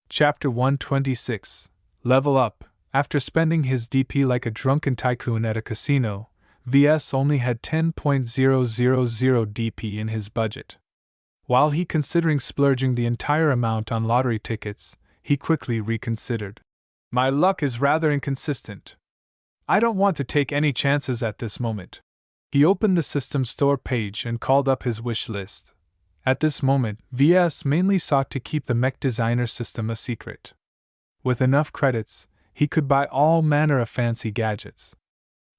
Chapter 126. Level Up. After spending his DP like a drunken tycoon at a casino, Ves only had 10.000 DP in his budget. While he considering splurging the entire amount on lottery tickets, he quickly reconsidered. My luck is rather inconsistent. I don't want to take any chances at this moment. He opened the system store page and called up his wish list. At this moment, Ves mainly sought to keep the Mech Designer System a secret. With enough credits, he could buy all manner of fancy gadgets.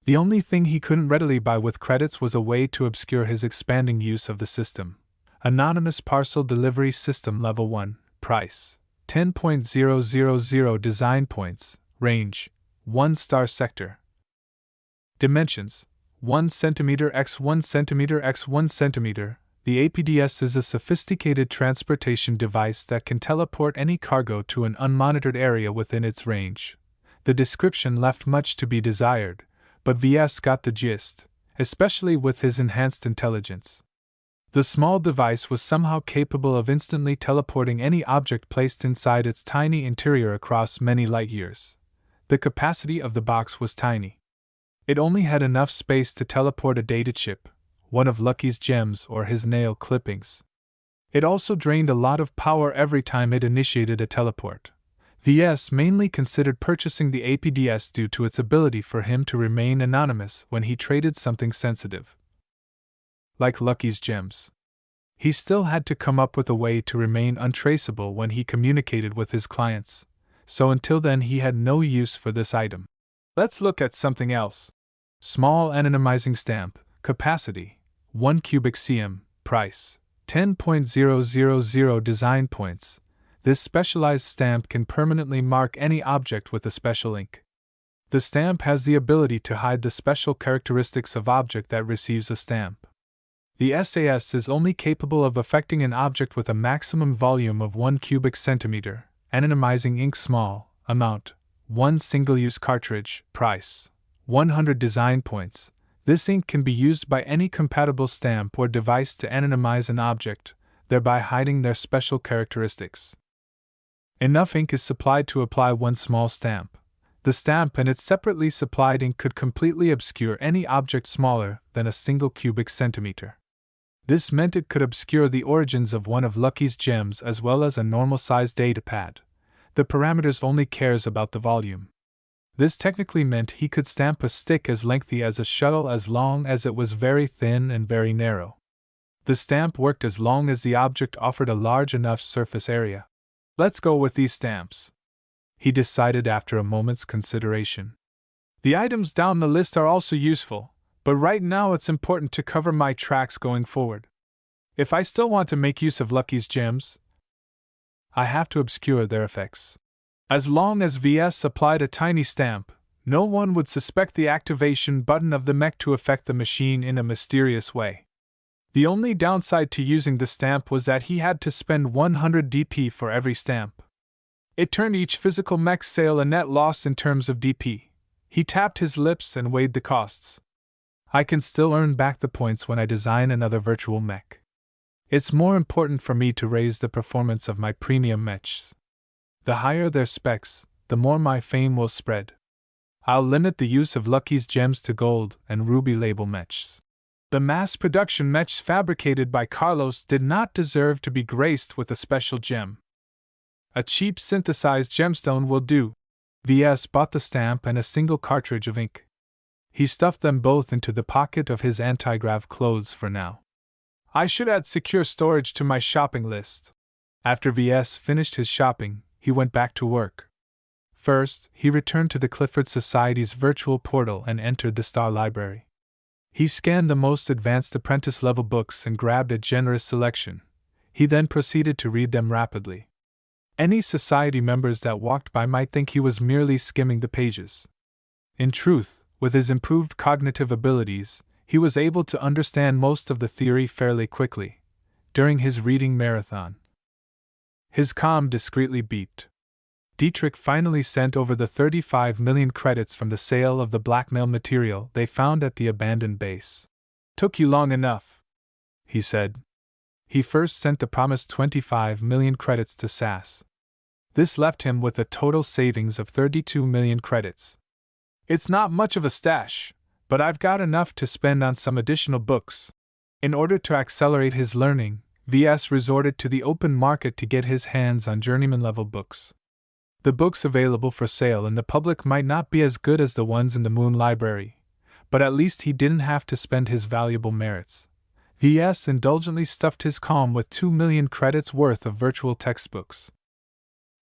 The only thing he couldn't readily buy with credits was a way to obscure his expanding use of the system. Anonymous Parcel Delivery System Level 1, Price 10.000 Design Points, Range 1 star Sector. Dimensions 1 cm x 1 cm x 1 cm. The APDS is a sophisticated transportation device that can teleport any cargo to an unmonitored area within its range. The description left much to be desired, but Ves got the gist, especially with his enhanced intelligence. The small device was somehow capable of instantly teleporting any object placed inside its tiny interior across many light years. The capacity of the box was tiny. It only had enough space to teleport a data chip, one of Lucky's gems or his nail clippings. It also drained a lot of power every time it initiated a teleport. Ves mainly considered purchasing the APDS due to its ability for him to remain anonymous when he traded something sensitive. Like Lucky's gems. He still had to come up with a way to remain untraceable when he communicated with his clients, so until then he had no use for this item. Let's look at something else. Small anonymizing stamp, capacity 1 cubic cm, price 10.000 design points. This specialized stamp can permanently mark any object with a special ink. The stamp has the ability to hide the special characteristics of object that receives a stamp. The SAS is only capable of affecting an object with a maximum volume of 1 cubic centimeter, anonymizing ink small, amount, 1 single-use cartridge, price 100 design points. This ink can be used by any compatible stamp or device to anonymize an object, thereby hiding their special characteristics. Enough ink is supplied to apply one small stamp. The stamp and its separately supplied ink could completely obscure any object smaller than a single cubic centimeter. This meant it could obscure the origins of one of Lucky's gems as well as a normal-sized datapad. The parameters only cares about the volume. This technically meant he could stamp a stick as lengthy as a shuttle as long as it was very thin and very narrow. The stamp worked as long as the object offered a large enough surface area. Let's go with these stamps, he decided after a moment's consideration. The items down the list are also useful, but right now it's important to cover my tracks going forward. If I still want to make use of Lucky's gems, I have to obscure their effects. As long as Ves applied a tiny stamp, no one would suspect the activation button of the mech to affect the machine in a mysterious way. The only downside to using the stamp was that he had to spend 100 DP for every stamp. It turned each physical mech sale a net loss in terms of DP. He tapped his lips and weighed the costs. I can still earn back the points when I design another virtual mech. It's more important for me to raise the performance of my premium mechs. The higher their specs, the more my fame will spread. I'll limit the use of Lucky's gems to gold and ruby label mechs. The mass production mechs fabricated by Carlos did not deserve to be graced with a special gem. A cheap synthesized gemstone will do. Ves bought the stamp and a single cartridge of ink. He stuffed them both into the pocket of his anti-grav clothes for now. I should add secure storage to my shopping list. After Ves finished his shopping, he went back to work. First, he returned to the Clifford Society's virtual portal and entered the Star Library. He scanned the most advanced apprentice-level books and grabbed a generous selection. He then proceeded to read them rapidly. Any society members that walked by might think he was merely skimming the pages. In truth, with his improved cognitive abilities, he was able to understand most of the theory fairly quickly. During his reading marathon, his comm discreetly beeped. Dietrich finally sent over the 35 million credits from the sale of the blackmail material they found at the abandoned base. Took you long enough, he said. He first sent the promised 25 million credits to SAS. This left him with a total savings of 32 million credits. It's not much of a stash, but I've got enough to spend on some additional books. In order to accelerate his learning, Ves resorted to the open market to get his hands on journeyman-level books. The books available for sale in the public might not be as good as the ones in the Moon Library, but at least he didn't have to spend his valuable merits. Ves indulgently stuffed his calm with 2 million credits worth of virtual textbooks.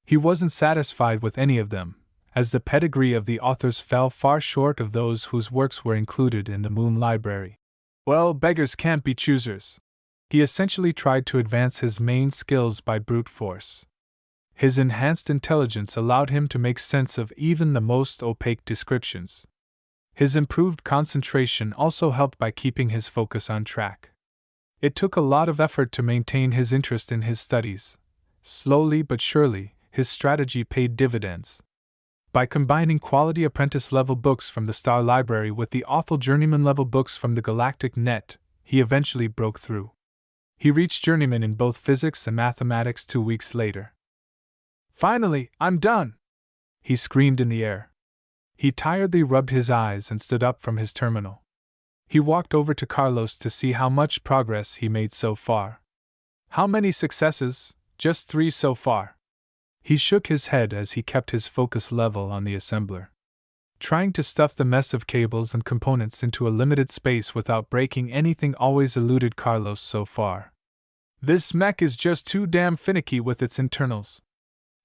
He wasn't satisfied with any of them, as the pedigree of the authors fell far short of those whose works were included in the Moon Library. Well, beggars can't be choosers. He essentially tried to advance his main skills by brute force. His enhanced intelligence allowed him to make sense of even the most opaque descriptions. His improved concentration also helped by keeping his focus on track. It took a lot of effort to maintain his interest in his studies. Slowly but surely, his strategy paid dividends. By combining quality apprentice-level books from the Star Library with the awful journeyman-level books from the Galactic Net, he eventually broke through. He reached journeyman in both physics and mathematics 2 weeks later. "Finally, I'm done!" he screamed in the air. He tiredly rubbed his eyes and stood up from his terminal. He walked over to Carlos to see how much progress he made so far. "How many successes?" "Just 3 so far." He shook his head as he kept his focus level on the assembler. Trying to stuff the mess of cables and components into a limited space without breaking anything always eluded Carlos so far. "This mech is just too damn finicky with its internals.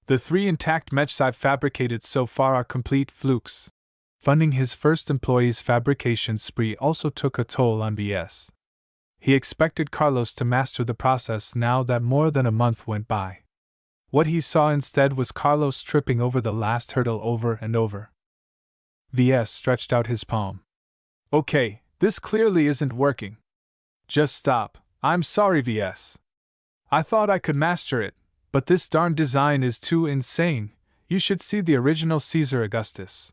The 3 intact mechs I've fabricated so far are complete flukes." Funding his first employee's fabrication spree also took a toll on Ves. He expected Carlos to master the process now that more than a month went by. What he saw instead was Carlos tripping over the last hurdle over and over. Ves stretched out his palm. "Okay, this clearly isn't working. Just stop. I'm sorry, Ves. I thought I could master it, but this darn design is too insane. You should see the original Caesar Augustus.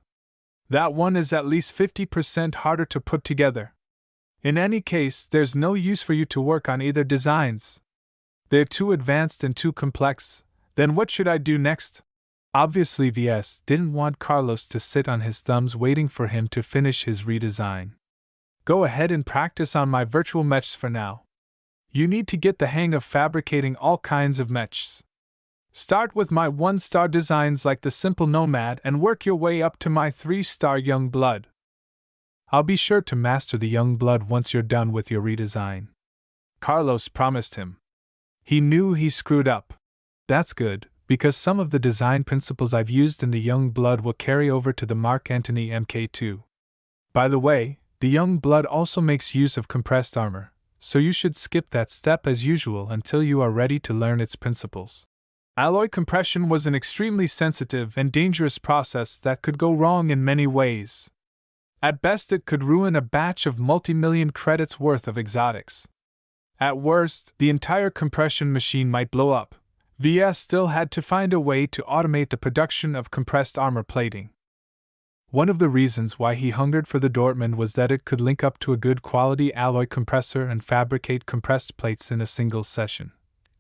That one is at least 50% harder to put together. In any case, there's no use for you to work on either designs. They're too advanced and too complex. Then what should I do next?" Obviously, Ves didn't want Carlos to sit on his thumbs waiting for him to finish his redesign. "Go ahead and practice on my virtual mechs for now. You need to get the hang of fabricating all kinds of mechs. Start with my 1-star designs like the Simple Nomad and work your way up to my 3-star Young Blood. I'll be sure to master the Young Blood once you're done with your redesign," Carlos promised him. He knew he screwed up. That's good, because some of the design principles I've used in the Young Blood will carry over to the Mark Antony Mk2. By the way, the Young Blood also makes use of compressed armor, so you should skip that step as usual until you are ready to learn its principles. Alloy compression was an extremely sensitive and dangerous process that could go wrong in many ways. At best, it could ruin a batch of multi-million credits worth of exotics. At worst, the entire compression machine might blow up. Ves still had to find a way to automate the production of compressed armor plating. One of the reasons why he hungered for the Dortmund was that it could link up to a good quality alloy compressor and fabricate compressed plates in a single session.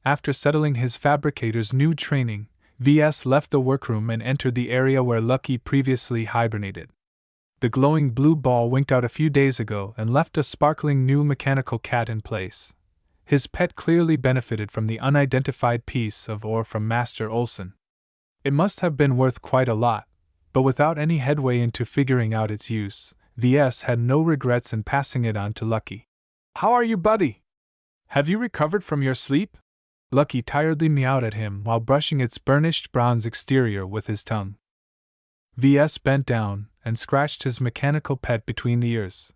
After settling his fabricator's new training, Ves left the workroom and entered the area where Lucky previously hibernated. The glowing blue ball winked out a few days ago and left a sparkling new mechanical cat in place. His pet clearly benefited from the unidentified piece of ore from Master Olson. It must have been worth quite a lot, but without any headway into figuring out its use, Ves had no regrets in passing it on to Lucky. "How are you, buddy? Have you recovered from your sleep?" Lucky tiredly meowed at him while brushing its burnished bronze exterior with his tongue. Ves bent down and scratched his mechanical pet between the ears.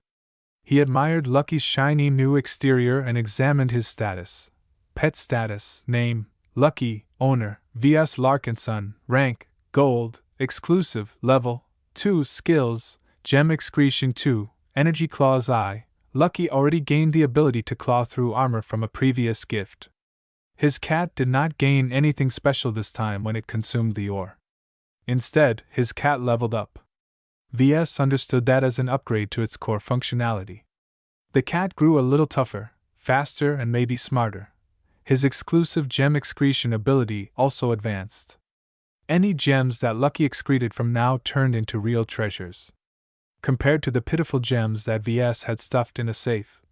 He admired Lucky's shiny new exterior and examined his status. Pet status, name, Lucky, owner, Ves Larkinson, rank, gold, exclusive, level 2, skills, gem excretion 2, energy claws I. Lucky already gained the ability to claw through armor from a previous gift. His cat did not gain anything special this time when it consumed the ore. Instead, his cat leveled up. Ves understood that as an upgrade to its core functionality. The cat grew a little tougher, faster, and maybe smarter. His exclusive gem excretion ability also advanced. Any gems that Lucky excreted from now turned into real treasures, compared to the pitiful gems that Ves had stuffed in a safe.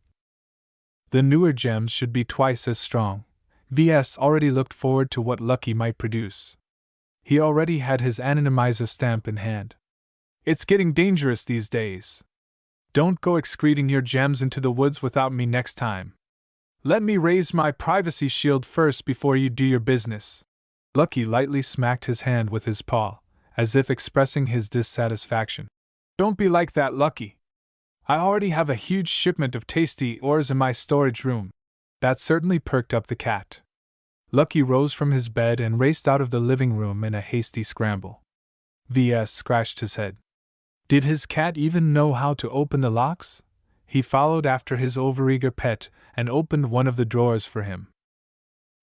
The newer gems should be twice as strong. Ves already looked forward to what Lucky might produce. He already had his anonymizer stamp in hand. It's getting dangerous these days. Don't go excreting your gems into the woods without me next time. Let me raise my privacy shield first before you do your business. Lucky lightly smacked his hand with his paw, as if expressing his dissatisfaction. Don't be like that, Lucky. I already have a huge shipment of tasty ores in my storage room. That certainly perked up the cat. Lucky rose from his bed and raced out of the living room in a hasty scramble. Ves scratched his head. Did his cat even know how to open the locks? He followed after his overeager pet and opened one of the drawers for him.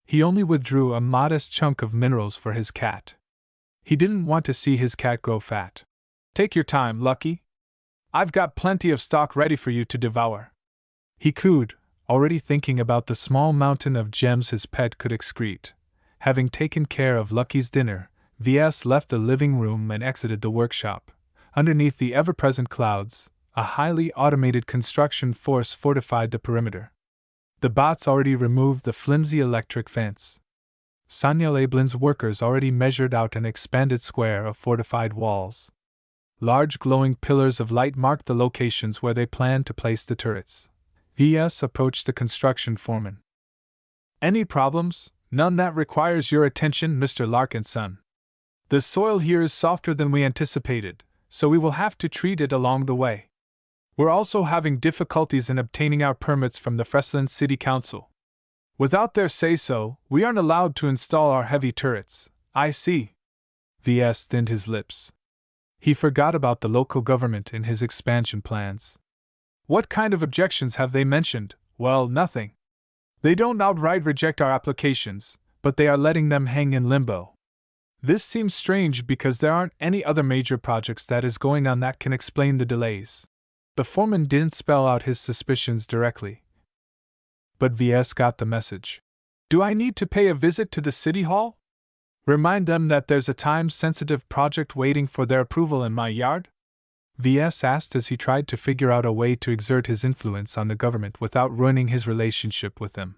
He only withdrew a modest chunk of minerals for his cat. He didn't want to see his cat grow fat. Take your time, Lucky. I've got plenty of stock ready for you to devour. He cooed, already thinking about the small mountain of gems his pet could excrete. Having taken care of Lucky's dinner, Ves left the living room and exited the workshop. Underneath the ever-present clouds, a highly automated construction force fortified the perimeter. The bots already removed the flimsy electric fence. Sonia Lablin's workers already measured out an expanded square of fortified walls. Large glowing pillars of light marked the locations where they planned to place the turrets. Ves approached the construction foreman. Any problems? None that requires your attention, Mr. Larkinson. The soil here is softer than we anticipated, so we will have to treat it along the way. We're also having difficulties in obtaining our permits from the Fresland City Council. Without their say-so, we aren't allowed to install our heavy turrets. I see. Ves thinned his lips. He forgot about the local government in his expansion plans. What kind of objections have they mentioned? Well, nothing. They don't outright reject our applications, but they are letting them hang in limbo. This seems strange because there aren't any other major projects that is going on that can explain the delays. The foreman didn't spell out his suspicions directly, but Ves got the message. Do I need to pay a visit to the city hall? Remind them that there's a time-sensitive project waiting for their approval in my yard? Ves asked as he tried to figure out a way to exert his influence on the government without ruining his relationship with them.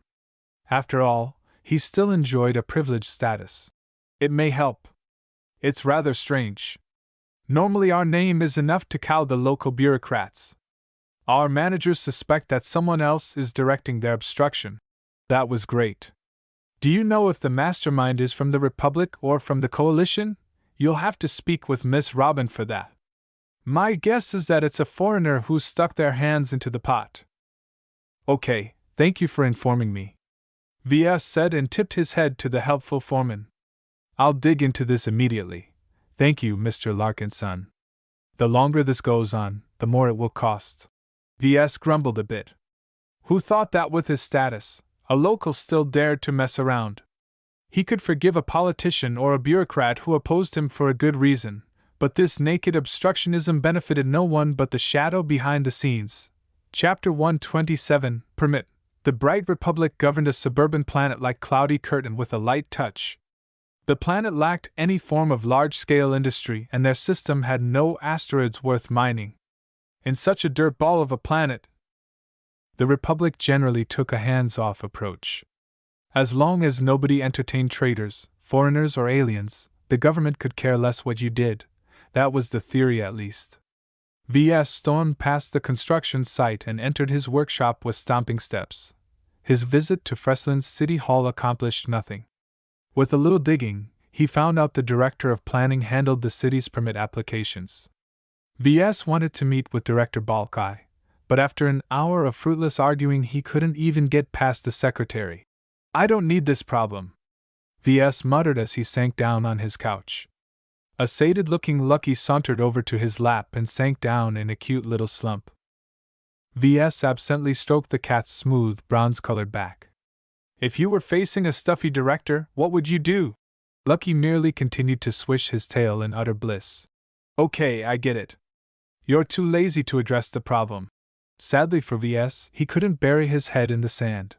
After all, he still enjoyed a privileged status. It may help. It's rather strange. Normally our name is enough to cow the local bureaucrats. Our managers suspect that someone else is directing their obstruction. That was great. Do you know if the mastermind is from the Republic or from the Coalition? You'll have to speak with Miss Robin for that. My guess is that it's a foreigner who's stuck their hands into the pot. Okay, thank you for informing me. Ves said and tipped his head to the helpful foreman. I'll dig into this immediately. Thank you, Mr. Larkinson. The longer this goes on, the more it will cost. Ves grumbled a bit. Who thought that with his status, a local still dared to mess around? He could forgive a politician or a bureaucrat who opposed him for a good reason, but this naked obstructionism benefited no one but the shadow behind the scenes. Chapter 127, Permit. The bright Republic governed a suburban planet like Cloudy Curtain with a light touch. The planet lacked any form of large-scale industry and their system had no asteroids worth mining. In such a dirt ball of a planet, the Republic generally took a hands-off approach. As long as nobody entertained traitors, foreigners or aliens, the government could care less what you did. That was the theory at least. Ves stormed past the construction site and entered his workshop with stomping steps. His visit to Fresland's City Hall accomplished nothing. With a little digging, he found out the director of planning handled the city's permit applications. Ves wanted to meet with Director Balkai, but after an hour of fruitless arguing he couldn't even get past the secretary. I don't need this problem, Ves muttered as he sank down on his couch. A sated-looking Lucky sauntered over to his lap and sank down in a cute little slump. Ves absently stroked the cat's smooth, bronze-colored back. If you were facing a stuffy director, what would you do? Lucky merely continued to swish his tail in utter bliss. Okay, I get it. You're too lazy to address the problem. Sadly for Ves, he couldn't bury his head in the sand.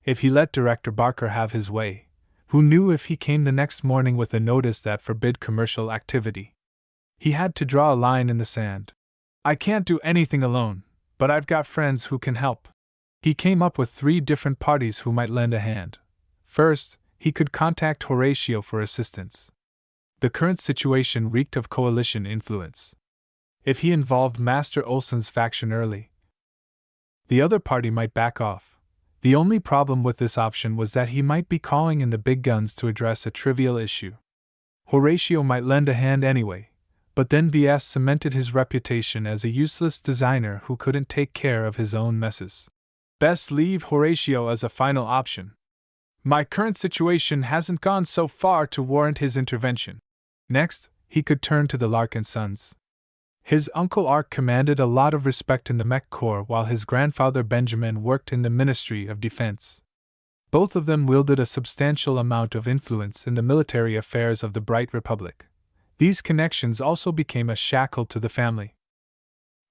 If he let Director Barker have his way, Who knew if he came the next morning with a notice that forbid commercial activity? He had to draw a line in the sand. I can't do anything alone, but I've got friends who can help. He came up with 3 different parties who might lend a hand. First, he could contact Horatio for assistance. The current situation reeked of coalition influence. If he involved Master Olson's faction early, the other party might back off. The only problem with this option was that he might be calling in the big guns to address a trivial issue. Horatio might lend a hand anyway, but then Ves cemented his reputation as a useless designer who couldn't take care of his own messes. Best leave Horatio as a final option. My current situation hasn't gone so far to warrant his intervention. Next, he could turn to the Larkinsons. His uncle Ark commanded a lot of respect in the Mech Corps while his grandfather Benjamin worked in the Ministry of Defense. Both of them wielded a substantial amount of influence in the military affairs of the Bright Republic. These connections also became a shackle to the family.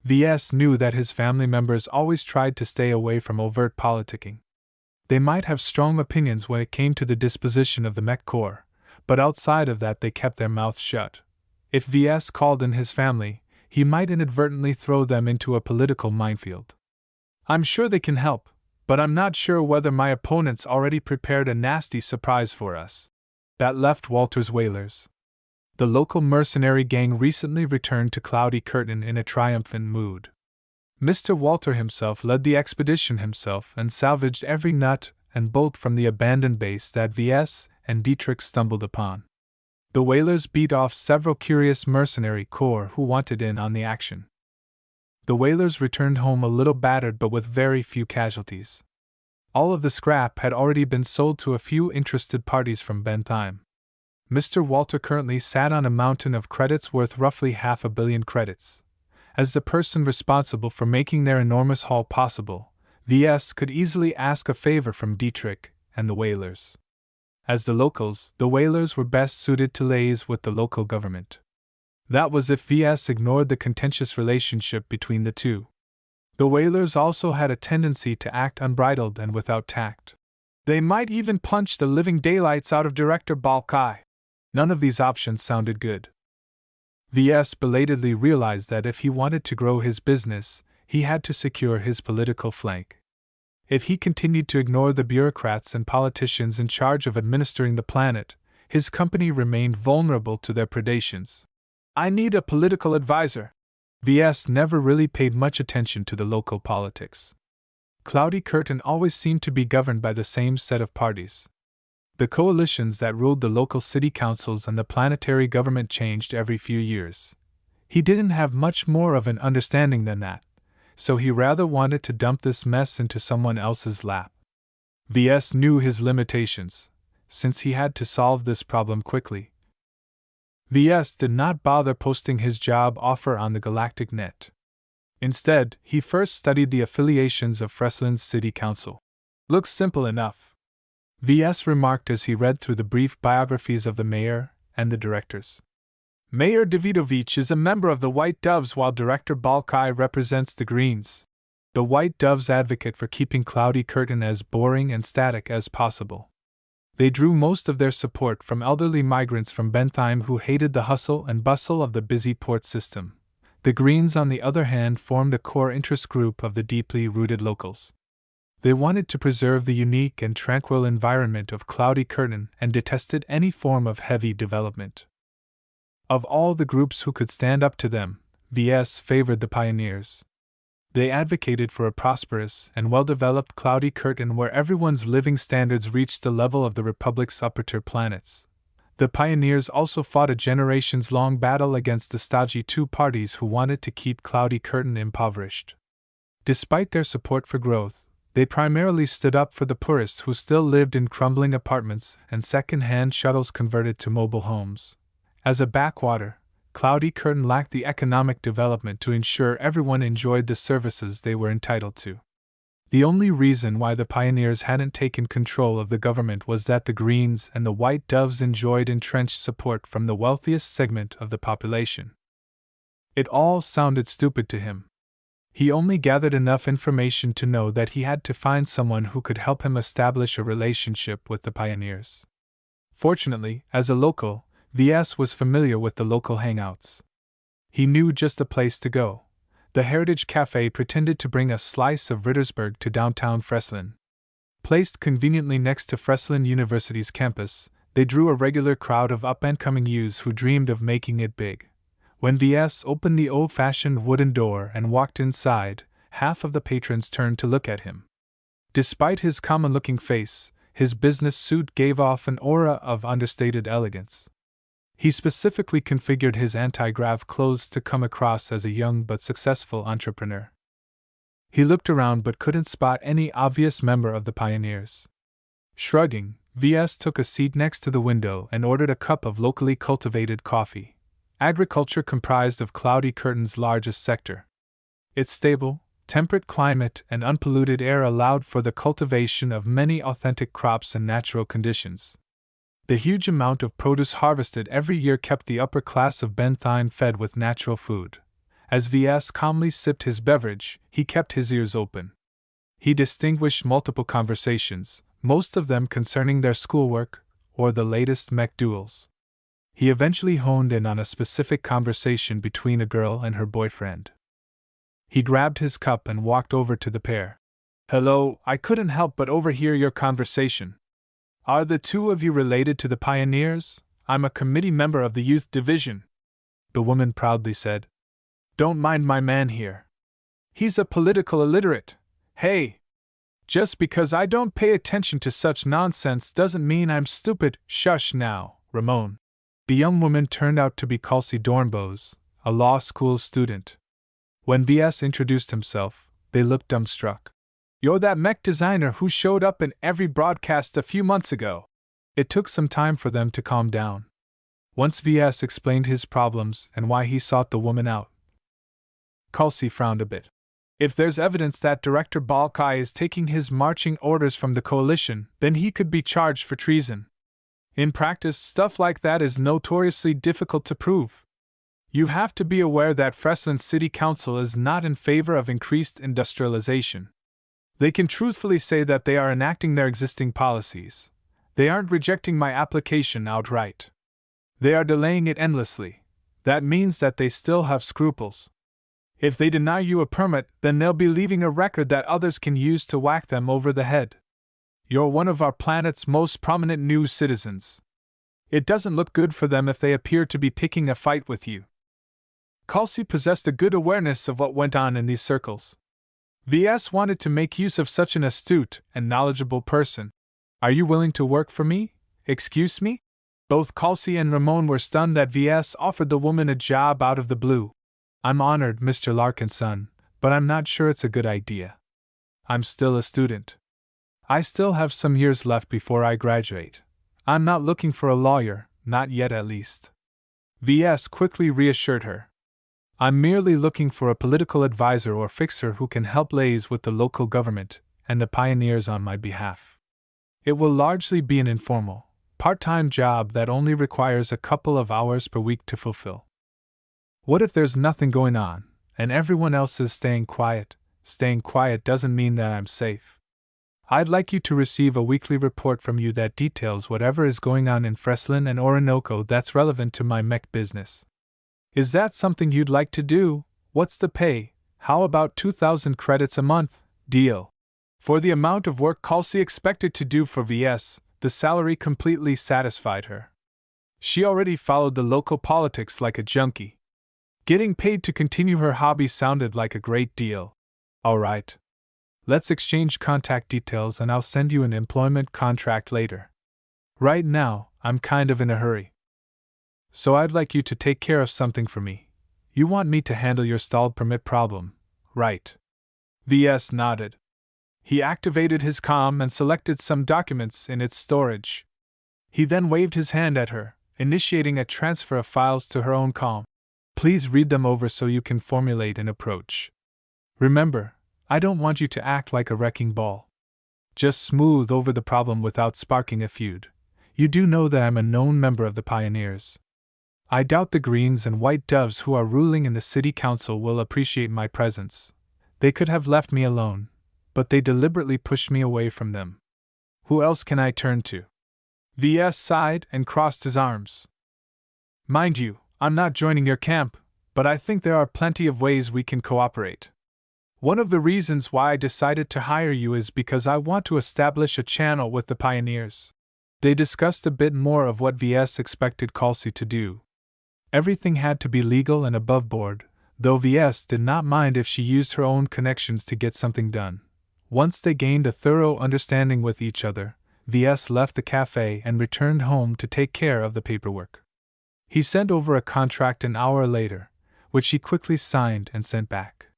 Ves knew that his family members always tried to stay away from overt politicking. They might have strong opinions when it came to the disposition of the Mech Corps, but outside of that they kept their mouths shut. If Ves called in his family, he might inadvertently throw them into a political minefield. I'm sure they can help, but I'm not sure whether my opponents already prepared a nasty surprise for us. That left Walter's Whalers. The local mercenary gang recently returned to Cloudy Curtain in a triumphant mood. Mr. Walter himself led the expedition himself and salvaged every nut and bolt from the abandoned base that Ves and Dietrich stumbled upon. The Whalers beat off several curious mercenary corps who wanted in on the action. The Whalers returned home a little battered but with very few casualties. All of the scrap had already been sold to a few interested parties from Bentheim. Mr. Walter currently sat on a mountain of credits worth roughly 500 million credits. As the person responsible for making their enormous haul possible, Ves could easily ask a favor from Dietrich and the Whalers. As the locals, the Whalers were best suited to liaise with the local government. That was if Ves ignored the contentious relationship between the two. The Whalers also had a tendency to act unbridled and without tact. They might even punch the living daylights out of Director Balkai. None of these options sounded good. Ves belatedly realized that if he wanted to grow his business, he had to secure his political flank. If he continued to ignore the bureaucrats and politicians in charge of administering the planet, his company remained vulnerable to their predations. I need a political advisor. Ves never really paid much attention to the local politics. Cloudy Curtain always seemed to be governed by the same set of parties. The coalitions that ruled the local city councils and the planetary government changed every few years. He didn't have much more of an understanding than that, so he rather wanted to dump this mess into someone else's lap. Ves knew his limitations, since he had to solve this problem quickly. Ves did not bother posting his job offer on the galactic net. Instead, he first studied the affiliations of Freslin's city council. Looks simple enough, Ves remarked as he read through the brief biographies of the mayor and the directors. Mayor Davidovich is a member of the White Doves while Director Balkai represents the Greens. The White Doves advocate for keeping Cloudy Curtain as boring and static as possible. They drew most of their support from elderly migrants from Bentheim who hated the hustle and bustle of the busy port system. The Greens, on the other hand, formed a core interest group of the deeply rooted locals. They wanted to preserve the unique and tranquil environment of Cloudy Curtain and detested any form of heavy development. Of all the groups who could stand up to them, Ves favored the pioneers. They advocated for a prosperous and well-developed Cloudy Curtain where everyone's living standards reached the level of the Republic's upper-tier planets. The pioneers also fought a generations-long battle against the stodgy two parties who wanted to keep Cloudy Curtain impoverished. Despite their support for growth, they primarily stood up for the poorest who still lived in crumbling apartments and second-hand shuttles converted to mobile homes. As a backwater, Cloudy Curtain lacked the economic development to ensure everyone enjoyed the services they were entitled to. The only reason why the pioneers hadn't taken control of the government was that the Greens and the White Doves enjoyed entrenched support from the wealthiest segment of the population. It all sounded stupid to him. He only gathered enough information to know that he had to find someone who could help him establish a relationship with the pioneers. Fortunately, as a local, VS was familiar with the local hangouts. He knew just the place to go. The Heritage Cafe pretended to bring a slice of Rittersburg to downtown Freslin. Placed conveniently next to Freslin University's campus, they drew a regular crowd of up-and-coming youths who dreamed of making it big. When VS opened the old-fashioned wooden door and walked inside, half of the patrons turned to look at him. Despite his common-looking face, his business suit gave off an aura of understated elegance. He specifically configured his anti-grav clothes to come across as a young but successful entrepreneur. He looked around but couldn't spot any obvious member of the pioneers. Shrugging, VS took a seat next to the window and ordered a cup of locally cultivated coffee. Agriculture comprised of Cloudy Curtain's largest sector. Its stable, temperate climate and unpolluted air allowed for the cultivation of many authentic crops in natural conditions. The huge amount of produce harvested every year kept the upper class of Benthine fed with natural food. As VS calmly sipped his beverage, he kept his ears open. He distinguished multiple conversations, most of them concerning their schoolwork or the latest mech duels. He eventually honed in on a specific conversation between a girl and her boyfriend. He grabbed his cup and walked over to the pair. "Hello, I couldn't help but overhear your conversation. Are the two of you related to the pioneers? I'm a committee member of the youth division," the woman proudly said. "Don't mind my man here. He's a political illiterate. Hey! Just because I don't pay attention to such nonsense doesn't mean I'm stupid." "Shush now, Ramon." The young woman turned out to be Kelsey Dornbose, a law school student. When VS introduced himself, they looked dumbstruck. "You're that mech designer who showed up in every broadcast a few months ago." It took some time for them to calm down. Once VS explained his problems and why he sought the woman out, Kelsey frowned a bit. "If there's evidence that Director Balkai is taking his marching orders from the coalition, then he could be charged for treason. In practice, stuff like that is notoriously difficult to prove. You have to be aware that Freslin City Council is not in favor of increased industrialization. They can truthfully say that they are enacting their existing policies. They aren't rejecting my application outright. They are delaying it endlessly. That means that they still have scruples. If they deny you a permit, then they'll be leaving a record that others can use to whack them over the head. You're one of our planet's most prominent new citizens. It doesn't look good for them if they appear to be picking a fight with you." Kelsey possessed a good awareness of what went on in these circles. VS wanted to make use of such an astute and knowledgeable person. "Are you willing to work for me? Excuse me?" Both Kelsey and Ramon were stunned that VS offered the woman a job out of the blue. "I'm honored, Mr. Larkinson, but I'm not sure it's a good idea. I'm still a student. I still have some years left before I graduate. I'm not looking for a lawyer, not yet at least." VS quickly reassured her. "I'm merely looking for a political advisor or fixer who can help liaise with the local government and the pioneers on my behalf. It will largely be an informal, part-time job that only requires a couple of hours per week to fulfill." "What if there's nothing going on, and everyone else is staying quiet?" "Staying quiet doesn't mean that I'm safe. I'd like you to receive a weekly report from you that details whatever is going on in Freslin and Orinoco that's relevant to my mech business. Is that something you'd like to do? What's the pay? How about 2,000 credits a month?" "Deal." For the amount of work Kelsey expected to do for VS, the salary completely satisfied her. She already followed the local politics like a junkie. Getting paid to continue her hobby sounded like a great deal. "All right. Let's exchange contact details and I'll send you an employment contract later. Right now, I'm kind of in a hurry. So I'd like you to take care of something for me. You want me to handle your stalled permit problem, right?" VS nodded. He activated his comm and selected some documents in its storage. He then waved his hand at her, initiating a transfer of files to her own comm. "Please read them over so you can formulate an approach. Remember, I don't want you to act like a wrecking ball. Just smooth over the problem without sparking a feud. You do know that I'm a known member of the pioneers. I doubt the Greens and White Doves who are ruling in the city council will appreciate my presence. They could have left me alone, but they deliberately pushed me away from them. Who else can I turn to?" VS sighed and crossed his arms. Mind you, I'm not joining your camp, but I think there are plenty of ways we can cooperate. One of the reasons why I decided to hire you is because I want to establish a channel with the pioneers. They discussed a bit more of what VS expected Kelsey to do. Everything had to be legal and above board, though VS did not mind if she used her own connections to get something done. Once they gained a thorough understanding with each other, VS left the cafe and returned home to take care of the paperwork. He sent over a contract an hour later, which she quickly signed and sent back.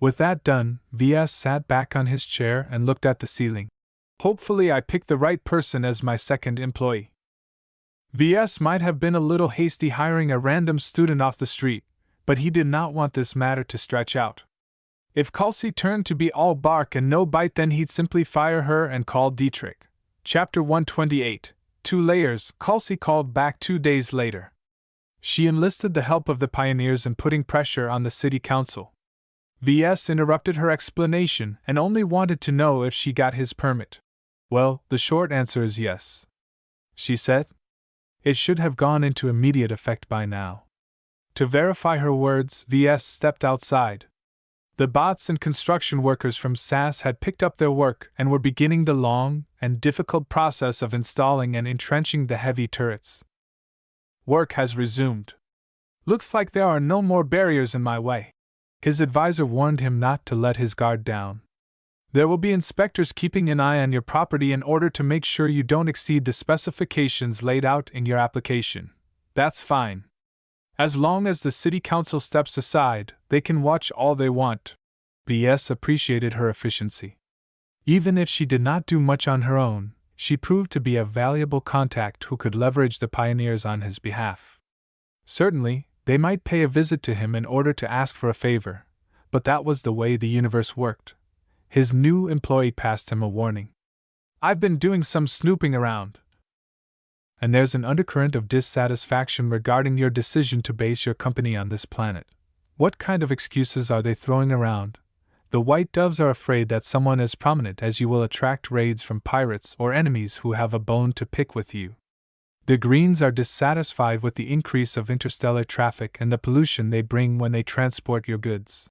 With that done, VS sat back on his chair and looked at the ceiling. Hopefully I picked the right person as my second employee. VS might have been a little hasty hiring a random student off the street, but he did not want this matter to stretch out. If Kelsey turned to be all bark and no bite, then he'd simply fire her and call Dietrich. Chapter 128, 2 Layers. Kelsey called back 2 days later. She enlisted the help of the pioneers in putting pressure on the city council. VS interrupted her explanation and only wanted to know if she got his permit. Well, the short answer is yes, she said. It should have gone into immediate effect by now. To verify her words, VS stepped outside. The bots and construction workers from SAS had picked up their work and were beginning the long and difficult process of installing and entrenching the heavy turrets. Work has resumed. Looks like there are no more barriers in my way. His advisor warned him not to let his guard down. There will be inspectors keeping an eye on your property in order to make sure you don't exceed the specifications laid out in your application. That's fine. As long as the city council steps aside, they can watch all they want. VS appreciated her efficiency. Even if she did not do much on her own, she proved to be a valuable contact who could leverage the pioneers on his behalf. Certainly, they might pay a visit to him in order to ask for a favor, but that was the way the universe worked. His new employee passed him a warning. I've been doing some snooping around, and there's an undercurrent of dissatisfaction regarding your decision to base your company on this planet. What kind of excuses are they throwing around? The White Doves are afraid that someone as prominent as you will attract raids from pirates or enemies who have a bone to pick with you. The Greens are dissatisfied with the increase of interstellar traffic and the pollution they bring when they transport your goods.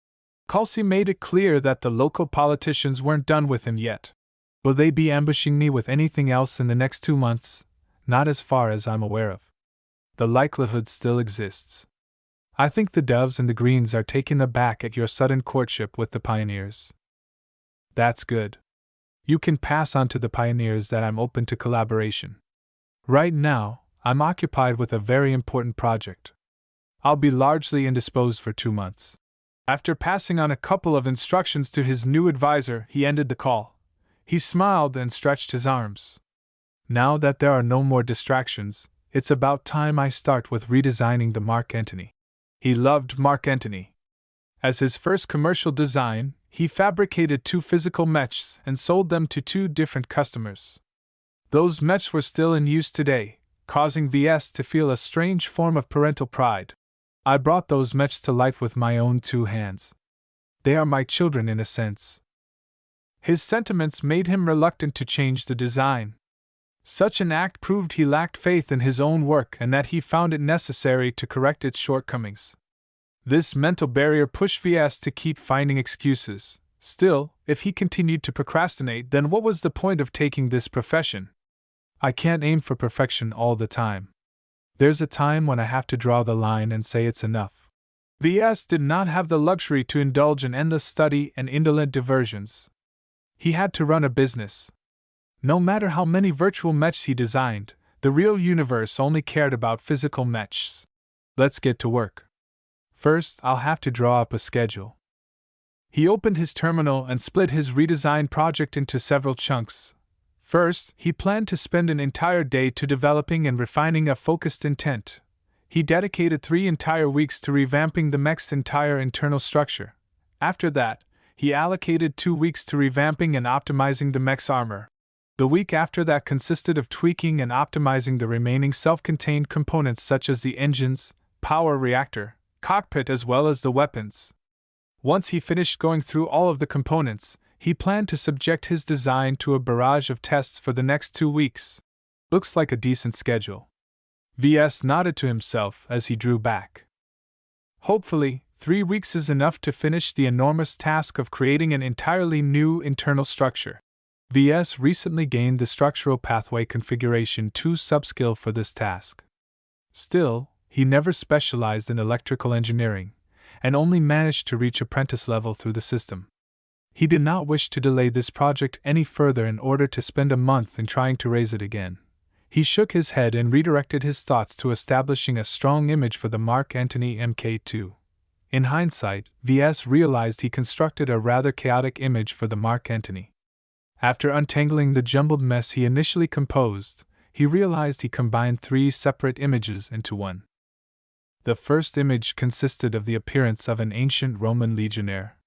Kelsey made it clear that the local politicians weren't done with him yet. Will they be ambushing me with anything else in the next 2 months? Not as far as I'm aware of. The likelihood still exists. I think the Doves and the Greens are taken aback at your sudden courtship with the pioneers. That's good. You can pass on to the pioneers that I'm open to collaboration. Right now, I'm occupied with a very important project. I'll be largely indisposed for 2 months. After passing on a couple of instructions to his new advisor, he ended the call. He smiled and stretched his arms. Now that there are no more distractions, it's about time I start with redesigning the Mark Antony. He loved Mark Antony. As his first commercial design, he fabricated 2 physical mechs and sold them to 2 different customers. Those mechs were still in use today, causing VS to feel a strange form of parental pride. I brought those mechs to life with my own 2 hands. They are my children in a sense. His sentiments made him reluctant to change the design. Such an act proved he lacked faith in his own work and that he found it necessary to correct its shortcomings. This mental barrier pushed VS to keep finding excuses. Still, if he continued to procrastinate, then what was the point of taking this profession? I can't aim for perfection all the time. There's a time when I have to draw the line and say it's enough. VS did not have the luxury to indulge in endless study and indolent diversions. He had to run a business. No matter how many virtual mechs he designed, the real universe only cared about physical mechs. Let's get to work. First, I'll have to draw up a schedule. He opened his terminal and split his redesign project into several chunks. First, he planned to spend an entire day to developing and refining a focused intent. He dedicated 3 entire weeks to revamping the mech's entire internal structure. After that, he allocated 2 weeks to revamping and optimizing the mech's armor. The week after that consisted of tweaking and optimizing the remaining self-contained components such as the engines, power reactor, cockpit as well as the weapons. Once he finished going through all of the components, he planned to subject his design to a barrage of tests for the next 2 weeks. Looks like a decent schedule. VS nodded to himself as he drew back. Hopefully, 3 weeks is enough to finish the enormous task of creating an entirely new internal structure. VS recently gained the Structural Pathway Configuration 2 subskill for this task. Still, he never specialized in electrical engineering, and only managed to reach apprentice level through the system. He did not wish to delay this project any further in order to spend a month in trying to raise it again. He shook his head and redirected his thoughts to establishing a strong image for the Mark Antony Mk2. In hindsight, VS realized he constructed a rather chaotic image for the Mark Antony. After untangling the jumbled mess he initially composed, he realized he combined 3 separate images into one. The first image consisted of the appearance of an ancient Roman legionnaire.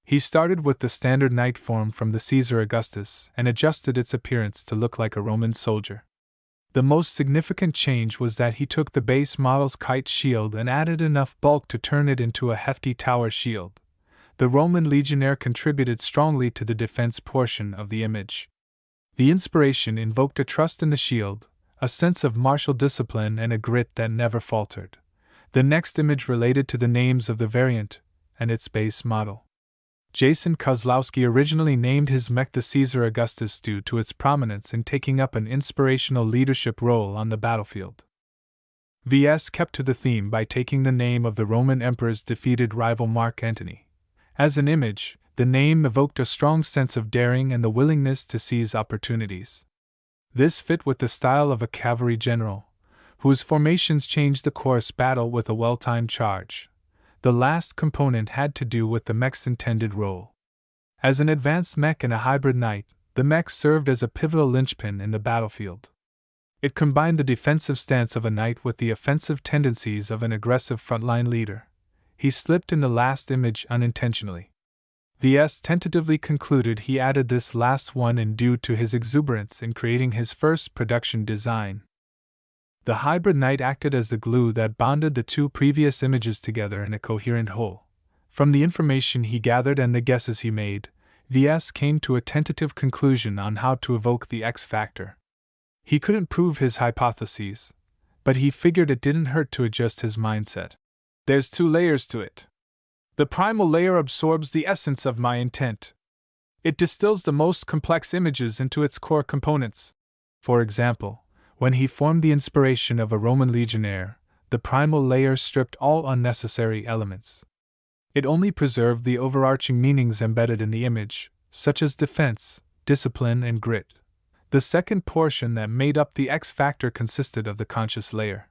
He started with the standard knight form from the Caesar Augustus and adjusted its appearance to look like a Roman soldier. The most significant change was that he took the base model's kite shield and added enough bulk to turn it into a hefty tower shield. The Roman legionnaire contributed strongly to the defense portion of the image. The inspiration invoked a trust in the shield, a sense of martial discipline, and a grit that never faltered. The next image related to the names of the variant and its base model. Jason Kozlowski originally named his mech the Caesar Augustus due to its prominence in taking up an inspirational leadership role on the battlefield. VS kept to the theme by taking the name of the Roman emperor's defeated rival Mark Antony. As an image, the name evoked a strong sense of daring and the willingness to seize opportunities. This fit with the style of a cavalry general, whose formations changed the course battle with a well-timed charge. The last component had to do with the mech's intended role. As an advanced mech and a hybrid knight, the mech served as a pivotal linchpin in the battlefield. It combined the defensive stance of a knight with the offensive tendencies of an aggressive frontline leader. He slipped in the last image unintentionally. VS tentatively concluded he added this last one in due to his exuberance in creating his first production design. The hybrid knight acted as the glue that bonded the 2 previous images together in a coherent whole. From the information he gathered and the guesses he made, VS came to a tentative conclusion on how to evoke the X factor. He couldn't prove his hypotheses, but he figured it didn't hurt to adjust his mindset. There's 2 layers to it. The primal layer absorbs the essence of my intent. It distills the most complex images into its core components. For example, when he formed the inspiration of a Roman legionnaire, the primal layer stripped all unnecessary elements. It only preserved the overarching meanings embedded in the image, such as defense, discipline, and grit. The second portion that made up the X factor consisted of the conscious layer.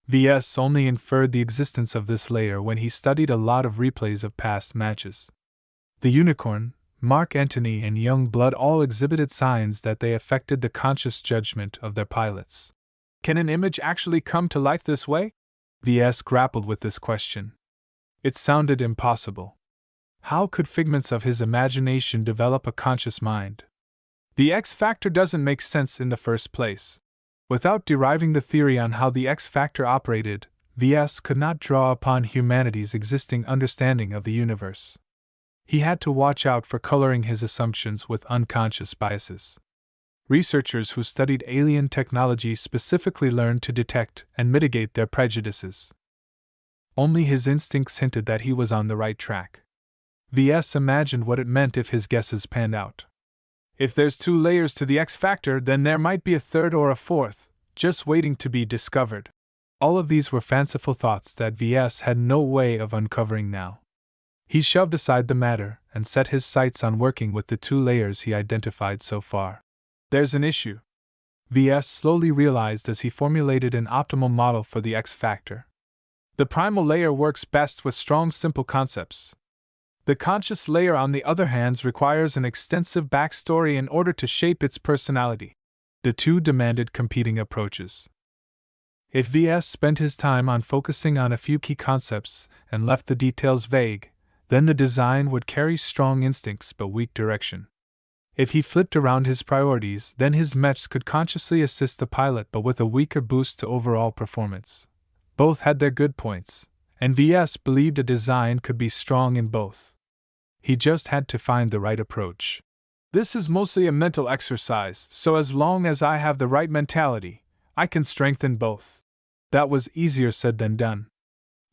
VS only inferred the existence of this layer when he studied a lot of replays of past matches. The Unicorn, Mark Antony, and Young Blood all exhibited signs that they affected the conscious judgment of their pilots. Can an image actually come to life this way? VS grappled with this question. It sounded impossible. How could figments of his imagination develop a conscious mind? The X factor doesn't make sense in the first place. Without deriving the theory on how the X factor operated, VS could not draw upon humanity's existing understanding of the universe. He had to watch out for coloring his assumptions with unconscious biases. Researchers who studied alien technology specifically learned to detect and mitigate their prejudices. Only his instincts hinted that he was on the right track. VS imagined what it meant if his guesses panned out. If there's 2 layers to the X factor, then there might be a third or a fourth, just waiting to be discovered. All of these were fanciful thoughts that VS had no way of uncovering now. He shoved aside the matter and set his sights on working with the 2 layers he identified so far. There's an issue, VS slowly realized as he formulated an optimal model for the X factor. The primal layer works best with strong, simple concepts. The conscious layer, on the other hand, requires an extensive backstory in order to shape its personality. The 2 demanded competing approaches. If VS spent his time on focusing on a few key concepts and left the details vague, then the design would carry strong instincts but weak direction. If he flipped around his priorities, then his mechs could consciously assist the pilot but with a weaker boost to overall performance. Both had their good points, and VS believed a design could be strong in both. He just had to find the right approach. This is mostly a mental exercise, so as long as I have the right mentality, I can strengthen both. That was easier said than done.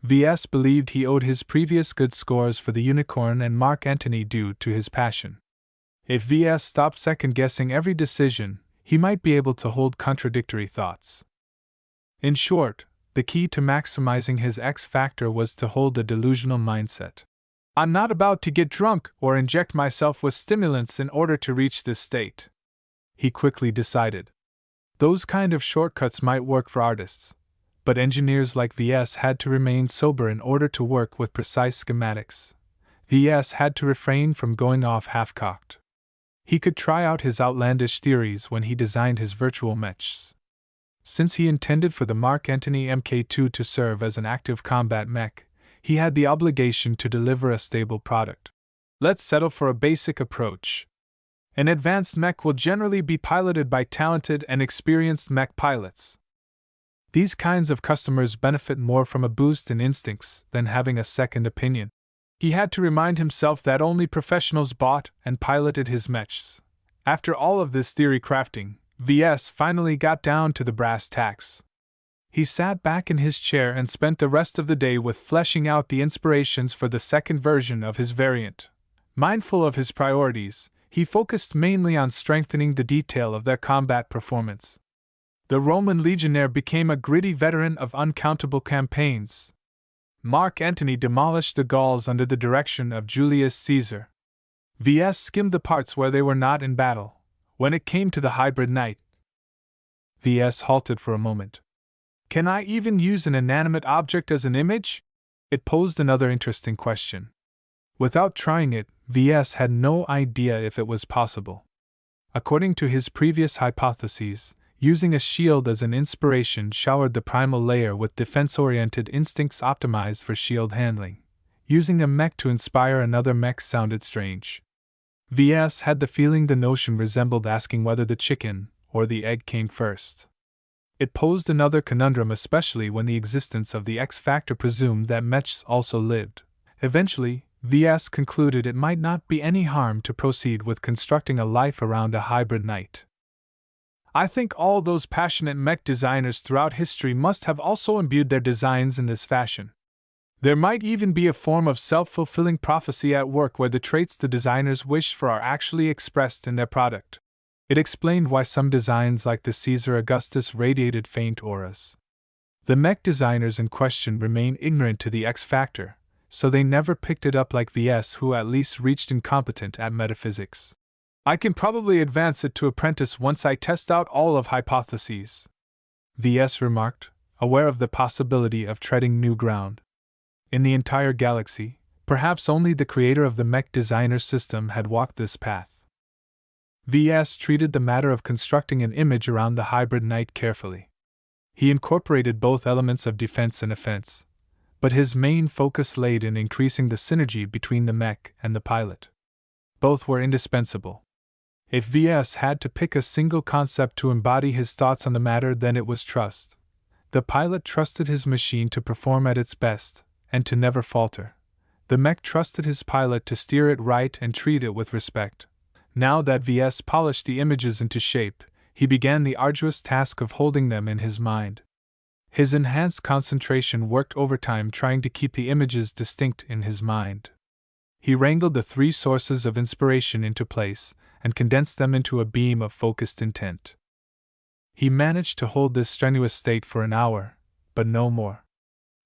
Ves believed he owed his previous good scores for the Unicorn and Mark Antony due to his passion. If Ves stopped second-guessing every decision, he might be able to hold contradictory thoughts. In short, the key to maximizing his X factor was to hold a delusional mindset. I'm not about to get drunk or inject myself with stimulants in order to reach this state, he quickly decided. Those kind of shortcuts might work for artists, but engineers like Ves had to remain sober in order to work with precise schematics. Ves had to refrain from going off half-cocked. He could try out his outlandish theories when he designed his virtual mechs. Since he intended for the Mark Antony Mk2 to serve as an active combat mech, he had the obligation to deliver a stable product. Let's settle for a basic approach. An advanced mech will generally be piloted by talented and experienced mech pilots. These kinds of customers benefit more from a boost in instincts than having a second opinion. He had to remind himself that only professionals bought and piloted his mechs. After all of this theory crafting, Ves finally got down to the brass tacks. He sat back in his chair and spent the rest of the day with fleshing out the inspirations for the second version of his variant. Mindful of his priorities, he focused mainly on strengthening the detail of their combat performance. The Roman legionnaire became a gritty veteran of uncountable campaigns. Mark Antony demolished the Gauls under the direction of Julius Caesar. Ves skimmed the parts where they were not in battle. When it came to the hybrid knight, Ves halted for a moment. Can I even use an inanimate object as an image? It posed another interesting question. Without trying it, Ves had no idea if it was possible. According to his previous hypotheses, using a shield as an inspiration showered the primal layer with defense-oriented instincts optimized for shield handling. Using a mech to inspire another mech sounded strange. Ves had the feeling the notion resembled asking whether the chicken or the egg came first. It posed another conundrum, especially when the existence of the X factor presumed that mechs also lived. Eventually, Ves concluded it might not be any harm to proceed with constructing a life around a hybrid knight. I think all those passionate mech designers throughout history must have also imbued their designs in this fashion. There might even be a form of self-fulfilling prophecy at work where the traits the designers wished for are actually expressed in their product. It explained why some designs like the Caesar Augustus radiated faint auras. The mech designers in question remained ignorant to the X factor, so they never picked it up like Ves, who at least reached incompetent at metaphysics. I can probably advance it to apprentice once I test out all of hypotheses, Ves remarked, aware of the possibility of treading new ground. In the entire galaxy, perhaps only the creator of the Mech Designer System had walked this path. Ves treated the matter of constructing an image around the hybrid knight carefully. He incorporated both elements of defense and offense, but his main focus laid in increasing the synergy between the mech and the pilot. Both were indispensable. If Ves had to pick a single concept to embody his thoughts on the matter, then it was trust. The pilot trusted his machine to perform at its best, and to never falter. The mech trusted his pilot to steer it right and treat it with respect. Now that Ves polished the images into shape, he began the arduous task of holding them in his mind. His enhanced concentration worked overtime trying to keep the images distinct in his mind. He wrangled the three sources of inspiration into place and condensed them into a beam of focused intent. He managed to hold this strenuous state for an hour, but no more.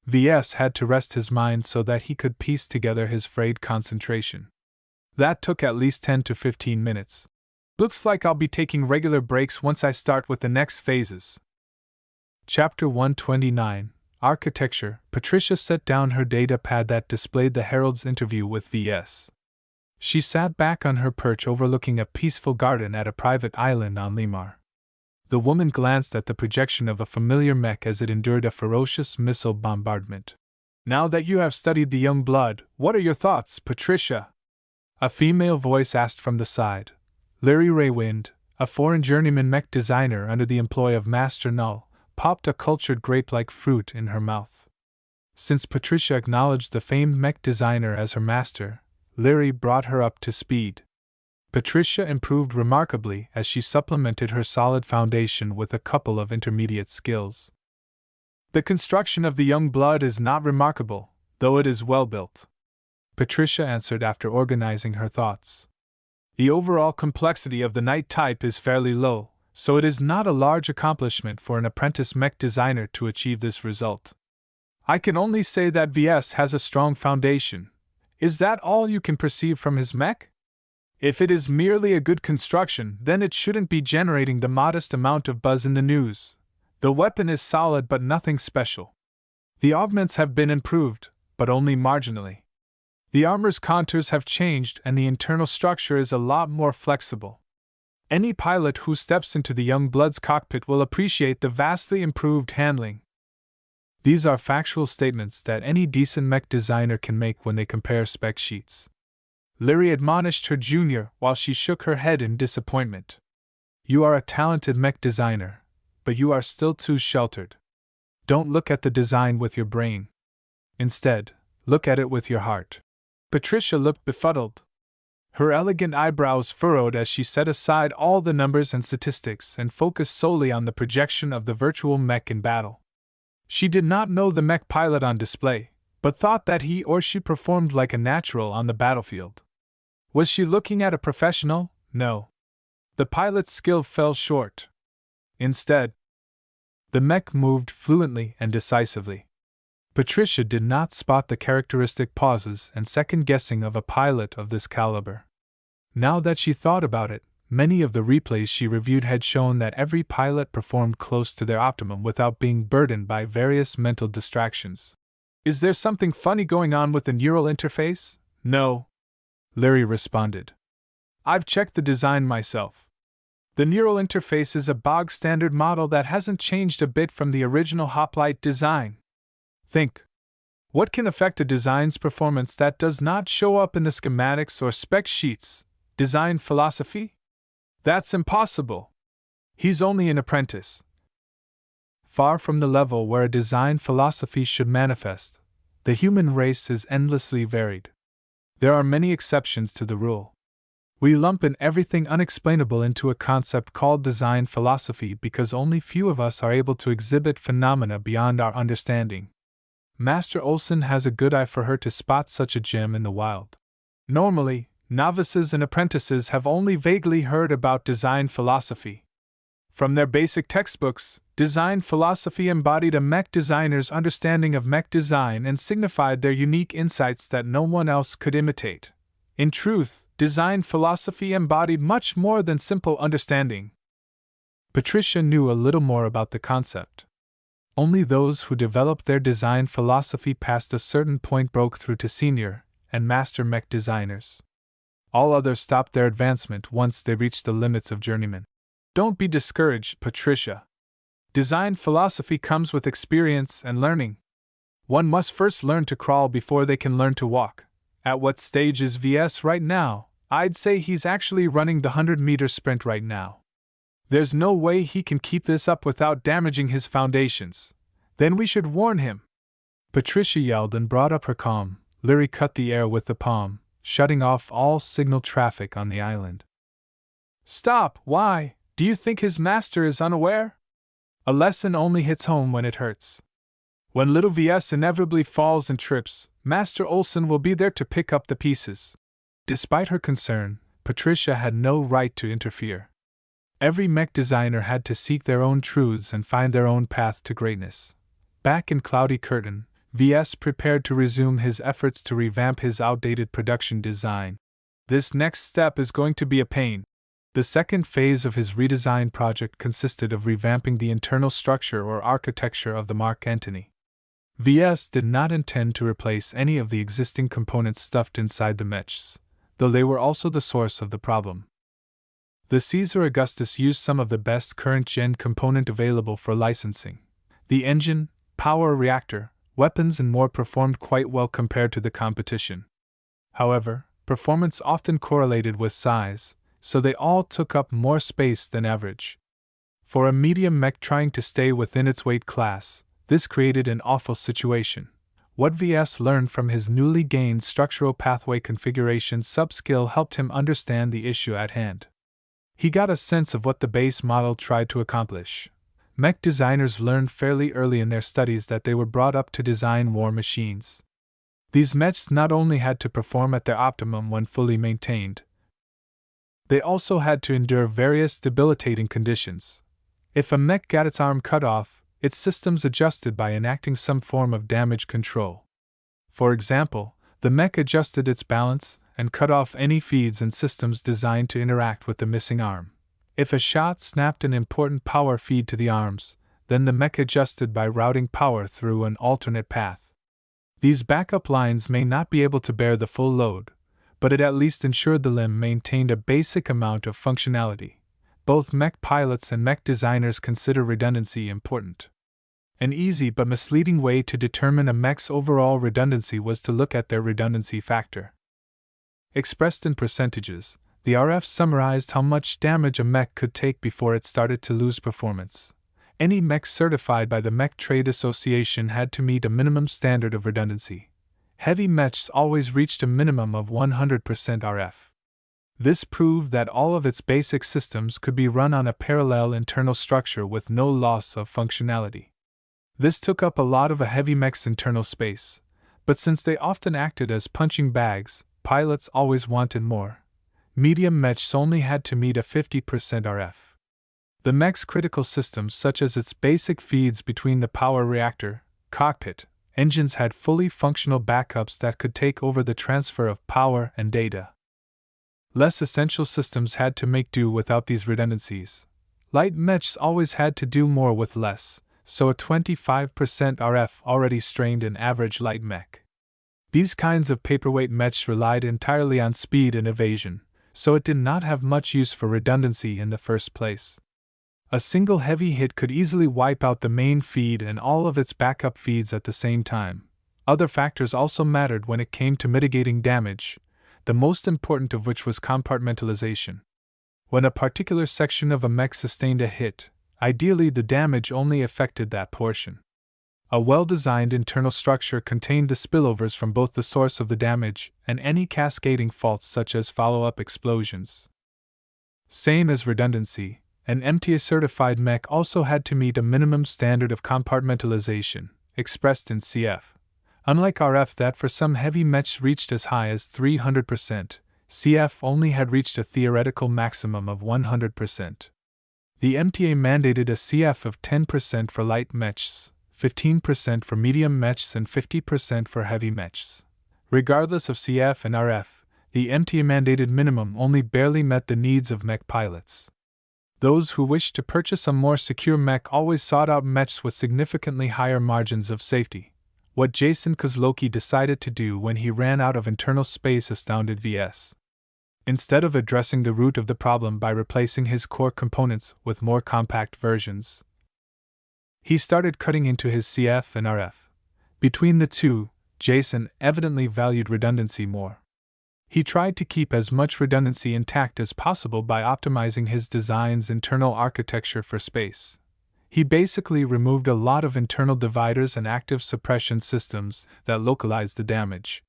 Ves had to rest his mind so that he could piece together his frayed concentration. That took at least 10 to 15 minutes. Looks like I'll be taking regular breaks once I start with the next phases. Chapter 129, Architecture. Patricia set down her data pad that displayed the Herald's interview with Ves. She sat back on her perch overlooking a peaceful garden at a private island on Lemar. The woman glanced at the projection of a familiar mech as it endured a ferocious missile bombardment. Now that you have studied the young blood, what are your thoughts, Patricia? A female voice asked from the side. Larry Raywind, a foreign journeyman mech designer under the employ of Master Null, popped a cultured grape-like fruit in her mouth. Since Patricia acknowledged the famed mech designer as her master, Larry brought her up to speed. Patricia improved remarkably as she supplemented her solid foundation with a couple of intermediate skills. The construction of the young blood is not remarkable, though it is well built, Patricia answered after organizing her thoughts. The overall complexity of the knight type is fairly low, so it is not a large accomplishment for an apprentice mech designer to achieve this result. I can only say that Ves has a strong foundation. Is that all you can perceive from his mech? If it is merely a good construction, then it shouldn't be generating the modest amount of buzz in the news. The weapon is solid but nothing special. The augments have been improved, but only marginally. The armor's contours have changed and the internal structure is a lot more flexible. Any pilot who steps into the young blood's cockpit will appreciate the vastly improved handling. These are factual statements that any decent mech designer can make when they compare spec sheets. Lyri admonished her junior while she shook her head in disappointment. You are a talented mech designer, but you are still too sheltered. Don't look at the design with your brain. Instead, look at it with your heart. Patricia looked befuddled. Her elegant eyebrows furrowed as she set aside all the numbers and statistics and focused solely on the projection of the virtual mech in battle. She did not know the mech pilot on display, but thought that he or she performed like a natural on the battlefield. Was she looking at a professional? No. The pilot's skill fell short. Instead, the mech moved fluently and decisively. Patricia did not spot the characteristic pauses and second-guessing of a pilot of this caliber. Now that she thought about it, many of the replays she reviewed had shown that every pilot performed close to their optimum without being burdened by various mental distractions. Is there something funny going on with the neural interface? No, Lyri responded. I've checked the design myself. The neural interface is a bog-standard model that hasn't changed a bit from the original hoplite design. Think. What can affect a design's performance that does not show up in the schematics or spec sheets? Design philosophy? That's impossible. He's only an apprentice. Far from the level where a design philosophy should manifest, the human race is endlessly varied. There are many exceptions to the rule. We lump in everything unexplainable into a concept called design philosophy because only few of us are able to exhibit phenomena beyond our understanding. Master Olson has a good eye for her to spot such a gem in the wild. Normally, novices and apprentices have only vaguely heard about design philosophy. From their basic textbooks, design philosophy embodied a mech designer's understanding of mech design and signified their unique insights that no one else could imitate. In truth, design philosophy embodied much more than simple understanding. Patricia knew a little more about the concept. Only those who developed their design philosophy past a certain point broke through to senior and master mech designers. All others stopped their advancement once they reached the limits of journeyman. Don't be discouraged, Patricia. Design philosophy comes with experience and learning. One must first learn to crawl before they can learn to walk. At what stage is Ves right now? I'd say he's actually running the 100-meter sprint right now. There's no way he can keep this up without damaging his foundations. Then we should warn him. Patricia yelled and brought up her calm. Lyri cut the air with the palm, shutting off all signal traffic on the island. Stop! Why? Do you think his master is unaware? A lesson only hits home when it hurts. When little Ves inevitably falls and trips, Master Olson will be there to pick up the pieces. Despite her concern, Patricia had no right to interfere. Every mech designer had to seek their own truths and find their own path to greatness. Back in Cloudy Curtain, Ves prepared to resume his efforts to revamp his outdated production design. This next step is going to be a pain. The second phase of his redesign project consisted of revamping the internal structure or architecture of the Mark Antony. Ves did not intend to replace any of the existing components stuffed inside the mechs, though they were also the source of the problem. The Caesar Augustus used some of the best current-gen component available for licensing. The engine, power reactor, weapons and more performed quite well compared to the competition. However, performance often correlated with size, so they all took up more space than average. For a medium mech trying to stay within its weight class, this created an awful situation. What VS learned from his newly gained structural pathway configuration sub-skill helped him understand the issue at hand. He got a sense of what the base model tried to accomplish. Mech designers learned fairly early in their studies that they were brought up to design war machines. These mechs not only had to perform at their optimum when fully maintained, they also had to endure various debilitating conditions. If a mech got its arm cut off, its systems adjusted by enacting some form of damage control. For example, the mech adjusted its balance and cut off any feeds and systems designed to interact with the missing arm. If a shot snapped an important power feed to the arms, then the mech adjusted by routing power through an alternate path. These backup lines may not be able to bear the full load, but it at least ensured the limb maintained a basic amount of functionality. Both mech pilots and mech designers consider redundancy important. An easy but misleading way to determine a mech's overall redundancy was to look at their redundancy factor. Expressed in percentages, the RF summarized how much damage a mech could take before it started to lose performance. Any mech certified by the Mech Trade Association had to meet a minimum standard of redundancy. Heavy mechs always reached a minimum of 100% RF. This proved that all of its basic systems could be run on a parallel internal structure with no loss of functionality. This took up a lot of a heavy mech's internal space, but since they often acted as punching bags, pilots always wanted more. Medium mechs only had to meet a 50% RF. The mech's critical systems, such as its basic feeds between the power reactor, cockpit, engines, had fully functional backups that could take over the transfer of power and data. Less essential systems had to make do without these redundancies. Light mechs always had to do more with less, so a 25% RF already strained an average light mech. These kinds of paperweight mechs relied entirely on speed and evasion, so it did not have much use for redundancy in the first place. A single heavy hit could easily wipe out the main feed and all of its backup feeds at the same time. Other factors also mattered when it came to mitigating damage, the most important of which was compartmentalization. When a particular section of a mech sustained a hit, ideally the damage only affected that portion. A well-designed internal structure contained the spillovers from both the source of the damage and any cascading faults such as follow-up explosions. Same as redundancy, an MTA-certified mech also had to meet a minimum standard of compartmentalization, expressed in CF. Unlike RF that for some heavy mechs reached as high as 300%, CF only had reached a theoretical maximum of 100%. The MTA mandated a CF of 10% for light mechs, 15% for medium mechs and 50% for heavy mechs. Regardless of CF and RF, the MTA mandated minimum only barely met the needs of mech pilots. Those who wished to purchase a more secure mech always sought out mechs with significantly higher margins of safety. What Jason Kozlowski decided to do when he ran out of internal space astounded VS. Instead of addressing the root of the problem by replacing his core components with more compact versions, he started cutting into his CF and RF. Between the two, Jason evidently valued redundancy more. He tried to keep as much redundancy intact as possible by optimizing his design's internal architecture for space. He basically removed a lot of internal dividers and active suppression systems that localized the damage.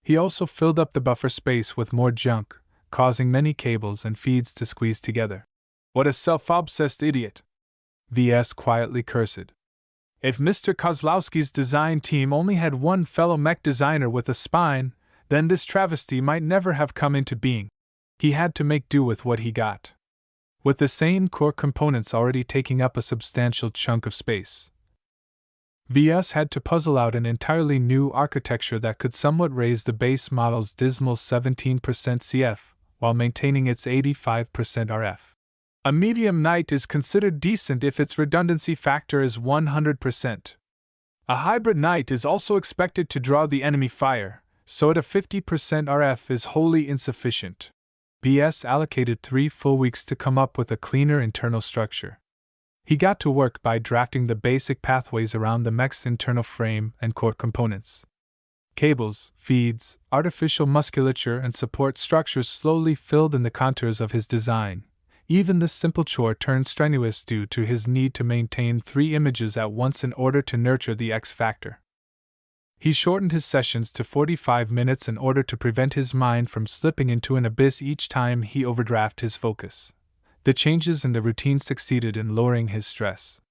He also filled up the buffer space with more junk, causing many cables and feeds to squeeze together. What a self-obsessed idiot! VS quietly cursed. If Mr. Kozlowski's design team only had one fellow mech designer with a spine, then this travesty might never have come into being. He had to make do with what he got. With the same core components already taking up a substantial chunk of space, VS had to puzzle out an entirely new architecture that could somewhat raise the base model's dismal 17% CF, while maintaining its 85% RF. A medium knight is considered decent if its redundancy factor is 100%. A hybrid knight is also expected to draw the enemy fire, so at a 50% RF is wholly insufficient. VS allocated 3 full weeks to come up with a cleaner internal structure. He got to work by drafting the basic pathways around the mech's internal frame and core components. Cables, feeds, artificial musculature, and support structures slowly filled in the contours of his design. Even this simple chore turned strenuous due to his need to maintain 3 images at once in order to nurture the X factor. He shortened his sessions to 45 minutes in order to prevent his mind from slipping into an abyss each time he overdrafted his focus. The changes in the routine succeeded in lowering his stress.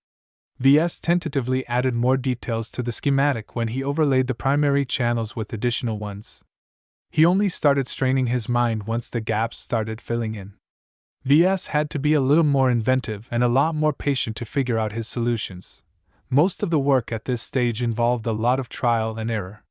Ves tentatively added more details to the schematic when he overlaid the primary channels with additional ones. He only started straining his mind once the gaps started filling in. Ves had to be a little more inventive and a lot more patient to figure out his solutions. Most of the work at this stage involved a lot of trial and error.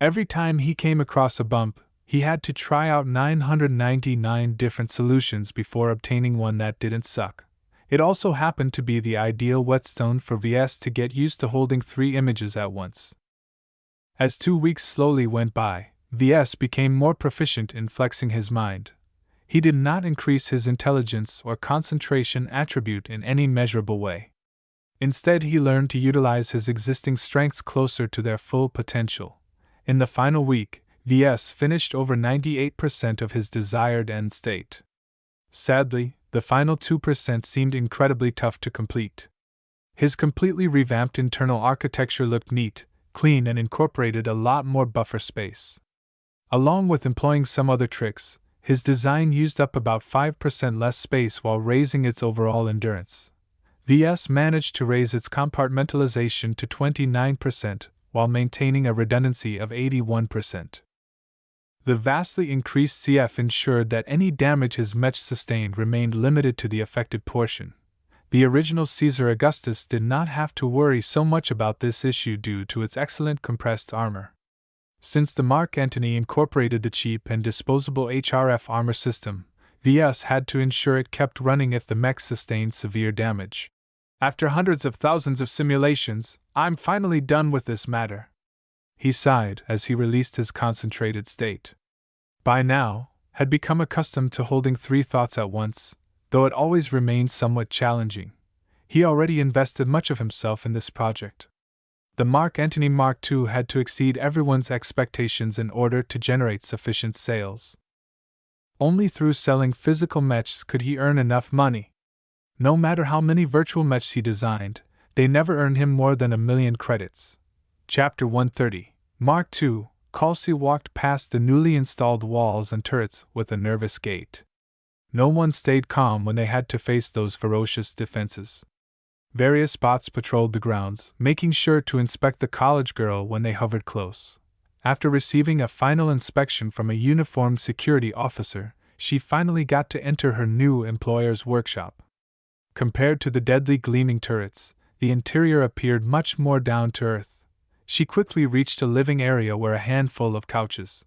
Every time he came across a bump, he had to try out 999 different solutions before obtaining one that didn't suck. It also happened to be the ideal whetstone for Ves to get used to holding 3 images at once. As 2 weeks slowly went by, Ves became more proficient in flexing his mind. He did not increase his intelligence or concentration attribute in any measurable way. Instead, he learned to utilize his existing strengths closer to their full potential. In the final week, Ves finished over 98% of his desired end state. Sadly, the final 2% seemed incredibly tough to complete. His completely revamped internal architecture looked neat, clean, and incorporated a lot more buffer space. Along with employing some other tricks, his design used up about 5% less space while raising its overall endurance. Ves managed to raise its compartmentalization to 29% while maintaining a redundancy of 81%. The vastly increased CF ensured that any damage his mech sustained remained limited to the affected portion. The original Caesar Augustus did not have to worry so much about this issue due to its excellent compressed armor. Since the Mark Antony incorporated the cheap and disposable HRF armor system, Ves had to ensure it kept running if the mech sustained severe damage. After hundreds of thousands of simulations, I'm finally done with this matter. He sighed as he released his concentrated state. By now, had become accustomed to holding 3 thoughts at once, though it always remained somewhat challenging. He already invested much of himself in this project. The Mark Antony Mark II had to exceed everyone's expectations in order to generate sufficient sales. Only through selling physical mechs could he earn enough money. No matter how many virtual mechs he designed, they never earned him more than 1,000,000 credits. Chapter 130, Mark II. Kelsey walked past the newly installed walls and turrets with a nervous gait. No one stayed calm when they had to face those ferocious defenses. Various bots patrolled the grounds, making sure to inspect the college girl when they hovered close. After receiving a final inspection from a uniformed security officer, she finally got to enter her new employer's workshop. Compared to the deadly gleaming turrets, the interior appeared much more down to earth. She quickly reached a living area where a handful of couches,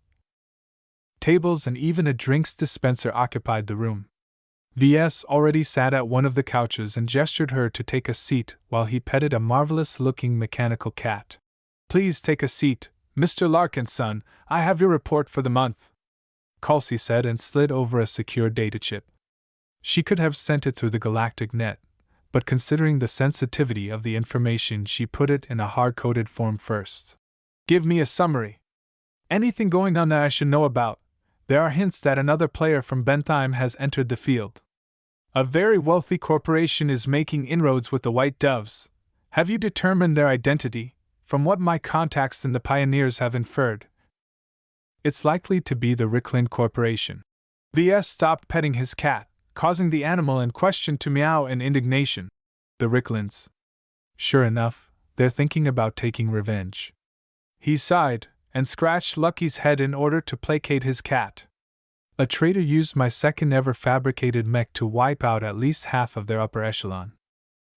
tables, and even a drinks dispenser occupied the room. Ves already sat at one of the couches and gestured her to take a seat while he petted a marvelous-looking mechanical cat. "Please take a seat, Mr. Larkinson, I have your report for the month," Kelsey said and slid over a secure data chip. She could have sent it through the galactic net, but considering the sensitivity of the information, she put it in a hard-coded form first. "Give me a summary. Anything going on that I should know about. There are hints that another player from Bentheim has entered the field. A very wealthy corporation is making inroads with the White Doves. Have you determined their identity? From what my contacts in the Pioneers have inferred, it's likely to be the Ricklin Corporation." Ves stopped petting his cat, causing the animal in question to meow in indignation. "The Ricklins. Sure enough, they're thinking about taking revenge." He sighed and scratched Lucky's head in order to placate his cat. "A traitor used my second ever fabricated mech to wipe out at least half of their upper echelon.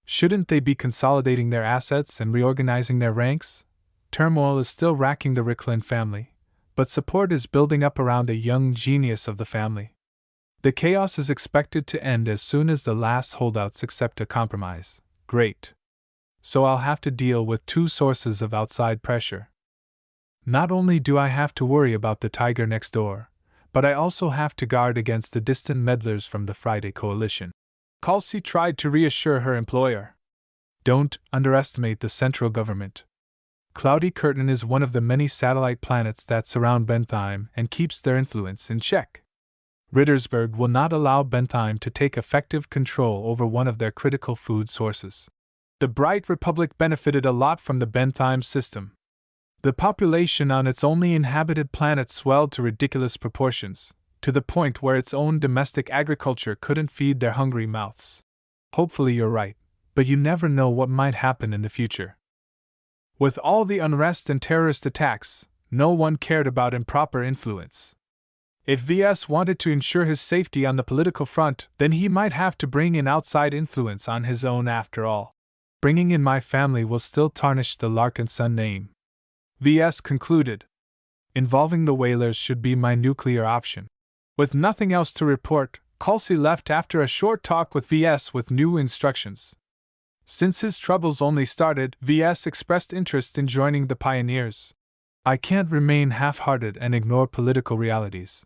Shouldn't they be consolidating their assets and reorganizing their ranks? Turmoil is still racking the Ricklin family, but support is building up around a young genius of the family. The chaos is expected to end as soon as the last holdouts accept a compromise. Great. So I'll have to deal with 2 sources of outside pressure. Not only do I have to worry about the tiger next door, but I also have to guard against the distant meddlers from the Friday Coalition." Kelsey tried to reassure her employer. "Don't underestimate the central government. Cloudy Curtain is one of the many satellite planets that surround Bentheim and keeps their influence in check. Rittersberg will not allow Bentheim to take effective control over one of their critical food sources. The Bright Republic benefited a lot from the Bentheim system. The population on its only inhabited planet swelled to ridiculous proportions, to the point where its own domestic agriculture couldn't feed their hungry mouths. Hopefully you're right, but you never know what might happen in the future. With all the unrest and terrorist attacks, no one cared about improper influence. If VS wanted to ensure his safety on the political front, then he might have to bring in outside influence on his own after all. Bringing in my family will still tarnish the Larkinson name, VS concluded. Involving the whalers should be my nuclear option. With nothing else to report, Halsey left after a short talk with VS with new instructions. Since his troubles only started, VS expressed interest in joining the pioneers. I can't remain half-hearted and ignore political realities.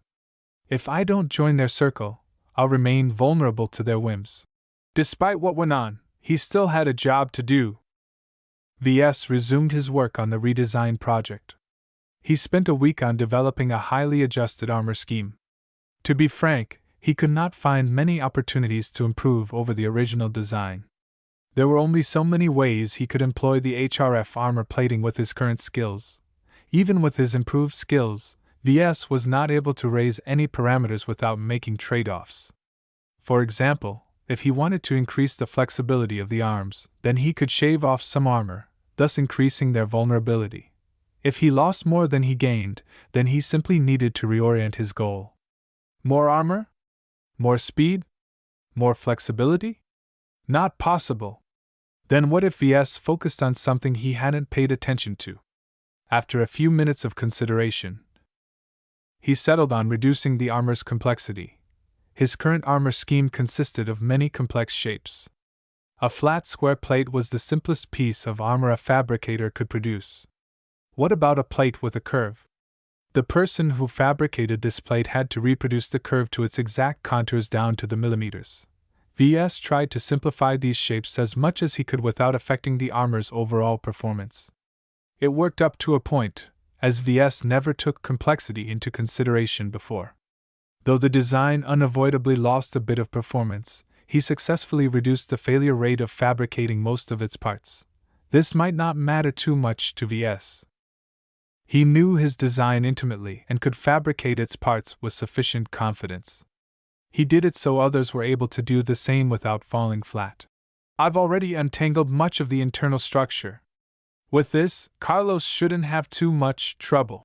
If I don't join their circle, I'll remain vulnerable to their whims. Despite what went on, he still had a job to do. VS resumed his work on the redesign project. He spent a week on developing a highly adjusted armor scheme. To be frank, he could not find many opportunities to improve over the original design. There were only so many ways he could employ the HRF armor plating with his current skills. Even with his improved skills, VS was not able to raise any parameters without making trade-offs. For example, if he wanted to increase the flexibility of the arms, then he could shave off some armor, thus increasing their vulnerability. If he lost more than he gained, then he simply needed to reorient his goal. More armor? More speed? More flexibility? Not possible. Then what if VS focused on something he hadn't paid attention to? After a few minutes of consideration, he settled on reducing the armor's complexity. His current armor scheme consisted of many complex shapes. A flat square plate was the simplest piece of armor a fabricator could produce. What about a plate with a curve? The person who fabricated this plate had to reproduce the curve to its exact contours down to the millimeters. VS tried to simplify these shapes as much as he could without affecting the armor's overall performance. It worked up to a point, as VS never took complexity into consideration before. Though the design unavoidably lost a bit of performance, he successfully reduced the failure rate of fabricating most of its parts. This might not matter too much to VS. He knew his design intimately and could fabricate its parts with sufficient confidence. He did it so others were able to do the same without falling flat. I've already untangled much of the internal structure. With this, Carlos shouldn't have too much trouble.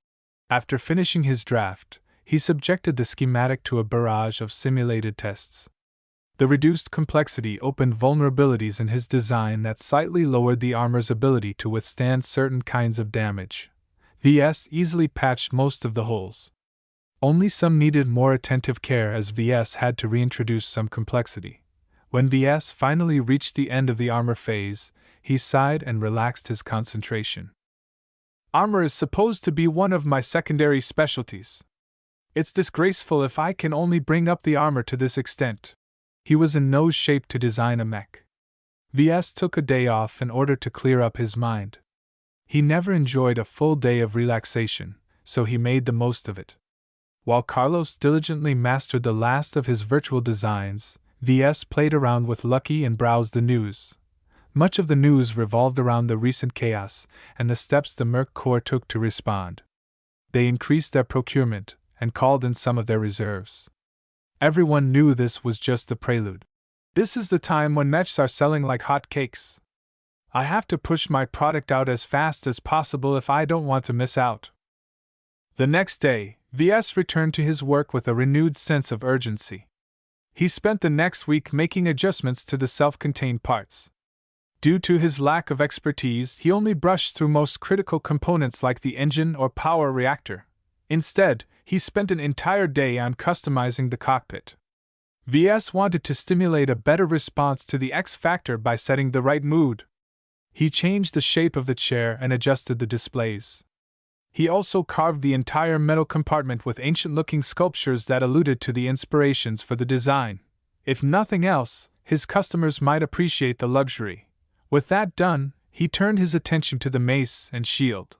After finishing his draft, he subjected the schematic to a barrage of simulated tests. The reduced complexity opened vulnerabilities in his design that slightly lowered the armor's ability to withstand certain kinds of damage. VS easily patched most of the holes. Only some needed more attentive care as VS had to reintroduce some complexity. When VS finally reached the end of the armor phase, he sighed and relaxed his concentration. Armor is supposed to be one of my secondary specialties. It's disgraceful if I can only bring up the armor to this extent. He was in no shape to design a mech. VS took a day off in order to clear up his mind. He never enjoyed a full day of relaxation, so he made the most of it. While Carlos diligently mastered the last of his virtual designs, VS played around with Lucky and browsed the news. Much of the news revolved around the recent chaos and the steps the Merc Corps took to respond. They increased their procurement and called in some of their reserves. Everyone knew this was just the prelude. This is the time when mechs are selling like hotcakes. I have to push my product out as fast as possible if I don't want to miss out. The next day, VS returned to his work with a renewed sense of urgency. He spent the next week making adjustments to the self-contained parts. Due to his lack of expertise, he only brushed through most critical components like the engine or power reactor. Instead, he spent an entire day on customizing the cockpit. VS wanted to stimulate a better response to the X factor by setting the right mood. He changed the shape of the chair and adjusted the displays. He also carved the entire metal compartment with ancient-looking sculptures that alluded to the inspirations for the design. If nothing else, his customers might appreciate the luxury. With that done, he turned his attention to the mace and shield.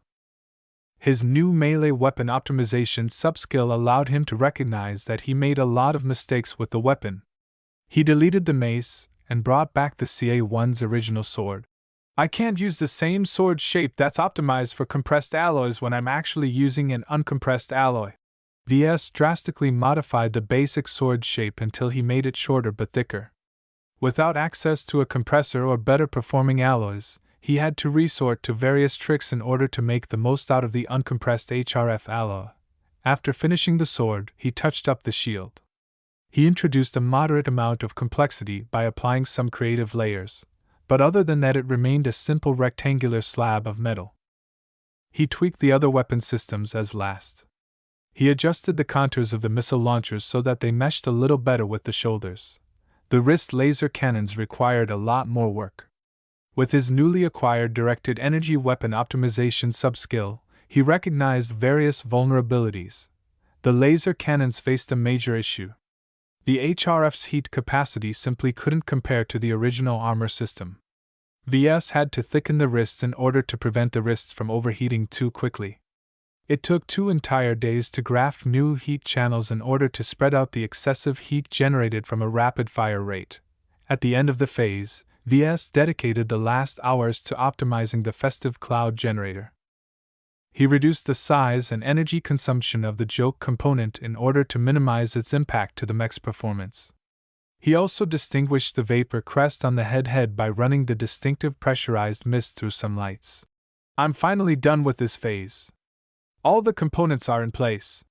His new melee weapon optimization subskill allowed him to recognize that he made a lot of mistakes with the weapon. He deleted the mace and brought back the CA-1's original sword. I can't use the same sword shape that's optimized for compressed alloys when I'm actually using an uncompressed alloy. Ves drastically modified the basic sword shape until he made it shorter but thicker. Without access to a compressor or better performing alloys, he had to resort to various tricks in order to make the most out of the uncompressed HRF alloy. After finishing the sword, he touched up the shield. He introduced a moderate amount of complexity by applying some creative layers, but other than that it remained a simple rectangular slab of metal. He tweaked the other weapon systems as last. He adjusted the contours of the missile launchers so that they meshed a little better with the shoulders. The wrist laser cannons required a lot more work. With his newly acquired directed energy weapon optimization subskill, he recognized various vulnerabilities. The laser cannons faced a major issue. The HRF's heat capacity simply couldn't compare to the original armor system. Ves had to thicken the wrists in order to prevent the wrists from overheating too quickly. It took 2 entire days to graft new heat channels in order to spread out the excessive heat generated from a rapid-fire rate. At the end of the phase, Ves dedicated the last hours to optimizing the festive cloud generator. He reduced the size and energy consumption of the joke component in order to minimize its impact to the mech's performance. He also distinguished the vapor crest on the head by running the distinctive pressurized mist through some lights. I'm finally done with this phase. All the components are in place.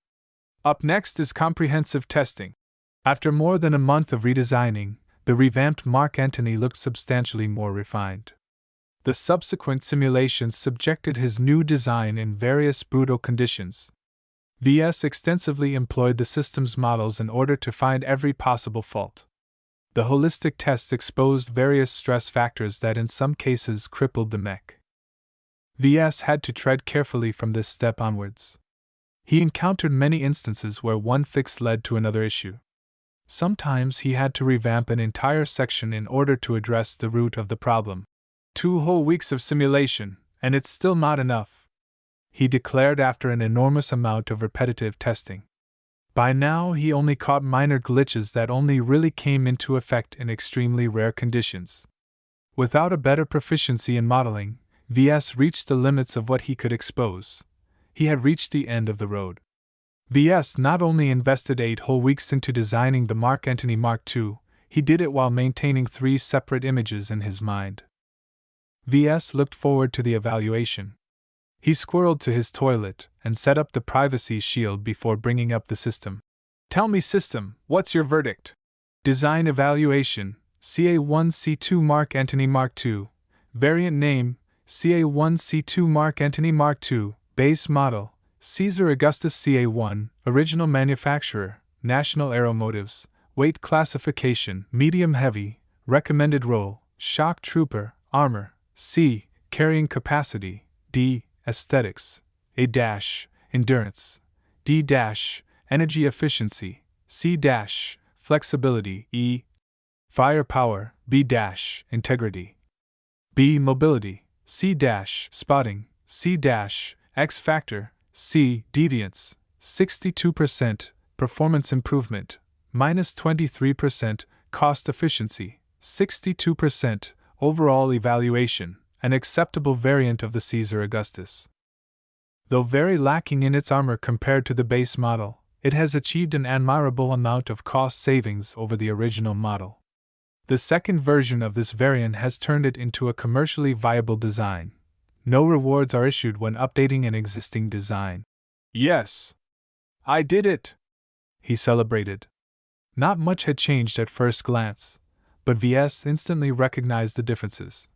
Up next is comprehensive testing. After more than a month of redesigning, the revamped Mark Antony looked substantially more refined. The subsequent simulations subjected his new design in various brutal conditions. Ves extensively employed the system's models in order to find every possible fault. The holistic tests exposed various stress factors that in some cases crippled the mech. Ves had to tread carefully from this step onwards. He encountered many instances where one fix led to another issue. Sometimes he had to revamp an entire section in order to address the root of the problem. 2 whole weeks of simulation, and it's still not enough, he declared after an enormous amount of repetitive testing. By now he only caught minor glitches that only really came into effect in extremely rare conditions. Without a better proficiency in modeling, Ves reached the limits of what he could expose. He had reached the end of the road. Ves not only invested 8 whole weeks into designing the Mark Antony Mark II, he did it while maintaining 3 separate images in his mind. Ves looked forward to the evaluation. He squirreled to his toilet and set up the privacy shield before bringing up the system. Tell me, system, what's your verdict? Design evaluation, CA1C2 Mark Antony Mark II. Variant name, CA1C2 Mark Antony Mark II. Base model, Caesar Augustus CA1. Original manufacturer, National Aeromotives. Weight classification, medium heavy. Recommended role, shock trooper. Armor, C. Carrying capacity, D. Aesthetics, A-. Endurance, D-. Energy efficiency, C-. Flexibility, E. Firepower, B-. Integrity, B. Mobility, C-. Spotting, C-. X factor, C. Deviance, 62%, performance improvement, -23%, cost efficiency, 62%, overall evaluation, an acceptable variant of the Caesar Augustus. Though very lacking in its armor compared to the base model, it has achieved an admirable amount of cost savings over the original model. The second version of this variant has turned it into a commercially viable design. No rewards are issued when updating an existing design. Yes! I did it! He celebrated. Not much had changed at first glance, but Ves instantly recognized the differences.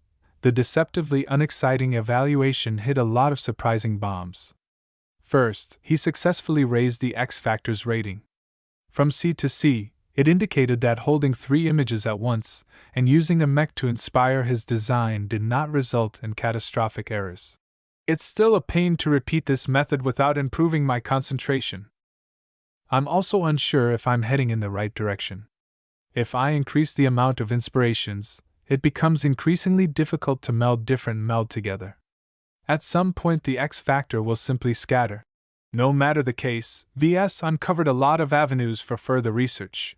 The deceptively unexciting evaluation hit a lot of surprising bombs. First, he successfully raised the X Factor's rating. From C to C, it indicated that holding 3 images at once and using a mech to inspire his design did not result in catastrophic errors. It's still a pain to repeat this method without improving my concentration. I'm also unsure if I'm heading in the right direction. If I increase the amount of inspirations, it becomes increasingly difficult to meld together. At some point the X factor will simply scatter. No matter the case, Ves uncovered a lot of avenues for further research.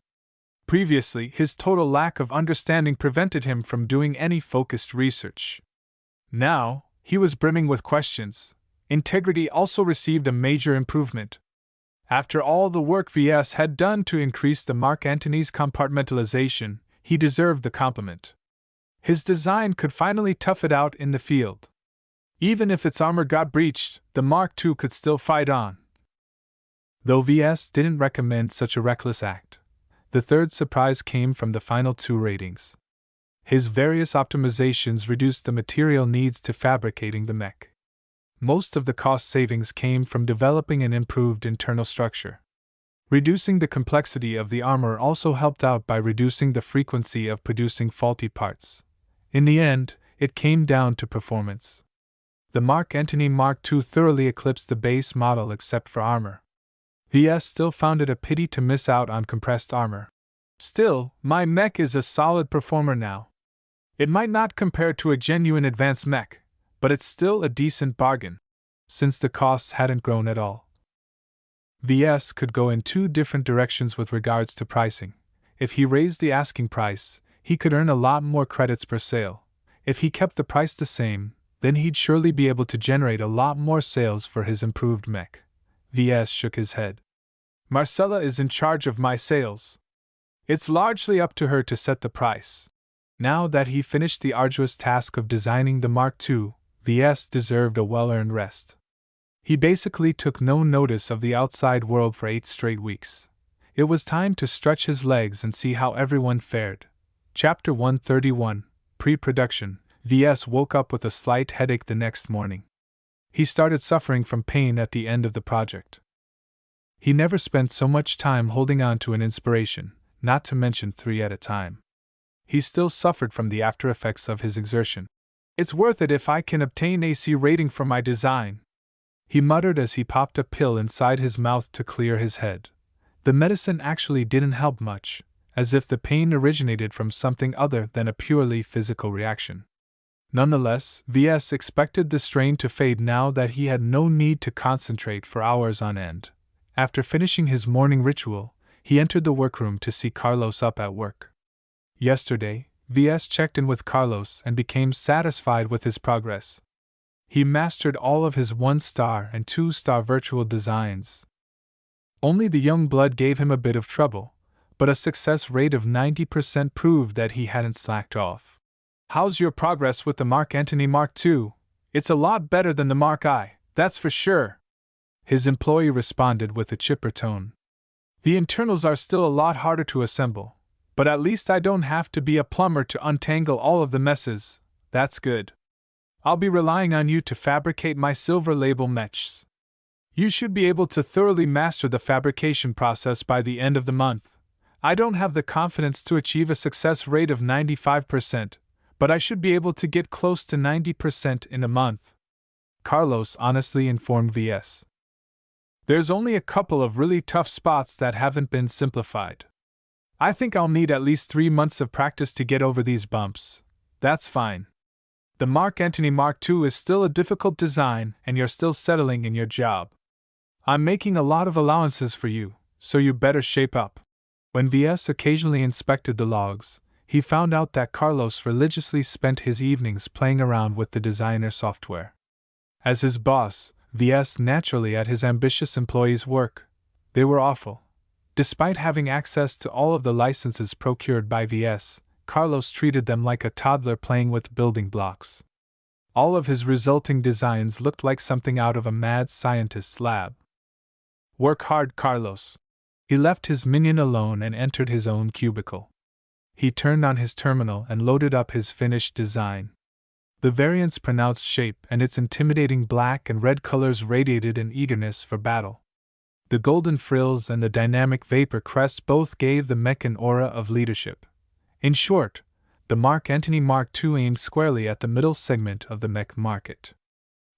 Previously, his total lack of understanding prevented him from doing any focused research. Now, he was brimming with questions. Integrity also received a major improvement. After all the work Ves had done to increase the Mark Antony's compartmentalization, he deserved the compliment. His design could finally tough it out in the field. Even if its armor got breached, the Mark II could still fight on. Though Ves didn't recommend such a reckless act, the third surprise came from the final two ratings. His various optimizations reduced the material needs to fabricating the mech. Most of the cost savings came from developing an improved internal structure. Reducing the complexity of the armor also helped out by reducing the frequency of producing faulty parts. In the end, it came down to performance. The Mark Antony Mark II thoroughly eclipsed the base model except for armor. Ves still found it a pity to miss out on compressed armor. Still, my mech is a solid performer now. It might not compare to a genuine advanced mech, but it's still a decent bargain, since the costs hadn't grown at all. Ves could go in two different directions with regards to pricing. If he raised the asking price, he could earn a lot more credits per sale. If he kept the price the same, then he'd surely be able to generate a lot more sales for his improved mech. Ves shook his head. Marcella is in charge of my sales. It's largely up to her to set the price. Now that he finished the arduous task of designing the Mark II, Ves deserved a well-earned rest. He basically took no notice of the outside world for 8 straight weeks. It was time to stretch his legs and see how everyone fared. Chapter 131, Pre-Production. Ves woke up with a slight headache the next morning. He started suffering from pain at the end of the project. He never spent so much time holding on to an inspiration, not to mention 3 at a time. He still suffered from the after effects of his exertion. It's worth it if I can obtain AC rating for my design, he muttered as he popped a pill inside his mouth to clear his head. The medicine actually didn't help much, as if the pain originated from something other than a purely physical reaction. Nonetheless, Ves expected the strain to fade now that he had no need to concentrate for hours on end. After finishing his morning ritual, he entered the workroom to see Carlos up at work. Yesterday, Ves checked in with Carlos and became satisfied with his progress. He mastered all of his 1-star and 2-star virtual designs. Only the young blood gave him a bit of trouble, but a success rate of 90% proved that he hadn't slacked off. How's your progress with the Mark Antony Mark II? It's a lot better than the Mark I, that's for sure. His employee responded with a chipper tone. The internals are still a lot harder to assemble, but at least I don't have to be a plumber to untangle all of the messes. That's good. I'll be relying on you to fabricate my silver label mechs. You should be able to thoroughly master the fabrication process by the end of the month. I don't have the confidence to achieve a success rate of 95%, but I should be able to get close to 90% in a month. Carlos honestly informed Ves. There's only a couple of really tough spots that haven't been simplified. I think I'll need at least 3 months of practice to get over these bumps. That's fine. The Mark Antony Mark II is still a difficult design, and you're still settling in your job. I'm making a lot of allowances for you, so you better shape up. When Ves occasionally inspected the logs, he found out that Carlos religiously spent his evenings playing around with the designer software. As his boss, Ves naturally at his ambitious employees' work. They were awful. Despite having access to all of the licenses procured by Ves, Carlos treated them like a toddler playing with building blocks. All of his resulting designs looked like something out of a mad scientist's lab. Work hard, Carlos. He left his minion alone and entered his own cubicle. He turned on his terminal and loaded up his finished design. The variant's pronounced shape and its intimidating black and red colors radiated an eagerness for battle. The golden frills and the dynamic vapor crest both gave the mech an aura of leadership. In short, the Mark Antony Mark II aimed squarely at the middle segment of the mech market.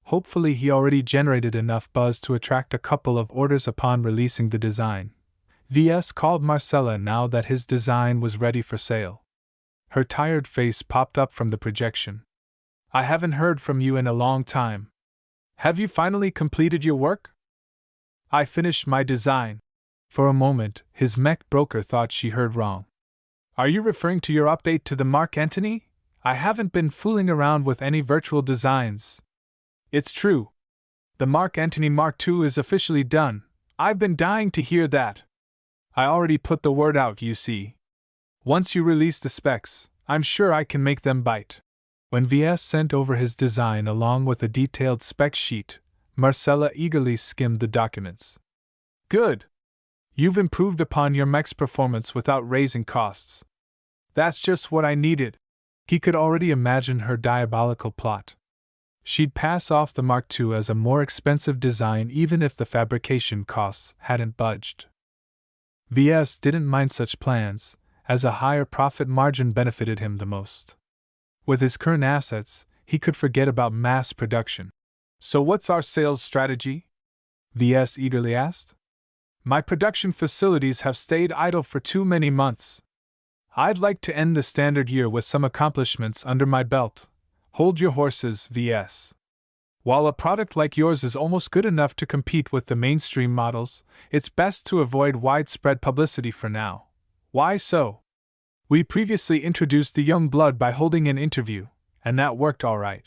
Hopefully he already generated enough buzz to attract a couple of orders upon releasing the design. Ves called Marcella now that his design was ready for sale. Her tired face popped up from the projection. I haven't heard from you in a long time. Have you finally completed your work? I finished my design. For a moment, his mech broker thought she heard wrong. Are you referring to your update to the Mark Antony? I haven't been fooling around with any virtual designs. It's true. The Mark Antony Mark II is officially done. I've been dying to hear that. I already put the word out, you see. Once you release the specs, I'm sure I can make them bite. When Ves sent over his design along with a detailed spec sheet, Marcella eagerly skimmed the documents. Good! You've improved upon your mech's performance without raising costs. That's just what I needed. He could already imagine her diabolical plot. She'd pass off the Mark II as a more expensive design even if the fabrication costs hadn't budged. Ves didn't mind such plans, as a higher profit margin benefited him the most. With his current assets, he could forget about mass production. So what's our sales strategy? Ves eagerly asked. My production facilities have stayed idle for too many months. I'd like to end the standard year with some accomplishments under my belt. Hold your horses, Ves. While a product like yours is almost good enough to compete with the mainstream models, it's best to avoid widespread publicity for now. Why so? We previously introduced the young blood by holding an interview, and that worked all right.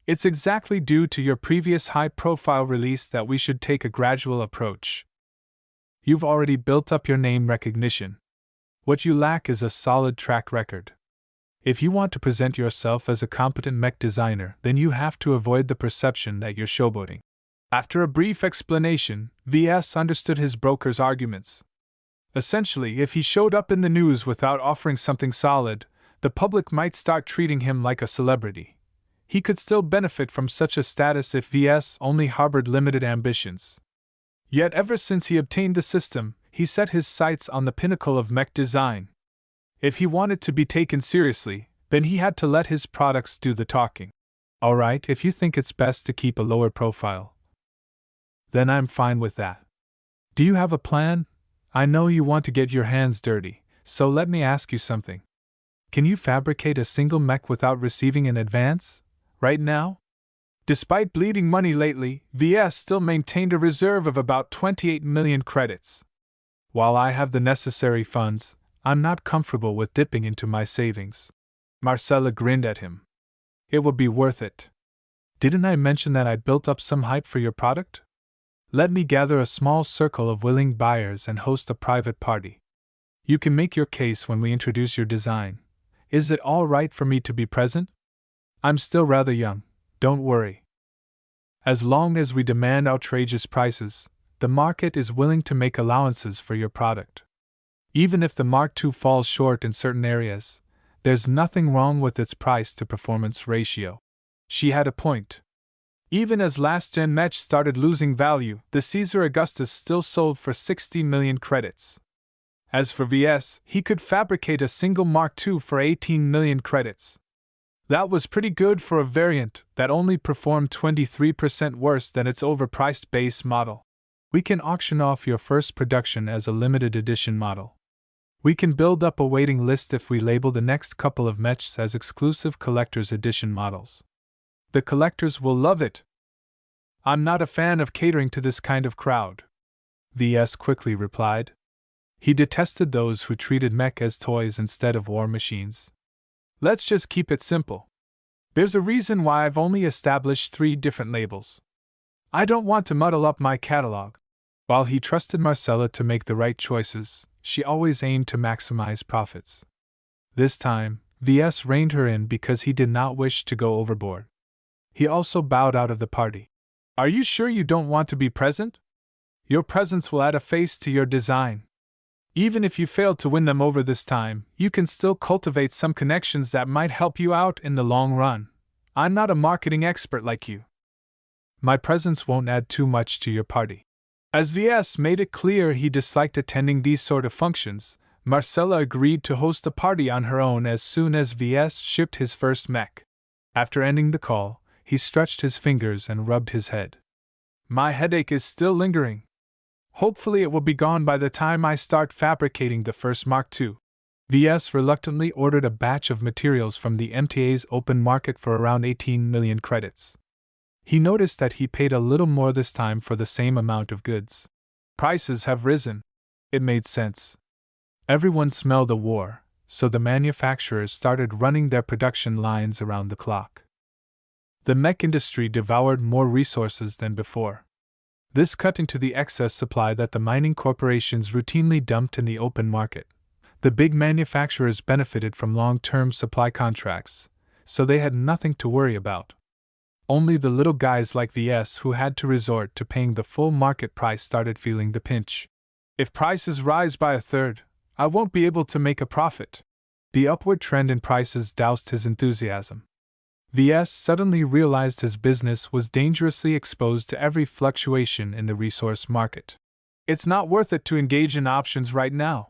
It's exactly due to your previous high-profile release that we should take a gradual approach. You've already built up your name recognition. What you lack is a solid track record. If you want to present yourself as a competent mech designer, then you have to avoid the perception that you're showboating. After a brief explanation, Ves understood his broker's arguments. Essentially, if he showed up in the news without offering something solid, the public might start treating him like a celebrity. He could still benefit from such a status if Ves only harbored limited ambitions. Yet ever since he obtained the system, he set his sights on the pinnacle of mech design. If he wanted to be taken seriously, then he had to let his products do the talking. Alright, if you think it's best to keep a lower profile, then I'm fine with that. Do you have a plan? I know you want to get your hands dirty, so let me ask you something. Can you fabricate a single mech without receiving an advance? Right now? Despite bleeding money lately, Ves still maintained a reserve of about 28 million credits. While I have the necessary funds, I'm not comfortable with dipping into my savings. Marcella grinned at him. It will be worth it. Didn't I mention that I'd built up some hype for your product? Let me gather a small circle of willing buyers and host a private party. You can make your case when we introduce your design. Is it all right for me to be present? I'm still rather young, don't worry. As long as we demand outrageous prices, the market is willing to make allowances for your product. Even if the Mark II falls short in certain areas, there's nothing wrong with its price-to-performance ratio. She had a point. Even as last-gen Mech started losing value, the Caesar Augustus still sold for 60 million credits. As for Ves, he could fabricate a single Mark II for 18 million credits. That was pretty good for a variant that only performed 23% worse than its overpriced base model. We can auction off your first production as a limited edition model. We can build up a waiting list if we label the next couple of mechs as exclusive collector's edition models. The collectors will love it. I'm not a fan of catering to this kind of crowd, Ves quickly replied. He detested those who treated mech as toys instead of war machines. Let's just keep it simple. There's a reason why I've only established 3 different labels. I don't want to muddle up my catalog. While he trusted Marcella to make the right choices, she always aimed to maximize profits. This time, Ves reined her in because he did not wish to go overboard. He also bowed out of the party. Are you sure you don't want to be present? Your presence will add a face to your design. Even if you fail to win them over this time, you can still cultivate some connections that might help you out in the long run. I'm not a marketing expert like you. My presence won't add too much to your party. As Ves made it clear he disliked attending these sort of functions, Marcella agreed to host a party on her own as soon as Ves shipped his first mech. After ending the call, he stretched his fingers and rubbed his head. My headache is still lingering. Hopefully it will be gone by the time I start fabricating the first Mark II. Ves reluctantly ordered a batch of materials from the MTA's open market for around 18 million credits. He noticed that he paid a little more this time for the same amount of goods. Prices have risen. It made sense. Everyone smelled a war, so the manufacturers started running their production lines around the clock. The mech industry devoured more resources than before. This cut into the excess supply that the mining corporations routinely dumped in the open market. The big manufacturers benefited from long-term supply contracts, so they had nothing to worry about. Only the little guys like Ves who had to resort to paying the full market price started feeling the pinch. If prices rise by a third, I won't be able to make a profit. The upward trend in prices doused his enthusiasm. Ves suddenly realized his business was dangerously exposed to every fluctuation in the resource market. It's not worth it to engage in options right now.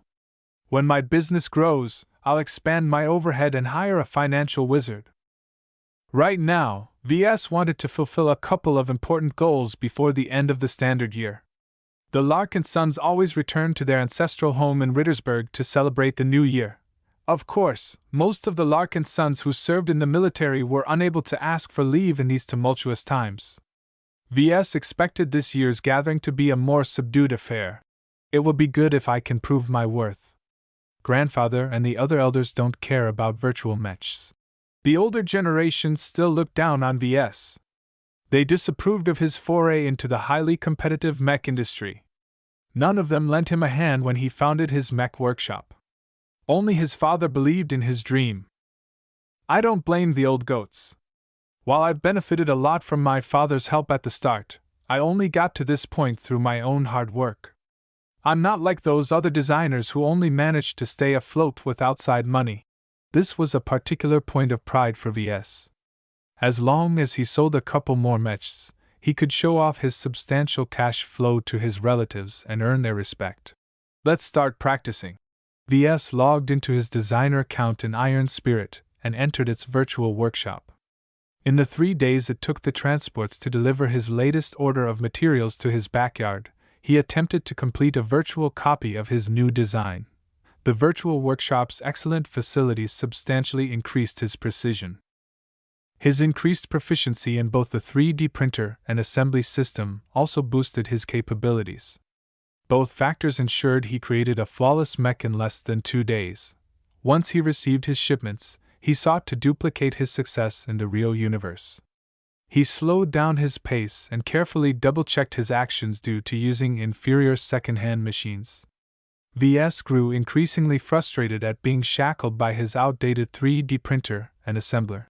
When my business grows, I'll expand my overhead and hire a financial wizard. Right now, Ves wanted to fulfill a couple of important goals before the end of the standard year. The Larkinsons always returned to their ancestral home in Rittersburg to celebrate the new year. Of course, most of the Larkinsons who served in the military were unable to ask for leave in these tumultuous times. Ves expected this year's gathering to be a more subdued affair. It will be good if I can prove my worth. Grandfather and the other elders don't care about virtual mechs. The older generations still look down on Ves. They disapproved of his foray into the highly competitive mech industry. None of them lent him a hand when he founded his mech workshop. Only his father believed in his dream. I don't blame the old goats. While I've benefited a lot from my father's help at the start, I only got to this point through my own hard work. I'm not like those other designers who only managed to stay afloat with outside money. This was a particular point of pride for Ves. As long as he sold a couple more mechs, he could show off his substantial cash flow to his relatives and earn their respect. Let's start practicing. Ves logged into his designer account in Iron Spirit and entered its virtual workshop. In the 3 days it took the transports to deliver his latest order of materials to his backyard, he attempted to complete a virtual copy of his new design. The virtual workshop's excellent facilities substantially increased his precision. His increased proficiency in both the 3D printer and assembly system also boosted his capabilities. Both factors ensured he created a flawless mech in less than 2 days. Once he received his shipments, he sought to duplicate his success in the real universe. He slowed down his pace and carefully double-checked his actions due to using inferior second-hand machines. Ves grew increasingly frustrated at being shackled by his outdated 3D printer and assembler.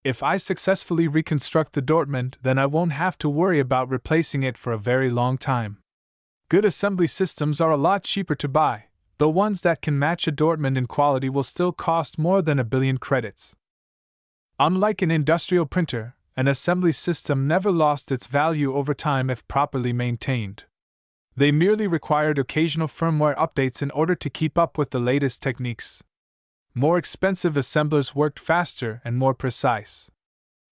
If I successfully reconstruct the Dortmund, then I won't have to worry about replacing it for a very long time. Good assembly systems are a lot cheaper to buy. The ones that can match a Dortmund in quality will still cost more than 1 billion credits. Unlike an industrial printer, an assembly system never lost its value over time if properly maintained. They merely required occasional firmware updates in order to keep up with the latest techniques. More expensive assemblers worked faster and more precise.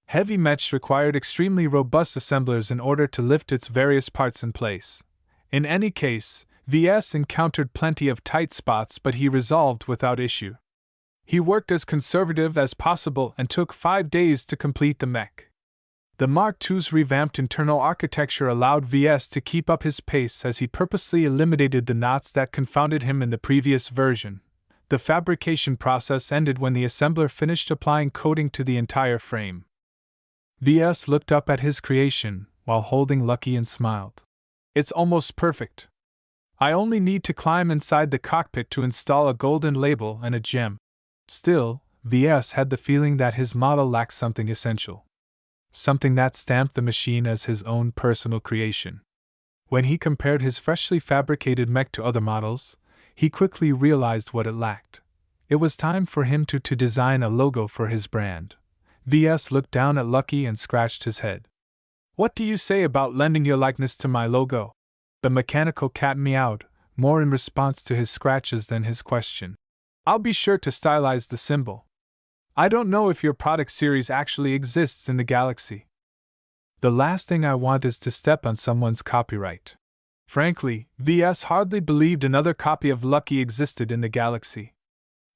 Heavy mechs required extremely robust assemblers in order to lift its various parts in place. In any case, Ves encountered plenty of tight spots, but he resolved without issue. He worked as conservative as possible and took 5 days to complete the mech. The Mark II's revamped internal architecture allowed Ves to keep up his pace as he purposely eliminated the knots that confounded him in the previous version. The fabrication process ended when the assembler finished applying coating to the entire frame. Ves looked up at his creation while holding Lucky and smiled. It's almost perfect. I only need to climb inside the cockpit to install a golden label and a gem. Still, Ves had the feeling that his model lacked something essential. Something that stamped the machine as his own personal creation. When he compared his freshly fabricated mech to other models, he quickly realized what it lacked. It was time for him to design a logo for his brand. Ves looked down at Lucky and scratched his head. What do you say about lending your likeness to my logo? The mechanical cat meowed, more in response to his scratches than his question. I'll be sure to stylize the symbol. I don't know if your product series actually exists in the galaxy. The last thing I want is to step on someone's copyright. Frankly, Ves hardly believed another copy of Lucky existed in the galaxy.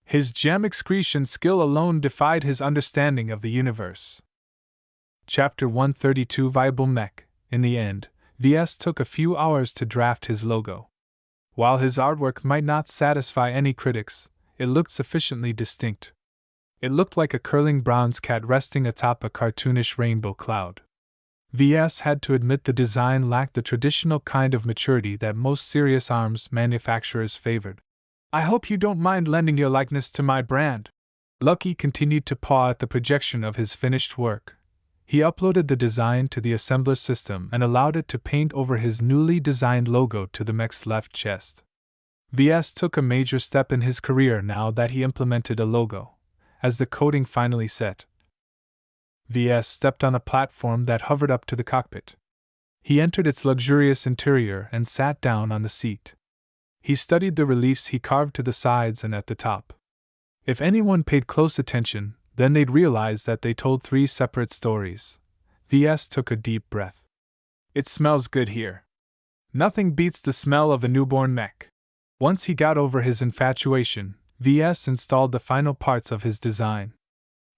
His gem excretion skill alone defied his understanding of the universe. Chapter 132 Viable Mech. In the end, Ves took a few hours to draft his logo. While his artwork might not satisfy any critics, it looked sufficiently distinct. It looked like a curling bronze cat resting atop a cartoonish rainbow cloud. VS had to admit the design lacked the traditional kind of maturity that most serious arms manufacturers favored. "I hope you don't mind lending your likeness to my brand." Lucky continued to paw at the projection of his finished work. He uploaded the design to the assembler system and allowed it to paint over his newly designed logo to the mech's left chest. VS took a major step in his career now that he implemented a logo. As the coating finally set, VS stepped on a platform that hovered up to the cockpit. He entered its luxurious interior and sat down on the seat. He studied the reliefs he carved to the sides and at the top. If anyone paid close attention, then they'd realize that they told three separate stories. VS took a deep breath. "It smells good here. Nothing beats the smell of a newborn mech." Once he got over his infatuation, VS installed the final parts of his design.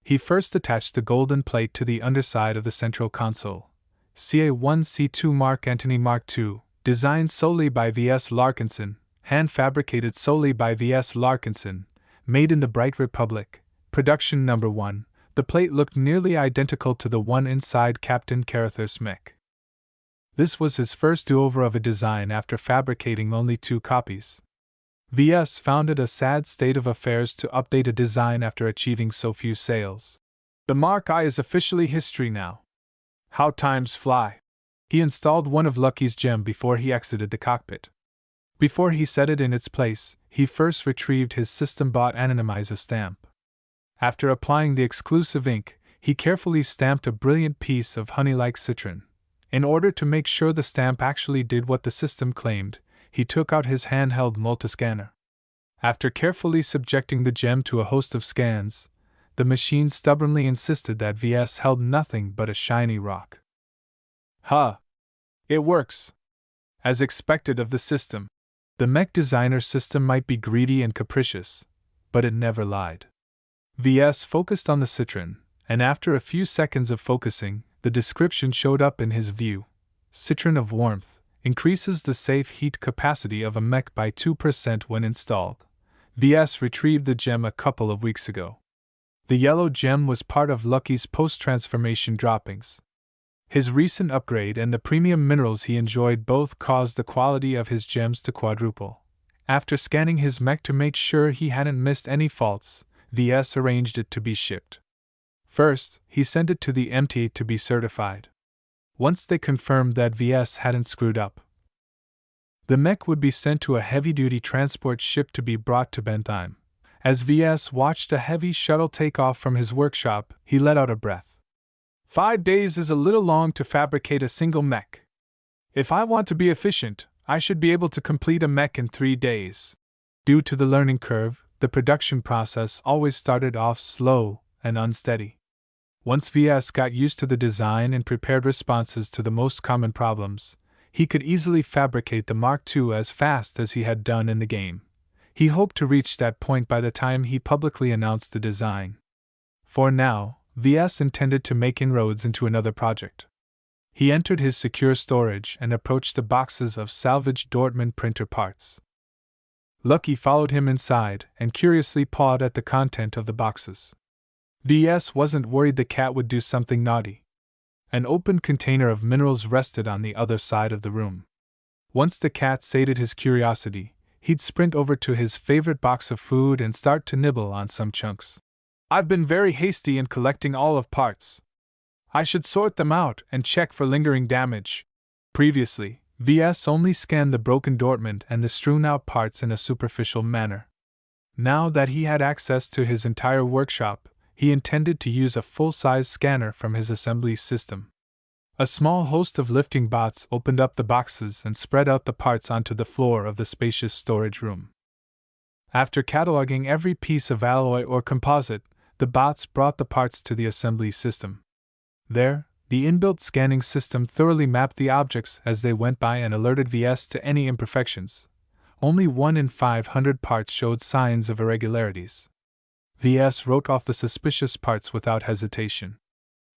He first attached the golden plate to the underside of the central console. CA1C2 Mark Antony Mark II, designed solely by Ves Larkinson, hand-fabricated solely by Ves Larkinson, made in the Bright Republic, production number 1, the plate looked nearly identical to the one inside Captain Carruthers' mech. This was his first do-over of a design after fabricating only 2 copies. VS found it a sad state of affairs to update a design after achieving so few sales. "The Mark I is officially history now. How times fly." He installed one of Lucky's gems before he exited the cockpit. Before he set it in its place, he first retrieved his system-bought anonymizer stamp. After applying the exclusive ink, he carefully stamped a brilliant piece of honey-like citron. In order to make sure the stamp actually did what the system claimed, he took out his handheld multiscanner. After carefully subjecting the gem to a host of scans, the machine stubbornly insisted that VS held nothing but a shiny rock. "Huh! It works! As expected of the system." The Mech Designer System might be greedy and capricious, but it never lied. VS focused on the citron, and after a few seconds of focusing, the description showed up in his view. "Citron of warmth increases the safe heat capacity of a mech by 2% when installed." VS retrieved the gem a couple of weeks ago. The yellow gem was part of Lucky's post-transformation droppings. His recent upgrade and the premium minerals he enjoyed both caused the quality of his gems to quadruple. After scanning his mech to make sure he hadn't missed any faults, VS arranged it to be shipped. First, he sent it to the MTA to be certified. Once they confirmed that VS hadn't screwed up, the mech would be sent to a heavy-duty transport ship to be brought to Bentheim. As VS watched a heavy shuttle take off from his workshop, he let out a breath. 5 days is a little long to fabricate a single mech. If I want to be efficient, I should be able to complete a mech in 3 days. Due to the learning curve, the production process always started off slow and unsteady. Once VS got used to the design and prepared responses to the most common problems, he could easily fabricate the Mark II as fast as he had done in the game. He hoped to reach that point by the time he publicly announced the design. For now, VS intended to make inroads into another project. He entered his secure storage and approached the boxes of salvaged Dortmund printer parts. Lucky followed him inside and curiously pawed at the content of the boxes. VS wasn't worried the cat would do something naughty. An open container of minerals rested on the other side of the room. Once the cat sated his curiosity, he'd sprint over to his favorite box of food and start to nibble on some chunks. "I've been very hasty in collecting all of parts. I should sort them out and check for lingering damage." Previously, VS only scanned the broken Dortmund and the strewn-out parts in a superficial manner. Now that he had access to his entire workshop, he intended to use a full-size scanner from his assembly system. A small host of lifting bots opened up the boxes and spread out the parts onto the floor of the spacious storage room. After cataloging every piece of alloy or composite, the bots brought the parts to the assembly system. There, the inbuilt scanning system thoroughly mapped the objects as they went by and alerted VS to any imperfections. Only 1 in 500 parts showed signs of irregularities. VS wrote off the suspicious parts without hesitation.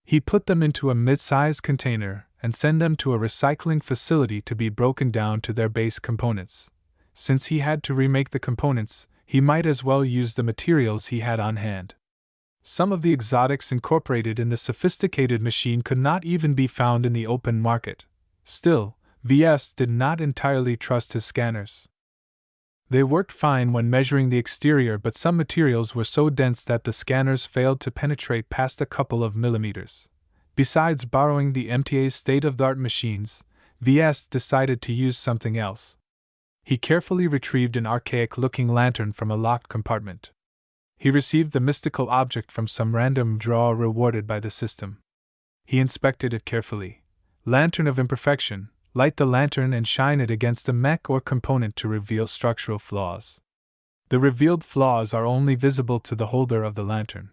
He put them into a mid-sized container and sent them to a recycling facility to be broken down to their base components. Since he had to remake the components, he might as well use the materials he had on hand. Some of the exotics incorporated in the sophisticated machine could not even be found in the open market. Still, Ves did not entirely trust his scanners. They worked fine when measuring the exterior, but some materials were so dense that the scanners failed to penetrate past a couple of millimeters. Besides borrowing the MTA's state-of-the-art machines, Ves decided to use something else. He carefully retrieved an archaic-looking lantern from a locked compartment. He received the mystical object from some random draw rewarded by the system. He inspected it carefully. Lantern of imperfection. Light the lantern and shine it against a mech or component to reveal structural flaws. The revealed flaws are only visible to the holder of the lantern.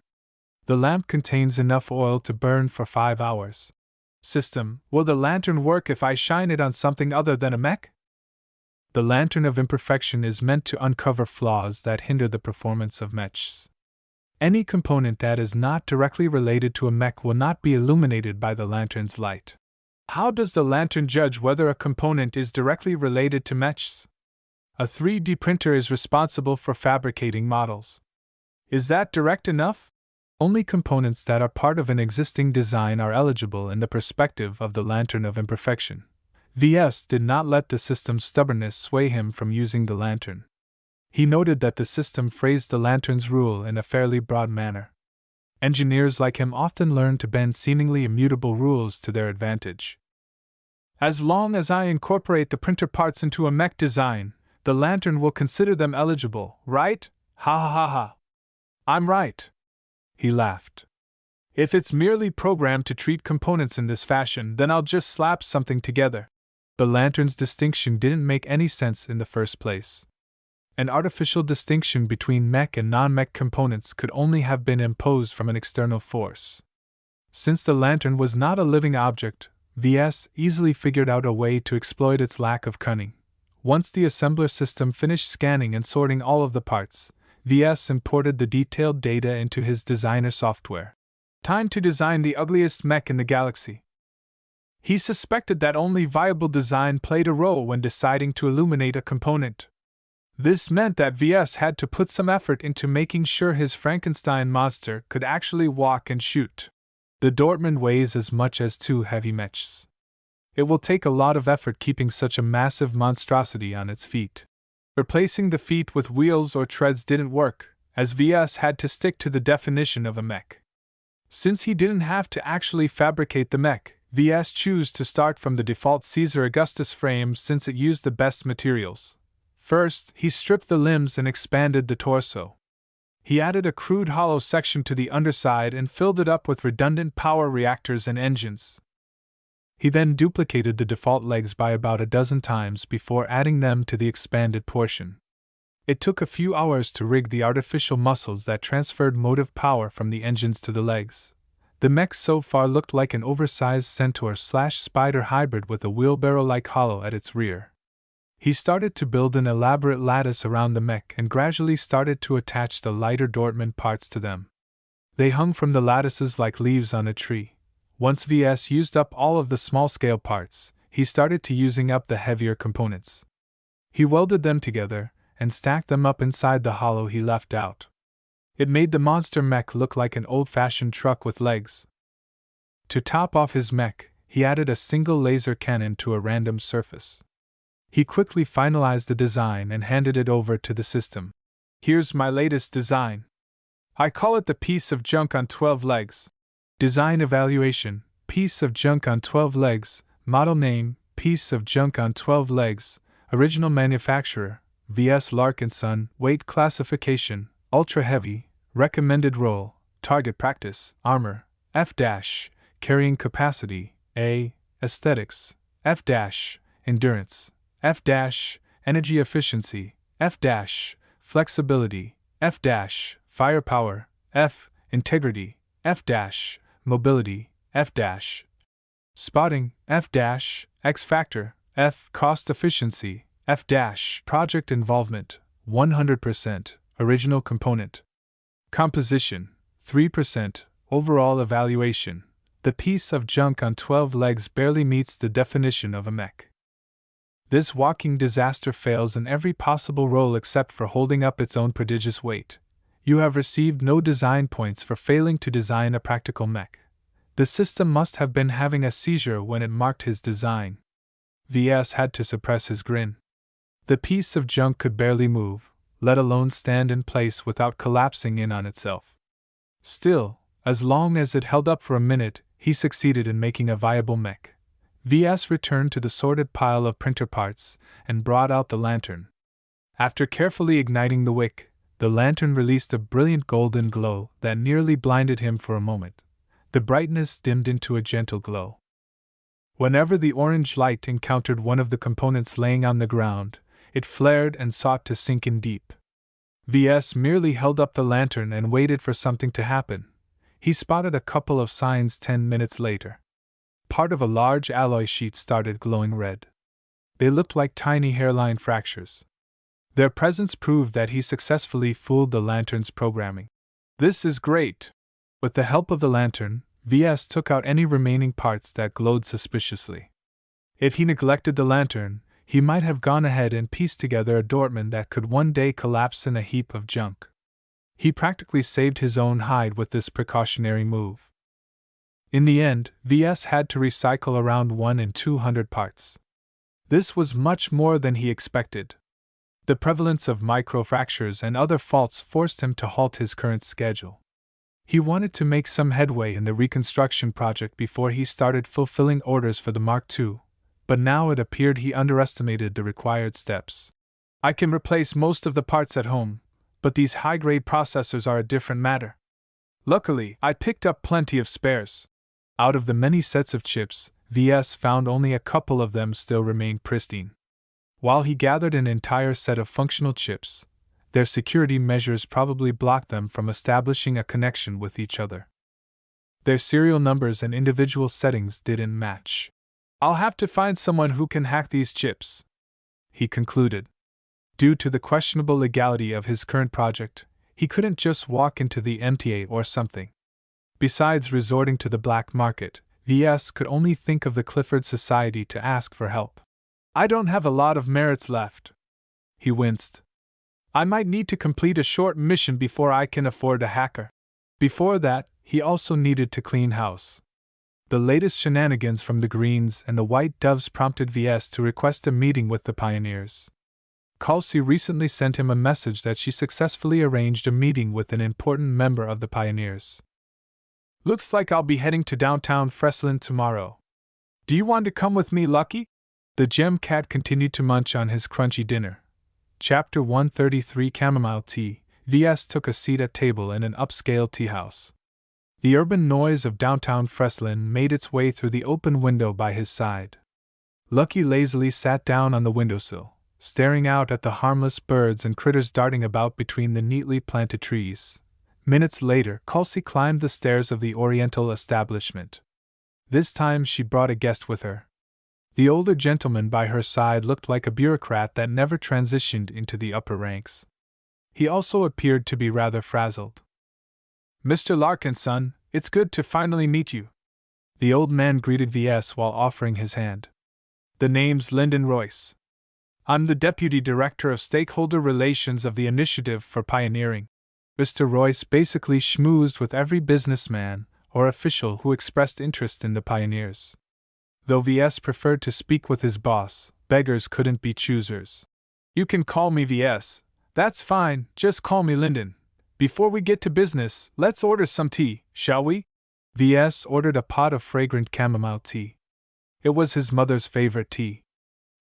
The lamp contains enough oil to burn for 5 hours. System: will the lantern work if I shine it on something other than a mech? The lantern of imperfection is meant to uncover flaws that hinder the performance of mechs. Any component that is not directly related to a mech will not be illuminated by the lantern's light. How does the lantern judge whether a component is directly related to mechs? A 3D printer is responsible for fabricating models. Is that direct enough? Only components that are part of an existing design are eligible in the perspective of the lantern of imperfection. Ves did not let the system's stubbornness sway him from using the lantern. He noted that the system phrased the lantern's rule in a fairly broad manner. Engineers like him often learn to bend seemingly immutable rules to their advantage. As long as I incorporate the printer parts into a mech design, the lantern will consider them eligible, right? Ha ha ha ha. I'm right. He laughed. If it's merely programmed to treat components in this fashion, then I'll just slap something together. The lantern's distinction didn't make any sense in the first place. An artificial distinction between mech and non-mech components could only have been imposed from an external force. Since the lantern was not a living object, Ves easily figured out a way to exploit its lack of cunning. Once the assembler system finished scanning and sorting all of the parts, Ves imported the detailed data into his designer software. Time to design the ugliest mech in the galaxy. He suspected that only viable design played a role when deciding to illuminate a component. This meant that Ves had to put some effort into making sure his Frankenstein monster could actually walk and shoot. The Dortmund weighs as much as 2 heavy mechs. It will take a lot of effort keeping such a massive monstrosity on its feet. Replacing the feet with wheels or treads didn't work, as Ves had to stick to the definition of a mech. Since he didn't have to actually fabricate the mech, Ves chose to start from the default Caesar Augustus frame since it used the best materials. First, he stripped the limbs and expanded the torso. He added a crude hollow section to the underside and filled it up with redundant power reactors and engines. He then duplicated the default legs by about a dozen times before adding them to the expanded portion. It took a few hours to rig the artificial muscles that transferred motive power from the engines to the legs. The mech so far looked like an oversized centaur/spider hybrid with a wheelbarrow-like hollow at its rear. He started to build an elaborate lattice around the mech and gradually started to attach the lighter Dortmund parts to them. They hung from the lattices like leaves on a tree. Once Ves used up all of the small-scale parts, he started to using up the heavier components. He welded them together and stacked them up inside the hollow he left out. It made the monster mech look like an old-fashioned truck with legs. To top off his mech, he added a single laser cannon to a random surface. He quickly finalized the design and handed it over to the system. Here's my latest design. I call it the piece of junk on 12 legs. Design evaluation, piece of junk on 12 legs. Model name, piece of junk on 12 legs. Original manufacturer, Ves Larkinson. Weight classification, ultra heavy. Recommended role, target practice, armor, F-. Carrying capacity, A. Aesthetics, F-. Endurance, F-. Energy efficiency, F-. Flexibility, F-. Firepower, F. Integrity, F-. Mobility, F-. Spotting, F-. X factor, F. Cost efficiency, F-. Project involvement, 100%. Original component. Composition, 3%. Overall evaluation. The piece of junk on 12 legs barely meets the definition of a mech. This walking disaster fails in every possible role except for holding up its own prodigious weight. You have received no design points for failing to design a practical mech. The system must have been having a seizure when it marked his design. Ves had to suppress his grin. The piece of junk could barely move, let alone stand in place without collapsing in on itself. Still, as long as it held up for a minute, he succeeded in making a viable mech. Ves returned to the sorted pile of printer parts and brought out the lantern. After carefully igniting the wick, the lantern released a brilliant golden glow that nearly blinded him for a moment. The brightness dimmed into a gentle glow. Whenever the orange light encountered one of the components laying on the ground, it flared and sought to sink in deep. Ves merely held up the lantern and waited for something to happen. He spotted a couple of signs 10 minutes later. Part of a large alloy sheet started glowing red. They looked like tiny hairline fractures. Their presence proved that he successfully fooled the lantern's programming. This is great! With the help of the lantern, Ves took out any remaining parts that glowed suspiciously. If he neglected the lantern, he might have gone ahead and pieced together a Dortmund that could one day collapse in a heap of junk. He practically saved his own hide with this precautionary move. In the end, Ves had to recycle around 1 in 200 parts. This was much more than he expected. The prevalence of microfractures and other faults forced him to halt his current schedule. He wanted to make some headway in the reconstruction project before he started fulfilling orders for the Mark II, but now it appeared he underestimated the required steps. I can replace most of the parts at home, but these high-grade processors are a different matter. Luckily, I picked up plenty of spares. Out of the many sets of chips, Ves found only a couple of them still remained pristine. While he gathered an entire set of functional chips, their security measures probably blocked them from establishing a connection with each other. Their serial numbers and individual settings didn't match. I'll have to find someone who can hack these chips, he concluded. Due to the questionable legality of his current project, he couldn't just walk into the MTA or something. Besides resorting to the black market, Ves could only think of the Clifford Society to ask for help. I don't have a lot of merits left. He winced. I might need to complete a short mission before I can afford a hacker. Before that, he also needed to clean house. The latest shenanigans from the Greens and the White Doves prompted Ves to request a meeting with the Pioneers. Kelsey recently sent him a message that she successfully arranged a meeting with an important member of the Pioneers. Looks like I'll be heading to downtown Freslin tomorrow. Do you want to come with me, Lucky? The gem cat continued to munch on his crunchy dinner. Chapter 133 Chamomile Tea. Ves took a seat at table in an upscale tea house. The urban noise of downtown Freslin made its way through the open window by his side. Lucky lazily sat down on the windowsill, staring out at the harmless birds and critters darting about between the neatly planted trees. Minutes later, Kelsey climbed the stairs of the Oriental establishment. This time she brought a guest with her. The older gentleman by her side looked like a bureaucrat that never transitioned into the upper ranks. He also appeared to be rather frazzled. Mr. Larkinson, it's good to finally meet you. The old man greeted Ves while offering his hand. The name's Lyndon Royce. I'm the Deputy Director of Stakeholder Relations of the Initiative for Pioneering. Mr. Royce basically schmoozed with every businessman or official who expressed interest in the Pioneers. Though Ves preferred to speak with his boss, beggars couldn't be choosers. You can call me Ves. That's fine, just call me Lyndon. Before we get to business, let's order some tea, shall we? Ves ordered a pot of fragrant chamomile tea. It was his mother's favorite tea.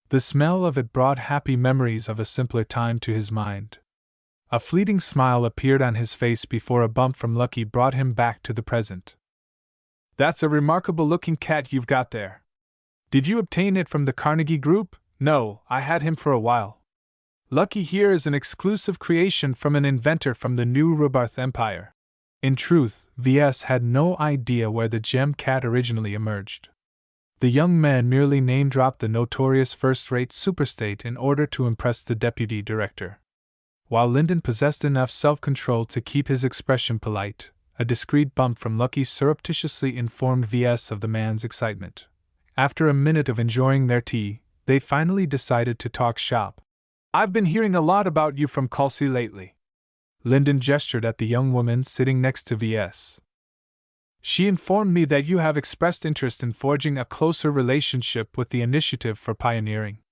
The smell of it brought happy memories of a simpler time to his mind. A fleeting smile appeared on his face before a bump from Lucky brought him back to the present. That's a remarkable-looking cat you've got there. Did you obtain it from the Carnegie Group? No, I had him for a while. Lucky here is an exclusive creation from an inventor from the New Rubarth Empire. In truth, Ves had no idea where the gem cat originally emerged. The young man merely name-dropped the notorious first-rate superstate in order to impress the deputy director. While Lyndon possessed enough self-control to keep his expression polite, a discreet bump from Lucky surreptitiously informed Ves of the man's excitement. After a minute of enjoying their tea, they finally decided to talk shop. "I've been hearing a lot about you from Kelsey lately." Lyndon gestured at the young woman sitting next to Ves. "She informed me that you have expressed interest in forging a closer relationship with the Initiative for Pioneering.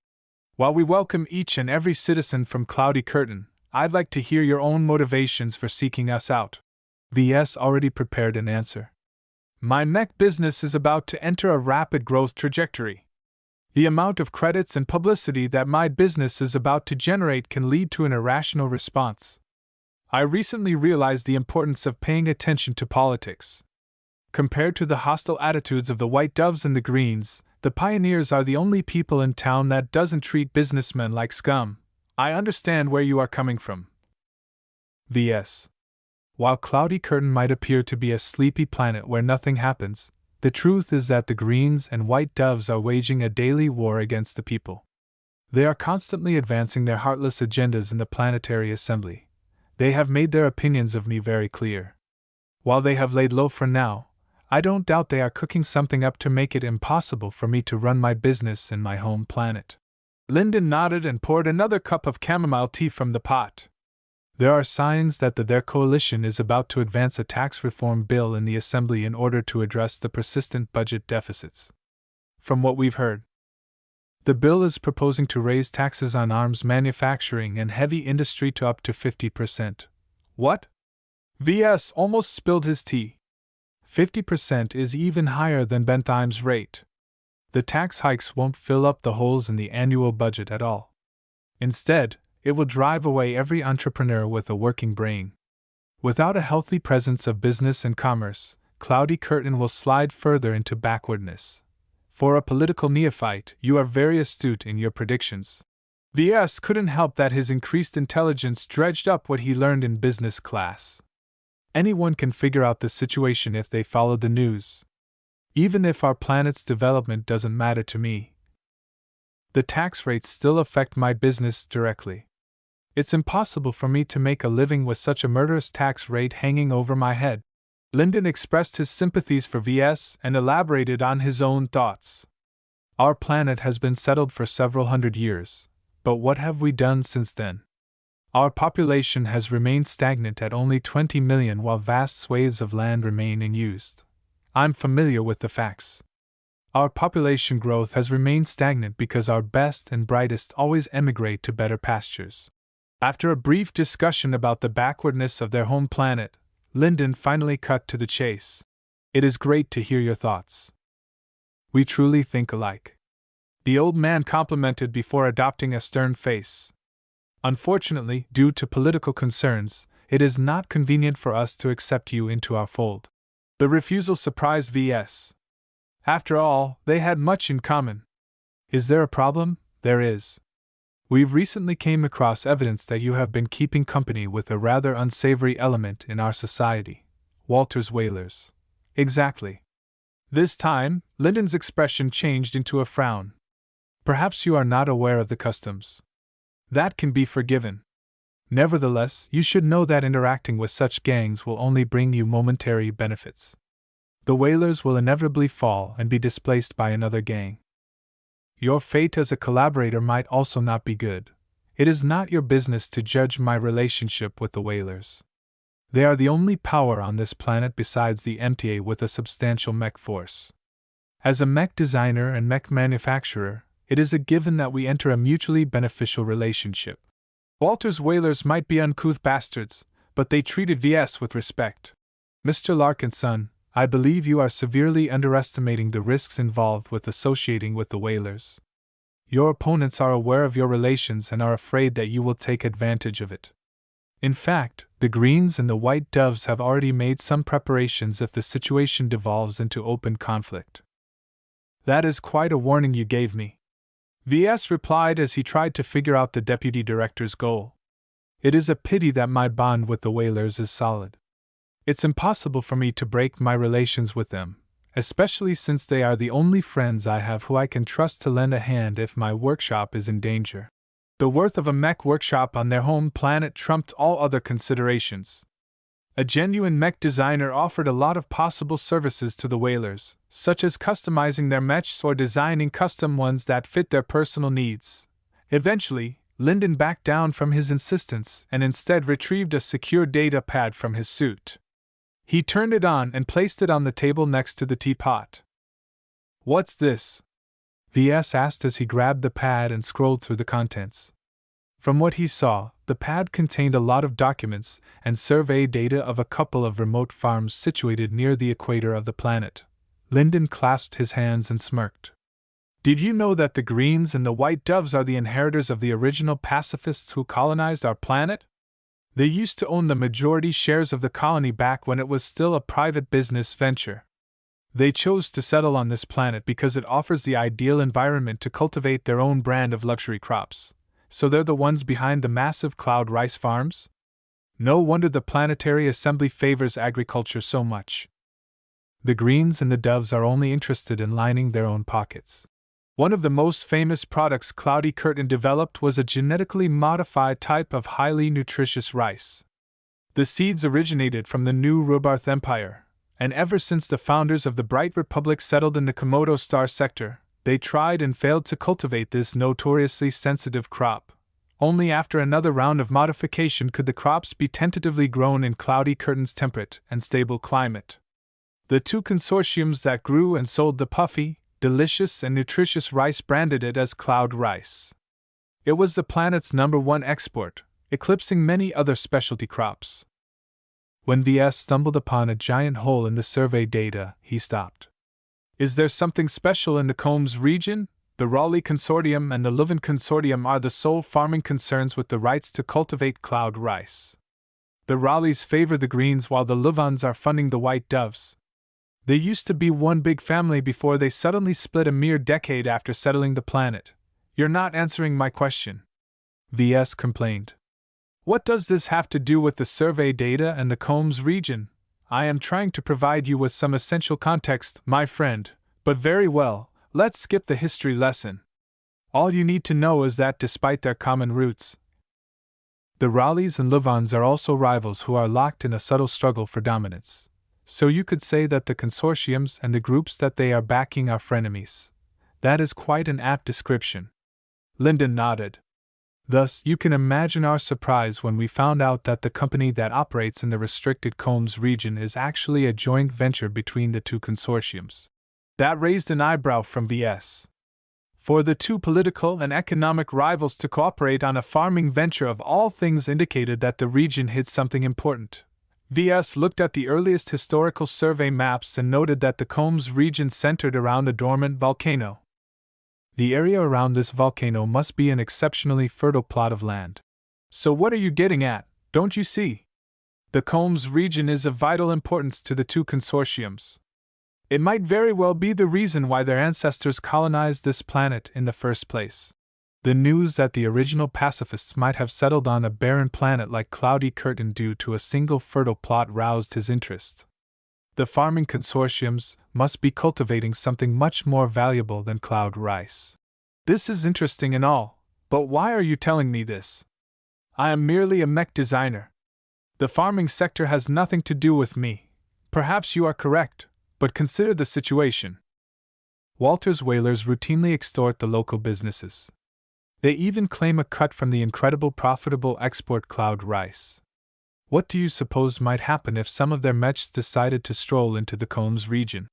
While we welcome each and every citizen from Cloudy Curtain, I'd like to hear your own motivations for seeking us out." Ves already prepared an answer. "My mech business is about to enter a rapid growth trajectory. The amount of credits and publicity that my business is about to generate can lead to an irrational response. I recently realized the importance of paying attention to politics. Compared to the hostile attitudes of the white doves and the greens, the pioneers are the only people in town that doesn't treat businessmen like scum. I understand where you are coming from." Ves. While Cloudy Curtain might appear to be a sleepy planet where nothing happens, the truth is that the greens and white doves are waging a daily war against the people. They are constantly advancing their heartless agendas in the Planetary Assembly. They have made their opinions of me very clear. While they have laid low for now, I don't doubt they are cooking something up to make it impossible for me to run my business in my home planet. Lyndon nodded and poured another cup of chamomile tea from the pot. There are signs that their coalition is about to advance a tax reform bill in the Assembly in order to address the persistent budget deficits. From what we've heard, the bill is proposing to raise taxes on arms manufacturing and heavy industry to up to 50%. What? Ves almost spilled his tea. 50% is even higher than Bentheim's rate. The tax hikes won't fill up the holes in the annual budget at all. Instead, it will drive away every entrepreneur with a working brain. Without a healthy presence of business and commerce, Cloudy Curtain will slide further into backwardness. For a political neophyte, you are very astute in your predictions. Ves couldn't help that his increased intelligence dredged up what he learned in business class. Anyone can figure out the situation if they follow the news. Even if our planet's development doesn't matter to me, the tax rates still affect my business directly. It's impossible for me to make a living with such a murderous tax rate hanging over my head. Lyndon expressed his sympathies for Ves and elaborated on his own thoughts. Our planet has been settled for several hundred years, but what have we done since then? Our population has remained stagnant at only 20 million while vast swathes of land remain unused. I'm familiar with the facts. Our population growth has remained stagnant because our best and brightest always emigrate to better pastures. After a brief discussion about the backwardness of their home planet, Lyndon finally cut to the chase. "It is great to hear your thoughts. We truly think alike," the old man complimented before adopting a stern face. "Unfortunately, due to political concerns, it is not convenient for us to accept you into our fold." The refusal surprised Ves. After all, they had much in common. "Is there a problem?" "There is. We've recently came across evidence that you have been keeping company with a rather unsavory element in our society. Walter's Whalers." "Exactly." This time, Lyndon's expression changed into a frown. "Perhaps you are not aware of the customs. That can be forgiven. Nevertheless, you should know that interacting with such gangs will only bring you momentary benefits. The Whalers will inevitably fall and be displaced by another gang. Your fate as a collaborator might also not be good. It is not your business to judge my relationship with the Whalers. They are the only power on this planet besides the MTA with a substantial mech force. As a mech designer and mech manufacturer, it is a given that we enter a mutually beneficial relationship. Walter's Whalers might be uncouth bastards, but they treated Ves with respect. Mr. Larkinson, I believe you are severely underestimating the risks involved with associating with the Whalers. Your opponents are aware of your relations and are afraid that you will take advantage of it. In fact, the Greens and the White Doves have already made some preparations if the situation devolves into open conflict." "That is quite a warning you gave me," Ves replied as he tried to figure out the deputy director's goal. "It is a pity that my bond with the Whalers is solid. It's impossible for me to break my relations with them, especially since they are the only friends I have who I can trust to lend a hand if my workshop is in danger. The worth of a mech workshop on their home planet trumped all other considerations. A genuine mech designer offered a lot of possible services to the whalers, such as customizing their mechs or designing custom ones that fit their personal needs. Eventually, Lyndon backed down from his insistence and instead retrieved a secure data pad from his suit. He turned it on and placed it on the table next to the teapot. "What's this?" Ves asked as he grabbed the pad and scrolled through the contents. From what he saw, the pad contained a lot of documents and survey data of a couple of remote farms situated near the equator of the planet. Lyndon clasped his hands and smirked. "Did you know that the greens and the white doves are the inheritors of the original pacifists who colonized our planet? They used to own the majority shares of the colony back when it was still a private business venture. They chose to settle on this planet because it offers the ideal environment to cultivate their own brand of luxury crops. So they're the ones behind the massive cloud rice farms? No wonder the Planetary Assembly favors agriculture so much. The greens and the doves are only interested in lining their own pockets. One of the most famous products Cloudy Curtain developed was a genetically modified type of highly nutritious rice. The seeds originated from the New Rubarth Empire, and ever since the founders of the Bright Republic settled in the Komodo Star sector, they tried and failed to cultivate this notoriously sensitive crop. Only after another round of modification could the crops be tentatively grown in Cloudy Curtain's temperate and stable climate. The two consortiums that grew and sold the puffy, delicious and nutritious rice branded it as cloud rice. It was the planet's #1 export, eclipsing many other specialty crops. When Ves stumbled upon a giant hole in the survey data, he stopped. "Is there something special in the Combs region? The Raleigh Consortium and the Leuven Consortium are the sole farming concerns with the rights to cultivate cloud rice. The Raleighs favor the greens while the Leuvens are funding the white doves. They used to be one big family before they suddenly split a mere decade after settling the planet. You're not answering my question," Ves complained. "What does this have to do with the survey data and the Combs region? I am trying to provide you with some essential context, my friend, but very well, let's skip the history lesson. All you need to know is that despite their common roots, the Raleighs and Leuvens are also rivals who are locked in a subtle struggle for dominance. So you could say that the consortiums and the groups that they are backing are frenemies. That is quite an apt description." Lyndon nodded. "Thus, you can imagine our surprise when we found out that the company that operates in the restricted Combs region is actually a joint venture between the two consortiums." That raised an eyebrow from Ves. For the two political and economic rivals to cooperate on a farming venture of all things indicated that the region hid something important. Ves looked at the earliest historical survey maps and noted that the Combs region centered around a dormant volcano. The area around this volcano must be an exceptionally fertile plot of land. So what are you getting at, don't you see? The Combs region is of vital importance to the two consortiums. It might very well be the reason why their ancestors colonized this planet in the first place. The news that the original pacifists might have settled on a barren planet like Cloudy Curtain due to a single fertile plot roused his interest. The farming consortiums must be cultivating something much more valuable than cloud rice. This is interesting and all, but why are you telling me this? I am merely a mech designer. The farming sector has nothing to do with me. Perhaps you are correct, but consider the situation. Walter's whalers routinely extort the local businesses. They even claim a cut from the incredible profitable export cloud rice. What do you suppose might happen if some of their mechs decided to stroll into the Combs region?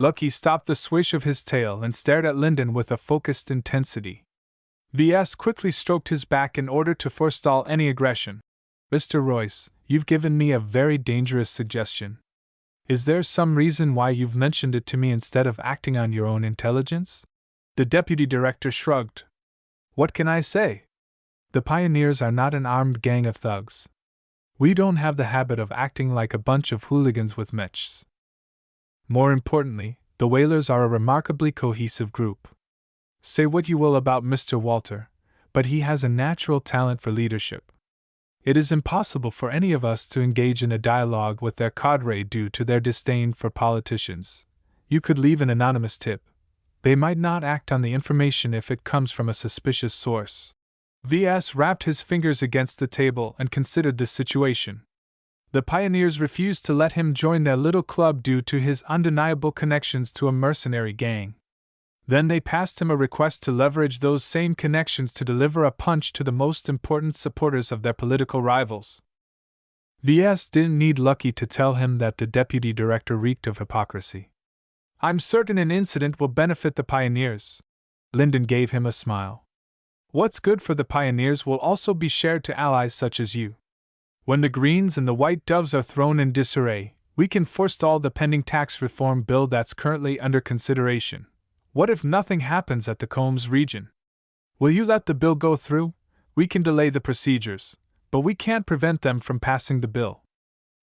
Lucky stopped the swish of his tail and stared at Lyndon with a focused intensity. Ves quickly stroked his back in order to forestall any aggression. "Mr. Royce, you've given me a very dangerous suggestion. Is there some reason why you've mentioned it to me instead of acting on your own intelligence?" The deputy director shrugged. "What can I say? The pioneers are not an armed gang of thugs. We don't have the habit of acting like a bunch of hooligans with mechs. More importantly, the whalers are a remarkably cohesive group. Say what you will about Mr. Walter, but he has a natural talent for leadership. It is impossible for any of us to engage in a dialogue with their cadre due to their disdain for politicians. You could leave an anonymous tip. They might not act on the information if it comes from a suspicious source." Ves rapped his fingers against the table and considered the situation. The pioneers refused to let him join their little club due to his undeniable connections to a mercenary gang. Then they passed him a request to leverage those same connections to deliver a punch to the most important supporters of their political rivals. Ves didn't need Lucky to tell him that the deputy director reeked of hypocrisy. "I'm certain an incident will benefit the pioneers." Lyndon gave him a smile. "What's good for the pioneers will also be shared to allies such as you. When the Greens and the White Doves are thrown in disarray, we can forestall the pending tax reform bill that's currently under consideration. What if nothing happens at the Combs region? Will you let the bill go through? We can delay the procedures, but we can't prevent them from passing the bill.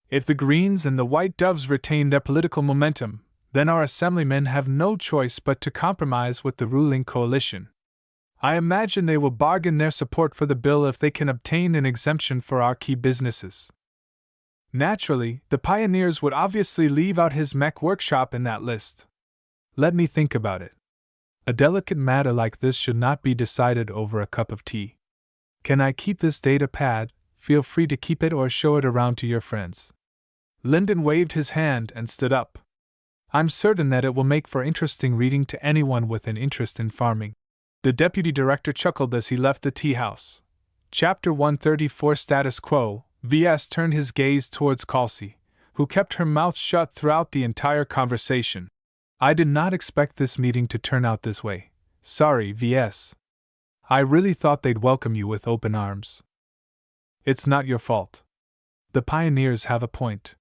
If the Greens and the White Doves retain their political momentum, then our assemblymen have no choice but to compromise with the ruling coalition. I imagine they will bargain their support for the bill if they can obtain an exemption for our key businesses. Naturally, the pioneers would obviously leave out his mech workshop in that list. Let me think about it. A delicate matter like this should not be decided over a cup of tea. Can I keep this data pad? Feel free to keep it or show it around to your friends." Lyndon waved his hand and stood up. "I'm certain that it will make for interesting reading to anyone with an interest in farming." The deputy director chuckled as he left the tea house. Chapter 134 Status Quo. Ves turned his gaze towards Kelsey, who kept her mouth shut throughout the entire conversation. "I did not expect this meeting to turn out this way. Sorry, Ves. I really thought they'd welcome you with open arms." "It's not your fault. The pioneers have a point.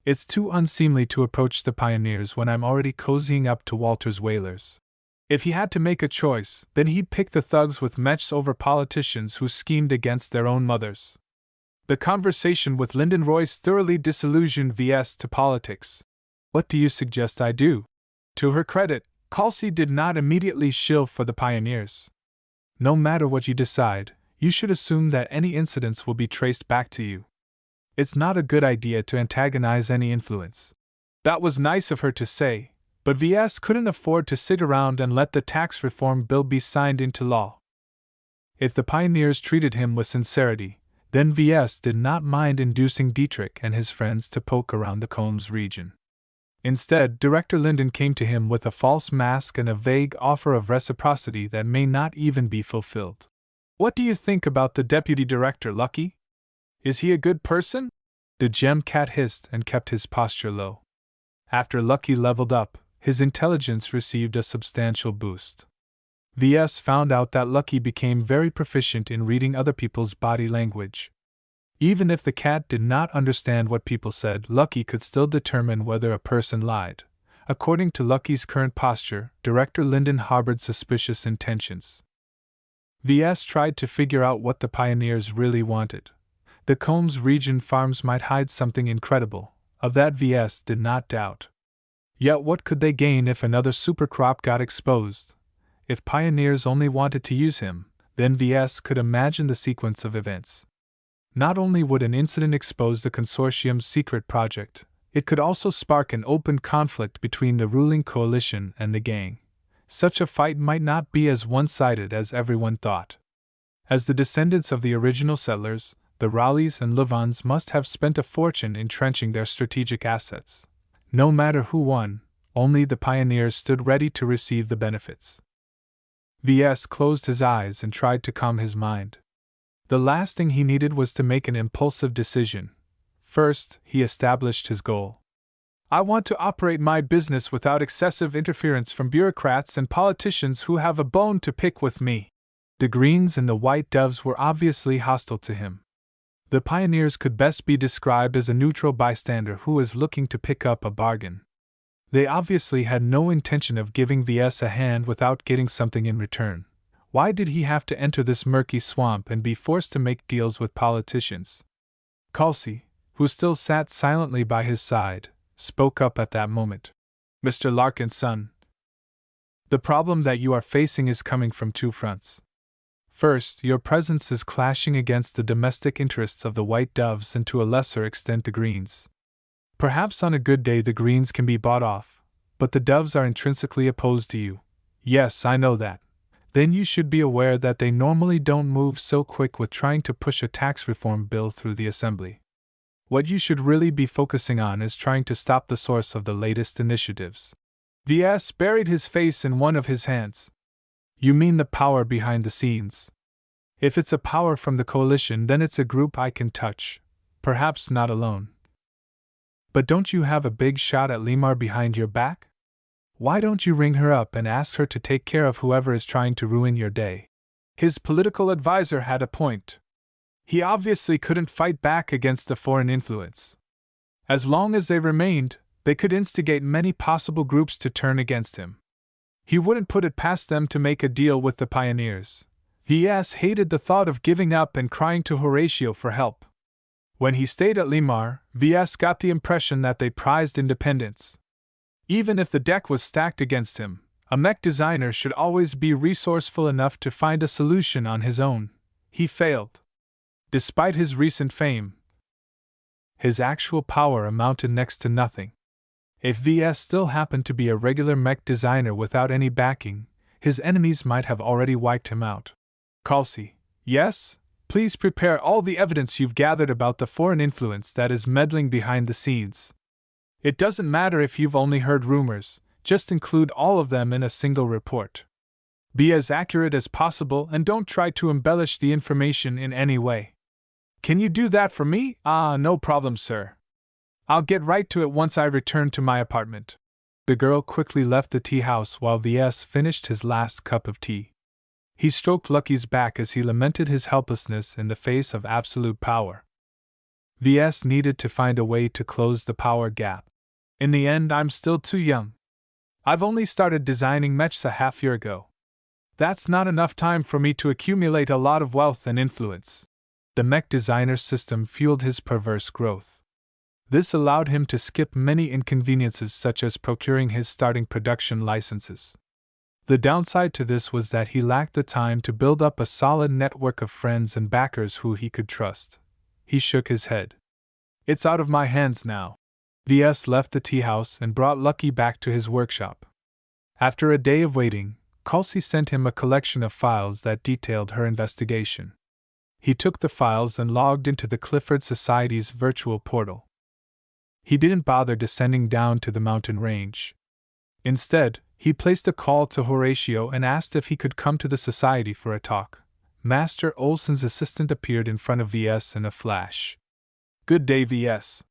It's too unseemly to approach the pioneers when I'm already cozying up to Walter's whalers. If he had to make a choice, then he'd pick the thugs with mechs over politicians who schemed against their own mothers." The conversation with Lyndon Royce thoroughly disillusioned Ves to politics. "What do you suggest I do?" To her credit, Kelsey did not immediately shill for the pioneers. "No matter what you decide, you should assume that any incidents will be traced back to you. It's not a good idea to antagonize any influence." That was nice of her to say, but Ves couldn't afford to sit around and let the tax reform bill be signed into law. If the pioneers treated him with sincerity, then Ves did not mind inducing Dietrich and his friends to poke around the Combs region. Instead, Director Lyndon came to him with a false mask and a vague offer of reciprocity that may not even be fulfilled. "What do you think about the deputy director, Lucky? Is he a good person?" The gem cat hissed and kept his posture low. After Lucky leveled up, his intelligence received a substantial boost. Ves found out that Lucky became very proficient in reading other people's body language. Even if the cat did not understand what people said, Lucky could still determine whether a person lied. According to Lucky's current posture, Director Lyndon harbored suspicious intentions. Ves tried to figure out what the pioneers really wanted. The Combs region farms might hide something incredible, of that Ves did not doubt. Yet what could they gain if another supercrop got exposed? If pioneers only wanted to use him, then Ves could imagine the sequence of events. Not only would an incident expose the consortium's secret project, it could also spark an open conflict between the ruling coalition and the gang. Such a fight might not be as one-sided as everyone thought. As the descendants of the original settlers, the Rowleys and Levans must have spent a fortune entrenching their strategic assets. No matter who won, only the pioneers stood ready to receive the benefits. Ves closed his eyes and tried to calm his mind. The last thing he needed was to make an impulsive decision. First, he established his goal. "I want to operate my business without excessive interference from bureaucrats and politicians who have a bone to pick with me." The Greens and the White Doves were obviously hostile to him. The pioneers could best be described as a neutral bystander who was looking to pick up a bargain. They obviously had no intention of giving Ves a hand without getting something in return. Why did he have to enter this murky swamp and be forced to make deals with politicians? Kelsey, who still sat silently by his side, spoke up at that moment. "Mr. Larkinson, the problem that you are facing is coming from two fronts. First, your presence is clashing against the domestic interests of the White Doves and to a lesser extent the Greens. Perhaps on a good day the Greens can be bought off, but the Doves are intrinsically opposed to you. Yes, I know that. Then you should be aware that they normally don't move so quick with trying to push a tax reform bill through the Assembly. What you should really be focusing on is trying to stop the source of the latest initiatives. Ves buried his face in one of his hands. You mean the power behind the scenes? If it's a power from the coalition, then it's a group I can touch. Perhaps not alone. But don't you have a big shot at Limar behind your back? Why don't you ring her up and ask her to take care of whoever is trying to ruin your day? His political advisor had a point. He obviously couldn't fight back against the foreign influence. As long as they remained, they could instigate many possible groups to turn against him. He wouldn't put it past them to make a deal with the pioneers. Ves hated the thought of giving up and crying to Horatio for help. When he stayed at Limar, Ves got the impression that they prized independence. Even if the deck was stacked against him, a mech designer should always be resourceful enough to find a solution on his own. He failed. Despite his recent fame, his actual power amounted next to nothing. If Ves still happened to be a regular mech designer without any backing, his enemies might have already wiped him out. Kelsey, yes? Please prepare all the evidence you've gathered about the foreign influence that is meddling behind the scenes. It doesn't matter if you've only heard rumors, just include all of them in a single report. Be as accurate as possible and don't try to embellish the information in any way. Can you do that for me? No problem, sir. I'll get right to it once I return to my apartment. The girl quickly left the tea house while Ves finished his last cup of tea. He stroked Lucky's back as he lamented his helplessness in the face of absolute power. Ves needed to find a way to close the power gap. In the end, I'm still too young. I've only started designing mechs a half year ago. That's not enough time for me to accumulate a lot of wealth and influence. The Mech Designer System fueled his perverse growth. This allowed him to skip many inconveniences such as procuring his starting production licenses. The downside to this was that he lacked the time to build up a solid network of friends and backers who he could trust. He shook his head. It's out of my hands now. Ves left the tea house and brought Lucky back to his workshop. After a day of waiting, Kelsey sent him a collection of files that detailed her investigation. He took the files and logged into the Clifford Society's virtual portal. He didn't bother descending down to the mountain range. Instead, he placed a call to Horatio and asked if he could come to the society for a talk. Master Olson's assistant appeared in front of Ves in a flash. Good day, Ves.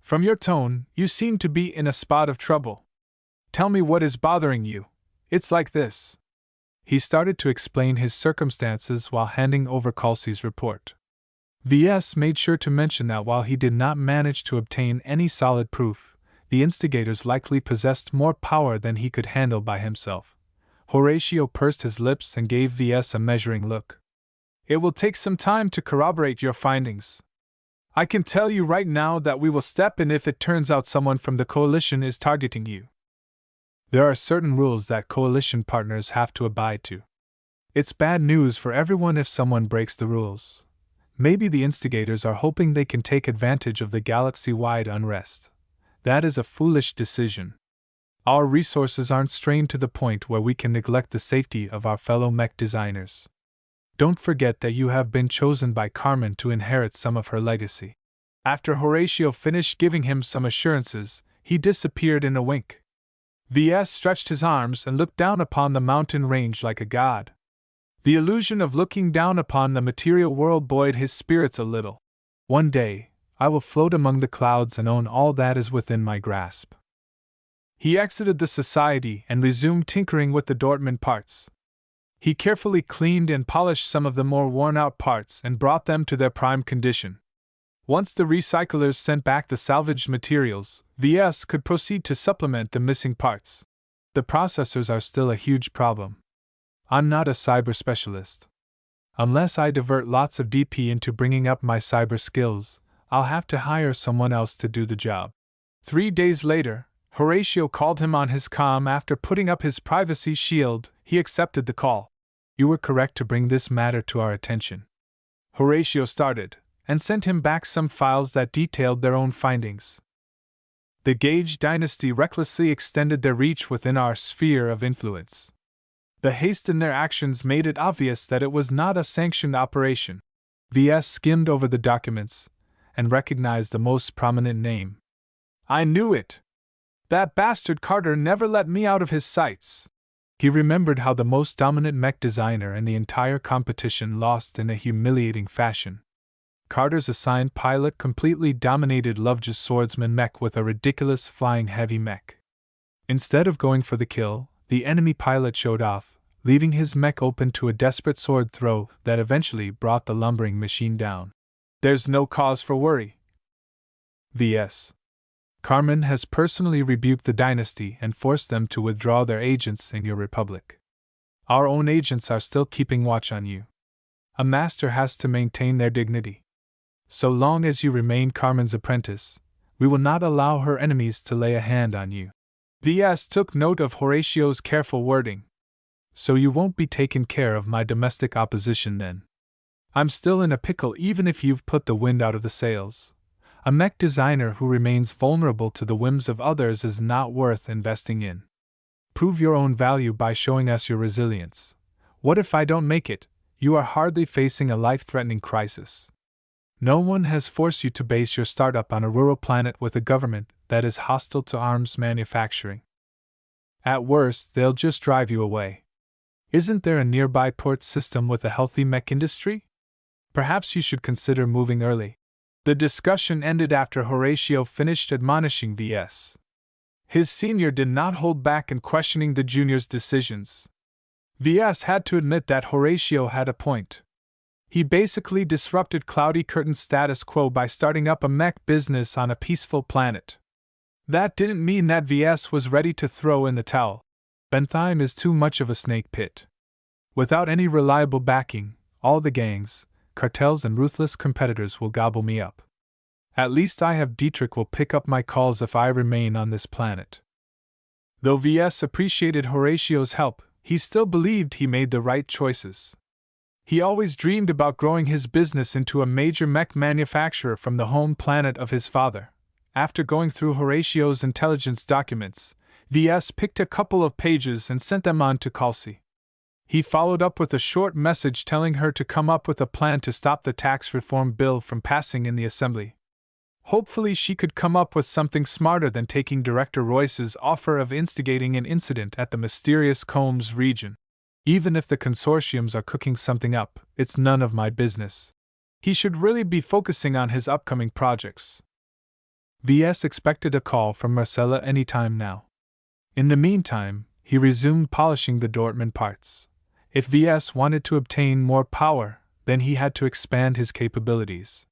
From your tone, you seem to be in a spot of trouble. Tell me what is bothering you. It's like this. He started to explain his circumstances while handing over Kelsey's report. Ves made sure to mention that while he did not manage to obtain any solid proof, the instigators likely possessed more power than he could handle by himself. Horatio pursed his lips and gave Ves a measuring look. It will take some time to corroborate your findings. I can tell you right now that we will step in if it turns out someone from the coalition is targeting you. There are certain rules that coalition partners have to abide to. It's bad news for everyone if someone breaks the rules. Maybe the instigators are hoping they can take advantage of the galaxy-wide unrest. That is a foolish decision. Our resources aren't strained to the point where we can neglect the safety of our fellow mech designers. Don't forget that you have been chosen by Carmen to inherit some of her legacy. After Horatio finished giving him some assurances, he disappeared in a wink. Ves stretched his arms and looked down upon the mountain range like a god. The illusion of looking down upon the material world buoyed his spirits a little. One day, I will float among the clouds and own all that is within my grasp. He exited the society and resumed tinkering with the Dortmund parts. He carefully cleaned and polished some of the more worn-out parts and brought them to their prime condition. Once the recyclers sent back the salvaged materials, Ves could proceed to supplement the missing parts. The processors are still a huge problem. I'm not a cyber specialist. Unless I divert lots of DP into bringing up my cyber skills, I'll have to hire someone else to do the job. 3 days later, Horatio called him on his comm after putting up his privacy shield. He accepted the call. You were correct to bring this matter to our attention. Horatio started, and sent him back some files that detailed their own findings. The Gage dynasty recklessly extended their reach within our sphere of influence. The haste in their actions made it obvious that it was not a sanctioned operation. Ves skimmed over the documents, and recognized the most prominent name. I knew it! That bastard Carter never let me out of his sights. He remembered how the most dominant mech designer in the entire competition lost in a humiliating fashion. Carter's assigned pilot completely dominated Lovejoy's swordsman mech with a ridiculous flying heavy mech. Instead of going for the kill, the enemy pilot showed off, leaving his mech open to a desperate sword throw that eventually brought the lumbering machine down. There's no cause for worry. Vs. Carmen has personally rebuked the dynasty and forced them to withdraw their agents in your republic. Our own agents are still keeping watch on you. A master has to maintain their dignity. So long as you remain Carmen's apprentice, we will not allow her enemies to lay a hand on you. Vs took note of Horatio's careful wording. So you won't be taking care of my domestic opposition then. I'm still in a pickle even if you've put the wind out of the sails. A mech designer who remains vulnerable to the whims of others is not worth investing in. Prove your own value by showing us your resilience. What if I don't make it? You are hardly facing a life-threatening crisis. No one has forced you to base your startup on a rural planet with a government that is hostile to arms manufacturing. At worst, they'll just drive you away. Isn't there a nearby port system with a healthy mech industry? Perhaps you should consider moving early. The discussion ended after Horatio finished admonishing Vs. His senior did not hold back in questioning the junior's decisions. Vs had to admit that Horatio had a point. He basically disrupted Cloudy Curtain's status quo by starting up a mech business on a peaceful planet. That didn't mean that Vs was ready to throw in the towel. Bentheim is too much of a snake pit. Without any reliable backing, all the gangs, cartels and ruthless competitors will gobble me up. At least I have Dietrich will pick up my calls if I remain on this planet. Though Vs appreciated Horatio's help, he still believed he made the right choices. He always dreamed about growing his business into a major mech manufacturer from the home planet of his father. After going through Horatio's intelligence documents, Vs picked a couple of pages and sent them on to Kelsey. He followed up with a short message telling her to come up with a plan to stop the tax reform bill from passing in the assembly. Hopefully she could come up with something smarter than taking Director Royce's offer of instigating an incident at the mysterious Combs region. Even if the consortiums are cooking something up, it's none of my business. He should really be focusing on his upcoming projects. Vs expected a call from Marcella any time now. In the meantime, he resumed polishing the Dortmund parts. If Vs wanted to obtain more power, then he had to expand his capabilities.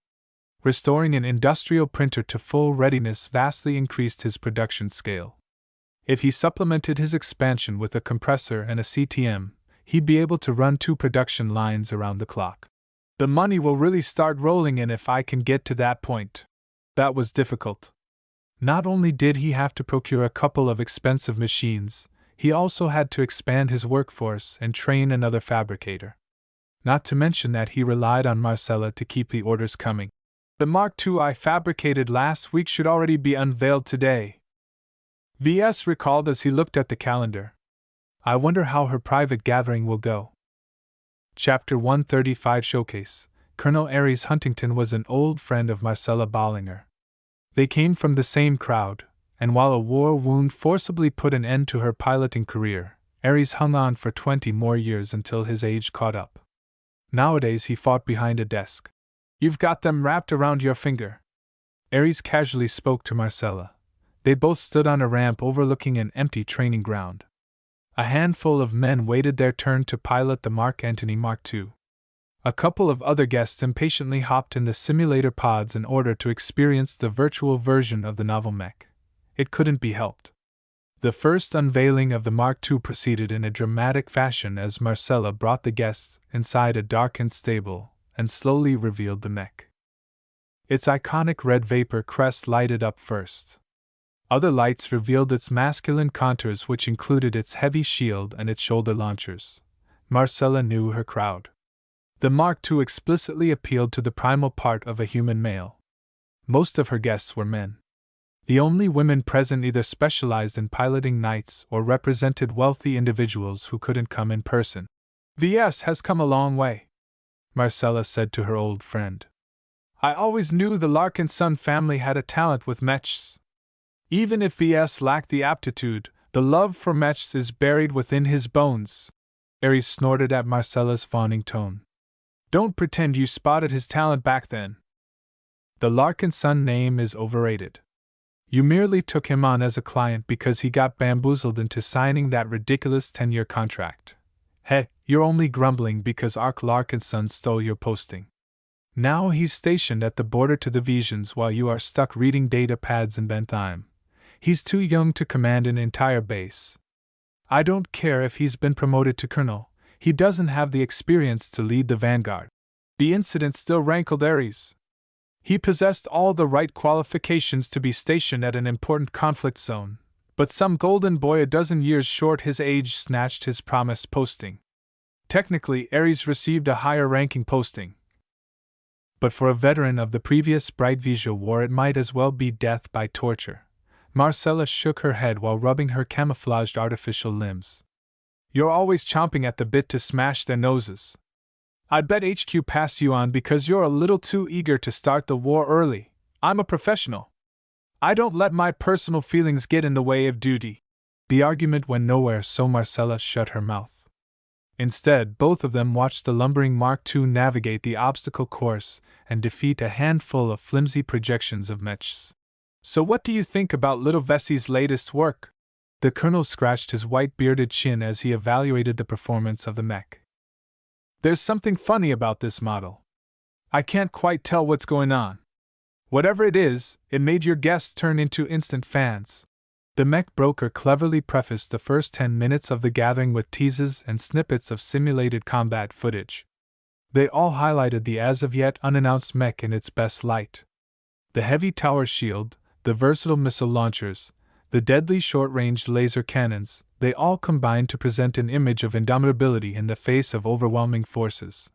Restoring an industrial printer to full readiness vastly increased his production scale. If he supplemented his expansion with a compressor and a CTM, he'd be able to run 2 production lines around the clock. The money will really start rolling in if I can get to that point. That was difficult. Not only did he have to procure a couple of expensive machines, he also had to expand his workforce and train another fabricator. Not to mention that he relied on Marcella to keep the orders coming. The Mark II I fabricated last week should already be unveiled today. Vs recalled as he looked at the calendar. I wonder how her private gathering will go. Chapter 135 Showcase. Colonel Aries Huntington was an old friend of Marcella Bollinger. They came from the same crowd, and while a war wound forcibly put an end to her piloting career, Aries hung on for 20 more years until his age caught up. Nowadays he fought behind a desk. You've got them wrapped around your finger. Aries casually spoke to Marcella. They both stood on a ramp overlooking an empty training ground. A handful of men waited their turn to pilot the Mark Antony Mark II. A couple of other guests impatiently hopped in the simulator pods in order to experience the virtual version of the novel mech. It couldn't be helped. The first unveiling of the Mark II proceeded in a dramatic fashion as Marcella brought the guests inside a darkened stable and slowly revealed the mech. Its iconic red vapor crest lighted up first. Other lights revealed its masculine contours, which included its heavy shield and its shoulder launchers. Marcella knew her crowd. The Mark II explicitly appealed to the primal part of a human male. Most of her guests were men. The only women present either specialized in piloting knights or represented wealthy individuals who couldn't come in person. Vs has come a long way, Marcella said to her old friend. I always knew the Larkinson family had a talent with mechs. Even if Ves lacked the aptitude, the love for mechs is buried within his bones. Ares snorted at Marcella's fawning tone. Don't pretend you spotted his talent back then. The Larkinson name is overrated. You merely took him on as a client because he got bamboozled into signing that ridiculous 10-year contract. Hey, you're only grumbling because Ark Larkinson stole your posting. Now he's stationed at the border to the Vesians while you are stuck reading data pads in Bentheim. He's too young to command an entire base. I don't care if he's been promoted to colonel, he doesn't have the experience to lead the vanguard. The incident still rankled Ares. He possessed all the right qualifications to be stationed at an important conflict zone, but some golden boy a dozen years short his age snatched his promised posting. Technically, Ares received a higher-ranking posting. But for a veteran of the previous Bright Visual War it might as well be death by torture. Marcella shook her head while rubbing her camouflaged artificial limbs. You're always chomping at the bit to smash their noses. I'd bet HQ passed you on because you're a little too eager to start the war early. I'm a professional. I don't let my personal feelings get in the way of duty. The argument went nowhere, so Marcella shut her mouth. Instead, both of them watched the lumbering Mark II navigate the obstacle course and defeat a handful of flimsy projections of mechs. So what do you think about little Vesey's latest work? The colonel scratched his white-bearded chin as he evaluated the performance of the mech. There's something funny about this model. I can't quite tell what's going on. Whatever it is, it made your guests turn into instant fans. The mech broker cleverly prefaced the first 10 minutes of the gathering with teases and snippets of simulated combat footage. They all highlighted the as-of-yet unannounced mech in its best light. The heavy tower shield, the versatile missile launchers, the deadly short-range laser cannons, they all combined to present an image of indomitability in the face of overwhelming forces.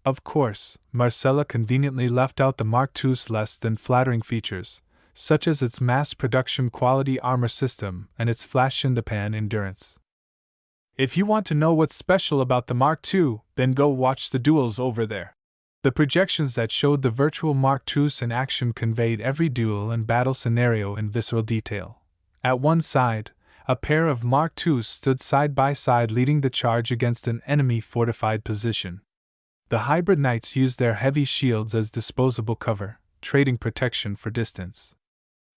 Of course, Marcella conveniently left out the Mark II's less than flattering features, such as its mass-production quality armor system and its flash-in-the-pan endurance. If you want to know what's special about the Mark II, then go watch the duels over there. The projections that showed the virtual Mark IIs in action conveyed every duel and battle scenario in visceral detail. At one side, a pair of Mark IIs stood side by side leading the charge against an enemy fortified position. The hybrid knights used their heavy shields as disposable cover, trading protection for distance.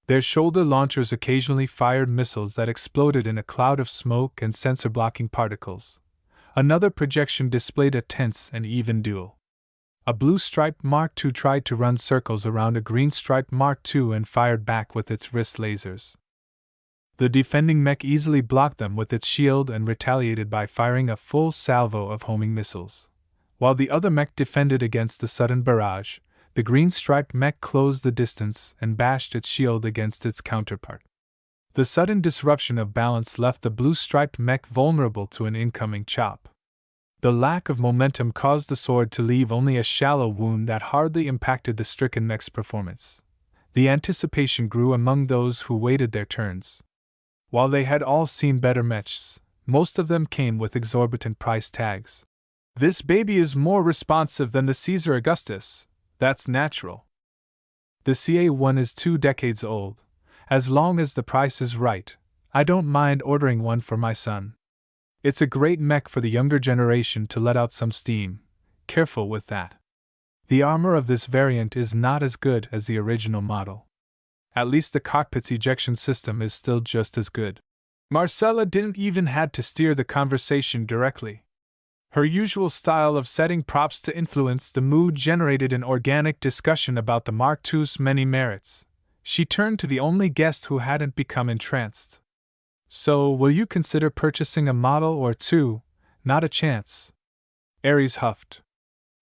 Their shoulder launchers occasionally fired missiles that exploded in a cloud of smoke and sensor-blocking particles. Another projection displayed a tense and even duel. A blue-striped Mark II tried to run circles around a green-striped Mark II and fired back with its wrist lasers. The defending mech easily blocked them with its shield and retaliated by firing a full salvo of homing missiles. While the other mech defended against the sudden barrage, the green-striped mech closed the distance and bashed its shield against its counterpart. The sudden disruption of balance left the blue-striped mech vulnerable to an incoming chop. The lack of momentum caused the sword to leave only a shallow wound that hardly impacted the stricken mech's performance. The anticipation grew among those who waited their turns. While they had all seen better mechs, most of them came with exorbitant price tags. This baby is more responsive than the Caesar Augustus. That's natural. The CA1 is 2 decades old. As long as the price is right, I don't mind ordering one for my son. It's a great mech for the younger generation to let out some steam. Careful with that. The armor of this variant is not as good as the original model. At least the cockpit's ejection system is still just as good. Marcella didn't even have to steer the conversation directly. Her usual style of setting props to influence the mood generated an organic discussion about the Mark II's many merits. She turned to the only guest who hadn't become entranced. So, will you consider purchasing a model or two? Not a chance. Ares huffed.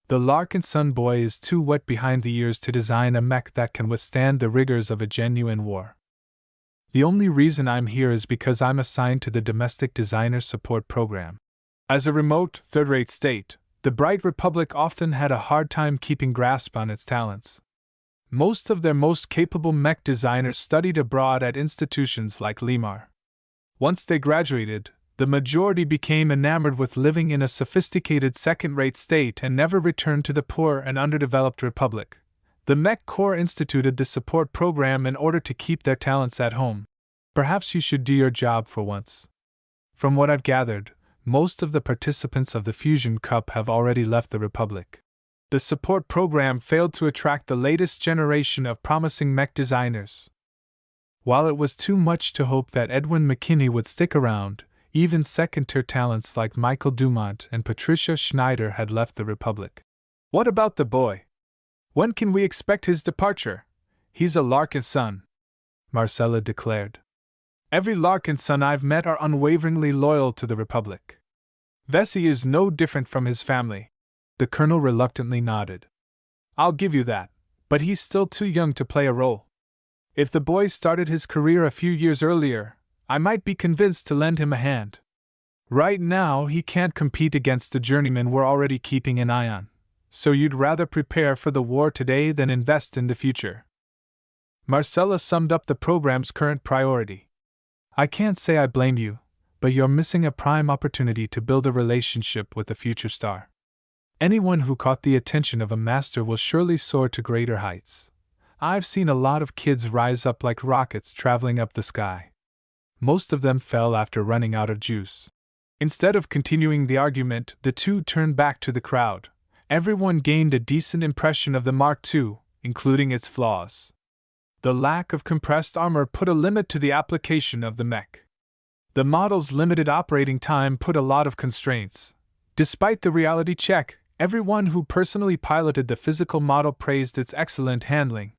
The Larkinson boy is too wet behind the ears to design a mech that can withstand the rigors of a genuine war. The only reason I'm here is because I'm assigned to the Domestic Designer Support Program. As a remote, third-rate state, the Bright Republic often had a hard time keeping grasp on its talents. Most of their most capable mech designers studied abroad at institutions like Limar. Once they graduated, the majority became enamored with living in a sophisticated second-rate state and never returned to the poor and underdeveloped republic. The Mech Corps instituted the support program in order to keep their talents at home. Perhaps you should do your job for once. From what I've gathered, most of the participants of the Fusion Cup have already left the Republic. The support program failed to attract the latest generation of promising mech designers. While it was too much to hope that Edwin McKinney would stick around, even second-tier talents like Michael Dumont and Patricia Schneider had left the Republic. What about the boy? When can we expect his departure? He's a Larkinson, Marcella declared. Every Larkinson I've met are unwaveringly loyal to the Republic. Vesey is no different from his family. The colonel reluctantly nodded. I'll give you that, but he's still too young to play a role. If the boy started his career a few years earlier, I might be convinced to lend him a hand. Right now, he can't compete against the journeyman we're already keeping an eye on, so you'd rather prepare for the war today than invest in the future. Marcella summed up the program's current priority. I can't say I blame you, but you're missing a prime opportunity to build a relationship with a future star. Anyone who caught the attention of a master will surely soar to greater heights. I've seen a lot of kids rise up like rockets traveling up the sky. Most of them fell after running out of juice. Instead of continuing the argument, the two turned back to the crowd. Everyone gained a decent impression of the Mark II, including its flaws. The lack of compressed armor put a limit to the application of the mech. The model's limited operating time put a lot of constraints. Despite the reality check, everyone who personally piloted the physical model praised its excellent handling.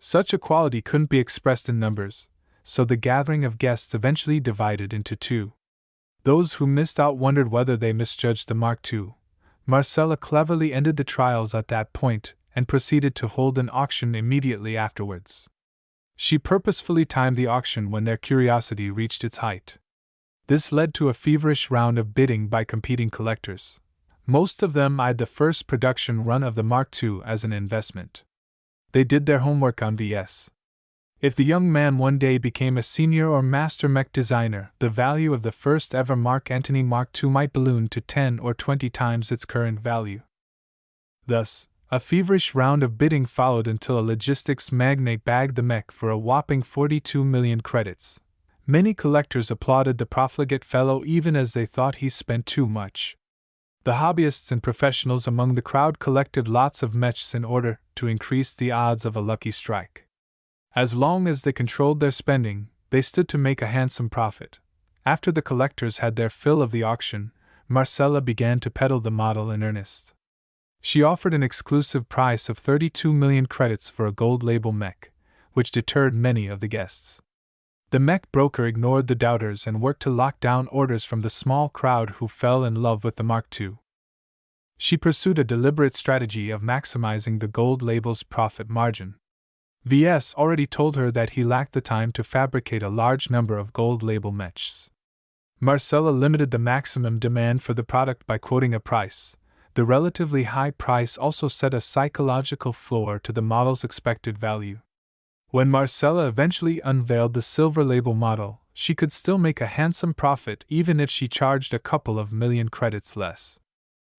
Such a quality couldn't be expressed in numbers, so the gathering of guests eventually divided into two. Those who missed out wondered whether they misjudged the Mark II. Marcella cleverly ended the trials at that point and proceeded to hold an auction immediately afterwards. She purposefully timed the auction when their curiosity reached its height. This led to a feverish round of bidding by competing collectors. Most of them eyed the first production run of the Mark II as an investment. They did their homework on VS. If the young man one day became a senior or master mech designer, the value of the first ever Mark Antony Mark II might balloon to 10 or 20 times its current value. Thus, a feverish round of bidding followed until a logistics magnate bagged the mech for a whopping 42 million credits. Many collectors applauded the profligate fellow even as they thought he spent too much. The hobbyists and professionals among the crowd collected lots of mechs in order to increase the odds of a lucky strike. As long as they controlled their spending, they stood to make a handsome profit. After the collectors had their fill of the auction, Marcella began to peddle the model in earnest. She offered an exclusive price of 32 million credits for a gold label mech, which deterred many of the guests. The mech broker ignored the doubters and worked to lock down orders from the small crowd who fell in love with the Mark II. She pursued a deliberate strategy of maximizing the gold label's profit margin. VS already told her that he lacked the time to fabricate a large number of gold label mechs. Marcella limited the maximum demand for the product by quoting a price. The relatively high price also set a psychological floor to the model's expected value. When Marcella eventually unveiled the silver label model, she could still make a handsome profit even if she charged a couple of million credits less.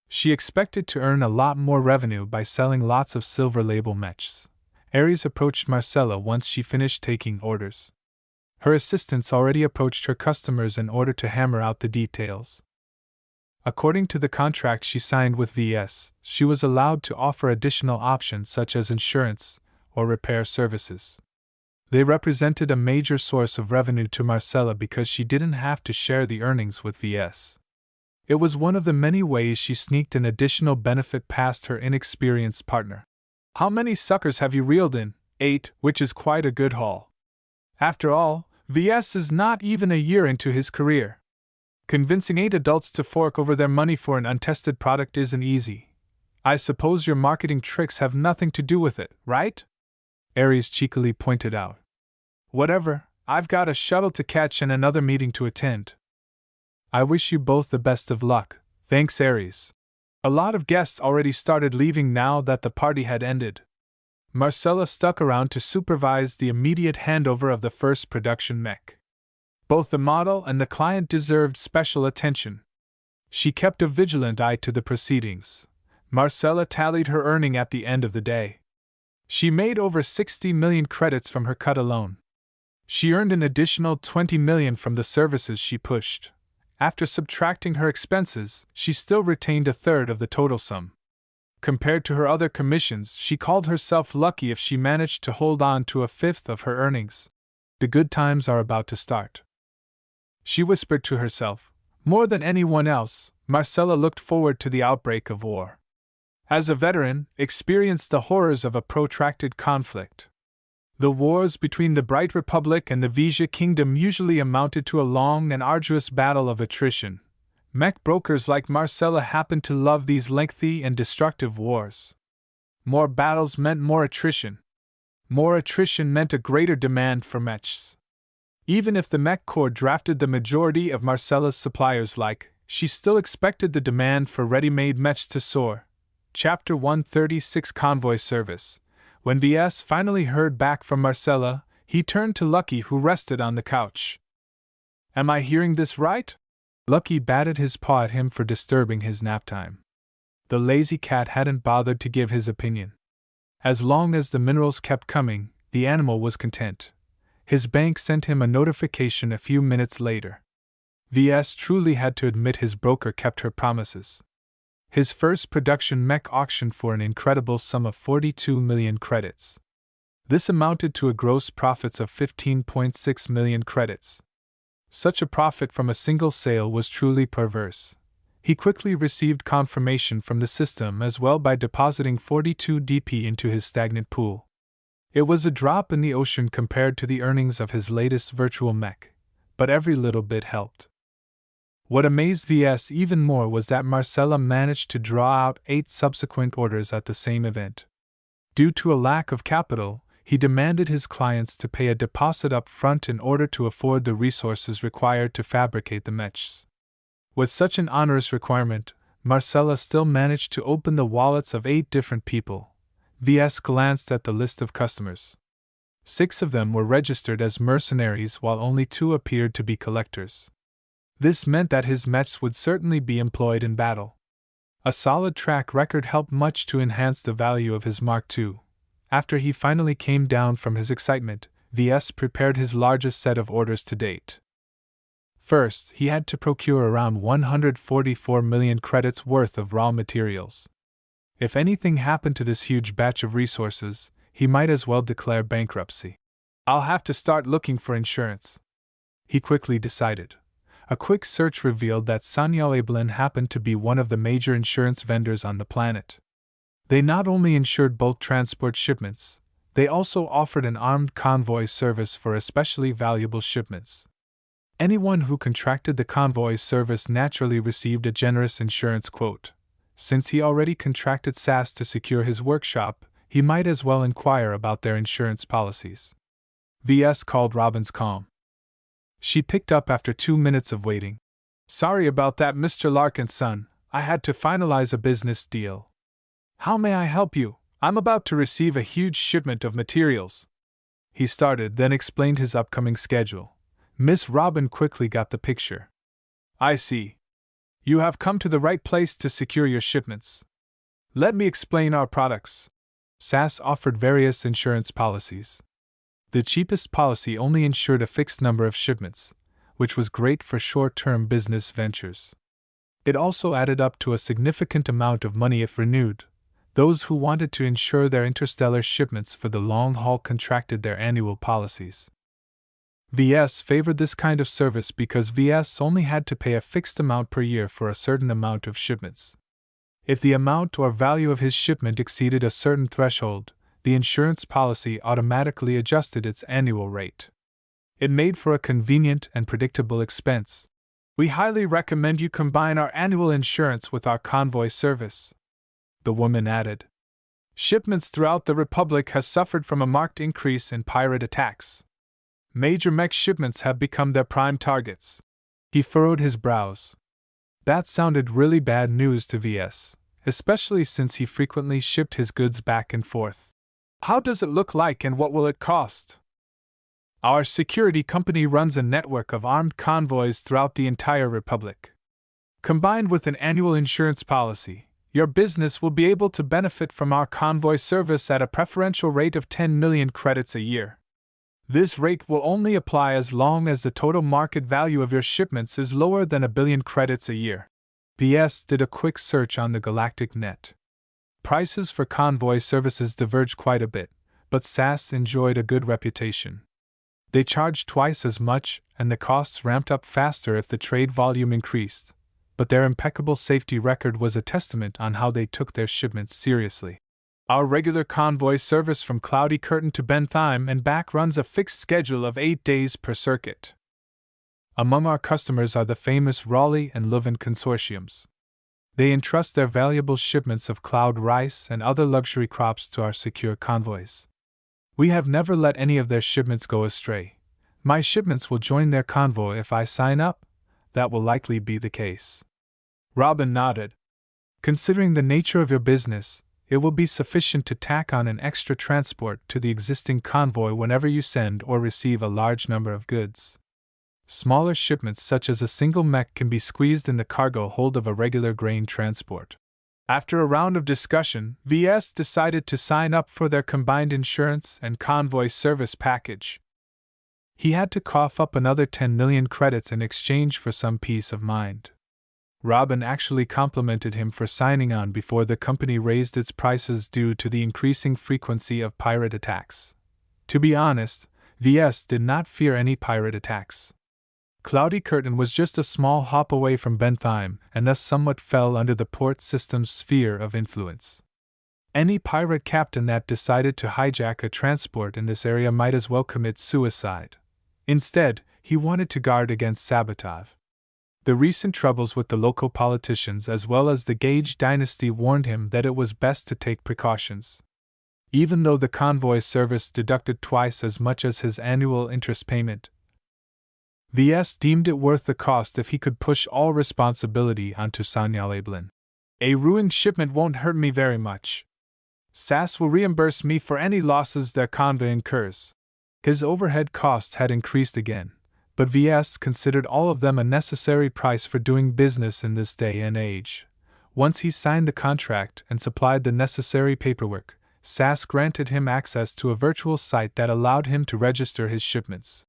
She expected to earn a lot more revenue by selling lots of silver label mechs. Aries approached Marcella once she finished taking orders. Her assistants already approached her customers in order to hammer out the details. According to the contract she signed with VS, she was allowed to offer additional options such as insurance or repair services. They represented a major source of revenue to Marcella because she didn't have to share the earnings with VS. It was one of the many ways she sneaked an additional benefit past her inexperienced partner. How many suckers have you reeled in? 8, which is quite a good haul. After all, VS is not even a year into his career. Convincing 8 adults to fork over their money for an untested product isn't easy. I suppose your marketing tricks have nothing to do with it, right? Aries cheekily pointed out. Whatever, I've got a shuttle to catch and another meeting to attend. I wish you both the best of luck, thanks Aries. A lot of guests already started leaving now that the party had ended. Marcella stuck around to supervise the immediate handover of the first production mech. Both the model and the client deserved special attention. She kept a vigilant eye to the proceedings. Marcella tallied her earning at the end of the day. She made over 60 million credits from her cut alone. She earned an additional 20 million from the services she pushed. After subtracting her expenses, she still retained a third of the total sum. Compared to her other commissions, she called herself lucky if she managed to hold on to a fifth of her earnings. The good times are about to start. She whispered to herself. More than anyone else, Marcella looked forward to the outbreak of war. As a veteran, experienced the horrors of a protracted conflict. The wars between the Bright Republic and the Vesia Kingdom usually amounted to a long and arduous battle of attrition. Mech brokers like Marcella happened to love these lengthy and destructive wars. More battles meant more attrition. More attrition meant a greater demand for mechs. Even if the Mech Corps drafted the majority of Marcella's suppliers she still expected the demand for ready-made mechs to soar. Chapter 136 Convoy Service. When Ves finally heard back from Marcella, he turned to Lucky, who rested on the couch. Am I hearing this right? Lucky batted his paw at him for disturbing his nap time. The lazy cat hadn't bothered to give his opinion. As long as the minerals kept coming, the animal was content. His bank sent him a notification a few minutes later. Ves truly had to admit his broker kept her promises. His first production mech auctioned for an incredible sum of 42 million credits. This amounted to a gross profits of 15.6 million credits. Such a profit from a single sale was truly perverse. He quickly received confirmation from the system as well by depositing 42 DP into his stagnant pool. It was a drop in the ocean compared to the earnings of his latest virtual mech, but every little bit helped. What amazed Ves even more was that Marcella managed to draw out 8 subsequent orders at the same event. Due to a lack of capital, he demanded his clients to pay a deposit up front in order to afford the resources required to fabricate the mechs. With such an onerous requirement, Marcella still managed to open the wallets of 8 different people. Ves glanced at the list of customers. 6 of them were registered as mercenaries while only 2 appeared to be collectors. This meant that his mechs would certainly be employed in battle. A solid track record helped much to enhance the value of his Mark II. After he finally came down from his excitement, Ves prepared his largest set of orders to date. First, he had to procure around 144 million credits worth of raw materials. If anything happened to this huge batch of resources, he might as well declare bankruptcy. I'll have to start looking for insurance, he quickly decided. A quick search revealed that Sanyal Abelin happened to be one of the major insurance vendors on the planet. They not only insured bulk transport shipments, they also offered an armed convoy service for especially valuable shipments. Anyone who contracted the convoy service naturally received a generous insurance quote. Since he already contracted SAS to secure his workshop, he might as well inquire about their insurance policies. Ves called Robin's calm. She picked up after 2 minutes of waiting. Sorry about that, Mr. Larkinson. I had to finalize a business deal. How may I help you? I'm about to receive a huge shipment of materials. He started, then explained his upcoming schedule. Miss Robin quickly got the picture. I see. You have come to the right place to secure your shipments. Let me explain our products. SAS offered various insurance policies. The cheapest policy only insured a fixed number of shipments, which was great for short-term business ventures. It also added up to a significant amount of money if renewed. Those who wanted to insure their interstellar shipments for the long haul contracted their annual policies. Ves favored this kind of service because Ves only had to pay a fixed amount per year for a certain amount of shipments. If the amount or value of his shipment exceeded a certain threshold, the insurance policy automatically adjusted its annual rate. It made for a convenient and predictable expense. We highly recommend you combine our annual insurance with our convoy service, the woman added. Shipments throughout the Republic has suffered from a marked increase in pirate attacks. Major mech shipments have become their prime targets. He furrowed his brows. That sounded really bad news to Ves, especially since he frequently shipped his goods back and forth. How does it look like and what will it cost? Our security company runs a network of armed convoys throughout the entire Republic. Combined with an annual insurance policy, Your business will be able to benefit from our convoy service at a preferential rate of 10 million credits a year. This rate will only apply as long as the total market value of your shipments is lower than 1 billion credits a year. Ves did a quick search on the galactic net. Prices for convoy services diverged quite a bit, but SAS enjoyed a good reputation. They charged twice as much, and the costs ramped up faster if the trade volume increased, but their impeccable safety record was a testament on how they took their shipments seriously. Our regular convoy service from Cloudy Curtain to Bentheim and back runs a fixed schedule of 8 days per circuit. Among our customers are the famous Raleigh and Leuven consortiums. They entrust their valuable shipments of cloud rice and other luxury crops to our secure convoys. We have never let any of their shipments go astray. My shipments will join their convoy if I sign up. That will likely be the case. Robin nodded. Considering the nature of your business, it will be sufficient to tack on an extra transport to the existing convoy whenever you send or receive a large number of goods. Smaller shipments such as a single mech can be squeezed in the cargo hold of a regular grain transport. After a round of discussion, Ves decided to sign up for their combined insurance and convoy service package. He had to cough up another 10 million credits in exchange for some peace of mind. Robin actually complimented him for signing on before the company raised its prices due to the increasing frequency of pirate attacks. To be honest, Ves did not fear any pirate attacks. Cloudy Curtain was just a small hop away from Bentheim and thus somewhat fell under the port system's sphere of influence. Any pirate captain that decided to hijack a transport in this area might as well commit suicide. Instead, he wanted to guard against sabotage. The recent troubles with the local politicians as well as the Gage dynasty warned him that it was best to take precautions. Even though the convoy service deducted twice as much as his annual interest payment, Ves deemed it worth the cost if he could push all responsibility onto Sanyaleblin. A ruined shipment won't hurt me very much. SAS will reimburse me for any losses their convoy incurs. His overhead costs had increased again, but Ves considered all of them a necessary price for doing business in this day and age. Once he signed the contract and supplied the necessary paperwork, SAS granted him access to a virtual site that allowed him to register his shipments.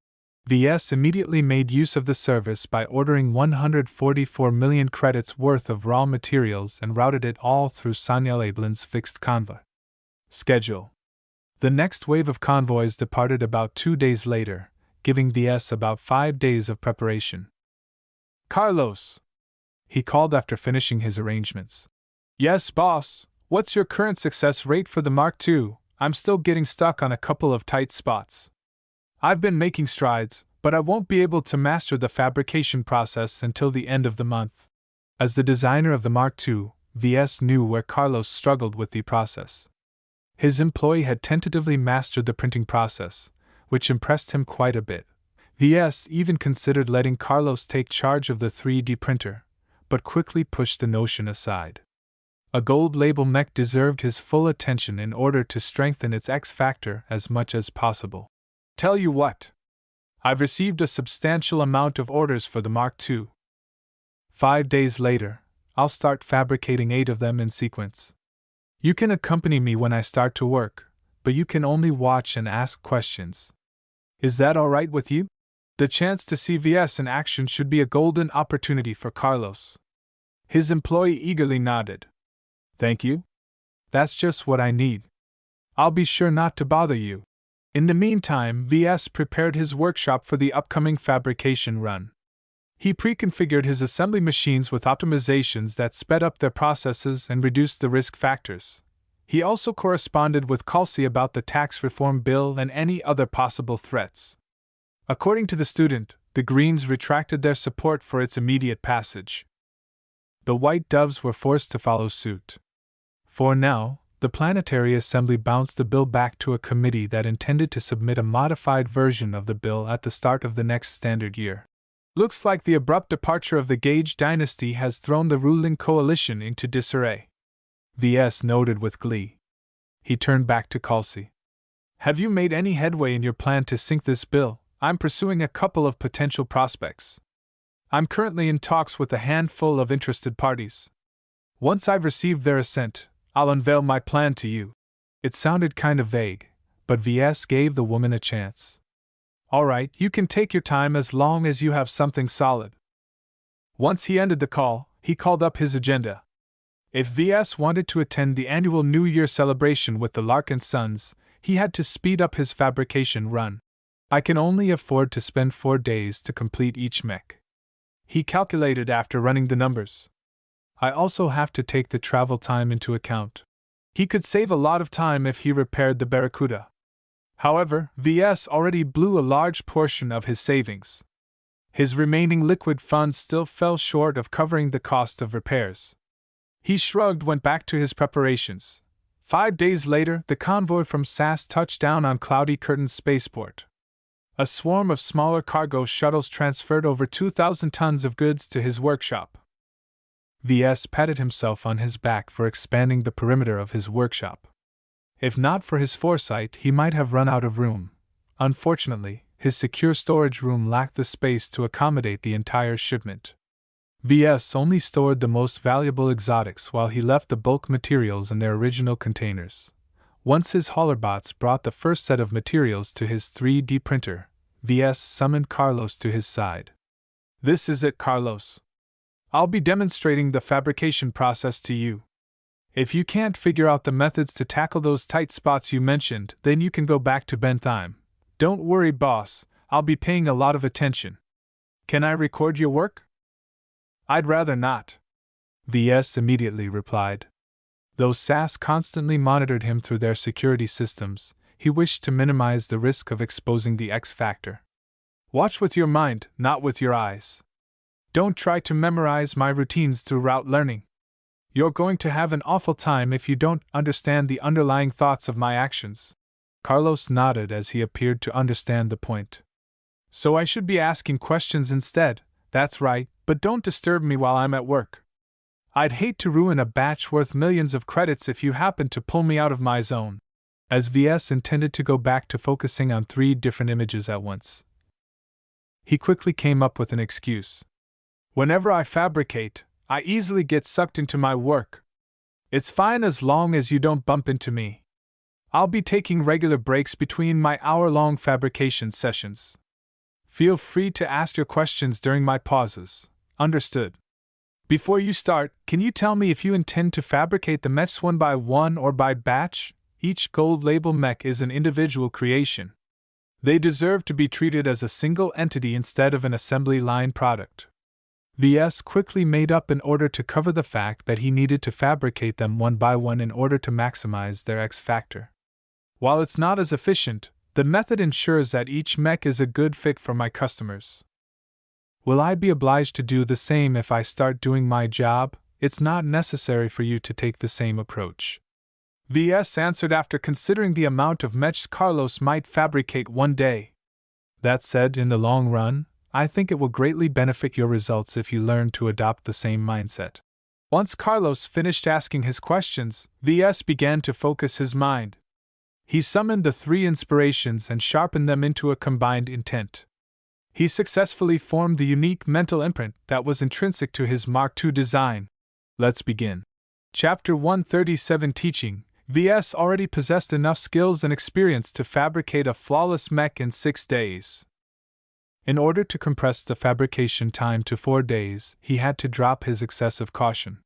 Ves immediately made use of the service by ordering 144 million credits worth of raw materials and routed it all through Sanyaleblin's fixed convoy schedule. The next wave of convoys departed about 2 days later, giving Ves about 5 days of preparation. "Carlos," he called after finishing his arrangements. "Yes, boss. What's your current success rate for the Mark II? I'm still getting stuck on a couple of tight spots. I've been making strides, but I won't be able to master the fabrication process until the end of the month." As the designer of the Mark II, Ves knew where Carlos struggled with the process. His employee had tentatively mastered the printing process, which impressed him quite a bit. Ves even considered letting Carlos take charge of the 3D printer, but quickly pushed the notion aside. A gold label mech deserved his full attention in order to strengthen its X factor as much as possible. "Tell you what. I've received a substantial amount of orders for the Mark II. 5 days later, I'll start fabricating 8 of them in sequence. You can accompany me when I start to work, but you can only watch and ask questions. Is that all right with you?" The chance to see Ves in action should be a golden opportunity for Carlos. His employee eagerly nodded. "Thank you. That's just what I need. I'll be sure not to bother you." In the meantime, Ves prepared his workshop for the upcoming fabrication run. He pre-configured his assembly machines with optimizations that sped up their processes and reduced the risk factors. He also corresponded with Calcy about the tax reform bill and any other possible threats. According to the student, the Greens retracted their support for its immediate passage. The White Doves were forced to follow suit. For now, the Planetary Assembly bounced the bill back to a committee that intended to submit a modified version of the bill at the start of the next standard year. "Looks like the abrupt departure of the Gage dynasty has thrown the ruling coalition into disarray," Ves noted with glee. He turned back to Calcy. "Have you made any headway in your plan to sink this bill? I'm pursuing a couple of potential prospects. I'm currently in talks with a handful of interested parties." Once I've received their assent, I'll unveil my plan to you. It sounded kind of vague, but Ves gave the woman a chance. All right, you can take your time as long as you have something solid. Once he ended the call, he called up his agenda. If Ves wanted to attend the annual New Year celebration with the Larkinsons, he had to speed up his fabrication run. I can only afford to spend 4 days to complete each mech, he calculated after running the numbers. I also have to take the travel time into account. He could save a lot of time if he repaired the Barracuda. However, Ves already blew a large portion of his savings. His remaining liquid funds still fell short of covering the cost of repairs. He shrugged, went back to his preparations. 5 days later, the convoy from SAS touched down on Cloudy Curtain Spaceport. A swarm of smaller cargo shuttles transferred over 2,000 tons of goods to his workshop. Ves patted himself on his back for expanding the perimeter of his workshop. If not for his foresight, he might have run out of room. Unfortunately, his secure storage room lacked the space to accommodate the entire shipment. Ves only stored the most valuable exotics while he left the bulk materials in their original containers. Once his haulerbots brought the first set of materials to his 3D printer, Ves summoned Carlos to his side. This is it, Carlos. I'll be demonstrating the fabrication process to you. If you can't figure out the methods to tackle those tight spots you mentioned, then you can go back to Bentheim. Don't worry, boss, I'll be paying a lot of attention. Can I record your work? I'd rather not, Ves immediately replied. Though SAS constantly monitored him through their security systems, he wished to minimize the risk of exposing the X factor. Watch with your mind, not with your eyes. Don't try to memorize my routines through route learning. You're going to have an awful time if you don't understand the underlying thoughts of my actions. Carlos nodded as he appeared to understand the point. So I should be asking questions instead, that's right, but don't disturb me while I'm at work. I'd hate to ruin a batch worth millions of credits if you happen to pull me out of my zone. As Ves intended to go back to focusing on 3 different images at once, he quickly came up with an excuse. Whenever I fabricate, I easily get sucked into my work. It's fine as long as you don't bump into me. I'll be taking regular breaks between my hour-long fabrication sessions. Feel free to ask your questions during my pauses. Understood. Before you start, can you tell me if you intend to fabricate the mechs one by one or by batch? Each gold label mech is an individual creation. They deserve to be treated as a single entity instead of an assembly line product. Ves quickly made up in order to cover the fact that he needed to fabricate them one by one in order to maximize their X factor. While it's not as efficient, the method ensures that each mech is a good fit for my customers. Will I be obliged to do the same if I start doing my job? It's not necessary for you to take the same approach, Ves answered after considering the amount of mechs Carlos might fabricate one day. That said, in the long run, I think it will greatly benefit your results if you learn to adopt the same mindset. Once Carlos finished asking his questions, Ves began to focus his mind. He summoned the 3 inspirations and sharpened them into a combined intent. He successfully formed the unique mental imprint that was intrinsic to his Mark II design. Let's begin. Chapter 137 Teaching. Ves already possessed enough skills and experience to fabricate a flawless mech in 6 days. In order to compress the fabrication time to 4 days, he had to drop his excessive caution.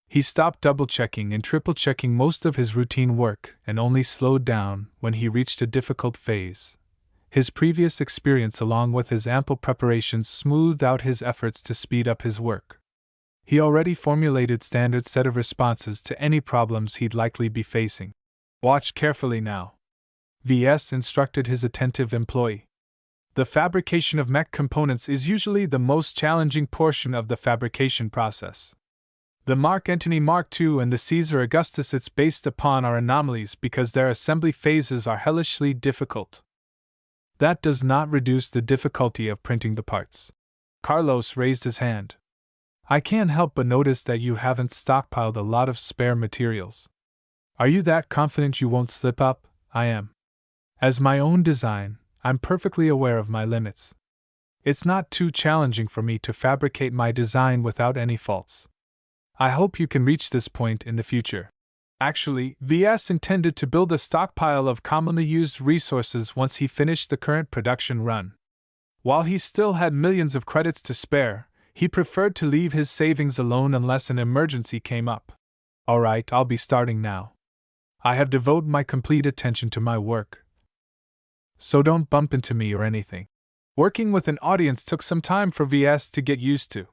He stopped double-checking and triple-checking most of his routine work and only slowed down when he reached a difficult phase. His previous experience along with his ample preparations smoothed out his efforts to speed up his work. He already formulated standard set of responses to any problems he'd likely be facing. Watch carefully now, Ves instructed his attentive employee. The fabrication of mech components is usually the most challenging portion of the fabrication process. The Mark Antony Mark II and the Caesar Augustus it's based upon are anomalies because their assembly phases are hellishly difficult. That does not reduce the difficulty of printing the parts. Carlos raised his hand. I can't help but notice that you haven't stockpiled a lot of spare materials. Are you that confident you won't slip up? I am. As my own design, I'm perfectly aware of my limits. It's not too challenging for me to fabricate my design without any faults. I hope you can reach this point in the future. Actually, VS intended to build a stockpile of commonly used resources once he finished the current production run. While he still had millions of credits to spare, he preferred to leave his savings alone unless an emergency came up. Alright, I'll be starting now. I have devoted my complete attention to my work, so don't bump into me or anything. Working with an audience took some time for VS to get used to.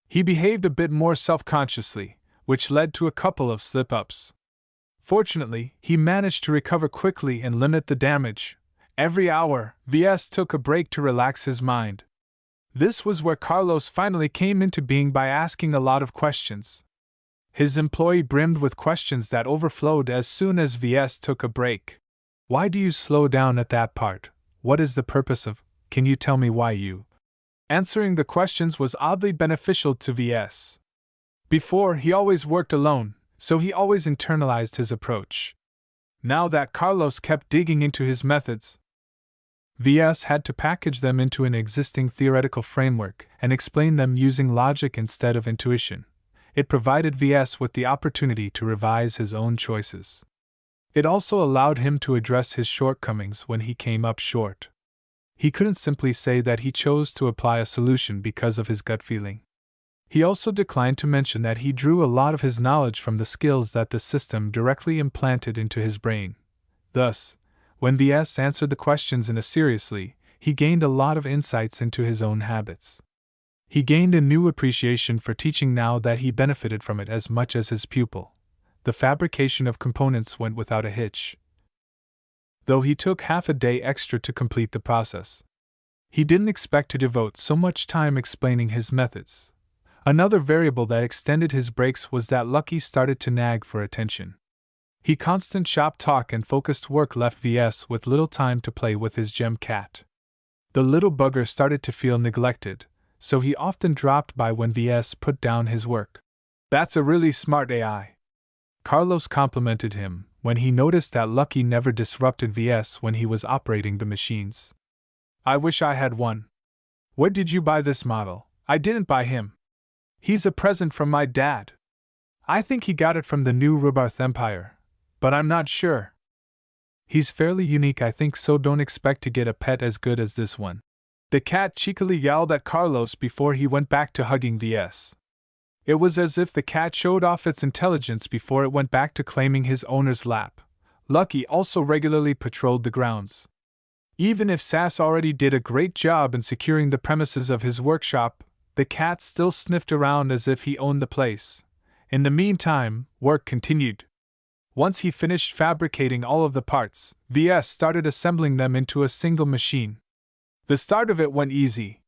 He behaved a bit more self-consciously, which led to a couple of slip-ups. Fortunately, he managed to recover quickly and limit the damage. Every hour, VS took a break to relax his mind. This was where Carlos finally came into being by asking a lot of questions. His employee brimmed with questions that overflowed as soon as VS took a break. Why do you slow down at that part? What is the purpose of? Can you tell me why you? Answering the questions was oddly beneficial to VS. Before, he always worked alone, so he always internalized his approach. Now that Carlos kept digging into his methods, VS had to package them into an existing theoretical framework and explain them using logic instead of intuition. It provided VS with the opportunity to revise his own choices. It also allowed him to address his shortcomings when he came up short. He couldn't simply say that he chose to apply a solution because of his gut feeling. He also declined to mention that he drew a lot of his knowledge from the skills that the system directly implanted into his brain. Thus, when VS answered the questions in a seriously, he gained a lot of insights into his own habits. He gained a new appreciation for teaching now that he benefited from it as much as his pupil. The fabrication of components went without a hitch, though he took half a day extra to complete the process. He didn't expect to devote so much time explaining his methods. Another variable that extended his breaks was that Lucky started to nag for attention. His constant shop talk and focused work left VS with little time to play with his gem cat. The little bugger started to feel neglected, so he often dropped by when VS put down his work. "That's a really smart AI." Carlos complimented him when he noticed that Lucky never disrupted VS when he was operating the machines. "I wish I had one." "Where did you buy this model?" "I didn't buy him. He's a present from my dad. I think he got it from the new Rubarth Empire, but I'm not sure. He's fairly unique, I think, so don't expect to get a pet as good as this one." The cat cheekily yowled at Carlos before he went back to hugging VS. It was as if the cat showed off its intelligence before it went back to claiming his owner's lap. Lucky also regularly patrolled the grounds. Even if Sass already did a great job in securing the premises of his workshop, the cat still sniffed around as if he owned the place. In the meantime, work continued. Once he finished fabricating all of the parts, VS started assembling them into a single machine. The start of it went easy.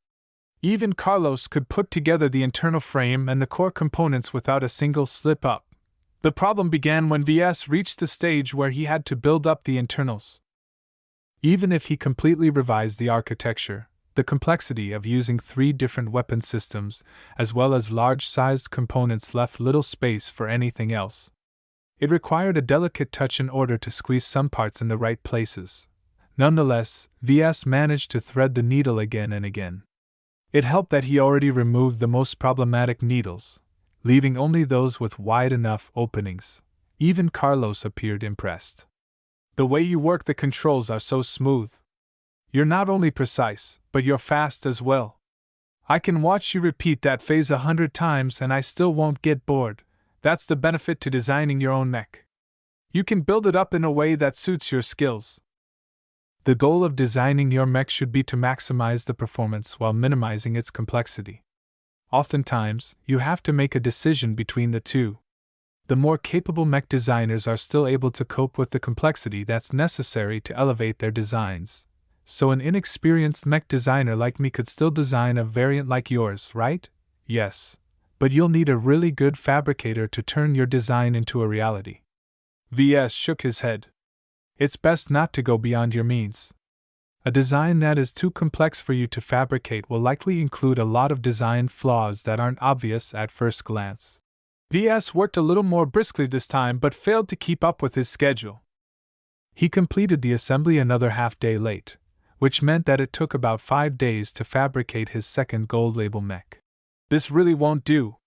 Even Carlos could put together the internal frame and the core components without a single slip-up. The problem began when VS reached the stage where he had to build up the internals. Even if he completely revised the architecture, the complexity of using 3 different weapon systems, as well as large-sized components, left little space for anything else. It required a delicate touch in order to squeeze some parts in the right places. Nonetheless, VS managed to thread the needle again and again. It helped that he already removed the most problematic needles, leaving only those with wide enough openings. Even Carlos appeared impressed. "The way you work the controls are so smooth. You're not only precise, but you're fast as well. I can watch you repeat that phase 100 times and I still won't get bored. That's the benefit to designing your own mech. You can build it up in a way that suits your skills." The goal of designing your mech should be to maximize the performance while minimizing its complexity. Oftentimes, you have to make a decision between the two. The more capable mech designers are still able to cope with the complexity that's necessary to elevate their designs. So an inexperienced mech designer like me could still design a variant like yours, right? Yes. But you'll need a really good fabricator to turn your design into a reality. VS shook his head. It's best not to go beyond your means. A design that is too complex for you to fabricate will likely include a lot of design flaws that aren't obvious at first glance. VS worked a little more briskly this time but failed to keep up with his schedule. He completed the assembly another half-day late, which meant that it took about 5 days to fabricate his second gold label mech. "This really won't do.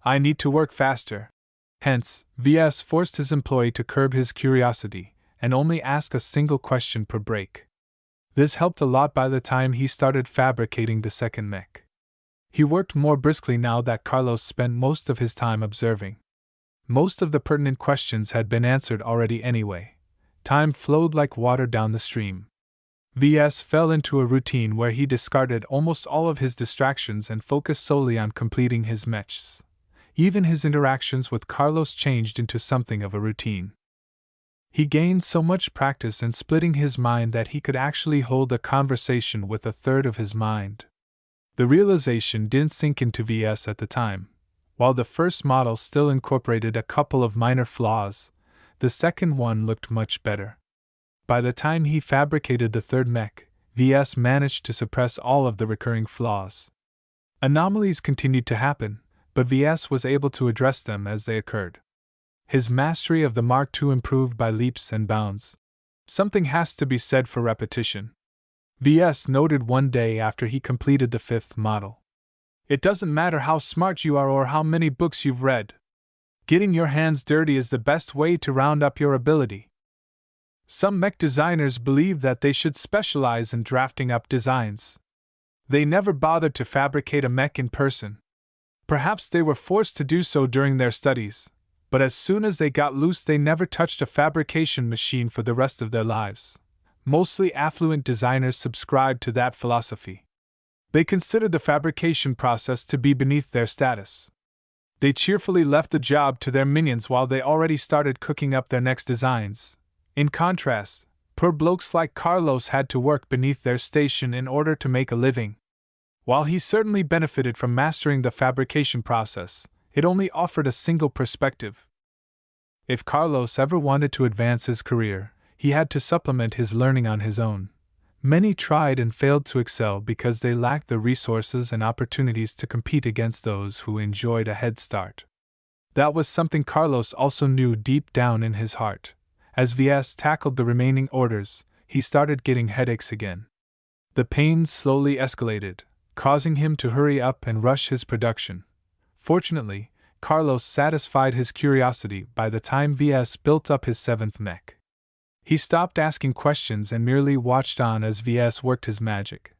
I need to work faster. Hence, Ves forced his employee to curb his curiosity and only ask a single question per break. This helped a lot by the time he started fabricating the second mech. He worked more briskly now that Carlos spent most of his time observing. Most of the pertinent questions had been answered already anyway. Time flowed like water down the stream. Ves fell into a routine where he discarded almost all of his distractions and focused solely on completing his mechs. Even his interactions with Carlos changed into something of a routine. He gained so much practice in splitting his mind that he could actually hold a conversation with a third of his mind. The realization didn't sink into Ves at the time. While the first model still incorporated a couple of minor flaws, the second one looked much better. By the time he fabricated the third mech, Ves managed to suppress all of the recurring flaws. Anomalies continued to happen, but Ves was able to address them as they occurred. His mastery of the Mark II improved by leaps and bounds. Something has to be said for repetition. Ves noted one day after he completed the fifth model. It doesn't matter how smart you are or how many books you've read. Getting your hands dirty is the best way to round up your ability. Some mech designers believe that they should specialize in drafting up designs. They never bothered to fabricate a mech in person. Perhaps they were forced to do so during their studies, but as soon as they got loose they never touched a fabrication machine for the rest of their lives. Mostly affluent designers subscribed to that philosophy. They considered the fabrication process to be beneath their status. They cheerfully left the job to their minions while they already started cooking up their next designs. In contrast, poor blokes like Carlos had to work beneath their station in order to make a living. While he certainly benefited from mastering the fabrication process, it only offered a single perspective. If Carlos ever wanted to advance his career, he had to supplement his learning on his own. Many tried and failed to excel because they lacked the resources and opportunities to compete against those who enjoyed a head start. That was something Carlos also knew deep down in his heart. As Ves tackled the remaining orders, he started getting headaches again. The pains slowly escalated, causing him to hurry up and rush his production. Fortunately, Carlos satisfied his curiosity by the time Ves built up his seventh mech. He stopped asking questions and merely watched on as Ves worked his magic.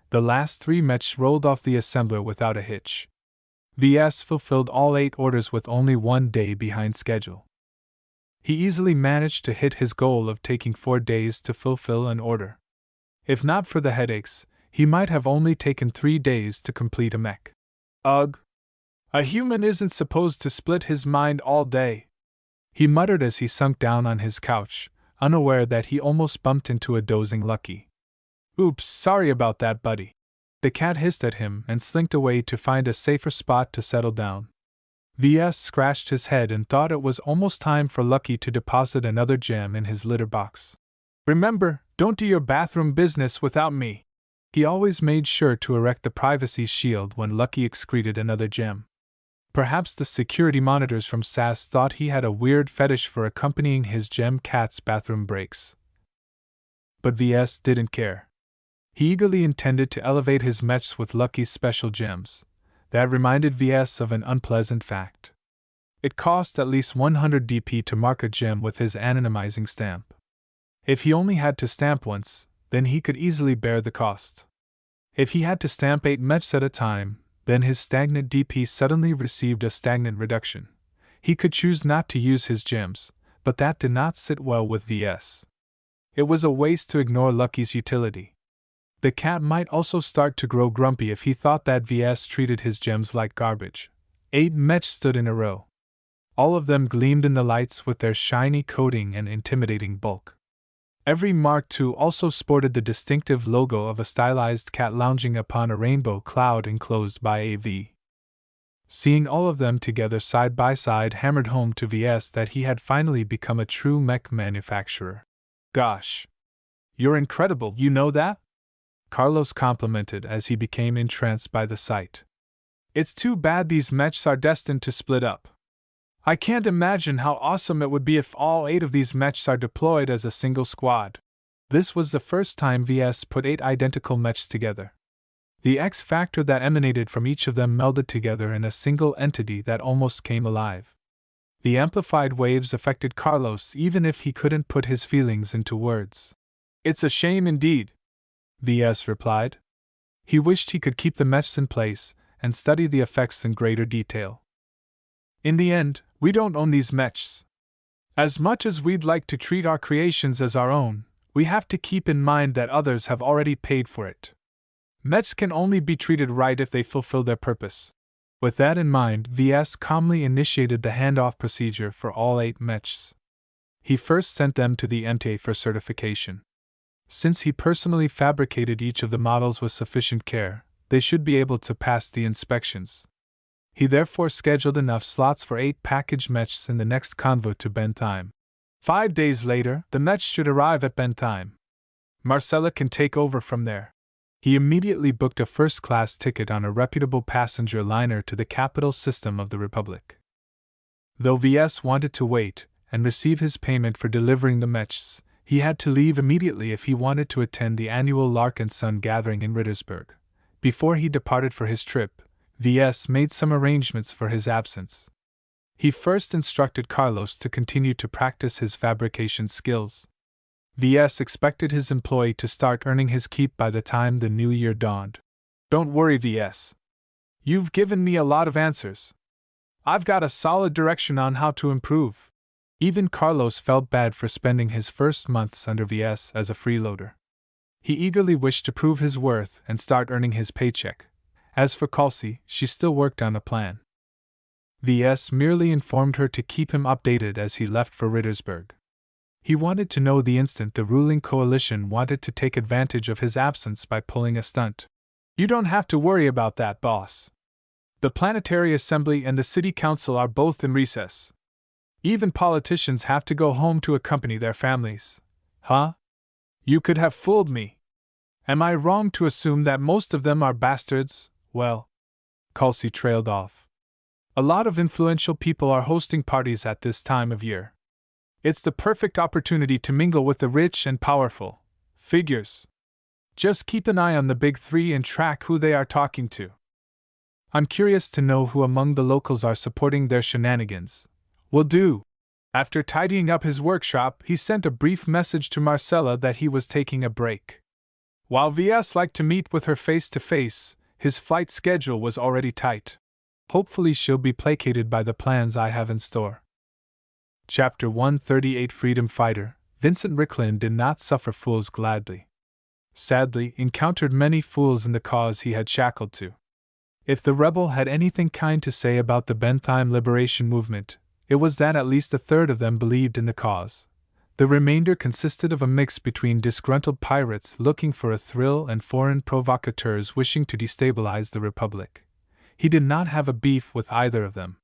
The last 3 mechs rolled off the assembler without a hitch. Ves fulfilled all 8 orders with only 1 day behind schedule. He easily managed to hit his goal of taking 4 days to fulfill an order. If not for the headaches, he might have only taken 3 days to complete a mech. Ugh! A human isn't supposed to split his mind all day, he muttered as he sunk down on his couch, unaware that he almost bumped into a dozing Lucky. Oops, sorry about that, buddy. The cat hissed at him and slinked away to find a safer spot to settle down. Ves scratched his head and thought it was almost time for Lucky to deposit another gem in his litter box. Remember, don't do your bathroom business without me. He always made sure to erect the privacy shield when Lucky excreted another gem. Perhaps the security monitors from SAS thought he had a weird fetish for accompanying his gem cat's bathroom breaks. But Ves didn't care. He eagerly intended to elevate his mechs with Lucky's special gems. That reminded Ves of an unpleasant fact. It cost at least 100 DP to mark a gem with his anonymizing stamp. If he only had to stamp once, then he could easily bear the cost. If he had to stamp 8 mechs at a time, then his stagnant DP suddenly received a stagnant reduction. He could choose not to use his gems, but that did not sit well with Ves. It was a waste to ignore Lucky's utility. The cat might also start to grow grumpy if he thought that Ves treated his gems like garbage. 8 mechs stood in a row. All of them gleamed in the lights with their shiny coating and intimidating bulk. Every Mark II also sported the distinctive logo of a stylized cat lounging upon a rainbow cloud enclosed by a V. Seeing all of them together side by side hammered home to Ves that he had finally become a true mech manufacturer. Gosh! You're incredible, you know that? Carlos complimented as he became entranced by the sight. It's too bad these mechs are destined to split up. I can't imagine how awesome it would be if all 8 of these mechs are deployed as a single squad. This was the first time Ves put 8 identical mechs together. The X factor that emanated from each of them melded together in a single entity that almost came alive. The amplified waves affected Carlos even if he couldn't put his feelings into words. "It's a shame indeed," Ves replied. He wished he could keep the mechs in place and study the effects in greater detail. "In the end, we don't own these mechs. As much as we'd like to treat our creations as our own, we have to keep in mind that others have already paid for it. Mechs can only be treated right if they fulfill their purpose." With that in mind, Ves calmly initiated the handoff procedure for all 8 mechs. He first sent them to the MTA for certification. Since he personally fabricated each of the models with sufficient care, they should be able to pass the inspections. He therefore scheduled enough slots for 8 packaged mechs in the next convoy to Bentheim. 5 days later, the mechs should arrive at Bentheim. Marcella can take over from there. He immediately booked a first-class ticket on a reputable passenger liner to the capital system of the Republic. Though Ves wanted to wait and receive his payment for delivering the mechs, he had to leave immediately if he wanted to attend the annual Larkinson gathering in Rittersberg. Before he departed for his trip, Ves made some arrangements for his absence. He first instructed Carlos to continue to practice his fabrication skills. Ves expected his employee to start earning his keep by the time the new year dawned. "Don't worry, Ves. You've given me a lot of answers. I've got a solid direction on how to improve." Even Carlos felt bad for spending his first months under Ves as a freeloader. He eagerly wished to prove his worth and start earning his paycheck. As for Kelsey, she still worked on a plan. Ves merely informed her to keep him updated as he left for Rittersberg. He wanted to know the instant the ruling coalition wanted to take advantage of his absence by pulling a stunt. "You don't have to worry about that, boss. The Planetary Assembly and the City Council are both in recess. Even politicians have to go home to accompany their families." "Huh? You could have fooled me. Am I wrong to assume that most of them are bastards?" "Well," Kelsey trailed off, "a lot of influential people are hosting parties at this time of year. It's the perfect opportunity to mingle with the rich and powerful. Figures. Just keep an eye on the big 3 and track who they are talking to. I'm curious to know who among the locals are supporting their shenanigans." "Will do." After tidying up his workshop, he sent a brief message to Marcella that he was taking a break. While Ves liked to meet with her face to face, his flight schedule was already tight. Hopefully she'll be placated by the plans I have in store. Chapter 138 Freedom Fighter. Vincent Ricklin did not suffer fools gladly. Sadly, encountered many fools in the cause he had shackled to. If the rebel had anything kind to say about the Bentheim liberation movement, it was that at least a third of them believed in the cause. The remainder consisted of a mix between disgruntled pirates looking for a thrill and foreign provocateurs wishing to destabilize the Republic. He did not have a beef with either of them.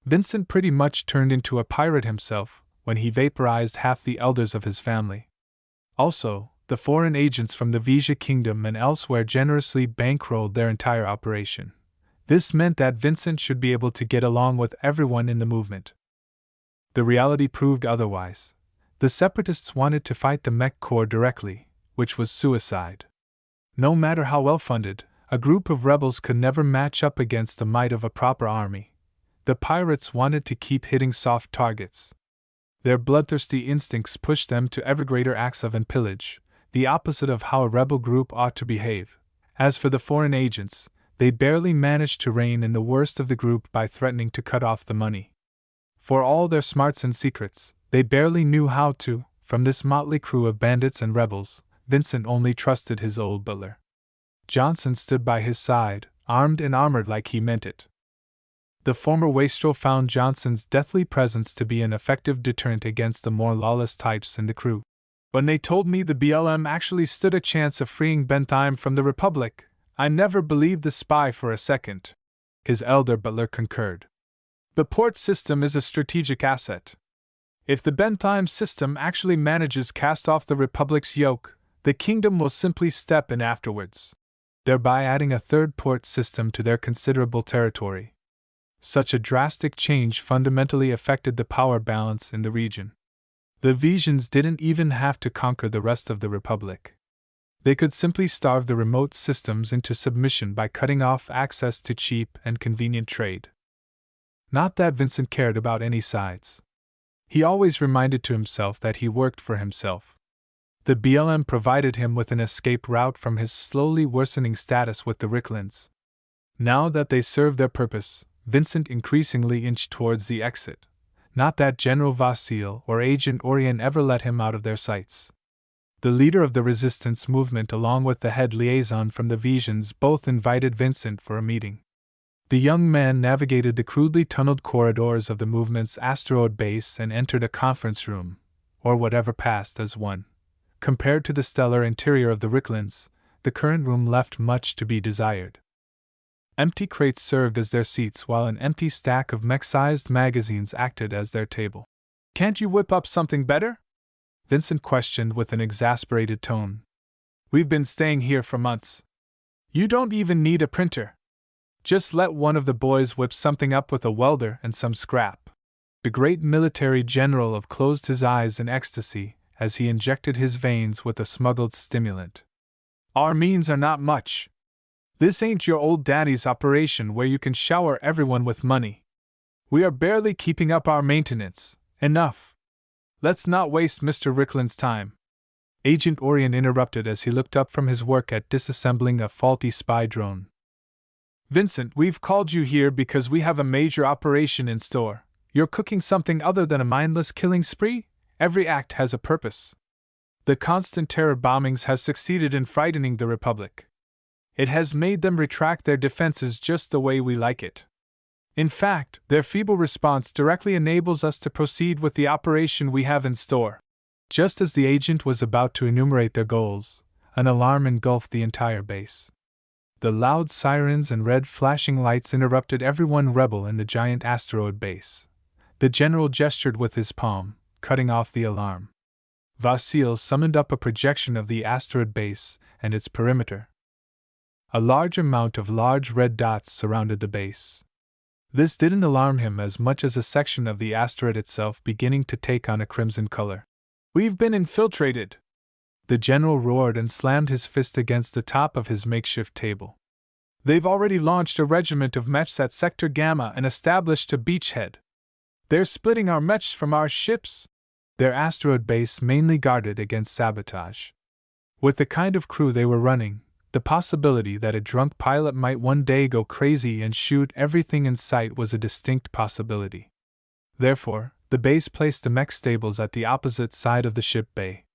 Vincent pretty much turned into a pirate himself when he vaporized half the elders of his family. Also, the foreign agents from the Vesia Kingdom and elsewhere generously bankrolled their entire operation. This meant that Vincent should be able to get along with everyone in the movement. The reality proved otherwise. The separatists wanted to fight the Mech Corps directly, which was suicide. No matter how well funded, a group of rebels could never match up against the might of a proper army. The pirates wanted to keep hitting soft targets. Their bloodthirsty instincts pushed them to ever greater acts of pillage, the opposite of how a rebel group ought to behave. As for the foreign agents, they barely managed to rein in the worst of the group by threatening to cut off the money. For all their smarts and secrets, they barely knew how to. From this motley crew of bandits and rebels, Vincent only trusted his old butler. Johnson stood by his side, armed and armored like he meant it. The former wastrel found Johnson's deathly presence to be an effective deterrent against the more lawless types in the crew. "When they told me the BLM actually stood a chance of freeing Bentheim from the Republic, I never believed the spy for a second," his elder butler concurred. "The port system is a strategic asset. If the Bentheim system actually manages cast off the Republic's yoke, the kingdom will simply step in afterwards, thereby adding a third port system to their considerable territory. Such a drastic change fundamentally affected the power balance in the region. The Vesians didn't even have to conquer the rest of the Republic. They could simply starve the remote systems into submission by cutting off access to cheap and convenient trade. Not that Vincent cared about any sides. He always reminded to himself that he worked for himself. The BLM provided him with an escape route from his slowly worsening status with the Ricklins. Now that they served their purpose, Vincent increasingly inched towards the exit. Not that General Vasile or Agent Orion ever let him out of their sights. The leader of the resistance movement, along with the head liaison from the Vesians, both invited Vincent for a meeting. The young man navigated the crudely tunneled corridors of the movement's asteroid base and entered a conference room, or whatever passed as one. Compared to the stellar interior of the Ricklins, the current room left much to be desired. Empty crates served as their seats while an empty stack of mech-sized magazines acted as their table. "Can't you whip up something better?" Vincent questioned with an exasperated tone. "We've been staying here for months. You don't even need a printer. Just let one of the boys whip something up with a welder and some scrap." The great military general closed his eyes in ecstasy as he injected his veins with a smuggled stimulant. "Our means are not much. This ain't your old daddy's operation where you can shower everyone with money. We are barely keeping up our maintenance. Enough. Let's not waste Mr. Ricklin's time." Agent Orion interrupted as he looked up from his work at disassembling a faulty spy drone. "Vincent, we've called you here because we have a major operation in store. You're cooking something other than a mindless killing spree? Every act has a purpose. The constant terror bombings has succeeded in frightening the Republic. It has made them retract their defenses just the way we like it. In fact, their feeble response directly enables us to proceed with the operation we have in store." Just as the agent was about to enumerate their goals, an alarm engulfed the entire base. The loud sirens and red flashing lights interrupted everyone rebel in the giant asteroid base. The general gestured with his palm, cutting off the alarm. Vasile summoned up a projection of the asteroid base and its perimeter. A large amount of large red dots surrounded the base. This didn't alarm him as much as a section of the asteroid itself beginning to take on a crimson color. "We've been infiltrated!" The general roared and slammed his fist against the top of his makeshift table. "They've already launched a regiment of mechs at Sector Gamma and established a beachhead. They're splitting our mechs from our ships." Their asteroid base mainly guarded against sabotage. With the kind of crew they were running, the possibility that a drunk pilot might one day go crazy and shoot everything in sight was a distinct possibility. Therefore, the base placed the mech stables at the opposite side of the ship bay,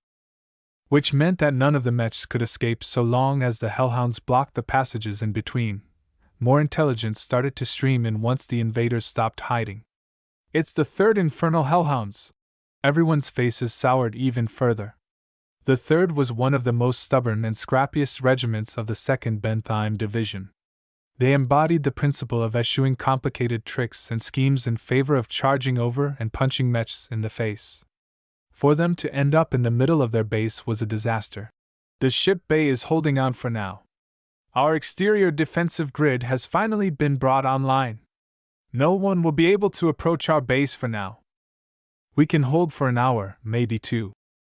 which meant that none of the mechs could escape so long as the hellhounds blocked the passages in between. More intelligence started to stream in once the invaders stopped hiding. "It's the third infernal hellhounds!" Everyone's faces soured even further. The third was one of the most stubborn and scrappiest regiments of the 2nd Bentheim Division. They embodied the principle of eschewing complicated tricks and schemes in favor of charging over and punching mechs in the face. For them to end up in the middle of their base was a disaster. "The ship bay is holding on for now. Our exterior defensive grid has finally been brought online. No one will be able to approach our base for now. We can hold for an hour, maybe two.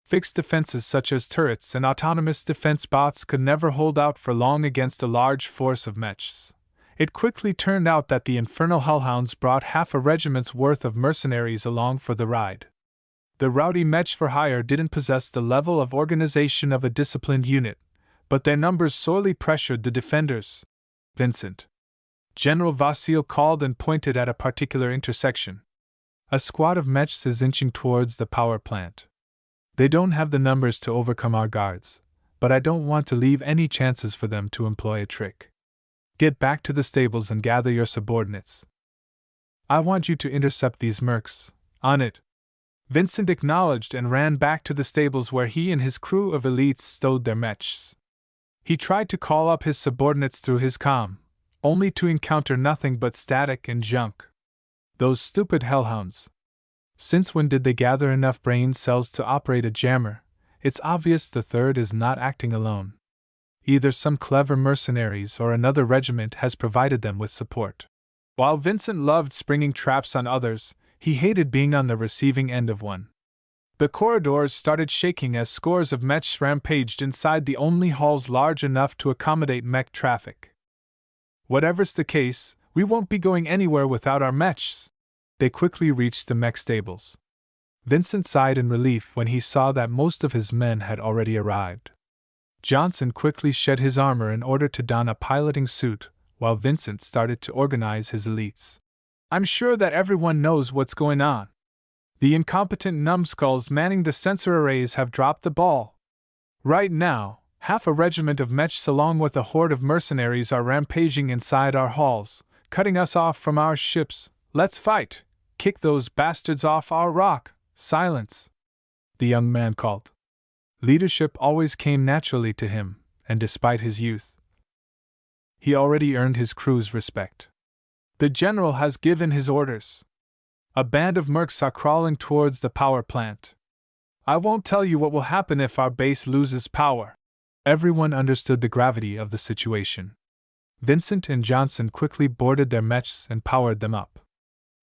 Fixed defenses such as turrets and autonomous defense bots could never hold out for long against a large force of mechs." It quickly turned out that the infernal hellhounds brought half a regiment's worth of mercenaries along for the ride. The rowdy mech for hire didn't possess the level of organization of a disciplined unit, but their numbers sorely pressured the defenders. "Vincent." General Vasile called and pointed at a particular intersection. "A squad of mechs is inching towards the power plant. They don't have the numbers to overcome our guards, but I don't want to leave any chances for them to employ a trick. Get back to the stables and gather your subordinates. I want you to intercept these mercs. On it." Vincent acknowledged and ran back to the stables where he and his crew of elites stowed their mechs. He tried to call up his subordinates through his comm, only to encounter nothing but static and junk. Those stupid hellhounds. Since when did they gather enough brain cells to operate a jammer? It's obvious the third is not acting alone. Either some clever mercenaries or another regiment has provided them with support. While Vincent loved springing traps on others, he hated being on the receiving end of one. The corridors started shaking as scores of mechs rampaged inside the only halls large enough to accommodate mech traffic. Whatever's the case, we won't be going anywhere without our mechs. They quickly reached the mech stables. Vincent sighed in relief when he saw that most of his men had already arrived. Johnson quickly shed his armor in order to don a piloting suit, while Vincent started to organize his elites. I'm sure that everyone knows what's going on. The incompetent numbskulls manning the sensor arrays have dropped the ball. Right now, half a regiment of mechs along with a horde of mercenaries are rampaging inside our halls, cutting us off from our ships. Let's fight! Kick those bastards off our rock! Silence! The young man called. Leadership always came naturally to him, and despite his youth, he already earned his crew's respect. The general has given his orders. A band of mercs are crawling towards the power plant. I won't tell you what will happen if our base loses power. Everyone understood the gravity of the situation. Vincent and Johnson quickly boarded their mechs and powered them up.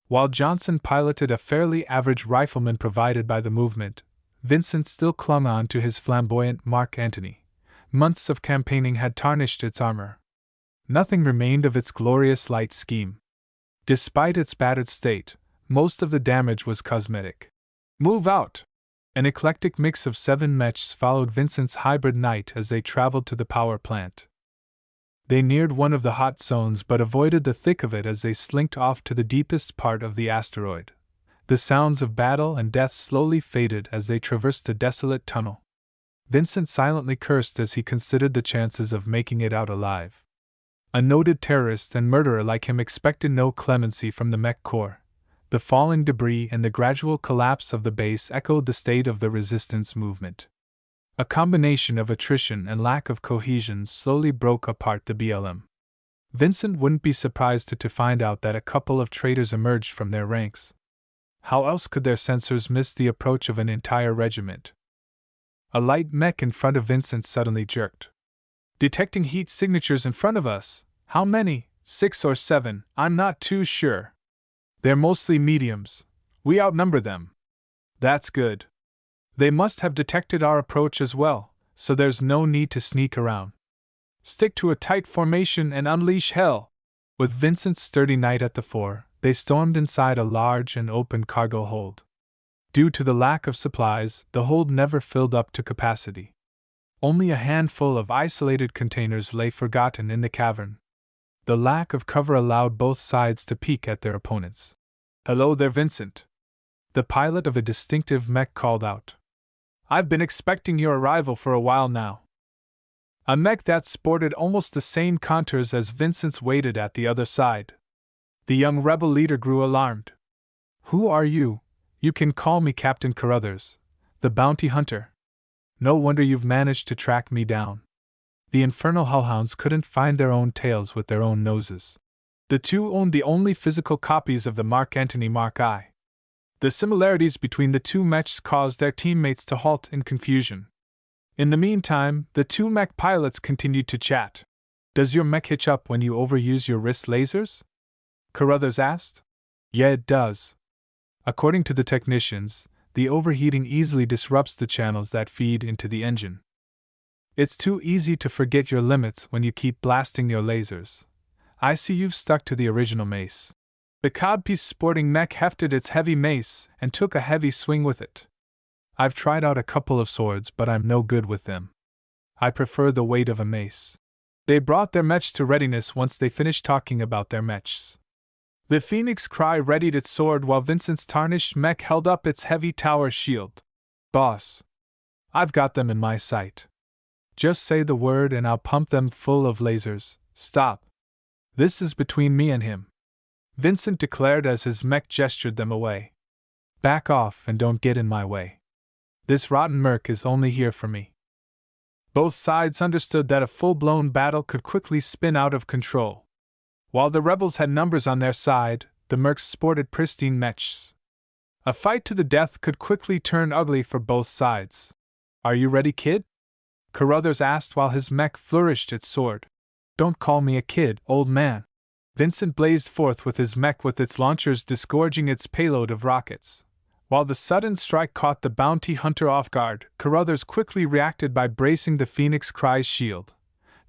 While Johnson piloted a fairly average rifleman provided by the movement, Vincent still clung on to his flamboyant Mark Antony. Months of campaigning had tarnished its armor. Nothing remained of its glorious light scheme. Despite its battered state, most of the damage was cosmetic. Move out! An eclectic mix of 7 mechs followed Vincent's hybrid knight as they traveled to the power plant. They neared one of the hot zones but avoided the thick of it as they slinked off to the deepest part of the asteroid. The sounds of battle and death slowly faded as they traversed the desolate tunnel. Vincent silently cursed as he considered the chances of making it out alive. A noted terrorist and murderer like him expected no clemency from the mech corps. The falling debris and the gradual collapse of the base echoed the state of the resistance movement. A combination of attrition and lack of cohesion slowly broke apart the BLM. Vincent wouldn't be surprised to find out that a couple of traitors emerged from their ranks. How else could their sensors miss the approach of an entire regiment? A light mech in front of Vincent suddenly jerked. Detecting heat signatures in front of us. How many? 6 or 7, I'm not too sure. They're mostly mediums. We outnumber them. That's good. They must have detected our approach as well, so there's no need to sneak around. Stick to a tight formation and unleash hell. With Vincent's sturdy knight at the fore, they stormed inside a large and open cargo hold. Due to the lack of supplies, the hold never filled up to capacity. Only a handful of isolated containers lay forgotten in the cavern. The lack of cover allowed both sides to peek at their opponents. Hello there, Vincent. The pilot of a distinctive mech called out. I've been expecting your arrival for a while now. A mech that sported almost the same contours as Vincent's waited at the other side. The young rebel leader grew alarmed. Who are you? You can call me Captain Carruthers, the bounty hunter. No wonder you've managed to track me down. The infernal hellhounds couldn't find their own tails with their own noses. The two owned the only physical copies of the Mark Antony Mark I. The similarities between the two mechs caused their teammates to halt in confusion. In the meantime, the two mech pilots continued to chat. Does your mech hitch up when you overuse your wrist lasers? Carruthers asked. Yeah, it does. According to the technicians, the overheating easily disrupts the channels that feed into the engine. It's too easy to forget your limits when you keep blasting your lasers. I see you've stuck to the original mace. The codpiece sporting mech hefted its heavy mace and took a heavy swing with it. I've tried out a couple of swords, but I'm no good with them. I prefer the weight of a mace. They brought their mechs to readiness once they finished talking about their mechs. The Phoenix Cry readied its sword while Vincent's tarnished mech held up its heavy tower shield. Boss, I've got them in my sight. Just say the word and I'll pump them full of lasers. Stop. This is between me and him, Vincent declared as his mech gestured them away. Back off and don't get in my way. This rotten merc is only here for me. Both sides understood that a full-blown battle could quickly spin out of control. While the rebels had numbers on their side, the mercs sported pristine mechs. A fight to the death could quickly turn ugly for both sides. Are you ready, kid? Carruthers asked while his mech flourished its sword. Don't call me a kid, old man. Vincent blazed forth with his mech with its launchers disgorging its payload of rockets. While the sudden strike caught the bounty hunter off guard, Carruthers quickly reacted by bracing the Phoenix Cry's shield.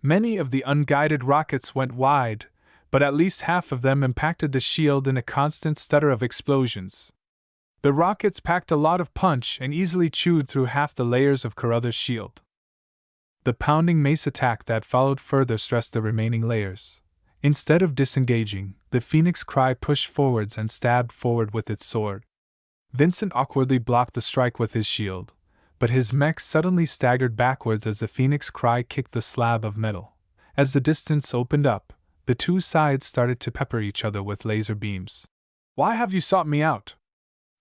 Many of the unguided rockets went wide, but at least half of them impacted the shield in a constant stutter of explosions. The rockets packed a lot of punch and easily chewed through half the layers of Carruthers' shield. The pounding mace attack that followed further stressed the remaining layers. Instead of disengaging, the Phoenix Cry pushed forwards and stabbed forward with its sword. Vincent awkwardly blocked the strike with his shield, but his mech suddenly staggered backwards as the Phoenix Cry kicked the slab of metal. As the distance opened up, the two sides started to pepper each other with laser beams. "Why have you sought me out?"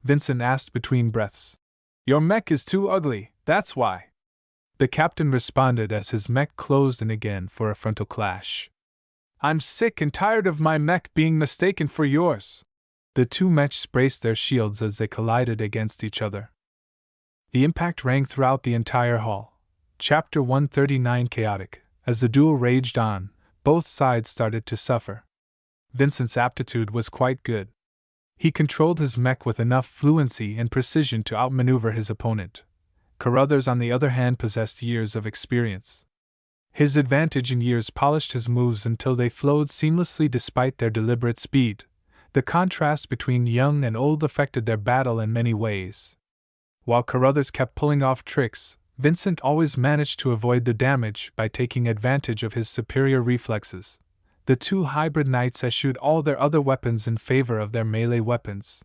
Vincent asked between breaths. "Your mech is too ugly, that's why." The captain responded as his mech closed in again for a frontal clash. "I'm sick and tired of my mech being mistaken for yours." The two mechs braced their shields as they collided against each other. The impact rang throughout the entire hall. Chapter 139 Chaotic. As the duel raged on, both sides started to suffer. Vincent's aptitude was quite good. He controlled his mech with enough fluency and precision to outmaneuver his opponent. Carruthers, on the other hand, possessed years of experience. His advantage in years polished his moves until they flowed seamlessly despite their deliberate speed. The contrast between young and old affected their battle in many ways. While Carruthers kept pulling off tricks, Vincent always managed to avoid the damage by taking advantage of his superior reflexes. The two hybrid knights eschewed all their other weapons in favor of their melee weapons.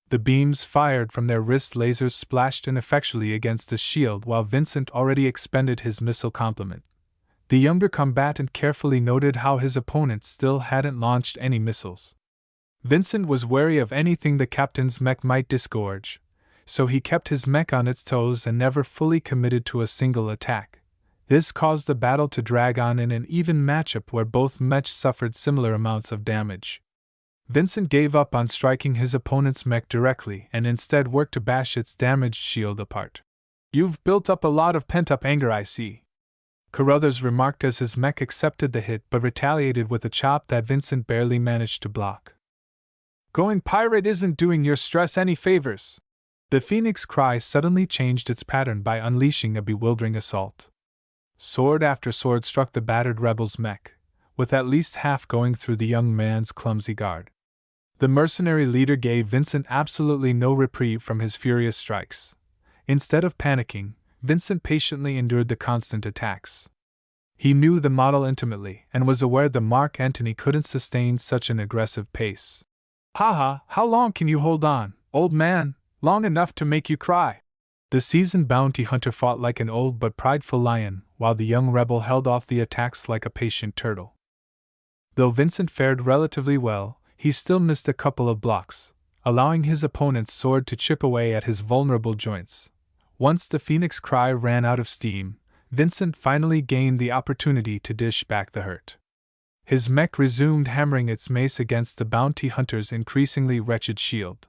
The beams fired from their wrist lasers splashed ineffectually against the shield while Vincent already expended his missile complement. The younger combatant carefully noted how his opponent still hadn't launched any missiles. Vincent was wary of anything the captain's mech might disgorge, so he kept his mech on its toes and never fully committed to a single attack. This caused the battle to drag on in an even matchup where both mechs suffered similar amounts of damage. Vincent gave up on striking his opponent's mech directly and instead worked to bash its damaged shield apart. "You've built up a lot of pent-up anger, I see," Carruthers remarked as his mech accepted the hit but retaliated with a chop that Vincent barely managed to block. "Going pirate isn't doing your stress any favors." The Phoenix Cry suddenly changed its pattern by unleashing a bewildering assault. Sword after sword struck the battered rebel's mech, with at least half going through the young man's clumsy guard. The mercenary leader gave Vincent absolutely no reprieve from his furious strikes. Instead of panicking, Vincent patiently endured the constant attacks. He knew the model intimately and was aware the Mark Antony couldn't sustain such an aggressive pace. "Haha, how long can you hold on, old man? Long enough to make you cry." The seasoned bounty hunter fought like an old but prideful lion, while the young rebel held off the attacks like a patient turtle. Though Vincent fared relatively well, he still missed a couple of blocks, allowing his opponent's sword to chip away at his vulnerable joints. Once the Phoenix Cry ran out of steam, Vincent finally gained the opportunity to dish back the hurt. His mech resumed hammering its mace against the bounty hunter's increasingly wretched shield.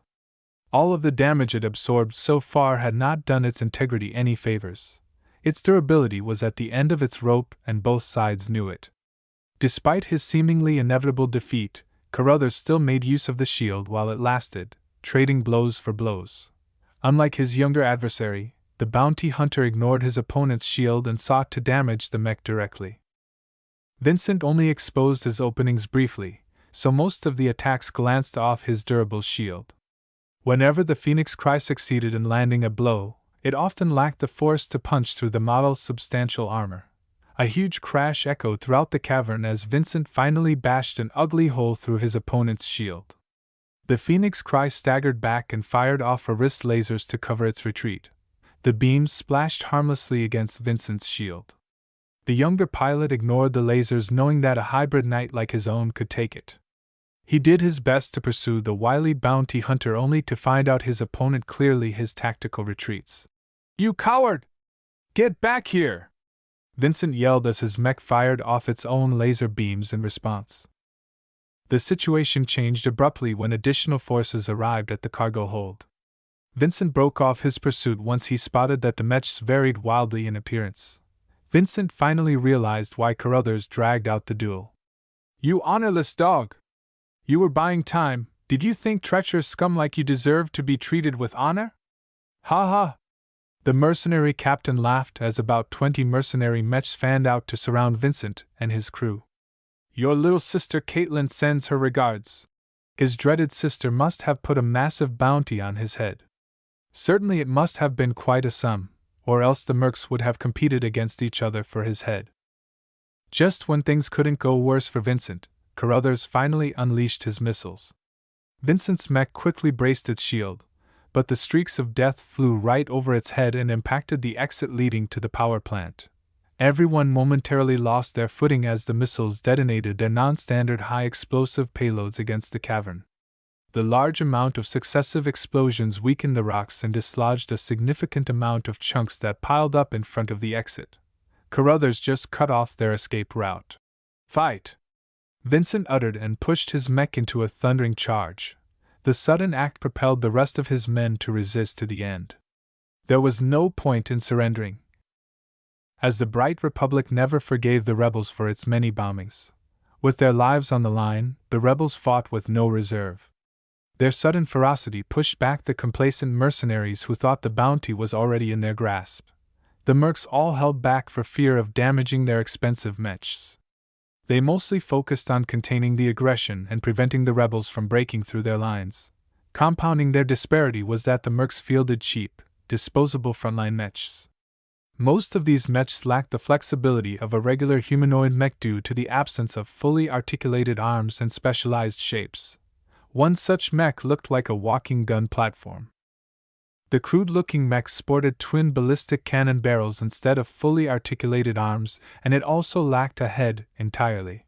All of the damage it absorbed so far had not done its integrity any favors. Its durability was at the end of its rope, and both sides knew it. Despite his seemingly inevitable defeat, Carruthers still made use of the shield while it lasted, trading blows for blows. Unlike his younger adversary, the bounty hunter ignored his opponent's shield and sought to damage the mech directly. Vincent only exposed his openings briefly, so most of the attacks glanced off his durable shield. Whenever the Phoenix Cry succeeded in landing a blow, it often lacked the force to punch through the model's substantial armor. A huge crash echoed throughout the cavern as Vincent finally bashed an ugly hole through his opponent's shield. The Phoenix Cry staggered back and fired off her wrist lasers to cover its retreat. The beams splashed harmlessly against Vincent's shield. The younger pilot ignored the lasers, knowing that a hybrid knight like his own could take it. He did his best to pursue the wily bounty hunter only to find out his opponent clearly his tactical retreats. "You coward! Get back here!" Vincent yelled as his mech fired off its own laser beams in response. The situation changed abruptly when additional forces arrived at the cargo hold. Vincent broke off his pursuit once he spotted that the mechs varied wildly in appearance. Vincent finally realized why Carruthers dragged out the duel. "You honorless dog! You were buying time, Did you think treacherous scum like you deserved to be treated with honor? Ha ha! The mercenary captain laughed as about 20 mercenary mechs fanned out to surround Vincent and his crew. Your little sister Caitlin sends her regards. His dreaded sister must have put a massive bounty on his head. Certainly it must have been quite a sum, or else the mercs would have competed against each other for his head. Just when things couldn't go worse for Vincent, Carruthers finally unleashed his missiles. Vincent's mech quickly braced its shield, but the streaks of death flew right over its head and impacted the exit leading to the power plant. Everyone momentarily lost their footing as the missiles detonated their non-standard high-explosive payloads against the cavern. The large amount of successive explosions weakened the rocks and dislodged a significant amount of chunks that piled up in front of the exit. Carruthers just cut off their escape route. Fight! Vincent uttered and pushed his mech into a thundering charge. The sudden act propelled the rest of his men to resist to the end. There was no point in surrendering, as the Bright Republic never forgave the rebels for its many bombings. With their lives on the line, the rebels fought with no reserve. Their sudden ferocity pushed back the complacent mercenaries who thought the bounty was already in their grasp. The mercs all held back for fear of damaging their expensive mechs. They mostly focused on containing the aggression and preventing the rebels from breaking through their lines. Compounding their disparity was that the mercs fielded cheap, disposable frontline mechs. Most of these mechs lacked the flexibility of a regular humanoid mech due to the absence of fully articulated arms and specialized shapes. One such mech looked like a walking gun platform. The crude-looking mech sported twin ballistic cannon barrels instead of fully articulated arms, and it also lacked a head entirely.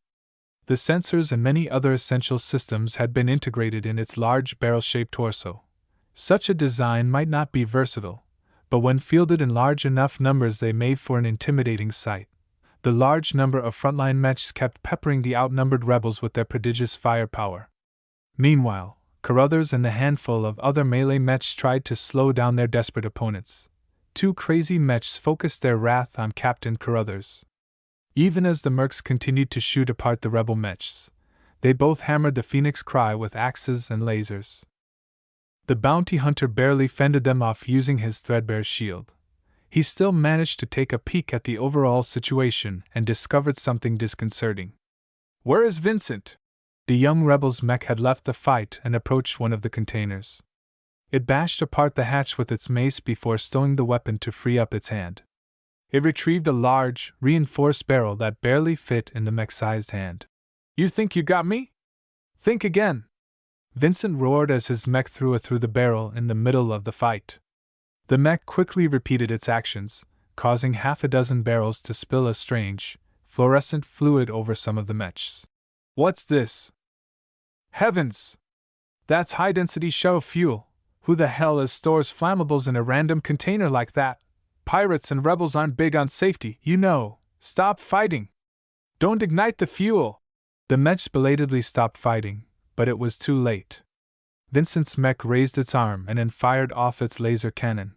The sensors and many other essential systems had been integrated in its large barrel-shaped torso. Such a design might not be versatile, but when fielded in large enough numbers they made for an intimidating sight. The large number of frontline mechs kept peppering the outnumbered rebels with their prodigious firepower. Meanwhile, Carruthers and the handful of other melee mechs tried to slow down their desperate opponents. Two crazy mechs focused their wrath on Captain Carruthers. Even as the mercs continued to shoot apart the rebel mechs, they both hammered the Phoenix Cry with axes and lasers. The bounty hunter barely fended them off using his threadbare shield. He still managed to take a peek at the overall situation and discovered something disconcerting. "Where is Vincent?" The young rebel's mech had left the fight and approached one of the containers. It bashed apart the hatch with its mace before stowing the weapon to free up its hand. It retrieved a large, reinforced barrel that barely fit in the mech-sized hand. "You think you got me? Think again!" Vincent roared as his mech threw it through the barrel in the middle of the fight. The mech quickly repeated its actions, causing half a dozen barrels to spill a strange, fluorescent fluid over some of the mechs. "What's this? Heavens! That's high-density shell fuel. Who the hell stores flammables in a random container like that? Pirates and rebels aren't big on safety, you know. Stop fighting! Don't ignite the fuel!" The mechs belatedly stopped fighting, but it was too late. Vincent's mech raised its arm and then fired off its laser cannon.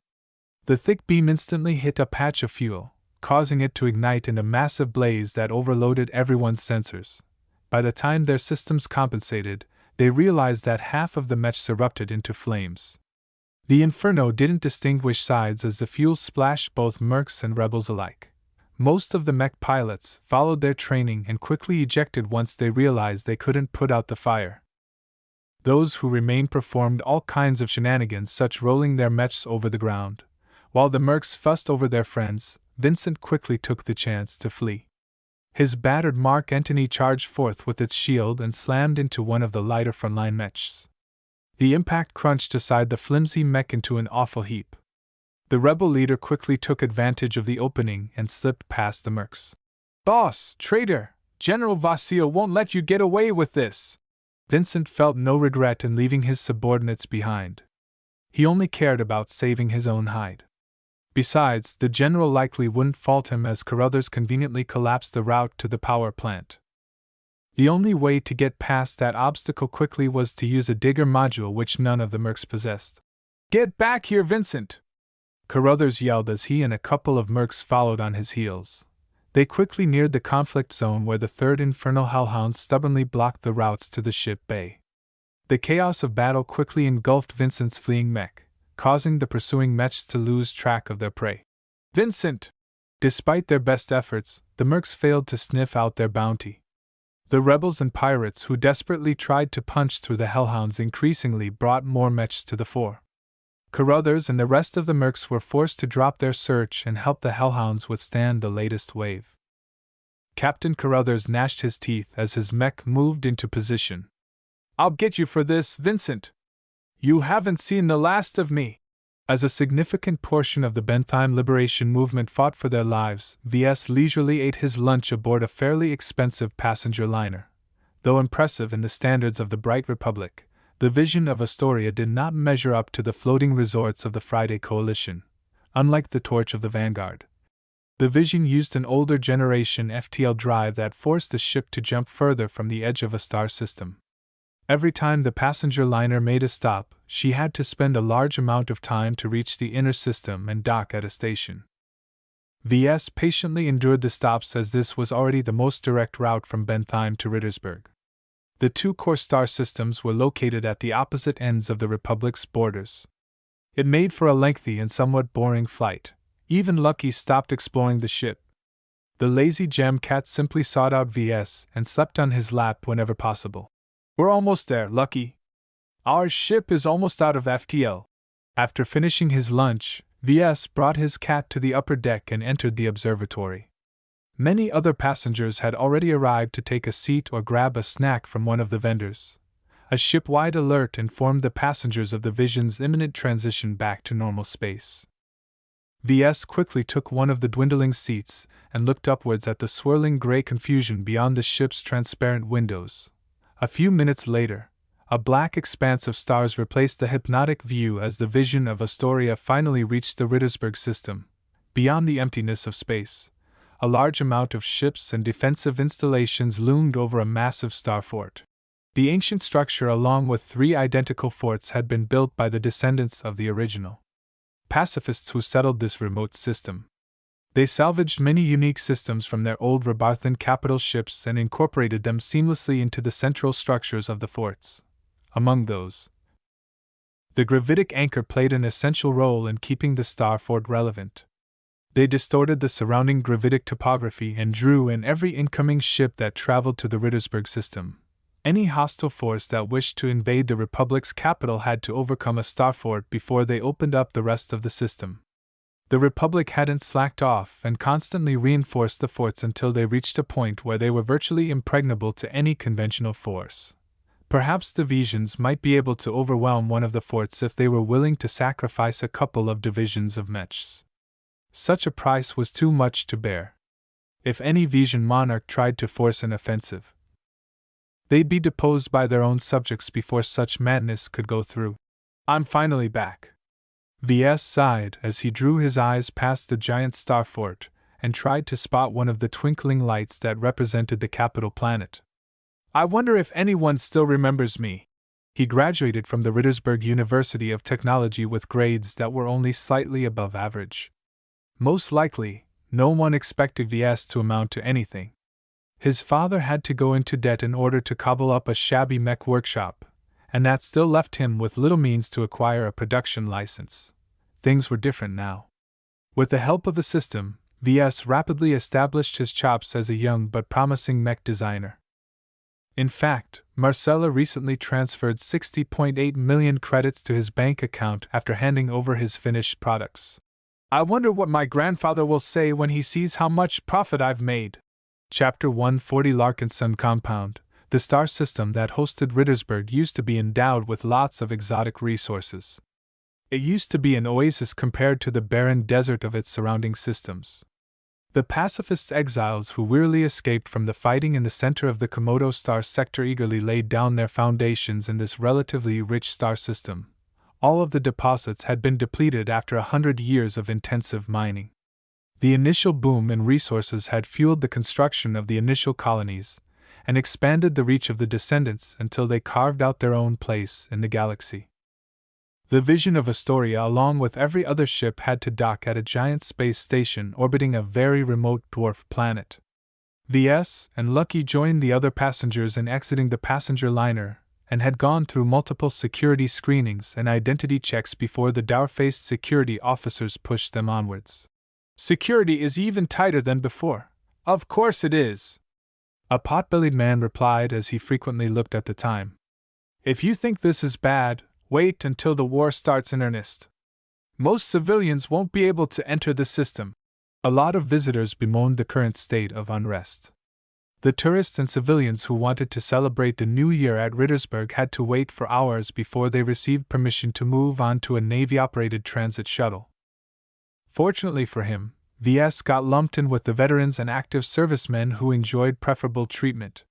The thick beam instantly hit a patch of fuel, causing it to ignite in a massive blaze that overloaded everyone's sensors. By the time their systems compensated, they realized that half of the mechs erupted into flames. The inferno didn't distinguish sides as the fuel splashed both mercs and rebels alike. Most of the mech pilots followed their training and quickly ejected once they realized they couldn't put out the fire. Those who remained performed all kinds of shenanigans, such rolling their mechs over the ground. While the mercs fussed over their friends, Vincent quickly took the chance to flee. His battered Mark Antony charged forth with its shield and slammed into one of the lighter frontline mechs. The impact crunched aside the flimsy mech into an awful heap. The rebel leader quickly took advantage of the opening and slipped past the mercs. "Boss, traitor, General Vasile won't let you get away with this!" Vincent felt no regret in leaving his subordinates behind. He only cared about saving his own hide. Besides, the general likely wouldn't fault him as Carruthers conveniently collapsed the route to the power plant. The only way to get past that obstacle quickly was to use a digger module which none of the mercs possessed. "Get back here, Vincent!" Carruthers yelled as he and a couple of mercs followed on his heels. They quickly neared the conflict zone where the 3rd Infernal Hellhounds stubbornly blocked the routes to the ship bay. The chaos of battle quickly engulfed Vincent's fleeing mech, causing the pursuing mechs to lose track of their prey. Vincent! Despite their best efforts, the mercs failed to sniff out their bounty. The rebels and pirates who desperately tried to punch through the hellhounds increasingly brought more mechs to the fore. Carruthers and the rest of the mercs were forced to drop their search and help the hellhounds withstand the latest wave. Captain Carruthers gnashed his teeth as his mech moved into position. "I'll get you for this, Vincent! You haven't seen the last of me!" As a significant portion of the Bentheim liberation movement fought for their lives, Ves leisurely ate his lunch aboard a fairly expensive passenger liner. Though impressive in the standards of the Bright Republic, the vision of Astoria did not measure up to the floating resorts of the Friday Coalition, unlike the Torch of the Vanguard. The Vision used an older generation FTL drive that forced the ship to jump further from the edge of a star system. Every time the passenger liner made a stop, she had to spend a large amount of time to reach the inner system and dock at a station. Ves patiently endured the stops as this was already the most direct route from Bentheim to Rittersburg. The two core star systems were located at the opposite ends of the Republic's borders. It made for a lengthy and somewhat boring flight. Even Lucky stopped exploring the ship. The lazy gem cat simply sought out Ves and slept on his lap whenever possible. "We're almost there, Lucky. Our ship is almost out of FTL." After finishing his lunch, Ves brought his cat to the upper deck and entered the observatory. Many other passengers had already arrived to take a seat or grab a snack from one of the vendors. A ship-wide alert informed the passengers of the Vision's imminent transition back to normal space. Ves quickly took one of the dwindling seats and looked upwards at the swirling gray confusion beyond the ship's transparent windows. A few minutes later, a black expanse of stars replaced the hypnotic view as the Vision of Astoria finally reached the Rittersburg system. Beyond the emptiness of space, a large amount of ships and defensive installations loomed over a massive star fort. The ancient structure, along with 3 identical forts, had been built by the descendants of the original pacifists who settled this remote system. They salvaged many unique systems from their old Rabarthan capital ships and incorporated them seamlessly into the central structures of the forts. Among those, the gravitic anchor played an essential role in keeping the star fort relevant. They distorted the surrounding gravitic topography and drew in every incoming ship that traveled to the Rittersburg system. Any hostile force that wished to invade the Republic's capital had to overcome a star fort before they opened up the rest of the system. The Republic hadn't slacked off and constantly reinforced the forts until they reached a point where they were virtually impregnable to any conventional force. Perhaps the Visions might be able to overwhelm one of the forts if they were willing to sacrifice a couple of divisions of mechs. Such a price was too much to bear. If any Vision monarch tried to force an offensive, they'd be deposed by their own subjects before such madness could go through. "I'm finally back." Ves sighed as he drew his eyes past the giant star fort and tried to spot one of the twinkling lights that represented the capital planet. "I wonder if anyone still remembers me." He graduated from the Rittersburg University of Technology with grades that were only slightly above average. Most likely, no one expected Ves to amount to anything. His father had to go into debt in order to cobble up a shabby mech workshop, and that still left him with little means to acquire a production license. Things were different now. With the help of the system, Ves rapidly established his chops as a young but promising mech designer. In fact, Marcella recently transferred 60.8 million credits to his bank account after handing over his finished products. "I wonder what my grandfather will say when he sees how much profit I've made." Chapter 140 Larkinson Compound. The star system that hosted Rittersburg used to be endowed with lots of exotic resources. It used to be an oasis compared to the barren desert of its surrounding systems. The pacifist exiles who wearily escaped from the fighting in the center of the Komodo star sector eagerly laid down their foundations in this relatively rich star system. All of the deposits had been depleted after 100 years of intensive mining. The initial boom in resources had fueled the construction of the initial colonies and expanded the reach of the descendants until they carved out their own place in the galaxy. The Vision of Astoria, along with every other ship, had to dock at a giant space station orbiting a very remote dwarf planet. Ves and Lucky joined the other passengers in exiting the passenger liner and had gone through multiple security screenings and identity checks before the dour-faced security officers pushed them onwards. "Security is even tighter than before." "Of course it is," a pot-bellied man replied as he frequently looked at the time. "If you think this is bad, wait until the war starts in earnest. Most civilians won't be able to enter the system." A lot of visitors bemoaned the current state of unrest. The tourists and civilians who wanted to celebrate the New Year at Rittersberg had to wait for hours before they received permission to move on to a Navy-operated transit shuttle. Fortunately for him, Ves got lumped in with the veterans and active servicemen who enjoyed preferable treatment.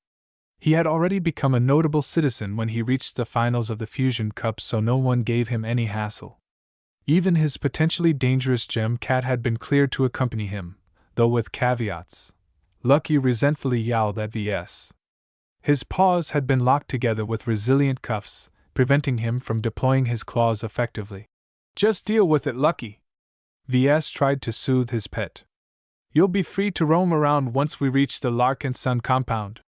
He had already become a notable citizen when he reached the finals of the Fusion Cup, so no one gave him any hassle. Even his potentially dangerous gem cat had been cleared to accompany him, though with caveats. Lucky resentfully yowled at Ves. His paws had been locked together with resilient cuffs, preventing him from deploying his claws effectively. "Just deal with it, Lucky," Ves tried to soothe his pet. "You'll be free to roam around once we reach the Larkinson compound."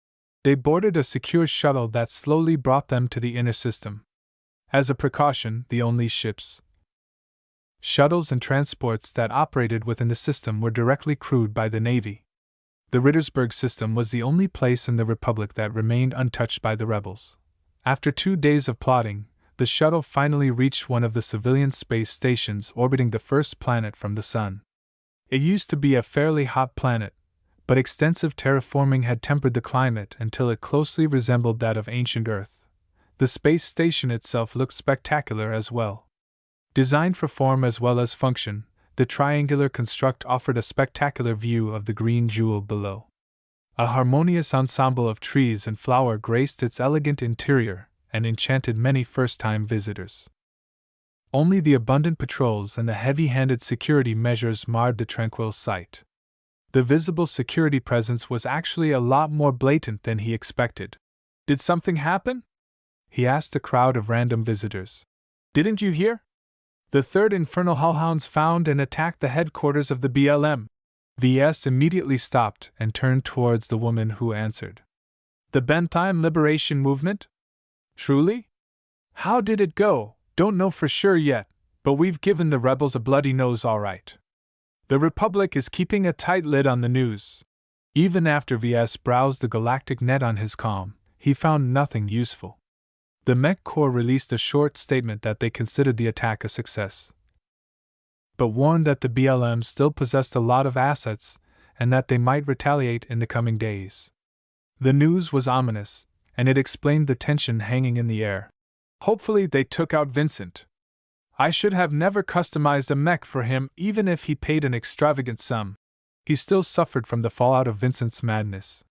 They boarded a secure shuttle that slowly brought them to the inner system. As a precaution, the only ships, shuttles and transports that operated within the system were directly crewed by the Navy. The Rittersberg system was the only place in the Republic that remained untouched by the rebels. After 2 days of plotting, the shuttle finally reached one of the civilian space stations orbiting the first planet from the Sun. It used to be a fairly hot planet, but extensive terraforming had tempered the climate until it closely resembled that of ancient Earth. The space station itself looked spectacular as well. Designed for form as well as function, the triangular construct offered a spectacular view of the green jewel below. A harmonious ensemble of trees and flower graced its elegant interior and enchanted many first-time visitors. Only the abundant patrols and the heavy-handed security measures marred the tranquil sight. The visible security presence was actually a lot more blatant than he expected. "Did something happen?" he asked a crowd of random visitors. "Didn't you hear? The third infernal hellhounds found and attacked the headquarters of the BLM." Ves immediately stopped and turned towards the woman who answered. "The Bentheim Liberation Movement? Truly? How did it go? Don't know for sure yet, but we've given the rebels a bloody nose all right. The Republic is keeping a tight lid on the news." Even after Ves browsed the galactic net on his comm, he found nothing useful. The Mech Corps released a short statement that they considered the attack a success, but warned that the BLM still possessed a lot of assets and that they might retaliate in the coming days. The news was ominous, and it explained the tension hanging in the air. "Hopefully they took out Vincent. I should have never customized a mech for him even if he paid an extravagant sum." He still suffered from the fallout of Vincent's madness.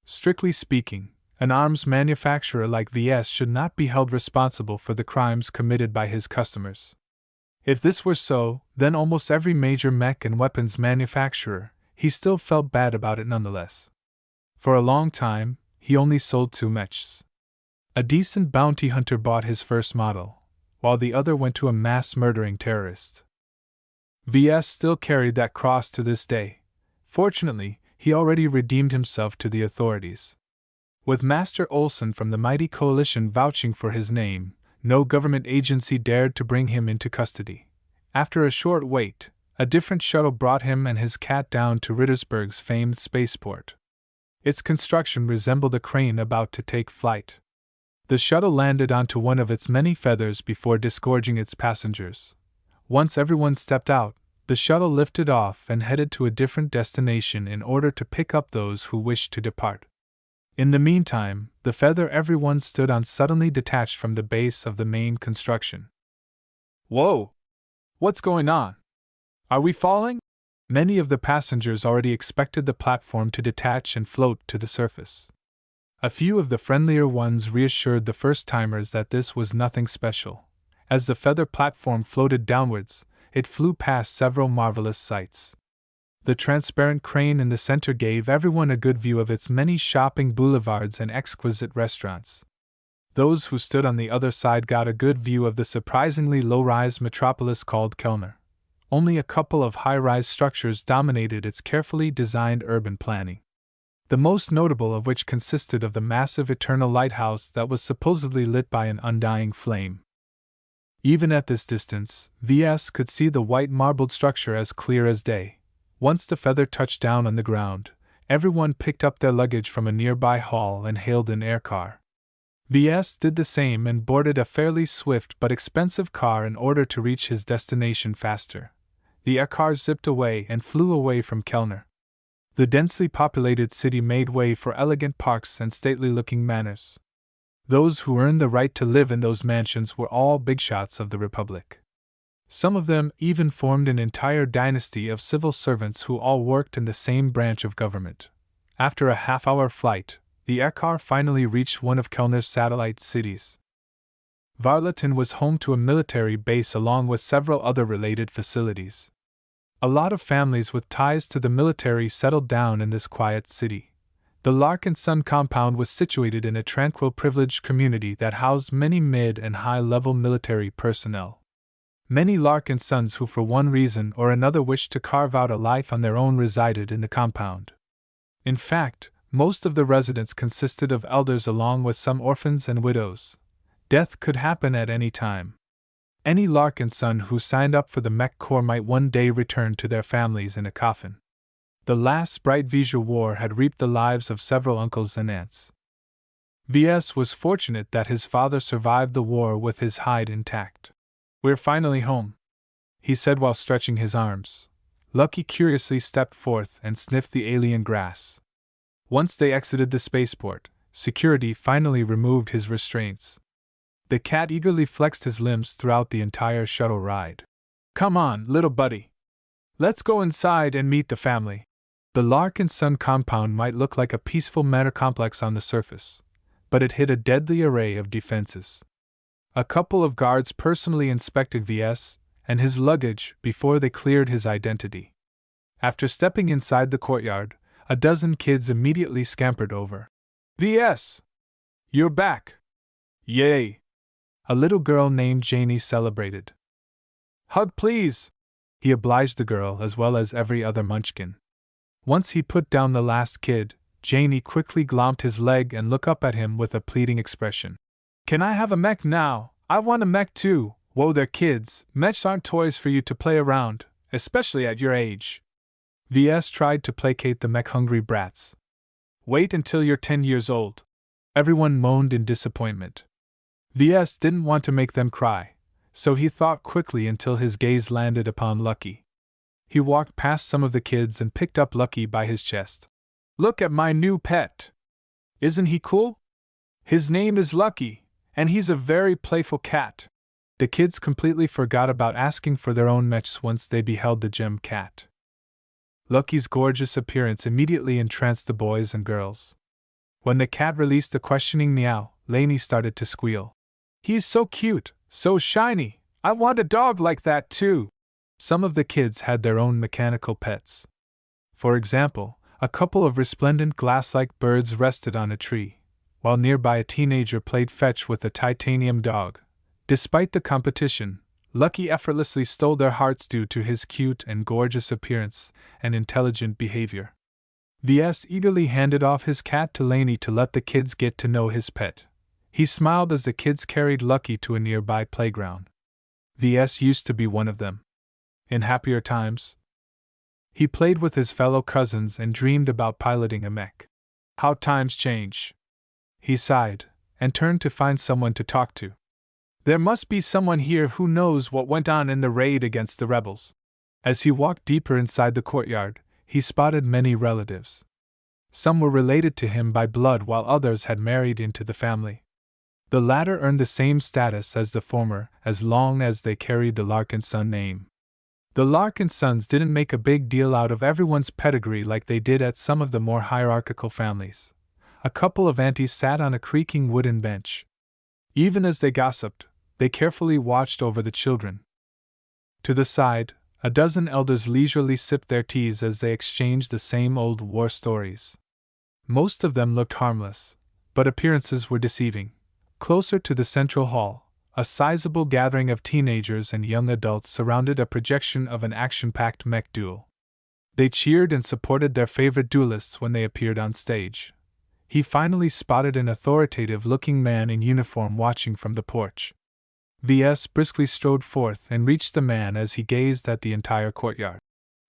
Strictly speaking, an arms manufacturer like Ves should not be held responsible for the crimes committed by his customers. If this were so, then almost every major mech and weapons manufacturer, he still felt bad about it nonetheless. For a long time, he only sold 2 mechs. A decent bounty hunter bought his first model, while the other went to a mass-murdering terrorist. Ves still carried that cross to this day. Fortunately, he already redeemed himself to the authorities. With Master Olson from the mighty coalition vouching for his name, no government agency dared to bring him into custody. After a short wait, a different shuttle brought him and his cat down to Rittersberg's famed spaceport. Its construction resembled a crane about to take flight. The shuttle landed onto one of its many feathers before disgorging its passengers. Once everyone stepped out, the shuttle lifted off and headed to a different destination in order to pick up those who wished to depart. In the meantime, the feather everyone stood on suddenly detached from the base of the main construction. "Whoa! What's going on? Are we falling?" Many of the passengers already expected the platform to detach and float to the surface. A few of the friendlier ones reassured the first-timers that this was nothing special. As the feather platform floated downwards, it flew past several marvelous sights. The transparent crane in the center gave everyone a good view of its many shopping boulevards and exquisite restaurants. Those who stood on the other side got a good view of the surprisingly low-rise metropolis called Kellner. Only a couple of high-rise structures dominated its carefully designed urban planning. the most notable of which consisted of the massive eternal lighthouse that was supposedly lit by an undying flame. Even at this distance, Ves could see the white marbled structure as clear as day. Once the feather touched down on the ground, everyone picked up their luggage from a nearby hall and hailed an aircar. Ves did the same and boarded a fairly swift but expensive car in order to reach his destination faster. The aircar zipped away and flew away from Kellner. The densely populated city made way for elegant parks and stately-looking manors. Those who earned the right to live in those mansions were all bigshots of the Republic. Some of them even formed an entire dynasty of civil servants who all worked in the same branch of government. After a half-hour flight, the aircar finally reached one of Kellner's satellite cities. Varlaton was home to a military base along with several other related facilities. A lot of families with ties to the military settled down in this quiet city. The Larkinson compound was situated in a tranquil, privileged community that housed many mid- and high-level military personnel. Many Larkinsons who for one reason or another wished to carve out a life on their own resided in the compound. In fact, most of the residents consisted of elders along with some orphans and widows. Death could happen at any time. Any Larkinson who signed up for the Mech Corps might one day return to their families in a coffin. The last bright Visual War had reaped the lives of several uncles and aunts. Ves was fortunate that his father survived the war with his hide intact. "We're finally home," he said while stretching his arms. Lucky curiously stepped forth and sniffed the alien grass. Once they exited the spaceport, security finally removed his restraints. The cat eagerly flexed his limbs throughout the entire shuttle ride. "Come on, little buddy. Let's go inside and meet the family." The Larkinson compound might look like a peaceful manor complex on the surface, but it hid a deadly array of defenses. A couple of guards personally inspected Ves and his luggage before they cleared his identity. After stepping inside the courtyard, a dozen kids immediately scampered over. "Ves! You're back! Yay!" a little girl named Janie celebrated. "Hug, please!" he obliged the girl as well as every other munchkin. Once he put down the last kid, Janie quickly glomped his leg and looked up at him with a pleading expression. "Can I have a mech now? I want a mech too." "Whoa there, kids, mechs aren't toys for you to play around, especially at your age." Ves tried to placate the mech-hungry brats. "Wait until you're 10 years old." Everyone moaned in disappointment. Ves didn't want to make them cry, so he thought quickly until his gaze landed upon Lucky. He walked past some of the kids and picked up Lucky by his chest. "Look at my new pet! Isn't he cool? His name is Lucky, and he's a very playful cat." The kids completely forgot about asking for their own mechs once they beheld the gem cat. Lucky's gorgeous appearance immediately entranced the boys and girls. When the cat released a questioning meow, Lainey started to squeal. "He's so cute, so shiny, I want a dog like that too." Some of the kids had their own mechanical pets. For example, a couple of resplendent glass-like birds rested on a tree, while nearby a teenager played fetch with a titanium dog. Despite the competition, Lucky effortlessly stole their hearts due to his cute and gorgeous appearance and intelligent behavior. Ves eagerly handed off his cat to Lainey to let the kids get to know his pet. He smiled as the kids carried Lucky to a nearby playground. Ves used to be one of them. In happier times, he played with his fellow cousins and dreamed about piloting a mech. "How times change," he sighed, and turned to find someone to talk to. "There must be someone here who knows what went on in the raid against the rebels." As he walked deeper inside the courtyard, he spotted many relatives. Some were related to him by blood while others had married into the family. The latter earned the same status as the former as long as they carried the Larkinson name. The Larkinsons didn't make a big deal out of everyone's pedigree like they did at some of the more hierarchical families. A couple of aunties sat on a creaking wooden bench. Even as they gossiped, they carefully watched over the children. To the side, a dozen elders leisurely sipped their teas as they exchanged the same old war stories. Most of them looked harmless, but appearances were deceiving. Closer to the central hall, a sizable gathering of teenagers and young adults surrounded a projection of an action-packed mech duel. They cheered and supported their favorite duelists when they appeared on stage. He finally spotted an authoritative-looking man in uniform watching from the porch. Ves briskly strode forth and reached the man as he gazed at the entire courtyard.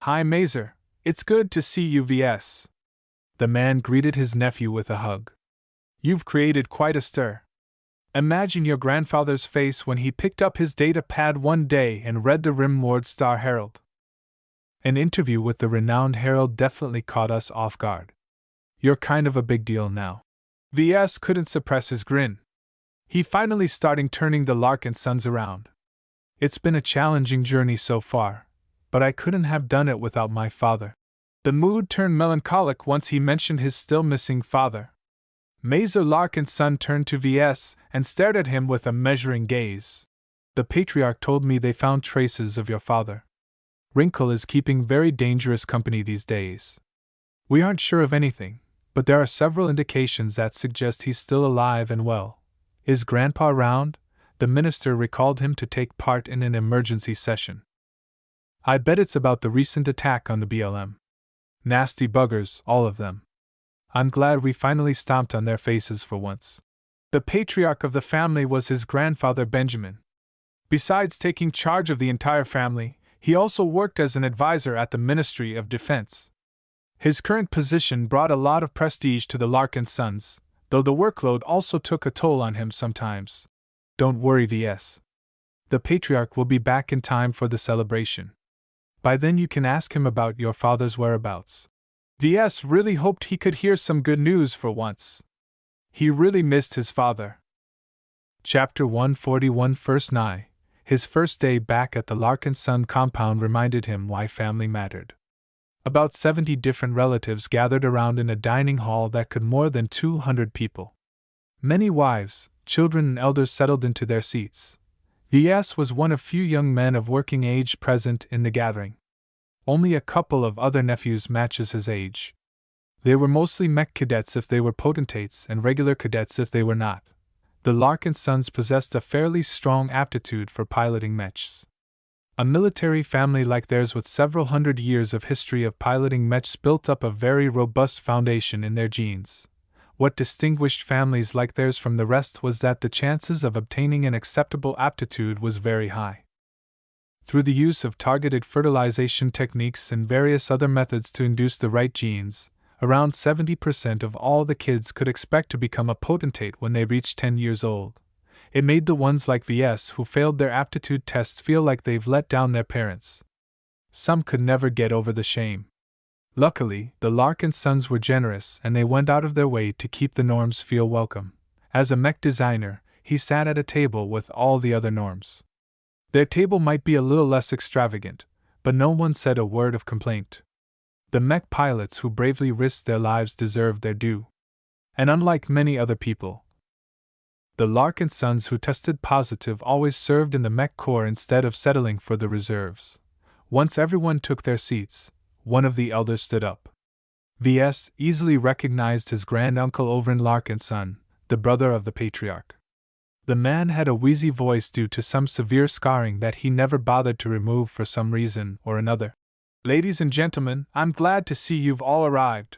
"Hi, Mazer. It's good to see you, Ves." The man greeted his nephew with a hug. "You've created quite a stir. Imagine your grandfather's face when he picked up his data pad one day and read the Rimlord Star Herald." An interview with the renowned Herald definitely caught us off guard. "You're kind of a big deal now." Ves couldn't suppress his grin. He finally started turning the Larkinsons around. "It's been a challenging journey so far, but I couldn't have done it without my father." The mood turned melancholic once he mentioned his still missing father. Ves Larkinson turned to Ves and stared at him with a measuring gaze. "The patriarch told me they found traces of your father. Wrinkle is keeping very dangerous company these days. We aren't sure of anything, but there are several indications that suggest he's still alive and well. Is Grandpa around?" The minister recalled him to take part in an emergency session. "I bet it's about the recent attack on the BLM. Nasty buggers, all of them. I'm glad we finally stomped on their faces for once." The patriarch of the family was his grandfather Benjamin. Besides taking charge of the entire family, he also worked as an advisor at the Ministry of Defense. His current position brought a lot of prestige to the Larkinsons, though the workload also took a toll on him sometimes. "Don't worry, Ves. The patriarch will be back in time for the celebration. By then you can ask him about your father's whereabouts." Ves really hoped he could hear some good news for once. He really missed his father. Chapter 141 First Nye. His first day back at the Larkinson compound reminded him why family mattered. About 70 different relatives gathered around in a dining hall that could more than 200 people. Many wives, children and elders settled into their seats. Ves was one of few young men of working age present in the gathering. Only a couple of other nephews matches his age. They were mostly mech cadets if they were potentates and regular cadets if they were not. The Larkinsons possessed a fairly strong aptitude for piloting mechs. A military family like theirs with several hundred years of history of piloting mechs built up a very robust foundation in their genes. What distinguished families like theirs from the rest was that the chances of obtaining an acceptable aptitude was very high. Through the use of targeted fertilization techniques and various other methods to induce the right genes, around 70% of all the kids could expect to become a potentate when they reached 10 years old. It made the ones like Ves who failed their aptitude tests feel like they've let down their parents. Some could never get over the shame. Luckily, the Larkinsons were generous and they went out of their way to keep the norms feel welcome. As a mech designer, he sat at a table with all the other norms. Their table might be a little less extravagant, but no one said a word of complaint. The mech pilots who bravely risked their lives deserved their due. And unlike many other people, the Larkinsons who tested positive always served in the mech corps instead of settling for the reserves. Once everyone took their seats, one of the elders stood up. Ves easily recognized his granduncle Owen Larkinson, the brother of the patriarch. The man had a wheezy voice due to some severe scarring that he never bothered to remove for some reason or another. "Ladies and gentlemen, I'm glad to see you've all arrived.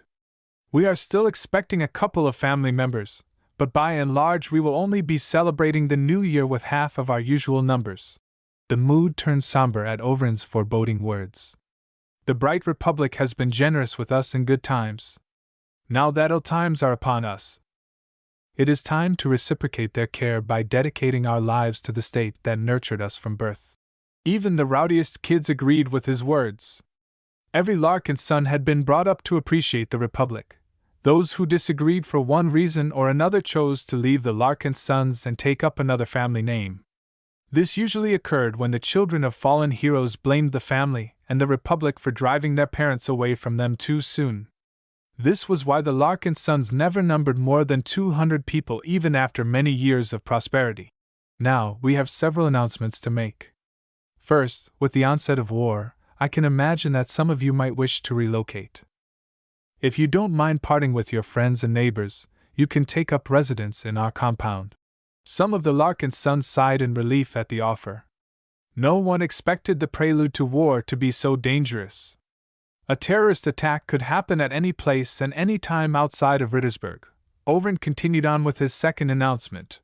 We are still expecting a couple of family members, but by and large we will only be celebrating the new year with half of our usual numbers." The mood turned somber at Owen's foreboding words. "The bright Republic has been generous with us in good times. Now that ill times are upon us, it is time to reciprocate their care by dedicating our lives to the state that nurtured us from birth." Even the rowdiest kids agreed with his words. Every Larkinson had been brought up to appreciate the Republic. Those who disagreed for one reason or another chose to leave the Larkinsons and take up another family name. This usually occurred when the children of fallen heroes blamed the family and the Republic for driving their parents away from them too soon. This was why the Larkinsons never numbered more than 200 people even after many years of prosperity. Now, we have several announcements to make. First, with the onset of war, I can imagine that some of you might wish to relocate. If you don't mind parting with your friends and neighbors, you can take up residence in our compound. Some of the Larkinsons sighed in relief at the offer. No one expected the prelude to war to be so dangerous. A terrorist attack could happen at any place and any time outside of Rittersburg. Overend continued on with his second announcement.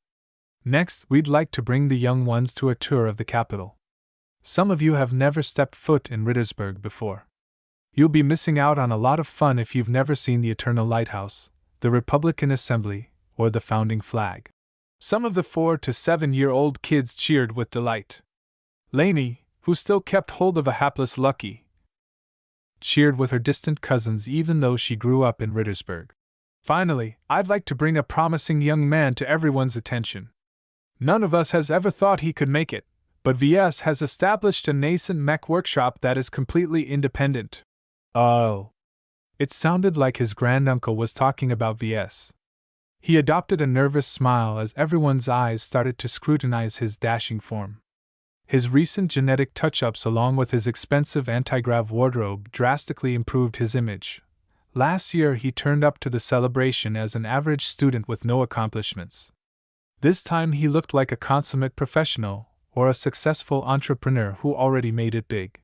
Next, we'd like to bring the young ones to a tour of the capital. Some of you have never stepped foot in Rittersburg before. You'll be missing out on a lot of fun if you've never seen the Eternal Lighthouse, the Republican Assembly, or the founding flag. Some of the 4 to 7-year-old kids cheered with delight. Lainey, who still kept hold of a hapless Lucky, cheered with her distant cousins even though she grew up in Rittersburg. Finally, I'd like to bring a promising young man to everyone's attention. None of us has ever thought he could make it, but Ves has established a nascent mech workshop that is completely independent. Oh. It sounded like his granduncle was talking about Ves. He adopted a nervous smile as everyone's eyes started to scrutinize his dashing form. His recent genetic touch-ups along with his expensive anti-grav wardrobe drastically improved his image. Last year he turned up to the celebration as an average student with no accomplishments. This time he looked like a consummate professional, or a successful entrepreneur who already made it big.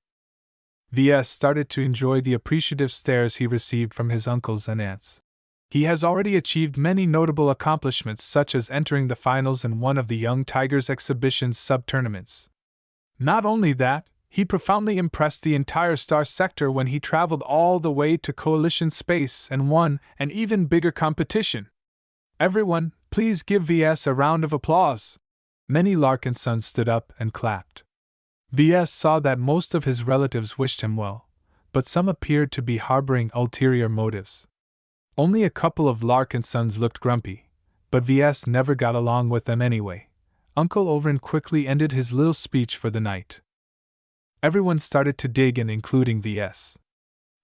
Ves started to enjoy the appreciative stares he received from his uncles and aunts. He has already achieved many notable accomplishments such as entering the finals in one of the Young Tigers exhibition's sub-tournaments. Not only that, he profoundly impressed the entire Star Sector when he traveled all the way to Coalition Space and won an even bigger competition. Everyone, please give Ves a round of applause. Many Larkinsons stood up and clapped. Ves saw that most of his relatives wished him well, but some appeared to be harboring ulterior motives. Only a couple of Larkinsons looked grumpy, but Ves never got along with them anyway. Uncle Overend quickly ended his little speech for the night. Everyone started to dig in, including Ves.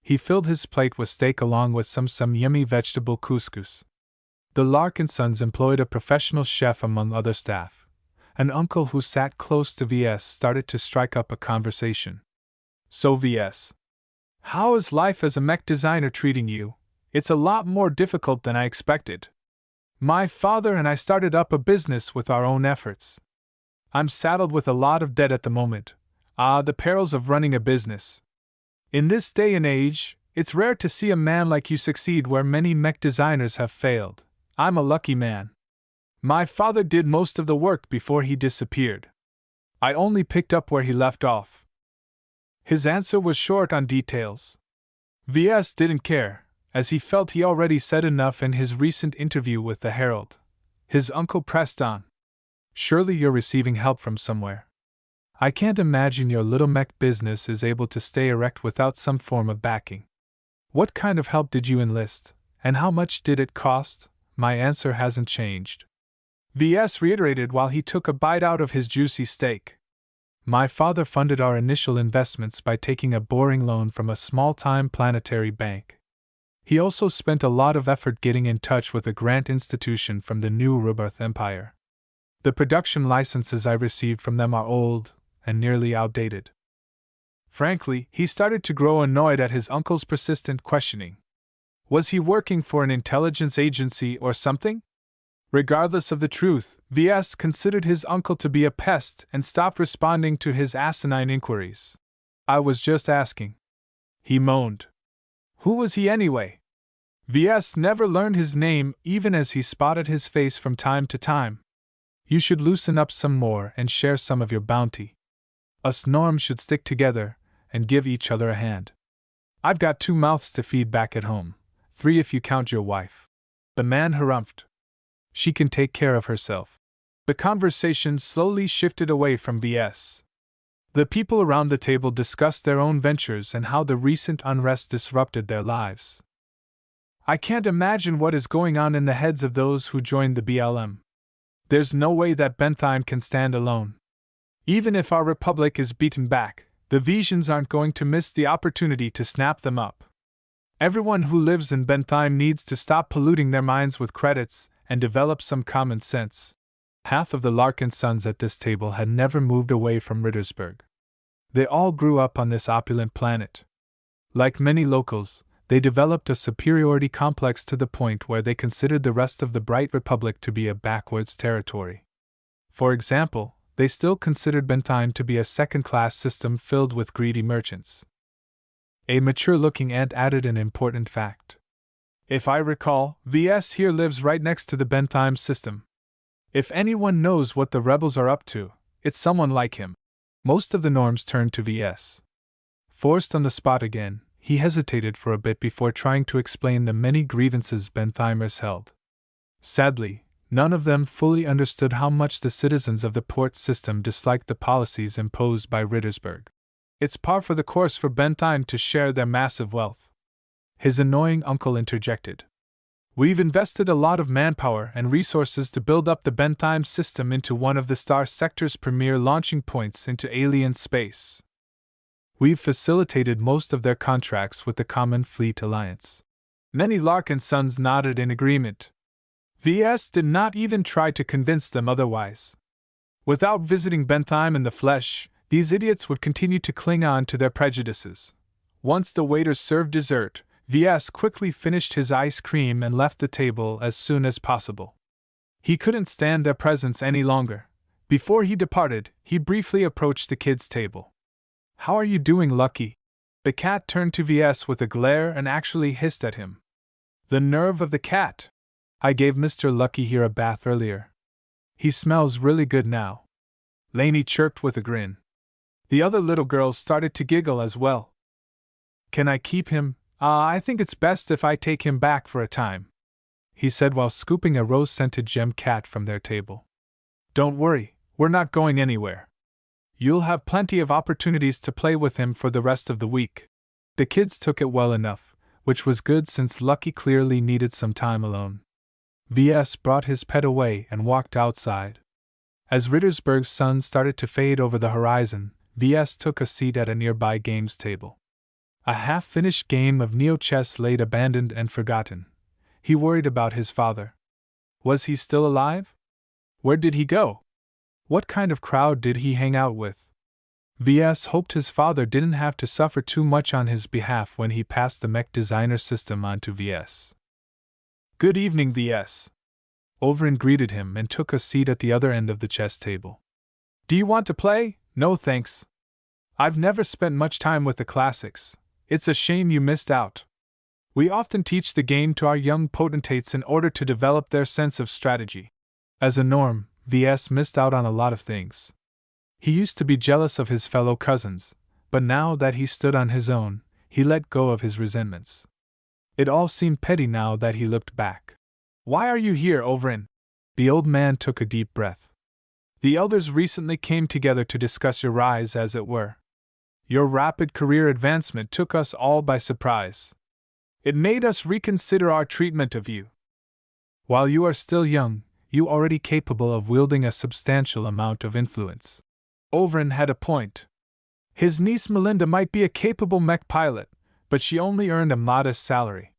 He filled his plate with steak along with some yummy vegetable couscous. The Larkinsons employed a professional chef among other staff. An uncle who sat close to Ves started to strike up a conversation. So Ves, how is life as a mech designer treating you? It's a lot more difficult than I expected. My father and I started up a business with our own efforts. I'm saddled with a lot of debt at the moment. The perils of running a business. In this day and age, it's rare to see a man like you succeed where many mech designers have failed. I'm a lucky man. My father did most of the work before he disappeared. I only picked up where he left off. His answer was short on details. Ves didn't care, as he felt he already said enough in his recent interview with the Herald. His uncle pressed on. Surely you're receiving help from somewhere. I can't imagine your little mech business is able to stay erect without some form of backing. What kind of help did you enlist, and how much did it cost? My answer hasn't changed. Ves reiterated while he took a bite out of his juicy steak. My father funded our initial investments by taking a boring loan from a small-time planetary bank. He also spent a lot of effort getting in touch with a grant institution from the new Rebirth Empire. The production licenses I received from them are old and nearly outdated. Frankly, he started to grow annoyed at his uncle's persistent questioning. Was he working for an intelligence agency or something? Regardless of the truth, Ves considered his uncle to be a pest and stopped responding to his asinine inquiries. I was just asking. He moaned. Who was he anyway? Ves never learned his name even as he spotted his face from time to time. You should loosen up some more and share some of your bounty. Us norms should stick together and give each other a hand. I've got 2 mouths to feed back at home, 3 if you count your wife. The man harumphed. She can take care of herself. The conversation slowly shifted away from Ves. The people around the table discussed their own ventures and how the recent unrest disrupted their lives. I can't imagine what is going on in the heads of those who joined the BLM. There's no way that Bentheim can stand alone. Even if our republic is beaten back, the Vesians aren't going to miss the opportunity to snap them up. Everyone who lives in Bentheim needs to stop polluting their minds with credits and develop some common sense. Half of the Larkinsons at this table had never moved away from Rittersburg. They all grew up on this opulent planet. Like many locals, they developed a superiority complex to the point where they considered the rest of the Bright Republic to be a backwards territory. For example, they still considered Bentheim to be a second-class system filled with greedy merchants. A mature-looking ant added an important fact. If I recall, Ves here lives right next to the Bentheim system. If anyone knows what the rebels are up to, it's someone like him. Most of the norms turned to Ves. Forced on the spot again, he hesitated for a bit before trying to explain the many grievances Bentheimers held. Sadly, none of them fully understood how much the citizens of the port system disliked the policies imposed by Rittersberg. It's par for the course for Bentheim to share their massive wealth. His annoying uncle interjected. We've invested a lot of manpower and resources to build up the Bentheim system into one of the star sector's premier launching points into alien space. We've facilitated most of their contracts with the Common Fleet Alliance. Many Larkinsons nodded in agreement. Ves did not even try to convince them otherwise. Without visiting Bentheim in the flesh, these idiots would continue to cling on to their prejudices. Once the waiters served dessert, Ves quickly finished his ice cream and left the table as soon as possible. He couldn't stand their presence any longer. Before he departed, he briefly approached the kids' table. How are you doing, Lucky? The cat turned to Ves with a glare and actually hissed at him. The nerve of the cat! I gave Mr. Lucky here a bath earlier. He smells really good now. Lainey chirped with a grin. The other little girls started to giggle as well. Can I keep him? I think it's best if I take him back for a time, he said while scooping a rose-scented gem cat from their table. Don't worry, we're not going anywhere. You'll have plenty of opportunities to play with him for the rest of the week. The kids took it well enough, which was good since Lucky clearly needed some time alone. Ves brought his pet away and walked outside. As Rittersberg's sun started to fade over the horizon, Ves took a seat at a nearby games table. A half-finished game of neo-chess laid abandoned and forgotten. He worried about his father. Was he still alive? Where did he go? What kind of crowd did he hang out with? Ves hoped his father didn't have to suffer too much on his behalf when he passed the Mech Designer System on to Ves. Good evening, Ves. Overin greeted him and took a seat at the other end of the chess table. Do you want to play? No thanks. I've never spent much time with the classics. It's a shame you missed out. We often teach the game to our young potentates in order to develop their sense of strategy. As a norm, Ves missed out on a lot of things. He used to be jealous of his fellow cousins, but now that he stood on his own, he let go of his resentments. It all seemed petty now that he looked back. Why are you here, Overin? The old man took a deep breath. The elders recently came together to discuss your rise, as it were. Your rapid career advancement took us all by surprise. It made us reconsider our treatment of you. While you are still young, you are already capable of wielding a substantial amount of influence. Overin had a point. His niece Melinda might be a capable mech pilot, but she only earned a modest salary.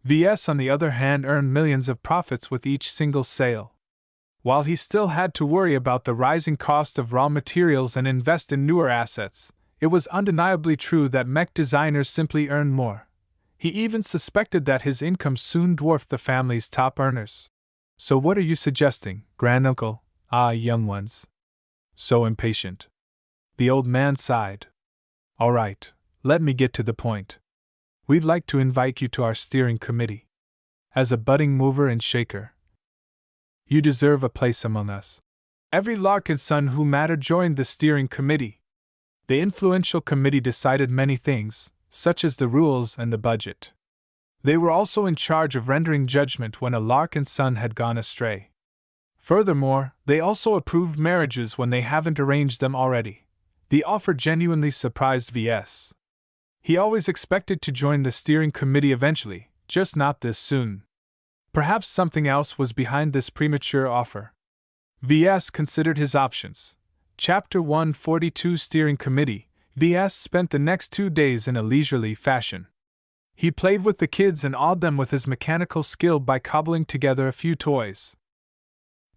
Ves, on the other hand, earned millions of profits with each single sale. While he still had to worry about the rising cost of raw materials and invest in newer assets, it was undeniably true that mech designers simply earned more. He even suspected that his income soon dwarfed the family's top earners. So what are you suggesting, granduncle? Ah, young ones. So impatient. The old man sighed. All right, let me get to the point. We'd like to invite you to our steering committee. As a budding mover and shaker, you deserve a place among us. Every Larkinson who mattered joined the steering committee. The influential committee decided many things, such as the rules and the budget. They were also in charge of rendering judgment when a Larkinson had gone astray. Furthermore, they also approved marriages when they haven't arranged them already. The offer genuinely surprised Ves. He always expected to join the steering committee eventually, just not this soon. Perhaps something else was behind this premature offer. Ves considered his options. Chapter 142 Steering Committee. Ves spent the next 2 days in a leisurely fashion. He played with the kids and awed them with his mechanical skill by cobbling together a few toys.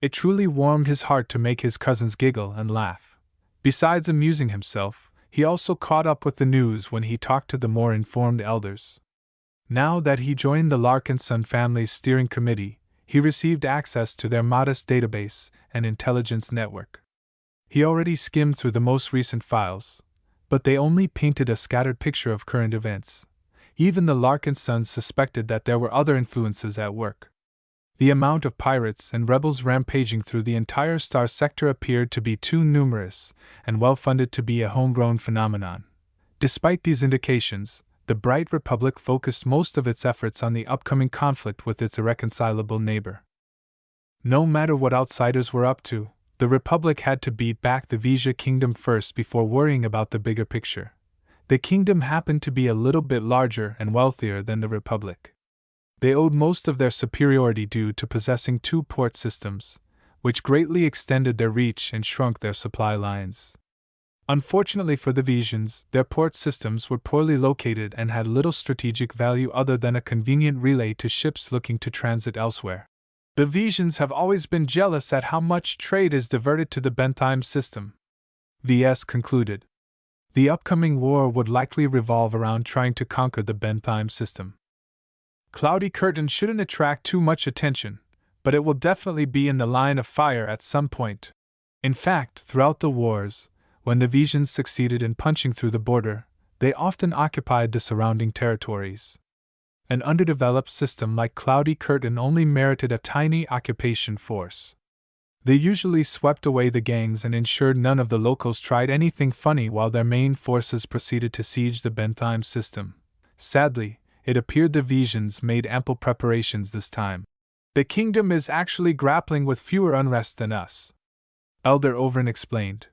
It truly warmed his heart to make his cousins giggle and laugh. Besides amusing himself, he also caught up with the news when he talked to the more informed elders. Now that he joined the Larkinson family's steering committee, he received access to their modest database and intelligence network. He already skimmed through the most recent files, but they only painted a scattered picture of current events. Even the Larkinsons suspected that there were other influences at work. The amount of pirates and rebels rampaging through the entire star sector appeared to be too numerous and well-funded to be a homegrown phenomenon. Despite these indications, the Bright Republic focused most of its efforts on the upcoming conflict with its irreconcilable neighbor. No matter what outsiders were up to, the Republic had to beat back the Vesia Kingdom first before worrying about the bigger picture. The kingdom happened to be a little bit larger and wealthier than the Republic. They owed most of their superiority due to possessing 2 port systems, which greatly extended their reach and shrunk their supply lines. Unfortunately for the Vesians, their port systems were poorly located and had little strategic value other than a convenient relay to ships looking to transit elsewhere. The Vesians have always been jealous at how much trade is diverted to the Bentheim system. VS concluded. The upcoming war would likely revolve around trying to conquer the Bentheim system. Cloudy Curtain shouldn't attract too much attention, but it will definitely be in the line of fire at some point. In fact, throughout the wars, when the Vesians succeeded in punching through the border, they often occupied the surrounding territories. An underdeveloped system like Cloudy Curtain only merited a tiny occupation force. They usually swept away the gangs and ensured none of the locals tried anything funny while their main forces proceeded to siege the Bentheim system. Sadly, it appeared the Vesians made ample preparations this time. The kingdom is actually grappling with fewer unrest than us, Elder Overin explained.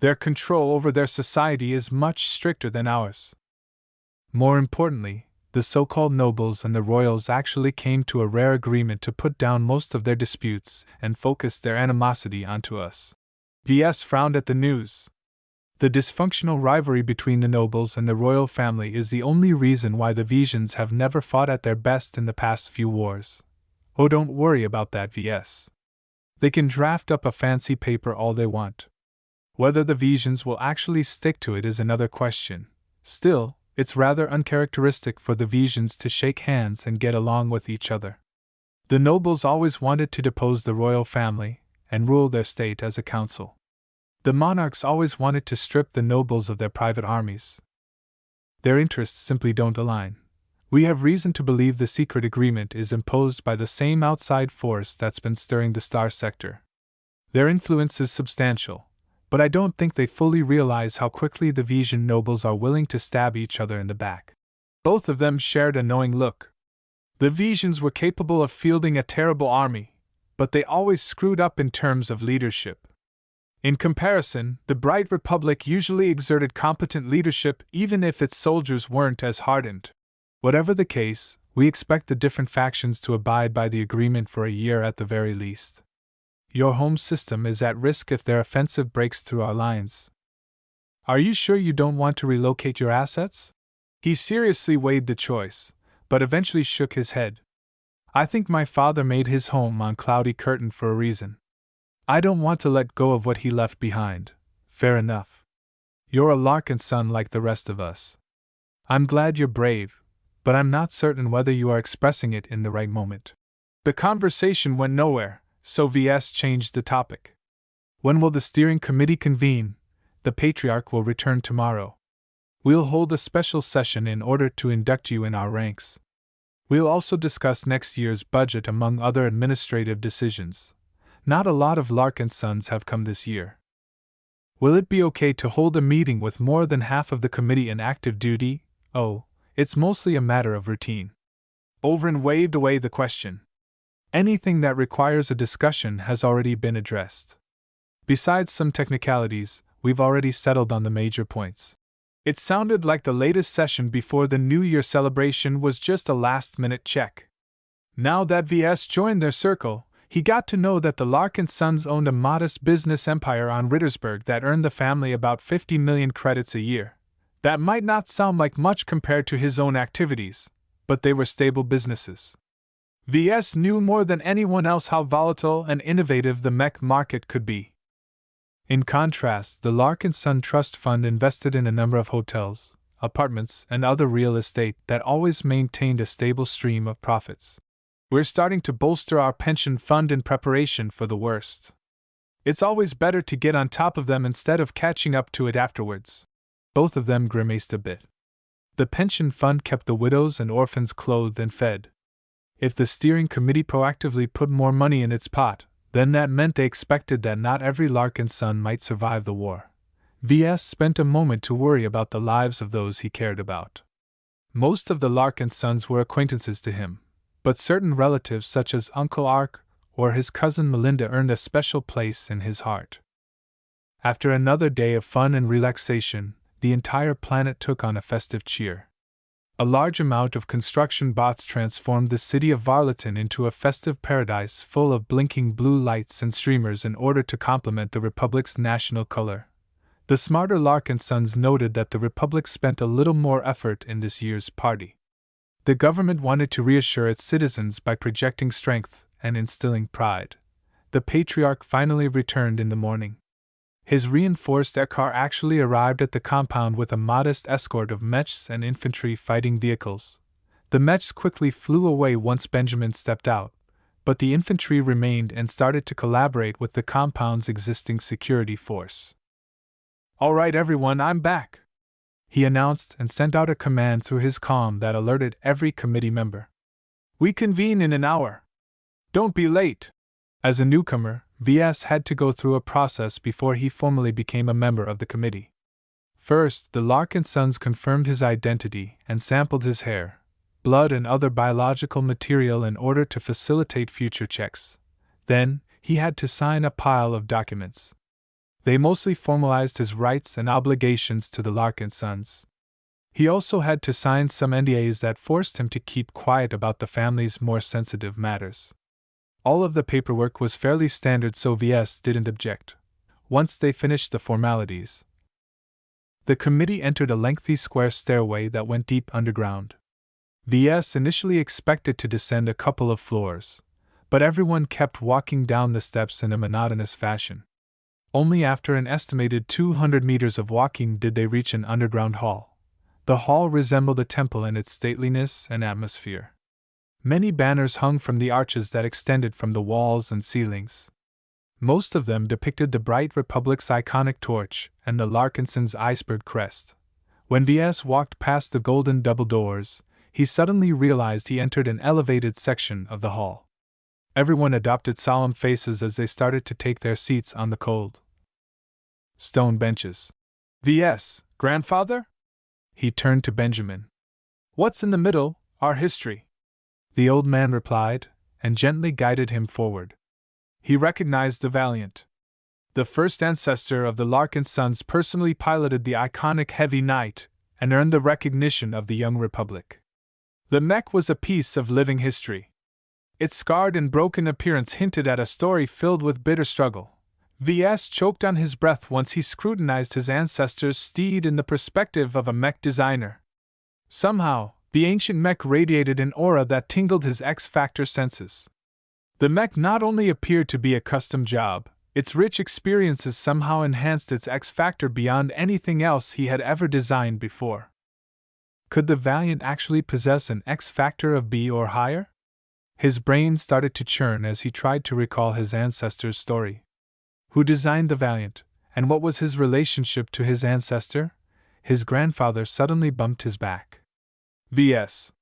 Their control over their society is much stricter than ours. More importantly, the so-called nobles and the royals actually came to a rare agreement to put down most of their disputes and focus their animosity onto us. VS frowned at the news. The dysfunctional rivalry between the nobles and the royal family is the only reason why the Vesians have never fought at their best in the past few wars. Oh, don't worry about that, VS. They can draft up a fancy paper all they want. Whether the Vesians will actually stick to it is another question. Still, it's rather uncharacteristic for the Vesians to shake hands and get along with each other. The nobles always wanted to depose the royal family and rule their state as a council. The monarchs always wanted to strip the nobles of their private armies. Their interests simply don't align. We have reason to believe the secret agreement is imposed by the same outside force that's been stirring the star sector. Their influence is substantial, but I don't think they fully realize how quickly the Vesian nobles are willing to stab each other in the back. Both of them shared a knowing look. The Vesians were capable of fielding a terrible army, but they always screwed up in terms of leadership. In comparison, the Bright Republic usually exerted competent leadership even if its soldiers weren't as hardened. Whatever the case, we expect the different factions to abide by the agreement for a year at the very least. Your home system is at risk if their offensive breaks through our lines. Are you sure you don't want to relocate your assets? He seriously weighed the choice, but eventually shook his head. I think my father made his home on Cloudy Curtain for a reason. I don't want to let go of what he left behind. Fair enough. You're a Larkinson like the rest of us. I'm glad you're brave, but I'm not certain whether you are expressing it in the right moment. The conversation went nowhere, so VS changed the topic. When will the steering committee convene? The Patriarch will return tomorrow. We'll hold a special session in order to induct you in our ranks. We'll also discuss next year's budget among other administrative decisions. Not a lot of Larkinsons have come this year. Will it be okay to hold a meeting with more than half of the committee in active duty? Oh, it's mostly a matter of routine. Overin waved away the question. Anything that requires a discussion has already been addressed. Besides some technicalities, we've already settled on the major points. It sounded like the latest session before the New Year celebration was just a last-minute check. Now that VS joined their circle, he got to know that the Larkinsons owned a modest business empire on Rittersburg that earned the family about 50 million credits a year. That might not sound like much compared to his own activities, but they were stable businesses. VS knew more than anyone else how volatile and innovative the mech market could be. In contrast, the Larkinson Trust Fund invested in a number of hotels, apartments, and other real estate that always maintained a stable stream of profits. We're starting to bolster our pension fund in preparation for the worst. It's always better to get on top of them instead of catching up to it afterwards. both of them grimaced a bit. The pension fund kept the widows and orphans clothed and fed. If the steering committee proactively put more money in its pot, then that meant they expected that not every Larkinson might survive the war. Ves spent a moment to worry about the lives of those he cared about. Most of the Larkinsons were acquaintances to him, but certain relatives such as Uncle Ark or his cousin Melinda earned a special place in his heart. After another day of fun and relaxation, the entire planet took on a festive cheer. A large amount of construction bots transformed the city of Varleton into a festive paradise full of blinking blue lights and streamers in order to complement the Republic's national color. The smarter Larkinsons noted that the Republic spent a little more effort in this year's party. The government wanted to reassure its citizens by projecting strength and instilling pride. The patriarch finally returned in the morning. His reinforced aircar actually arrived at the compound with a modest escort of mechs and infantry fighting vehicles. The mechs quickly flew away once Benjamin stepped out, but the infantry remained and started to collaborate with the compound's existing security force. "All right, everyone, I'm back," he announced and sent out a command through his comm that alerted every committee member. "We convene in an hour. Don't be late." As a newcomer, Ves had to go through a process before he formally became a member of the committee. First, the Larkinsons confirmed his identity and sampled his hair, blood, and other biological material in order to facilitate future checks. Then, he had to sign a pile of documents. They mostly formalized his rights and obligations to the Larkinsons. He also had to sign some NDAs that forced him to keep quiet about the family's more sensitive matters. All of the paperwork was fairly standard, so Ves didn't object. Once they finished the formalities, the committee entered a lengthy square stairway that went deep underground. Ves initially expected to descend a couple of floors, but everyone kept walking down the steps in a monotonous fashion. Only after an estimated 200 meters of walking did they reach an underground hall. The hall resembled a temple in its stateliness and atmosphere. Many banners hung from the arches that extended from the walls and ceilings. Most of them depicted the bright Republic's iconic torch and the Larkinson's iceberg crest. When Ves walked past the golden double doors, he suddenly realized he entered an elevated section of the hall. Everyone adopted solemn faces as they started to take their seats on the cold stone benches. "Ves, grandfather?" He turned to Benjamin. "What's in the middle, our history?" The old man replied, and gently guided him forward. He recognized the Valiant. The first ancestor of the Larkinsons personally piloted the iconic Heavy Knight and earned the recognition of the young Republic. The mech was a piece of living history. Its scarred and broken appearance hinted at a story filled with bitter struggle. Ves choked on his breath once he scrutinized his ancestor's steed in the perspective of a mech designer. Somehow, the ancient mech radiated an aura that tingled his X-Factor senses. The mech not only appeared to be a custom job, its rich experiences somehow enhanced its X-Factor beyond anything else he had ever designed before. Could the Valiant actually possess an X-Factor of B or higher? His brain started to churn as he tried to recall his ancestor's story. Who designed the Valiant, and what was his relationship to his ancestor? His grandfather suddenly bumped his back. "Ves.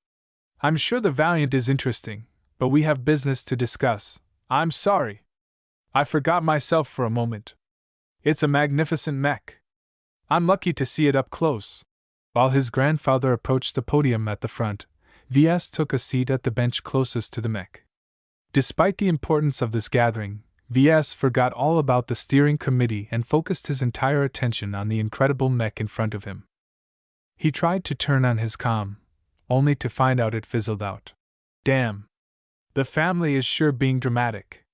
I'm sure the Valiant is interesting, but we have business to discuss. I'm sorry. I forgot myself for a moment. It's a magnificent mech. I'm lucky to see it up close." While his grandfather approached the podium at the front, Ves took a seat at the bench closest to the mech. Despite the importance of this gathering, Ves forgot all about the steering committee and focused his entire attention on the incredible mech in front of him. He tried to turn on his comm, only to find out it fizzled out. "Damn. The family is sure being dramatic,"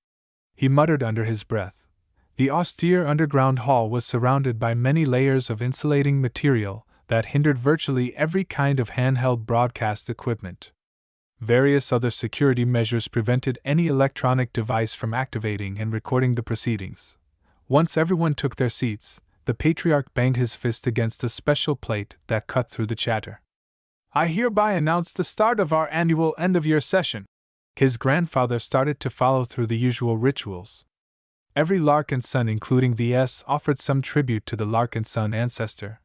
he muttered under his breath. The austere underground hall was surrounded by many layers of insulating material that hindered virtually every kind of handheld broadcast equipment. Various other security measures prevented any electronic device from activating and recording the proceedings. Once everyone took their seats, the patriarch banged his fist against a special plate that cut through the chatter. "I hereby announce the start of our annual end-of-year session." His grandfather started to follow through the usual rituals. Every Larkinson, including Ves, offered some tribute to the Larkinson ancestor.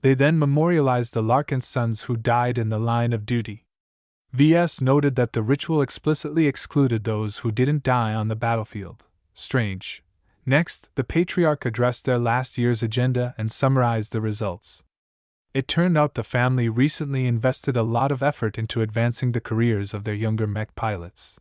They then memorialized the Larkinsons who died in the line of duty. VS noted that the ritual explicitly excluded those who didn't die on the battlefield. Strange. Next, the patriarch addressed their last year's agenda and summarized the results. It turned out the family recently invested a lot of effort into advancing the careers of their younger mech pilots.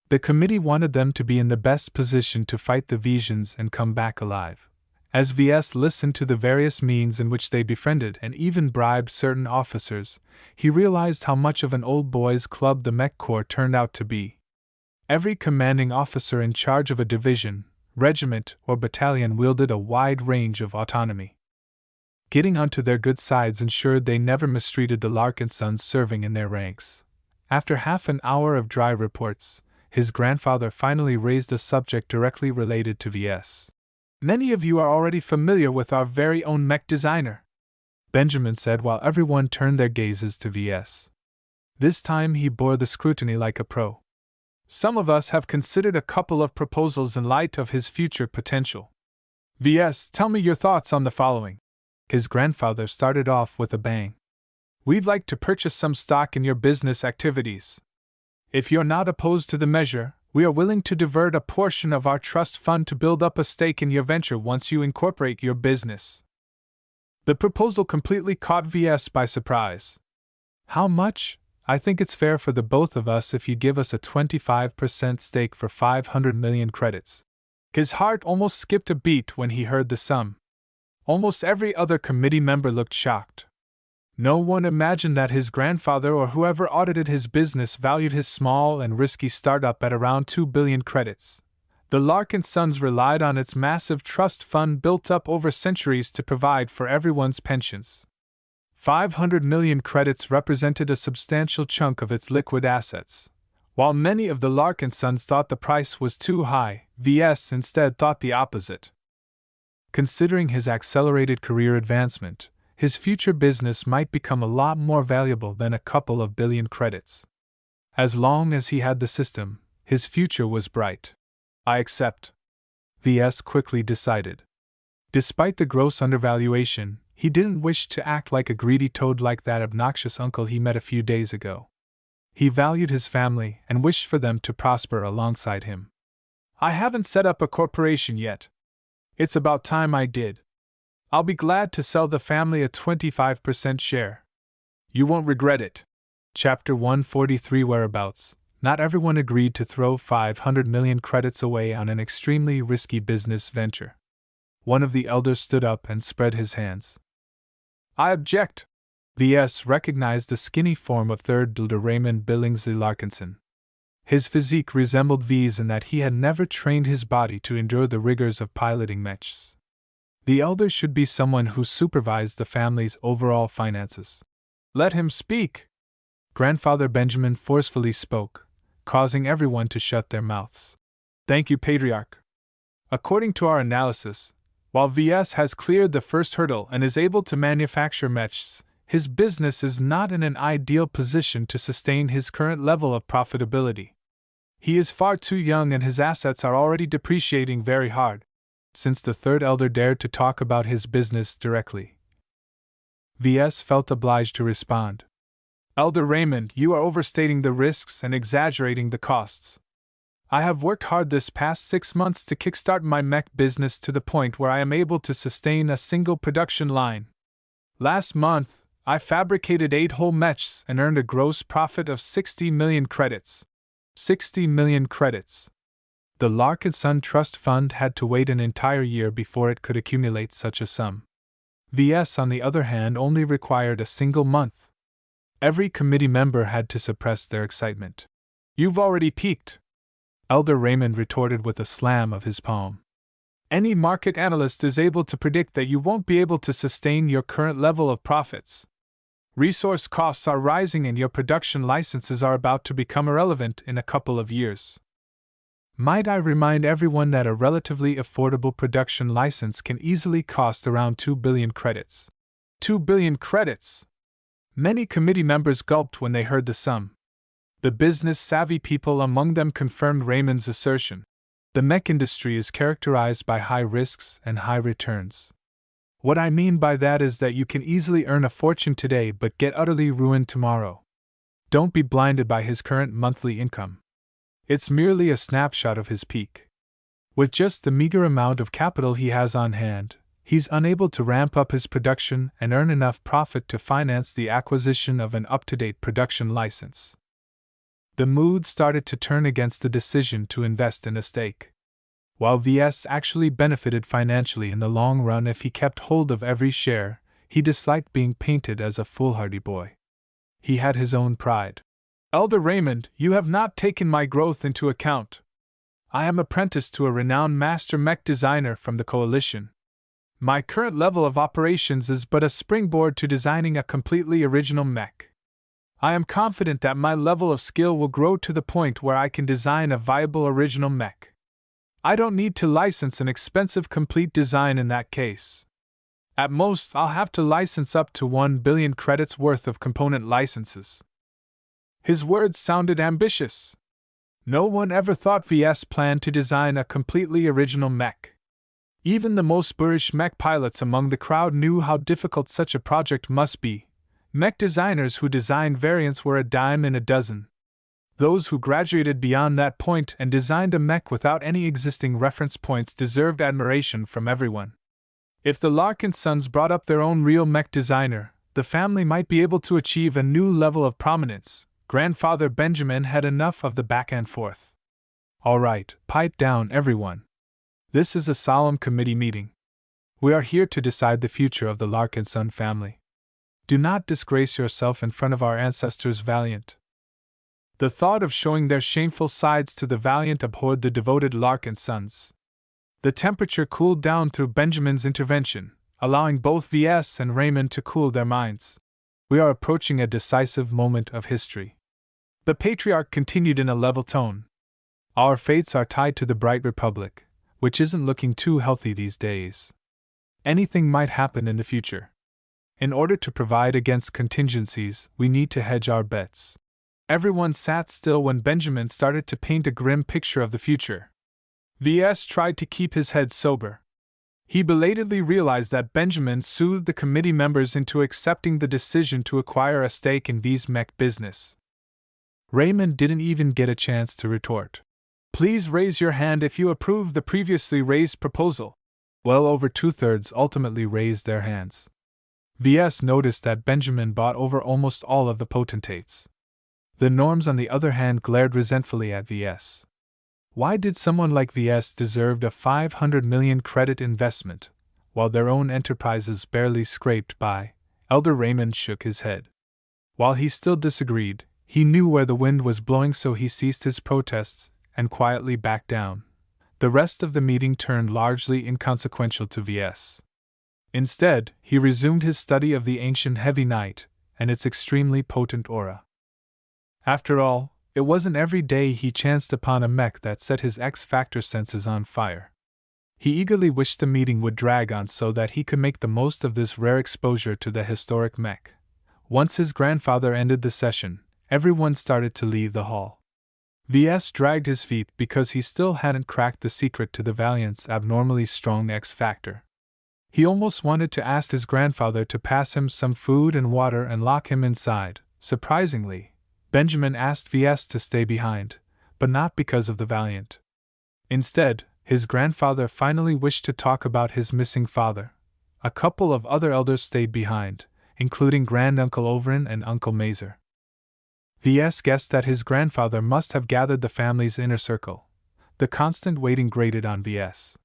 The committee wanted them to be in the best position to fight the Vesians and come back alive. As VS listened to the various means in which they befriended and even bribed certain officers, he realized how much of an old boys' club the Mech Corps turned out to be. Every commanding officer in charge of a division, regiment, or battalion wielded a wide range of autonomy. Getting onto their good sides ensured they never mistreated the Larkinsons serving in their ranks. After half an hour of dry reports, his grandfather finally raised a subject directly related to VS. "Many of you are already familiar with our very own mech designer," Benjamin said while everyone turned their gazes to VS. This time he bore the scrutiny like a pro. "Some of us have considered a couple of proposals in light of his future potential. VS, tell me your thoughts on the following." His grandfather started off with a bang. "We'd like to purchase some stock in your business activities. If you're not opposed to the measure, we are willing to divert a portion of our trust fund to build up a stake in your venture once you incorporate your business." The proposal completely caught VS by surprise. "How much? I think it's fair for the both of us if you give us a 25% stake for 500 million credits." His heart almost skipped a beat when he heard the sum. Almost every other committee member looked shocked. No one imagined that his grandfather or whoever audited his business valued his small and risky startup at around 2 billion credits. The Larkinsons relied on its massive trust fund built up over centuries to provide for everyone's pensions. 500 million credits represented a substantial chunk of its liquid assets. While many of the Larkinsons thought the price was too high, VS instead thought the opposite. Considering his accelerated career advancement, his future business might become a lot more valuable than a couple of billion credits. As long as he had the system, his future was bright. "I accept," VS quickly decided. Despite the gross undervaluation, he didn't wish to act like a greedy toad like that obnoxious uncle he met a few days ago. He valued his family and wished for them to prosper alongside him. "I haven't set up a corporation yet. It's about time I did. I'll be glad to sell the family a 25% share. You won't regret it." Chapter 143 Whereabouts. Not everyone agreed to throw 500 million credits away on an extremely risky business venture. One of the elders stood up and spread his hands. "I object." VS recognized the skinny form of 3rd Elder Raymond Billingsley Larkinson. His physique resembled V's in that he had never trained his body to endure the rigors of piloting mechs. The elder should be someone who supervised the family's overall finances. "Let him speak." Grandfather Benjamin forcefully spoke, causing everyone to shut their mouths. "Thank you, Patriarch. According to our analysis, while VS has cleared the first hurdle and is able to manufacture mechs, his business is not in an ideal position to sustain his current level of profitability. He is far too young and his assets are already depreciating very hard." Since the 3rd elder dared to talk about his business directly, VS felt obliged to respond. "Elder Raymond, you are overstating the risks and exaggerating the costs. I have worked hard this past 6 months to kickstart my mech business to the point where I am able to sustain a single production line. Last month, I fabricated 8 whole mechs and earned a gross profit of 60 million credits. 60 million credits. The Larkinson Trust Fund had to wait an entire year before it could accumulate such a sum. VS, on the other hand, only required a single month. Every committee member had to suppress their excitement. "You've already peaked," Elder Raymond retorted with a slam of his palm. "Any market analyst is able to predict that you won't be able to sustain your current level of profits. Resource costs are rising and your production licenses are about to become irrelevant in a couple of years. Might I remind everyone that a relatively affordable production license can easily cost around 2 billion credits. 2 billion credits! Many committee members gulped when they heard the sum. The business-savvy people among them confirmed Raymond's assertion. The mech industry is characterized by high risks and high returns. What I mean by that is that you can easily earn a fortune today but get utterly ruined tomorrow. Don't be blinded by his current monthly income. It's merely a snapshot of his peak. With just the meager amount of capital he has on hand, he's unable to ramp up his production and earn enough profit to finance the acquisition of an up-to-date production license. The mood started to turn against the decision to invest in a stake. While Ves actually benefited financially in the long run if he kept hold of every share, he disliked being painted as a foolhardy boy. He had his own pride. Elder Raymond, you have not taken my growth into account. I am apprenticed to a renowned master mech designer from the Coalition. My current level of operations is but a springboard to designing a completely original mech. I am confident that my level of skill will grow to the point where I can design a viable original mech. I don't need to license an expensive complete design in that case. At most, I'll have to license up to 1 billion credits worth of component licenses. His words sounded ambitious. No one ever thought Ves planned to design a completely original mech. Even the most boorish mech pilots among the crowd knew how difficult such a project must be. Mech designers who designed variants were a dime in a dozen. Those who graduated beyond that point and designed a mech without any existing reference points deserved admiration from everyone. If the Larkinsons brought up their own real mech designer, the family might be able to achieve a new level of prominence. Grandfather Benjamin had enough of the back and forth. All right, pipe down, everyone. This is a solemn committee meeting. We are here to decide the future of the Larkinson family. Do not disgrace yourself in front of our ancestors valiant. The thought of showing their shameful sides to the valiant abhorred the devoted Larkinsons. The temperature cooled down through Benjamin's intervention, allowing both Ves and Raymond to cool their minds. We are approaching a decisive moment of history. The patriarch continued in a level tone. Our fates are tied to the Bright Republic, which isn't looking too healthy these days. Anything might happen in the future. In order to provide against contingencies, we need to hedge our bets. Everyone sat still when Benjamin started to paint a grim picture of the future. Ves tried to keep his head sober. He belatedly realized that Benjamin soothed the committee members into accepting the decision to acquire a stake in Ves mech business. Raymond didn't even get a chance to retort. Please raise your hand if you approve the previously raised proposal. Well over 2/3 ultimately raised their hands. Ves noticed that Benjamin bought over almost all of the potentates. The norms, on the other hand, glared resentfully at Ves. Why did someone like Ves deserve a 500 million credit investment, while their own enterprises barely scraped by? Elder Raymond shook his head. While he still disagreed, he knew where the wind was blowing, so he ceased his protests and quietly backed down. The rest of the meeting turned largely inconsequential to Ves. Instead, he resumed his study of the ancient heavy knight and its extremely potent aura. After all, it wasn't every day he chanced upon a mech that set his X-Factor senses on fire. He eagerly wished the meeting would drag on so that he could make the most of this rare exposure to the historic mech. Once his grandfather ended the session, everyone started to leave the hall. Ves dragged his feet because he still hadn't cracked the secret to the Valiant's abnormally strong X-Factor. He almost wanted to ask his grandfather to pass him some food and water and lock him inside. Surprisingly, Benjamin asked Ves to stay behind, but not because of the Valiant. Instead, his grandfather finally wished to talk about his missing father. A couple of other elders stayed behind, including Granduncle Overin and Uncle Mazer. Ves guessed that his grandfather must have gathered the family's inner circle. The constant waiting grated on Ves.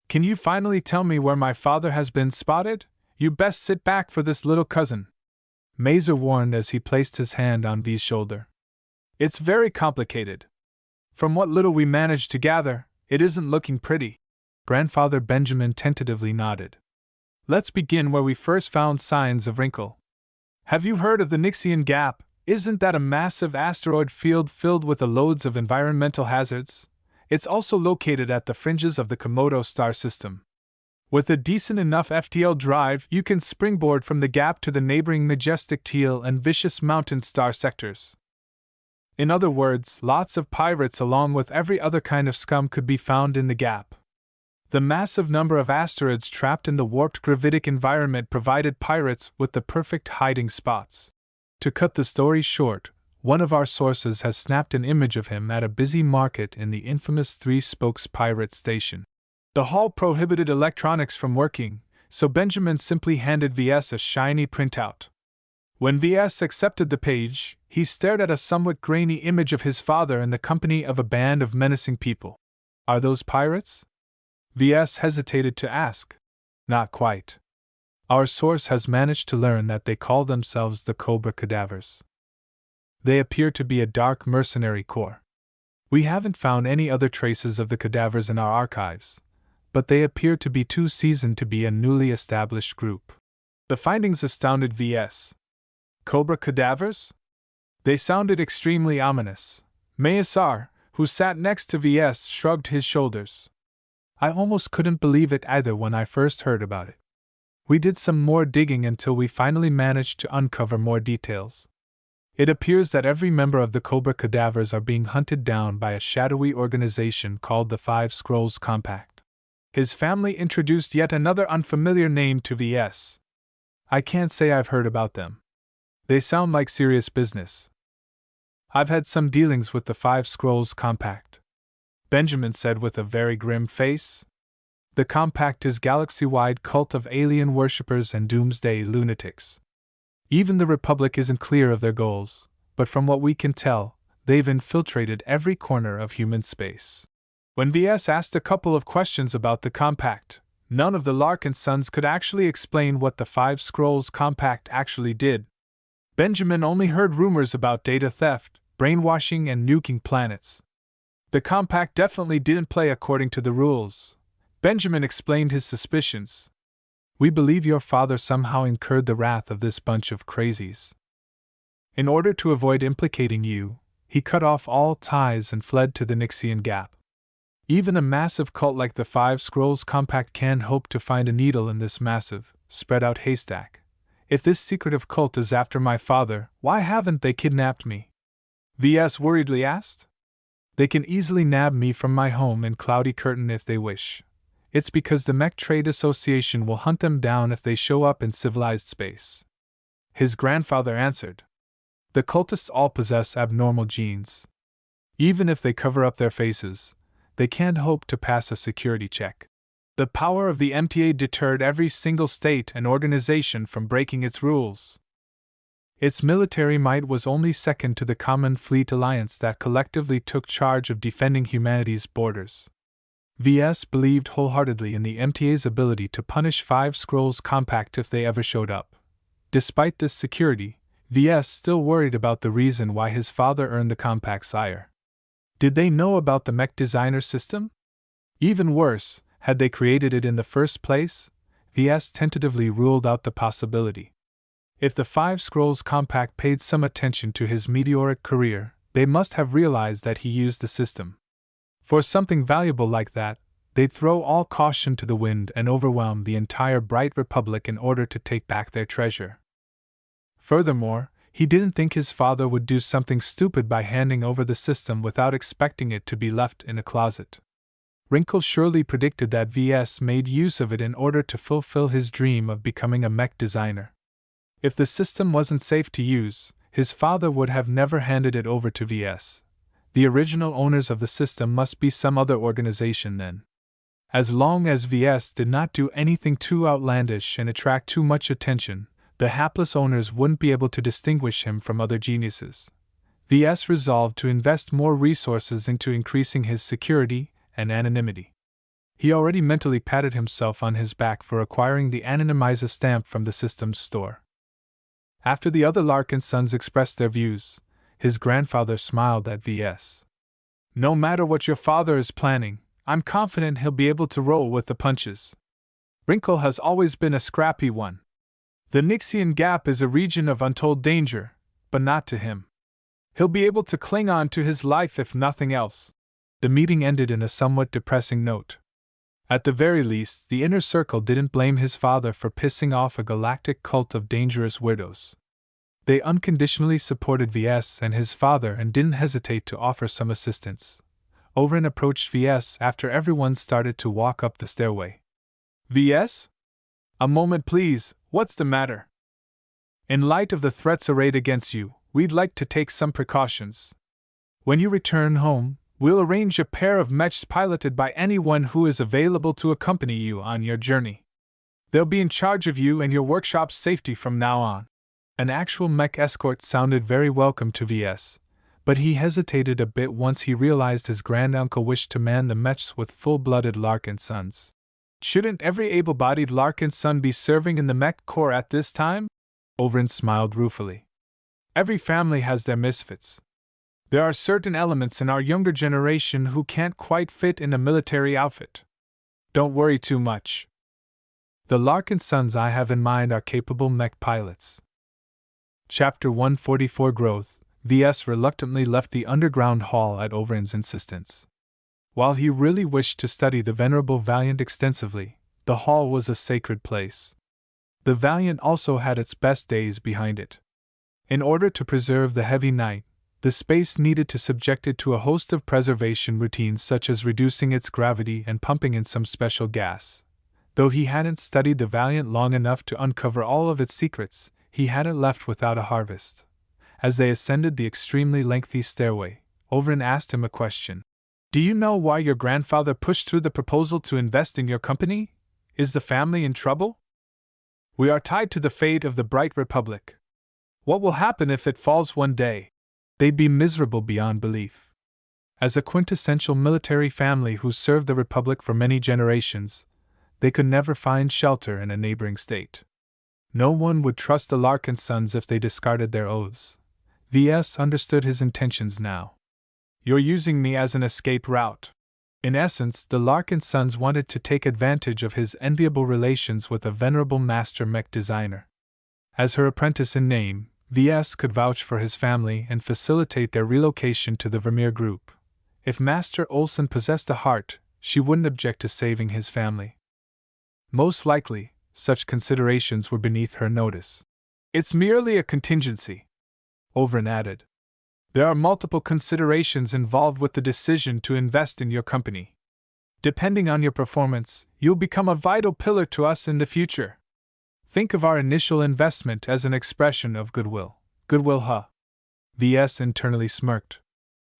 Can you finally tell me where my father has been spotted? You best sit back for this, little cousin, Mazer warned as he placed his hand on V's shoulder. It's very complicated. From what little we managed to gather, it isn't looking pretty. Grandfather Benjamin tentatively nodded. Let's begin where we first found signs of wrinkle. Have you heard of the Nixian Gap? Isn't that a massive asteroid field filled with the loads of environmental hazards? It's also located at the fringes of the Komodo star system. With a decent enough FTL drive, you can springboard from the gap to the neighboring Majestic Teal and Vicious Mountain star sectors. In other words, lots of pirates along with every other kind of scum could be found in the gap. The massive number of asteroids trapped in the warped gravitic environment provided pirates with the perfect hiding spots. To cut the story short, one of our sources has snapped an image of him at a busy market in the infamous Three Spokes pirate station. The hall prohibited electronics from working, so Benjamin simply handed Ves a shiny printout. When Ves accepted the page, he stared at a somewhat grainy image of his father in the company of a band of menacing people. Are those pirates? Ves hesitated to ask. Not quite. Our source has managed to learn that they call themselves the Cobra Cadavers. They appear to be a dark mercenary corps. We haven't found any other traces of the cadavers in our archives, but they appear to be too seasoned to be a newly established group. The findings astounded Ves. Cobra Cadavers? They sounded extremely ominous. Mayasar, who sat next to Ves, shrugged his shoulders. I almost couldn't believe it either when I first heard about it. We did some more digging until we finally managed to uncover more details. It appears that every member of the Cobra Cadavers are being hunted down by a shadowy organization called the Five Scrolls Compact. His family introduced yet another unfamiliar name to Ves. I can't say I've heard about them. They sound like serious business. I've had some dealings with the Five Scrolls Compact, Benjamin said with a very grim face. The Compact is a galaxy-wide cult of alien worshippers and doomsday lunatics. Even the Republic isn't clear of their goals, but from what we can tell, they've infiltrated every corner of human space. When Ves asked a couple of questions about the Compact, none of the Larkinsons could actually explain what the Five Scrolls Compact actually did. Benjamin only heard rumors about data theft, brainwashing, and nuking planets. The Compact definitely didn't play according to the rules. Benjamin explained his suspicions. We believe your father somehow incurred the wrath of this bunch of crazies. In order to avoid implicating you, he cut off all ties and fled to the Nixian Gap. Even a massive cult like the Five Scrolls Compact can hope to find a needle in this massive, spread-out haystack. If this secretive cult is after my father, why haven't they kidnapped me? Ves worriedly asked. They can easily nab me from my home in Cloudy Curtain if they wish. It's because the Mech Trade Association will hunt them down if they show up in civilized space. His grandfather answered. The cultists all possess abnormal genes. Even if they cover up their faces, they can't hope to pass a security check. The power of the MTA deterred every single state and organization from breaking its rules. Its military might was only second to the Common Fleet Alliance that collectively took charge of defending humanity's borders. Ves believed wholeheartedly in the MTA's ability to punish Five Scrolls Compact if they ever showed up. Despite this security, Ves still worried about the reason why his father earned the Compact's ire. Did they know about the Mech Designer System? Even worse, had they created it in the first place? Ves tentatively ruled out the possibility. If the Five Scrolls Compact paid some attention to his meteoric career, they must have realized that he used the system. For something valuable like that, they'd throw all caution to the wind and overwhelm the entire Bright Republic in order to take back their treasure. Furthermore, he didn't think his father would do something stupid by handing over the system without expecting it to be left in a closet. Wrinkle surely predicted that Ves made use of it in order to fulfill his dream of becoming a mech designer. If the system wasn't safe to use, his father would have never handed it over to Ves. The original owners of the system must be some other organization then. As long as Ves did not do anything too outlandish and attract too much attention, the hapless owners wouldn't be able to distinguish him from other geniuses. Ves resolved to invest more resources into increasing his security and anonymity. He already mentally patted himself on his back for acquiring the Anonymizer stamp from the system's store. After the other Larkinsons expressed their views, his grandfather smiled at Ves. No matter what your father is planning, I'm confident he'll be able to roll with the punches. Wrinkle has always been a scrappy one. The Nixian Gap is a region of untold danger, but not to him. He'll be able to cling on to his life if nothing else. The meeting ended in a somewhat depressing note. At the very least, the inner circle didn't blame his father for pissing off a galactic cult of dangerous weirdos. They unconditionally supported Ves and his father and didn't hesitate to offer some assistance. Overin approached VS after everyone started to walk up the stairway. VS? A moment please, what's the matter? In light of the threats arrayed against you, we'd like to take some precautions. When you return home, we'll arrange a pair of mechs piloted by anyone who is available to accompany you on your journey. They'll be in charge of you and your workshop's safety from now on. An actual mech escort sounded very welcome to VS, but he hesitated a bit once he realized his granduncle wished to man the mechs with full-blooded Larkinsons. Shouldn't every able-bodied Larkinson be serving in the mech corps at this time? Overin smiled ruefully. Every family has their misfits. There are certain elements in our younger generation who can't quite fit in a military outfit. Don't worry too much. The Larkinsons I have in mind are capable mech pilots. Chapter 144 Growth. VS reluctantly left the underground hall at Overin's insistence. While he really wished to study the venerable Valiant extensively, the hall was a sacred place. The Valiant also had its best days behind it. In order to preserve the heavy night, the space needed to subject it to a host of preservation routines such as reducing its gravity and pumping in some special gas. Though he hadn't studied the Valiant long enough to uncover all of its secrets, he hadn't left without a harvest. As they ascended the extremely lengthy stairway, Overin asked him a question. Do you know why your grandfather pushed through the proposal to invest in your company? Is the family in trouble? We are tied to the fate of the Bright Republic. What will happen if it falls one day? They'd be miserable beyond belief. As a quintessential military family who served the Republic for many generations, they could never find shelter in a neighboring state. No one would trust the Larkinsons if they discarded their oaths. VS understood his intentions now. You're using me as an escape route. In essence, the Larkinsons wanted to take advantage of his enviable relations with a venerable master mech designer. As her apprentice in name, VS could vouch for his family and facilitate their relocation to the Vermeer Group. If Master Olsen possessed a heart, she wouldn't object to saving his family. Most likely, such considerations were beneath her notice. It's merely a contingency, Overin added. There are multiple considerations involved with the decision to invest in your company. Depending on your performance, you'll become a vital pillar to us in the future. Think of our initial investment as an expression of goodwill. Goodwill, huh? VS internally smirked.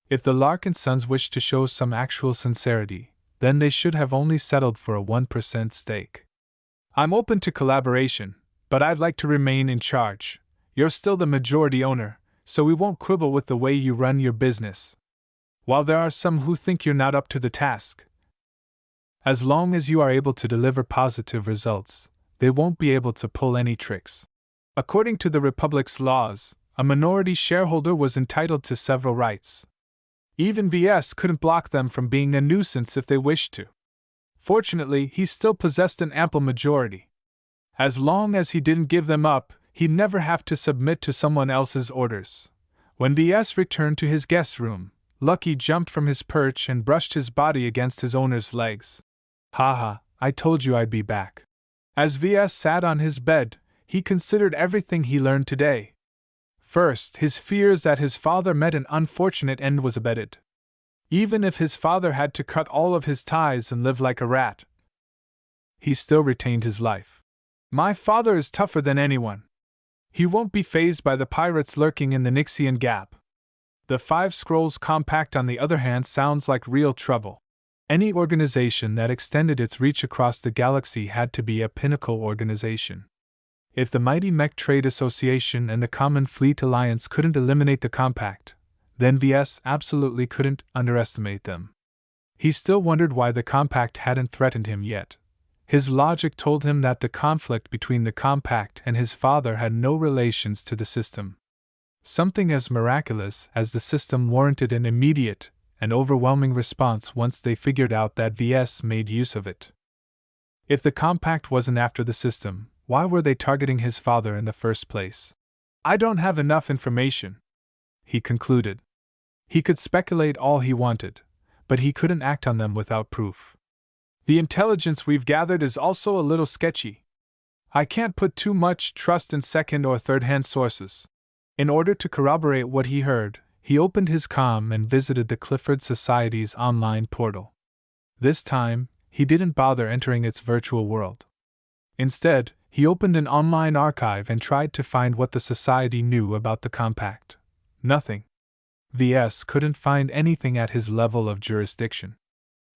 If the Larkinsons wished to show some actual sincerity, then they should have only settled for a 1% stake. I'm open to collaboration, but I'd like to remain in charge. You're still the majority owner, so we won't quibble with the way you run your business. While there are some who think you're not up to the task, as long as you are able to deliver positive results, they won't be able to pull any tricks. According to the Republic's laws, a minority shareholder was entitled to several rights. Even VS couldn't block them from being a nuisance if they wished to. Fortunately, he still possessed an ample majority. As long as he didn't give them up, he'd never have to submit to someone else's orders. When VS returned to his guest room, Lucky jumped from his perch and brushed his body against his owner's legs. Haha, I told you I'd be back. As VS sat on his bed, he considered everything he learned today. First, his fears that his father met an unfortunate end was abated. Even if his father had to cut all of his ties and live like a rat, he still retained his life. My father is tougher than anyone. He won't be fazed by the pirates lurking in the Nixian Gap. The Five Scrolls Compact, on the other hand, sounds like real trouble. Any organization that extended its reach across the galaxy had to be a pinnacle organization. If the mighty Mech Trade Association and the Common Fleet Alliance couldn't eliminate the Compact, then VS absolutely couldn't underestimate them. He still wondered why the Compact hadn't threatened him yet. His logic told him that the conflict between the Compact and his father had no relations to the system. Something as miraculous as the system warranted an immediate and overwhelming response once they figured out that VS made use of it. If the Compact wasn't after the system, why were they targeting his father in the first place? I don't have enough information, he concluded. He could speculate all he wanted, but he couldn't act on them without proof. The intelligence we've gathered is also a little sketchy. I can't put too much trust in second or third-hand sources. In order to corroborate what he heard, he opened his comm and visited the Clifford Society's online portal. This time, he didn't bother entering its virtual world. Instead, he opened an online archive and tried to find what the Society knew about the compact. Nothing. Ves couldn't find anything at his level of jurisdiction.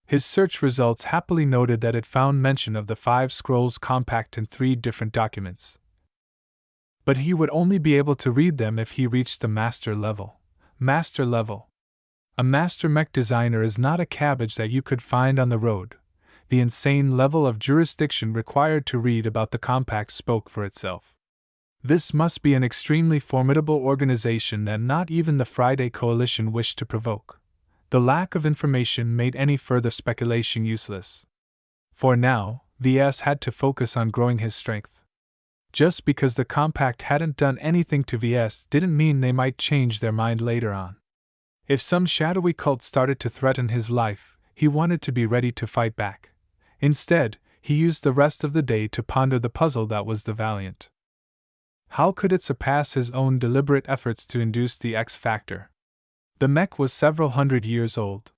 His search results happily noted that it found mention of the 5 Scrolls compact in 3 different documents. But he would only be able to read them if he reached the master level. Master level. A master mech designer is not a cabbage that you could find on the road. The insane level of jurisdiction required to read about the compact spoke for itself. This must be an extremely formidable organization that not even the Friday Coalition wished to provoke. The lack of information made any further speculation useless. For now, Ves had to focus on growing his strength. Just because the compact hadn't done anything to Ves didn't mean they might change their mind later on. If some shadowy cult started to threaten his life, he wanted to be ready to fight back. Instead, he used the rest of the day to ponder the puzzle that was the Valiant. How could it surpass his own deliberate efforts to induce the X factor? The mech was several hundred years old.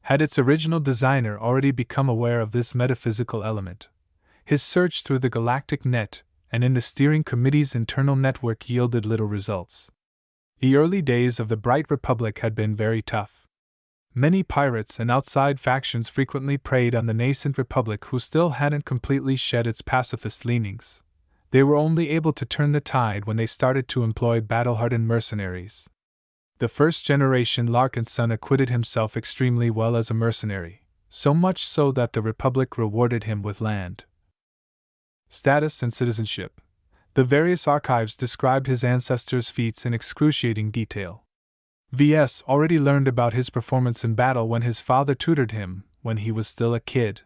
Had its original designer already become aware of this metaphysical element? His search through the galactic net and in the steering committee's internal network yielded little results. The early days of the Bright Republic had been very tough. Many pirates and outside factions frequently preyed on the nascent Republic who still hadn't completely shed its pacifist leanings. They were only able to turn the tide when they started to employ battle-hardened mercenaries. The first-generation Larkinson acquitted himself extremely well as a mercenary, so much so that the Republic rewarded him with land, status, and citizenship. The various archives described his ancestors' feats in excruciating detail. Ves already learned about his performance in battle when his father tutored him when he was still a kid.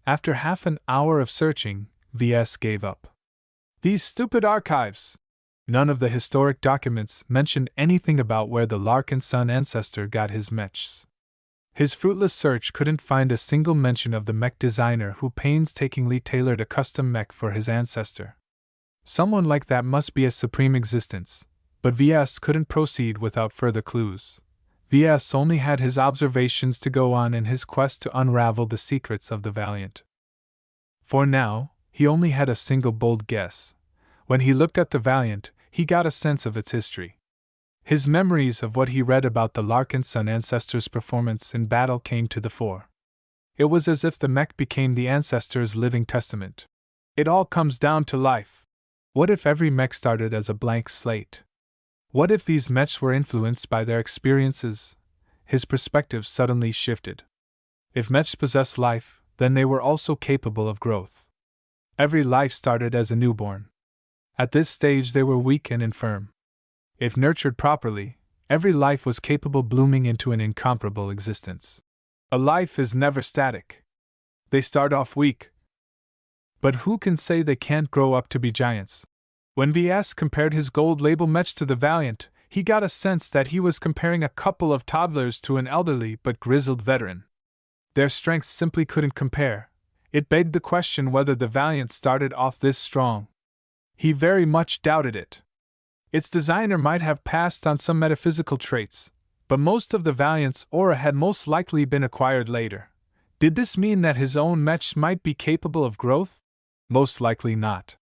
After half an hour of searching, Ves gave up. These stupid archives! None of the historic documents mentioned anything about where the Larkinson ancestor got his mechs. His fruitless search couldn't find a single mention of the mech designer who painstakingly tailored a custom mech for his ancestor. Someone like that must be a supreme existence, but Ves couldn't proceed without further clues. Ves only had his observations to go on in his quest to unravel the secrets of the Valiant. For now, he only had a single bold guess. When he looked at the Valiant, he got a sense of its history. His memories of what he read about the Larkinson ancestors' performance in battle came to the fore. It was as if the mech became the ancestors' living testament. It all comes down to life. What if every mech started as a blank slate? What if these mechs were influenced by their experiences? His perspective suddenly shifted. If mechs possessed life, then they were also capable of growth. Every life started as a newborn. At this stage they were weak and infirm. If nurtured properly, every life was capable of blooming into an incomparable existence. A life is never static. They start off weak. But who can say they can't grow up to be giants? When Ves compared his gold label mechs to the Valiant, he got a sense that he was comparing a couple of toddlers to an elderly but grizzled veteran. Their strengths simply couldn't compare. It begged the question whether the Valiant started off this strong. He very much doubted it. Its designer might have passed on some metaphysical traits, but most of the Valiant's aura had most likely been acquired later. Did this mean that his own mechs might be capable of growth? Most likely not.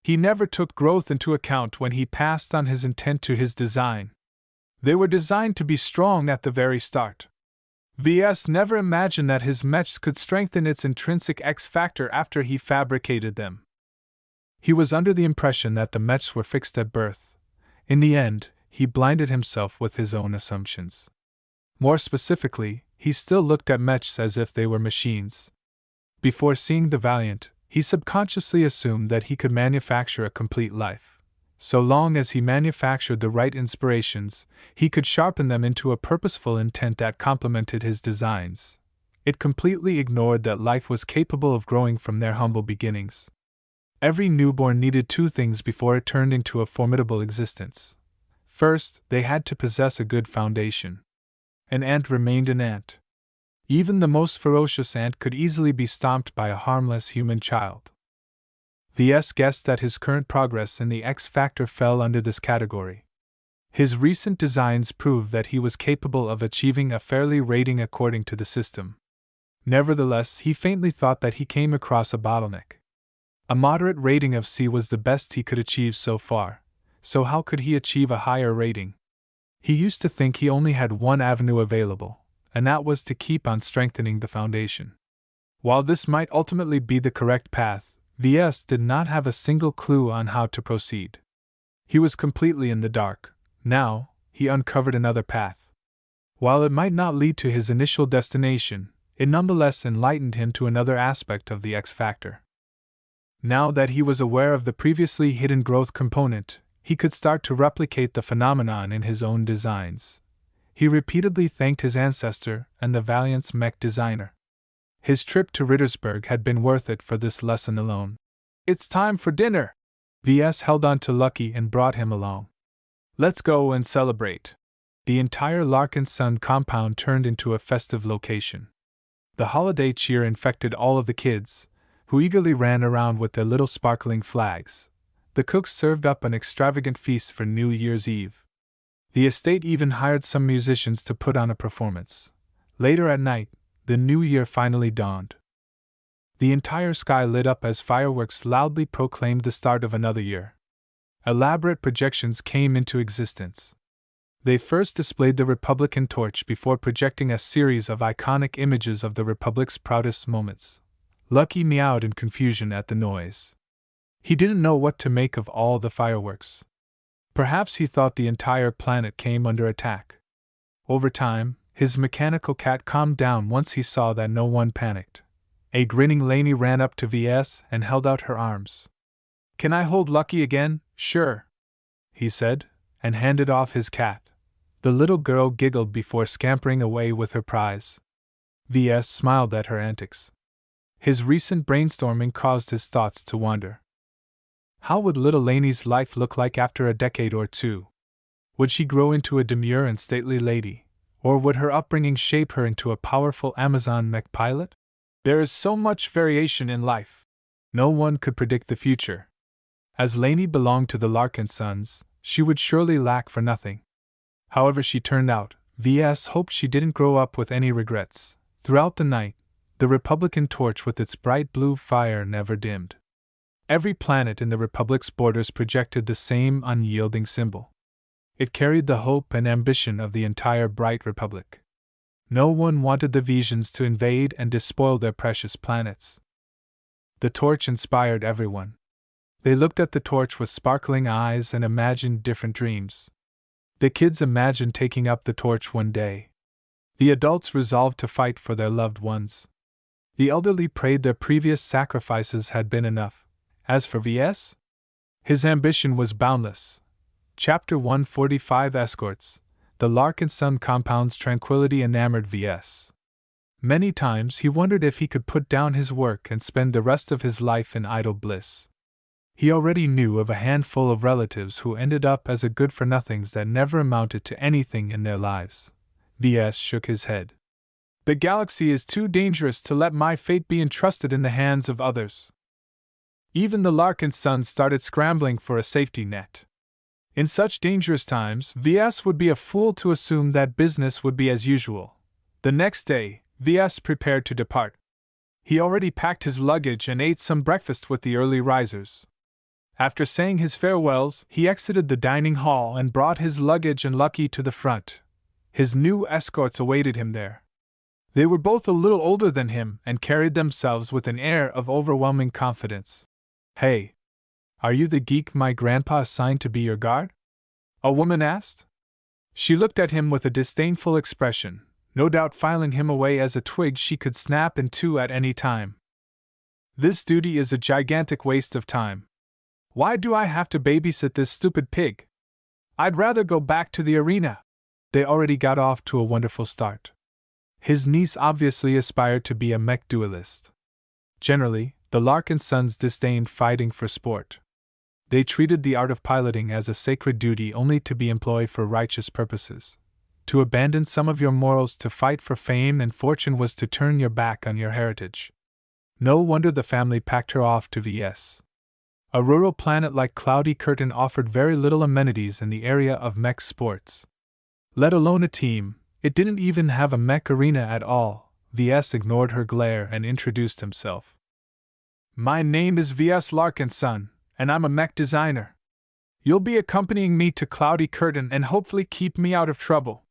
He never took growth into account when he passed on his intent to his design. They were designed to be strong at the very start. Ves never imagined that his mechs could strengthen its intrinsic X factor after he fabricated them. He was under the impression that the mechs were fixed at birth. In the end, he blinded himself with his own assumptions. More specifically, he still looked at mechs as if they were machines. Before seeing the Valiant, he subconsciously assumed that he could manufacture a complete life. So long as he manufactured the right inspirations, he could sharpen them into a purposeful intent that complemented his designs. It completely ignored that life was capable of growing from their humble beginnings. Every newborn needed 2 things before it turned into a formidable existence. First, they had to possess a good foundation. An ant remained an ant. Even the most ferocious ant could easily be stomped by a harmless human child. Ves guessed that his current progress in the X factor fell under this category. His recent designs proved that he was capable of achieving a fairly rating according to the system. Nevertheless, he faintly thought that he came across a bottleneck. A moderate rating of C was the best he could achieve so far, so how could he achieve a higher rating? He used to think he only had one avenue available, and that was to keep on strengthening the foundation. While this might ultimately be the correct path, Ves did not have a single clue on how to proceed. He was completely in the dark. Now, he uncovered another path. While it might not lead to his initial destination, it nonetheless enlightened him to another aspect of the X factor. Now that he was aware of the previously hidden growth component, he could start to replicate the phenomenon in his own designs. He repeatedly thanked his ancestor and the valiant mech designer. His trip to Rittersberg had been worth it for this lesson alone. "It's time for dinner!" Ves held on to Lucky and brought him along. "Let's go and celebrate." The entire Larkinson compound turned into a festive location. The holiday cheer infected all of the kids, who eagerly ran around with their little sparkling flags. The cooks served up an extravagant feast for New Year's Eve. The estate even hired some musicians to put on a performance. Later at night, the new year finally dawned. The entire sky lit up as fireworks loudly proclaimed the start of another year. Elaborate projections came into existence. They first displayed the Republican torch before projecting a series of iconic images of the Republic's proudest moments. Lucky meowed in confusion at the noise. He didn't know what to make of all the fireworks. Perhaps he thought the entire planet came under attack. Over time, his mechanical cat calmed down once he saw that no one panicked. A grinning Lainey ran up to Ves and held out her arms. "Can I hold Lucky again?" "Sure," he said, and handed off his cat. The little girl giggled before scampering away with her prize. Ves smiled at her antics. His recent brainstorming caused his thoughts to wander. How would little Lainey's life look like after a decade or two? Would she grow into a demure and stately lady, or would her upbringing shape her into a powerful Amazon mech pilot? There is so much variation in life. No one could predict the future. As Lainey belonged to the Larkinsons, she would surely lack for nothing. However she turned out, Ves hoped she didn't grow up with any regrets. Throughout the night, the Republican torch with its bright blue fire never dimmed. Every planet in the Republic's borders projected the same unyielding symbol. It carried the hope and ambition of the entire bright Republic. No one wanted the Vesians to invade and despoil their precious planets. The torch inspired everyone. They looked at the torch with sparkling eyes and imagined different dreams. The kids imagined taking up the torch one day. The adults resolved to fight for their loved ones. The elderly prayed their previous sacrifices had been enough. As for Ves, his ambition was boundless. Chapter 145 Escorts. The Larkinson compound's tranquility enamored Ves. Many times he wondered if he could put down his work and spend the rest of his life in idle bliss. He already knew of a handful of relatives who ended up as a good-for-nothings that never amounted to anything in their lives. Ves shook his head. "The galaxy is too dangerous to let my fate be entrusted in the hands of others." Even the Larkinsons started scrambling for a safety net. In such dangerous times, Ves would be a fool to assume that business would be as usual. The next day, Ves prepared to depart. He already packed his luggage and ate some breakfast with the early risers. After saying his farewells, he exited the dining hall and brought his luggage and Lucky to the front. His new escorts awaited him there. They were both a little older than him and carried themselves with an air of overwhelming confidence. "Hey, are you the geek my grandpa assigned to be your guard?" a woman asked. She looked at him with a disdainful expression, no doubt filing him away as a twig she could snap in two at any time. "This duty is a gigantic waste of time. Why do I have to babysit this stupid pig? I'd rather go back to the arena." They already got off to a wonderful start. His niece obviously aspired to be a mech duelist. Generally, the Larkinsons disdained fighting for sport. They treated the art of piloting as a sacred duty only to be employed for righteous purposes. To abandon some of your morals to fight for fame and fortune was to turn your back on your heritage. No wonder the family packed her off to Ves. A rural planet like Cloudy Curtain offered very little amenities in the area of mech sports. Let alone a team, it didn't even have a mech arena at all. Ves ignored her glare and introduced himself. My name is Ves Larkinson, and I'm a mech designer. You'll be accompanying me to Cloudy Curtain and hopefully keep me out of trouble.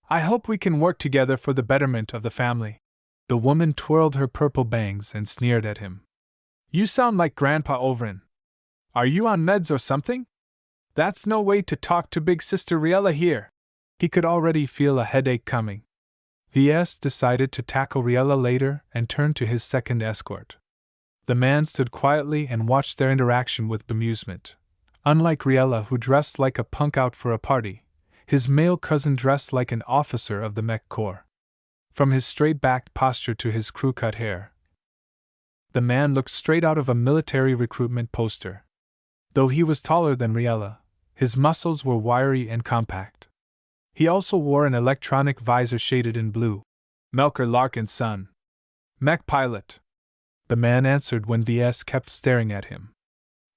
I hope we can work together for the betterment of the family. The woman twirled her purple bangs and sneered at him. You sound like Grandpa Overin. Are you on meds or something? That's no way to talk to Big Sister Riella here. He could already feel a headache coming. Ves decided to tackle Riella later and turned to his second escort. The man stood quietly and watched their interaction with bemusement. Unlike Riella, who dressed like a punk out for a party, his male cousin dressed like an officer of the Mech Corps. From his straight-backed posture to his crew-cut hair, the man looked straight out of a military recruitment poster. Though he was taller than Riella, his muscles were wiry and compact. He also wore an electronic visor shaded in blue. Melker Larkinson. Mech pilot. The man answered when Ves kept staring at him.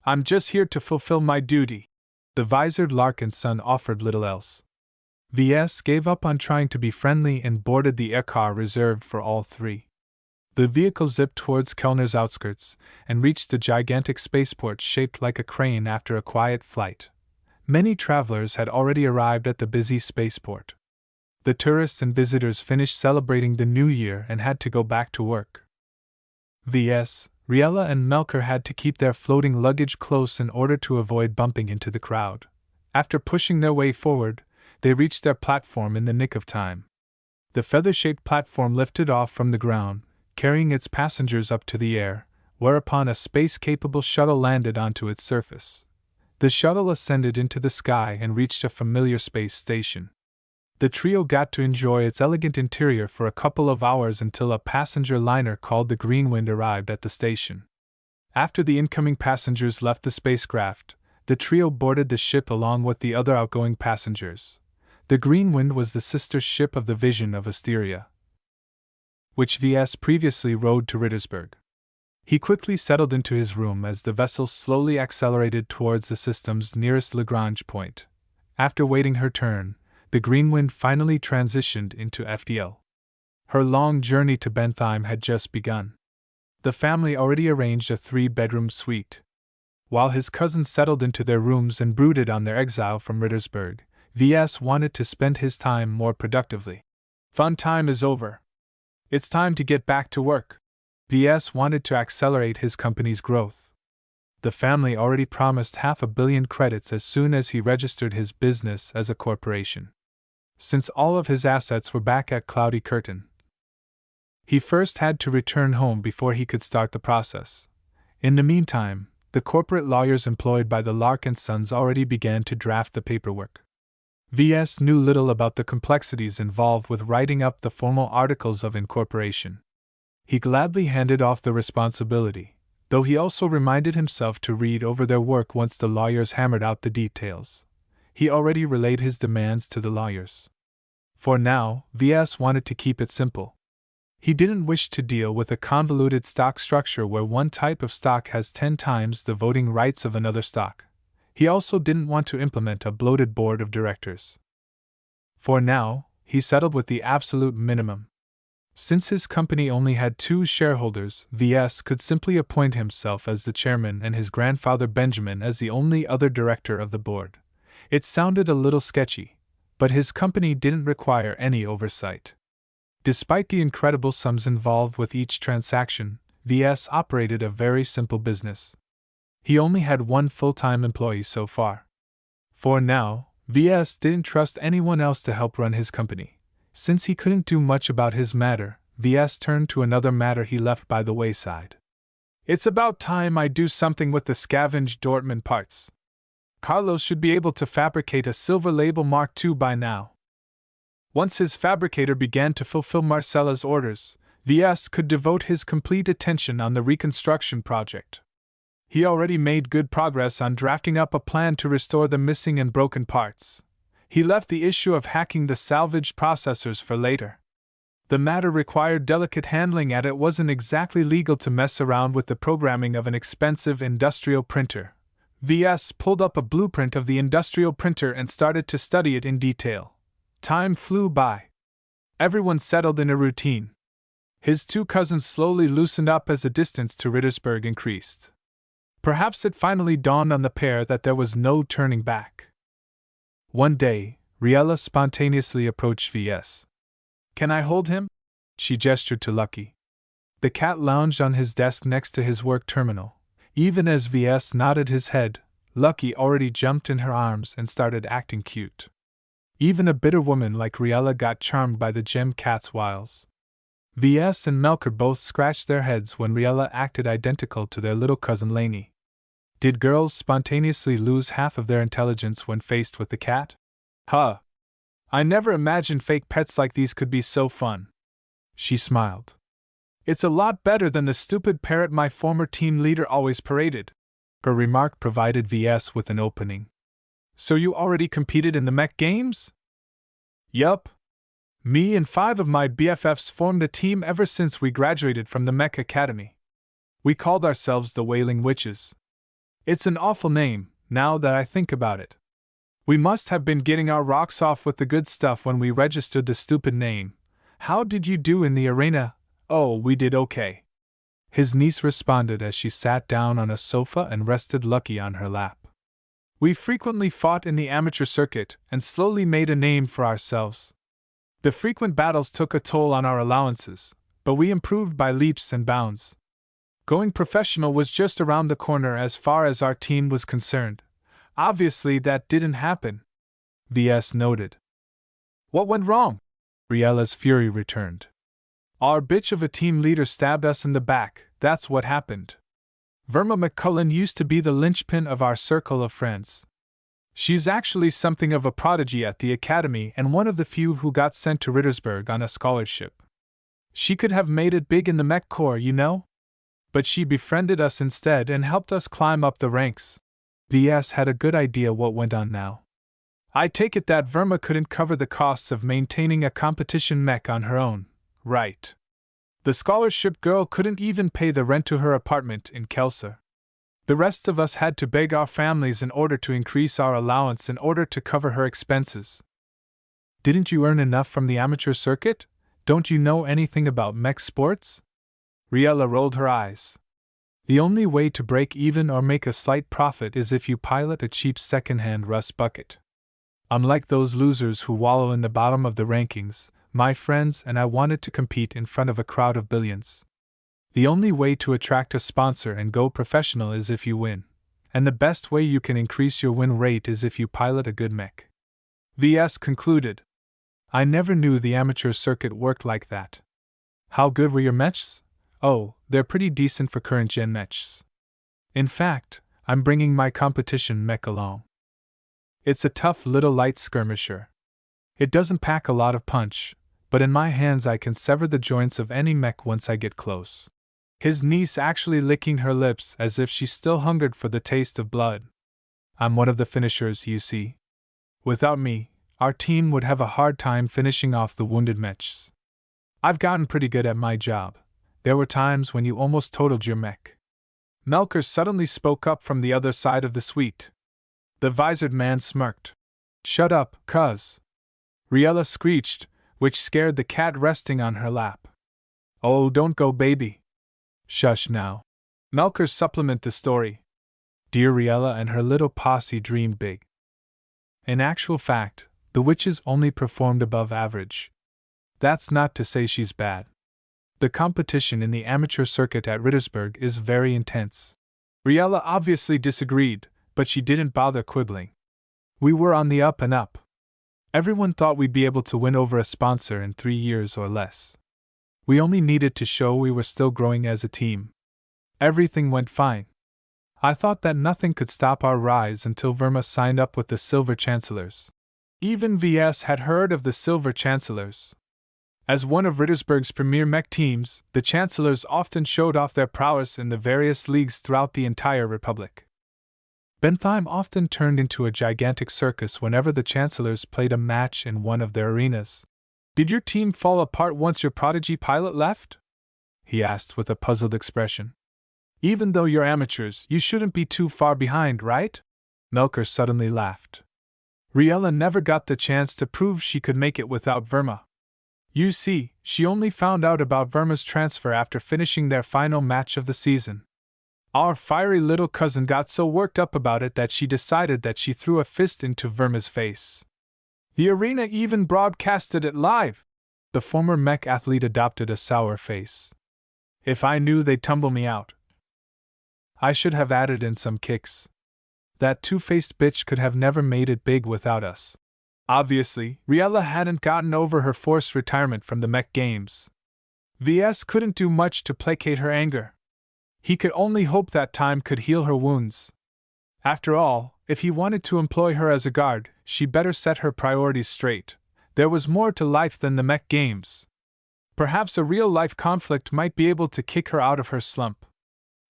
I'm just here to fulfill my duty. The visored Larkinson offered little else. Ves gave up on trying to be friendly and boarded the aircar reserved for all three. The vehicle zipped towards Kellner's outskirts and reached the gigantic spaceport shaped like a crane after a quiet flight. Many travelers had already arrived at the busy spaceport. The tourists and visitors finished celebrating the new year and had to go back to work. Ves, Riella and Melker had to keep their floating luggage close in order to avoid bumping into the crowd. After pushing their way forward, they reached their platform in the nick of time. The feather-shaped platform lifted off from the ground, carrying its passengers up to the air, whereupon a space-capable shuttle landed onto its surface. The shuttle ascended into the sky and reached a familiar space station. The trio got to enjoy its elegant interior for a couple of hours until a passenger liner called the Greenwind arrived at the station. After the incoming passengers left the spacecraft, the trio boarded the ship along with the other outgoing passengers. The Greenwind was the sister ship of the Vision of Asteria, which Ves previously rode to Rittersburg. He quickly settled into his room as the vessel slowly accelerated towards the system's nearest Lagrange point. After waiting her turn, the Greenwind finally transitioned into FDL. Her long journey to Bentheim had just begun. The family already arranged a 3-bedroom suite. While his cousins settled into their rooms and brooded on their exile from Rittersburg, Ves wanted to spend his time more productively. Fun time is over. It's time to get back to work. Ves wanted to accelerate his company's growth. The family already promised 500 million credits as soon as he registered his business as a corporation. Since all of his assets were back at Cloudy Curtain, he first had to return home before he could start the process. In the meantime, the corporate lawyers employed by the Larkinsons already began to draft the paperwork. Ves knew little about the complexities involved with writing up the formal articles of incorporation. He gladly handed off the responsibility, though he also reminded himself to read over their work once the lawyers hammered out the details. He already relayed his demands to the lawyers. For now, Ves wanted to keep it simple. He didn't wish to deal with a convoluted stock structure where one type of stock has 10 times the voting rights of another stock. He also didn't want to implement a bloated board of directors. For now, he settled with the absolute minimum. Since his company only had 2 shareholders, Ves could simply appoint himself as the chairman and his grandfather Benjamin as the only other director of the board. It sounded a little sketchy, but his company didn't require any oversight. Despite the incredible sums involved with each transaction, Ves operated a very simple business. He only had 1 full-time employee so far. For now, Ves didn't trust anyone else to help run his company. Since he couldn't do much about his matter, Ves turned to another matter he left by the wayside. It's about time I do something with the scavenged Dortmund parts. Carlos should be able to fabricate a Silver Label Mark II by now. Once his fabricator began to fulfill Marcella's orders, Ves could devote his complete attention on the reconstruction project. He already made good progress on drafting up a plan to restore the missing and broken parts. He left the issue of hacking the salvaged processors for later. The matter required delicate handling, and it wasn't exactly legal to mess around with the programming of an expensive industrial printer. VS pulled up a blueprint of the industrial printer and started to study it in detail. Time flew by. Everyone settled in a routine. His two cousins slowly loosened up as the distance to Rittersburg increased. Perhaps it finally dawned on the pair that there was no turning back. One day, Riella spontaneously approached VS. "Can I hold him?" She gestured to Lucky. The cat lounged on his desk next to his work terminal. Even as VS nodded his head, Lucky already jumped in her arms and started acting cute. Even a bitter woman like Riella got charmed by the gem cat's wiles. VS and Melker both scratched their heads when Riella acted identical to their little cousin Lainey. Did girls spontaneously lose half of their intelligence when faced with the cat? Huh! I never imagined fake pets like these could be so fun. She smiled. It's a lot better than the stupid parrot my former team leader always paraded. Her remark provided VS with an opening. So you already competed in the mech games? Yup. Me and 5 of my BFFs formed a team ever since we graduated from the Mech Academy. We called ourselves the Wailing Witches. It's an awful name, now that I think about it. We must have been getting our rocks off with the good stuff when we registered the stupid name. How did you do in the arena? Oh, we did okay. His niece responded as she sat down on a sofa and rested Lucky on her lap. We frequently fought in the amateur circuit and slowly made a name for ourselves. The frequent battles took a toll on our allowances, but we improved by leaps and bounds. Going professional was just around the corner as far as our team was concerned. Obviously, that didn't happen, VS noted. What went wrong? Riella's fury returned. Our bitch of a team leader stabbed us in the back, that's what happened. Verma McCullen used to be the linchpin of our circle of friends. She's actually something of a prodigy at the academy and one of the few who got sent to Rittersburg on a scholarship. She could have made it big in the Mech Corps, you know? But she befriended us instead and helped us climb up the ranks. VS had a good idea what went on now. I take it that Verma couldn't cover the costs of maintaining a competition mech on her own, right? The scholarship girl couldn't even pay the rent to her apartment in Kelso. The rest of us had to beg our families in order to increase our allowance in order to cover her expenses. Didn't you earn enough from the amateur circuit? Don't you know anything about mech sports? Riella rolled her eyes. The only way to break even or make a slight profit is if you pilot a cheap second-hand rust bucket. Unlike those losers who wallow in the bottom of the rankings, my friends and I wanted to compete in front of a crowd of billions. The only way to attract a sponsor and go professional is if you win. And the best way you can increase your win rate is if you pilot a good mech. VS concluded. I never knew the amateur circuit worked like that. How good were your mechs? Oh, they're pretty decent for current gen mechs. In fact, I'm bringing my competition mech along. It's a tough little light skirmisher. It doesn't pack a lot of punch, but in my hands I can sever the joints of any mech once I get close. His niece actually licking her lips as if she still hungered for the taste of blood. I'm one of the finishers, you see. Without me, our team would have a hard time finishing off the wounded mechs. I've gotten pretty good at my job. There were times when you almost totaled your mech. Melker suddenly spoke up from the other side of the suite. The visored man smirked. Shut up, cuz. Riella screeched, which scared the cat resting on her lap. Oh, don't go, baby. Shush now. Melker supplement the story. Dear Riella and her little posse dreamed big. In actual fact, the witches only performed above average. That's not to say she's bad. The competition in the amateur circuit at Rittersburg is very intense. Riella obviously disagreed, but she didn't bother quibbling. We were on the up and up. Everyone thought we'd be able to win over a sponsor in 3 years or less. We only needed to show we were still growing as a team. Everything went fine. I thought that nothing could stop our rise until Verma signed up with the Silver Chancellors. Even VS had heard of the Silver Chancellors. As one of Rittersburg's premier mech teams, the Chancellors often showed off their prowess in the various leagues throughout the entire Republic. Bentheim often turned into a gigantic circus whenever the Chancellors played a match in one of their arenas. Did your team fall apart once your prodigy pilot left? He asked with a puzzled expression. Even though you're amateurs, you shouldn't be too far behind, right? Melker suddenly laughed. Riella never got the chance to prove she could make it without Verma. You see, she only found out about Verma's transfer after finishing their final match of the season. Our fiery little cousin got so worked up about it that she decided that she threw a fist into Verma's face. The arena even broadcasted it live. The former mech athlete adopted a sour face. If I knew they'd tumble me out, I should have added in some kicks. That two-faced bitch could have never made it big without us. Obviously, Riella hadn't gotten over her forced retirement from the Mech Games. VS couldn't do much to placate her anger. He could only hope that time could heal her wounds. After all, if he wanted to employ her as a guard, she better set her priorities straight. There was more to life than the Mech Games. Perhaps a real-life conflict might be able to kick her out of her slump.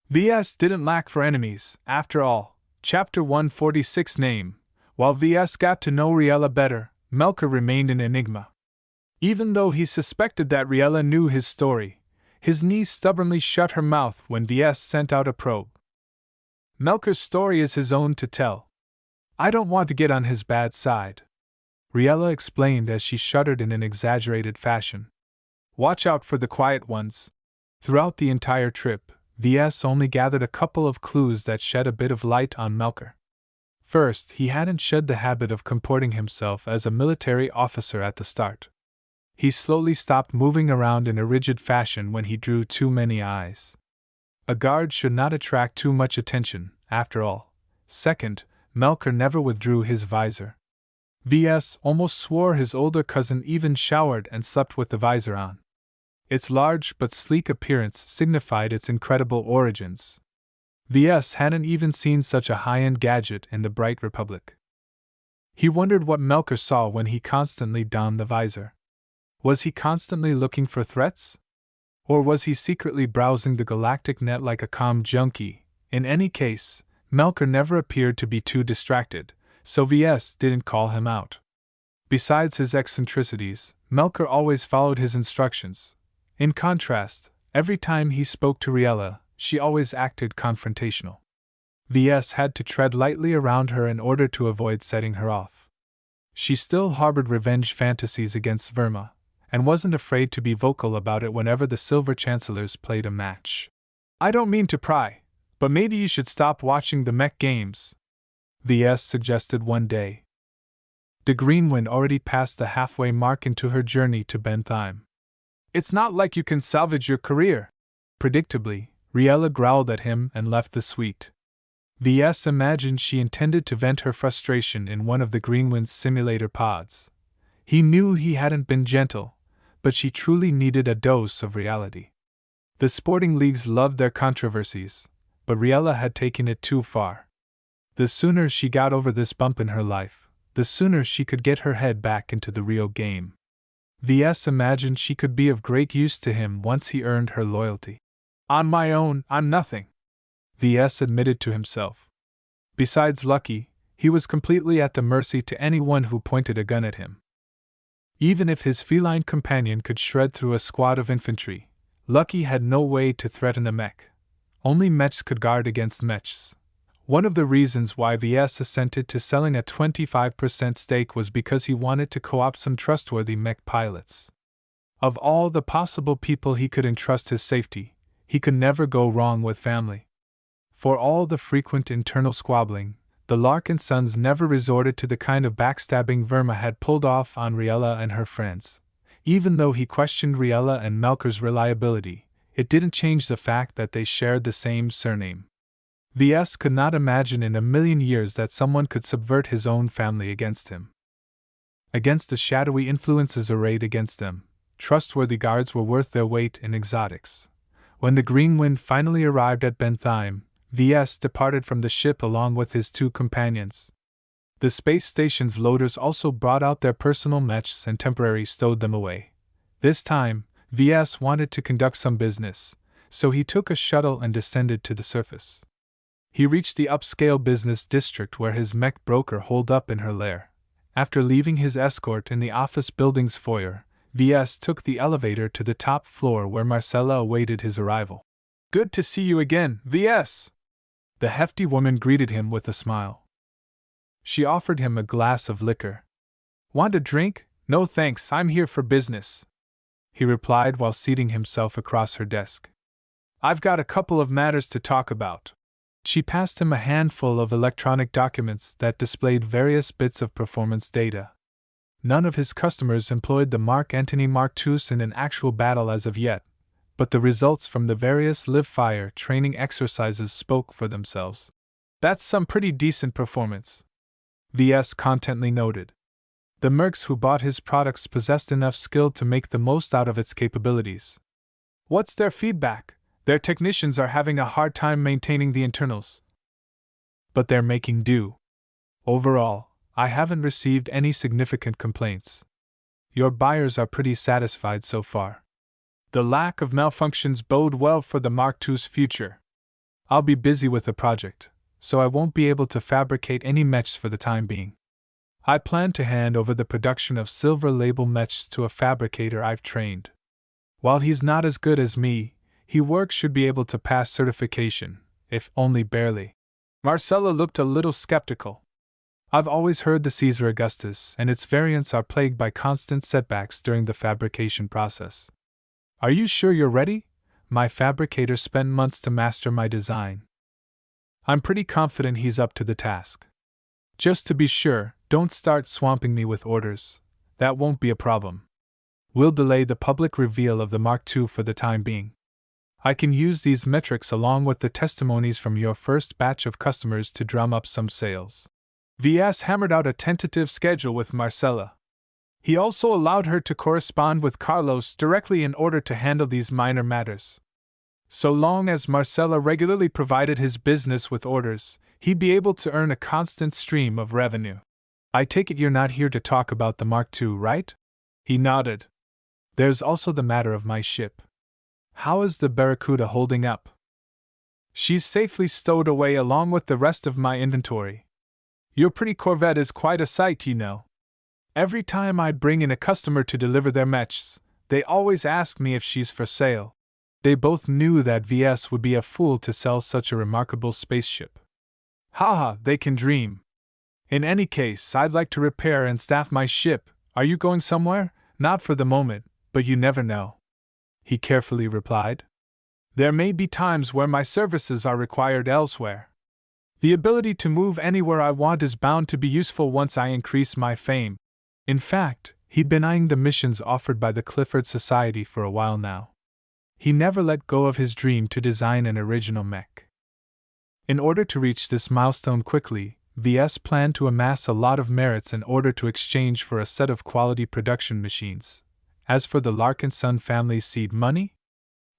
VS didn't lack for enemies, after all. Chapter 146 Name. While VS got to know Riella better, Melker remained an enigma. Even though he suspected that Riella knew his story, his niece stubbornly shut her mouth when VS sent out a probe. Melker's story is his own to tell. I don't want to get on his bad side, Riella explained as she shuddered in an exaggerated fashion. Watch out for the quiet ones. Throughout the entire trip, VS only gathered a couple of clues that shed a bit of light on Melker. First, he hadn't shed the habit of comporting himself as a military officer at the start. He slowly stopped moving around in a rigid fashion when he drew too many eyes. A guard should not attract too much attention, after all. Second, Melker never withdrew his visor. VS almost swore his older cousin even showered and slept with the visor on. Its large but sleek appearance signified its incredible origins. VS hadn't even seen such a high-end gadget in the Bright Republic. He wondered what Melker saw when he constantly donned the visor. Was he constantly looking for threats? Or was he secretly browsing the galactic net like a comm junkie? In any case, Melker never appeared to be too distracted, so VS didn't call him out. Besides his eccentricities, Melker always followed his instructions. In contrast, every time he spoke to Riella, she always acted confrontational. VS had to tread lightly around her in order to avoid setting her off. She still harbored revenge fantasies against Verma, and wasn't afraid to be vocal about it whenever the Silver Chancellors played a match. I don't mean to pry, but maybe you should stop watching the Mech Games, VS suggested one day. The Greenwind already passed the halfway mark into her journey to Bentheim. It's not like you can salvage your career. Predictably, Riella growled at him and left the suite. VS imagined she intended to vent her frustration in one of the Greenwind's simulator pods. He knew he hadn't been gentle, but she truly needed a dose of reality. The sporting leagues loved their controversies, but Riella had taken it too far. The sooner she got over this bump in her life, the sooner she could get her head back into the real game. VS imagined she could be of great use to him once he earned her loyalty. On my own, I'm nothing, VS admitted to himself. Besides Lucky, he was completely at the mercy to anyone who pointed a gun at him. Even if his feline companion could shred through a squad of infantry, Lucky had no way to threaten a mech. Only mechs could guard against mechs. One of the reasons why VS assented to selling a 25% stake was because he wanted to co-opt some trustworthy mech pilots. Of all the possible people he could entrust his safety, he could never go wrong with family. For all the frequent internal squabbling, the Larkinsons never resorted to the kind of backstabbing Verma had pulled off on Riella and her friends. Even though he questioned Riella and Melker's reliability, it didn't change the fact that they shared the same surname. VS could not imagine in a million years that someone could subvert his own family against him. Against the shadowy influences arrayed against them, trustworthy guards were worth their weight in exotics. When the Greenwind finally arrived at Bentheim, VS departed from the ship along with his two companions. The space station's loaders also brought out their personal mechs and temporarily stowed them away. This time, VS wanted to conduct some business, so he took a shuttle and descended to the surface. He reached the upscale business district where his mech broker holed up in her lair. After leaving his escort in the office building's foyer, VS took the elevator to the top floor where Marcella awaited his arrival. "Good to see you again, VS!" The hefty woman greeted him with a smile. She offered him a glass of liquor. "Want a drink? No thanks, I'm here for business," he replied while seating himself across her desk. "I've got a couple of matters to talk about." She passed him a handful of electronic documents that displayed various bits of performance data. None of his customers employed the Mark Antony Mark IIs in an actual battle as of yet, but the results from the various live-fire training exercises spoke for themselves. "That's some pretty decent performance," VS contently noted. The mercs who bought his products possessed enough skill to make the most out of its capabilities. "What's their feedback? Their technicians are having a hard time maintaining the internals. But they're making do. Overall, I haven't received any significant complaints. Your buyers are pretty satisfied so far. The lack of malfunctions bode well for the Mark II's future. I'll be busy with the project, so I won't be able to fabricate any mechs for the time being. I plan to hand over the production of silver label mechs to a fabricator I've trained. While he's not as good as me, he should be able to pass certification, if only barely." Marcella looked a little skeptical. "I've always heard the Caesar Augustus and its variants are plagued by constant setbacks during the fabrication process. Are you sure you're ready? My fabricator spent months to master my design. I'm pretty confident he's up to the task. Just to be sure, don't start swamping me with orders. That won't be a problem. We'll delay the public reveal of the Mark II for the time being. I can use these metrics along with the testimonies from your first batch of customers to drum up some sales." VS hammered out a tentative schedule with Marcella. He also allowed her to correspond with Carlos directly in order to handle these minor matters. So long as Marcella regularly provided his business with orders, he'd be able to earn a constant stream of revenue. "I take it you're not here to talk about the Mark II, right?" He nodded. "There's also the matter of my ship. How is the Barracuda holding up?" "She's safely stowed away along with the rest of my inventory. Your pretty Corvette is quite a sight, you know. Every time I bring in a customer to deliver their mechs, they always ask me if she's for sale." They both knew that VS would be a fool to sell such a remarkable spaceship. "Haha, they can dream. In any case, I'd like to repair and staff my ship. Are you going somewhere?" "Not for the moment, but you never know," he carefully replied. "There may be times where my services are required elsewhere. The ability to move anywhere I want is bound to be useful once I increase my fame." In fact, he'd been eyeing the missions offered by the Clifford Society for a while now. He never let go of his dream to design an original mech. In order to reach this milestone quickly, VS planned to amass a lot of merits in order to exchange for a set of quality production machines. As for the Larkinson family's seed money,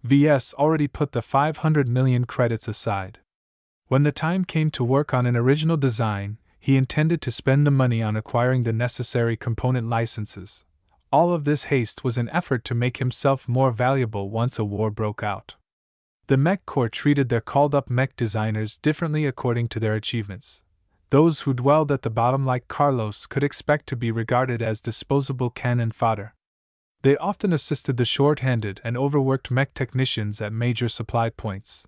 VS already put the 500 million credits aside. When the time came to work on an original design, he intended to spend the money on acquiring the necessary component licenses. All of this haste was an effort to make himself more valuable once a war broke out. The Mech Corps treated their called-up mech designers differently according to their achievements. Those who dwelled at the bottom like Carlos could expect to be regarded as disposable cannon fodder. They often assisted the short-handed and overworked mech technicians at major supply points.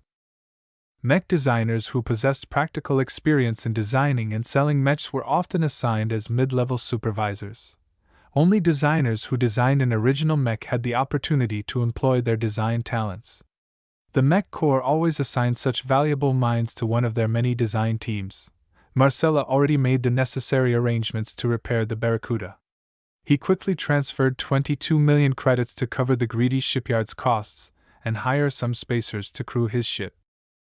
Mech designers who possessed practical experience in designing and selling mechs were often assigned as mid-level supervisors. Only designers who designed an original mech had the opportunity to employ their design talents. The Mech Corps always assigned such valuable minds to one of their many design teams. Marcella already made the necessary arrangements to repair the Barracuda. He quickly transferred 22 million credits to cover the greedy shipyard's costs and hire some spacers to crew his ship.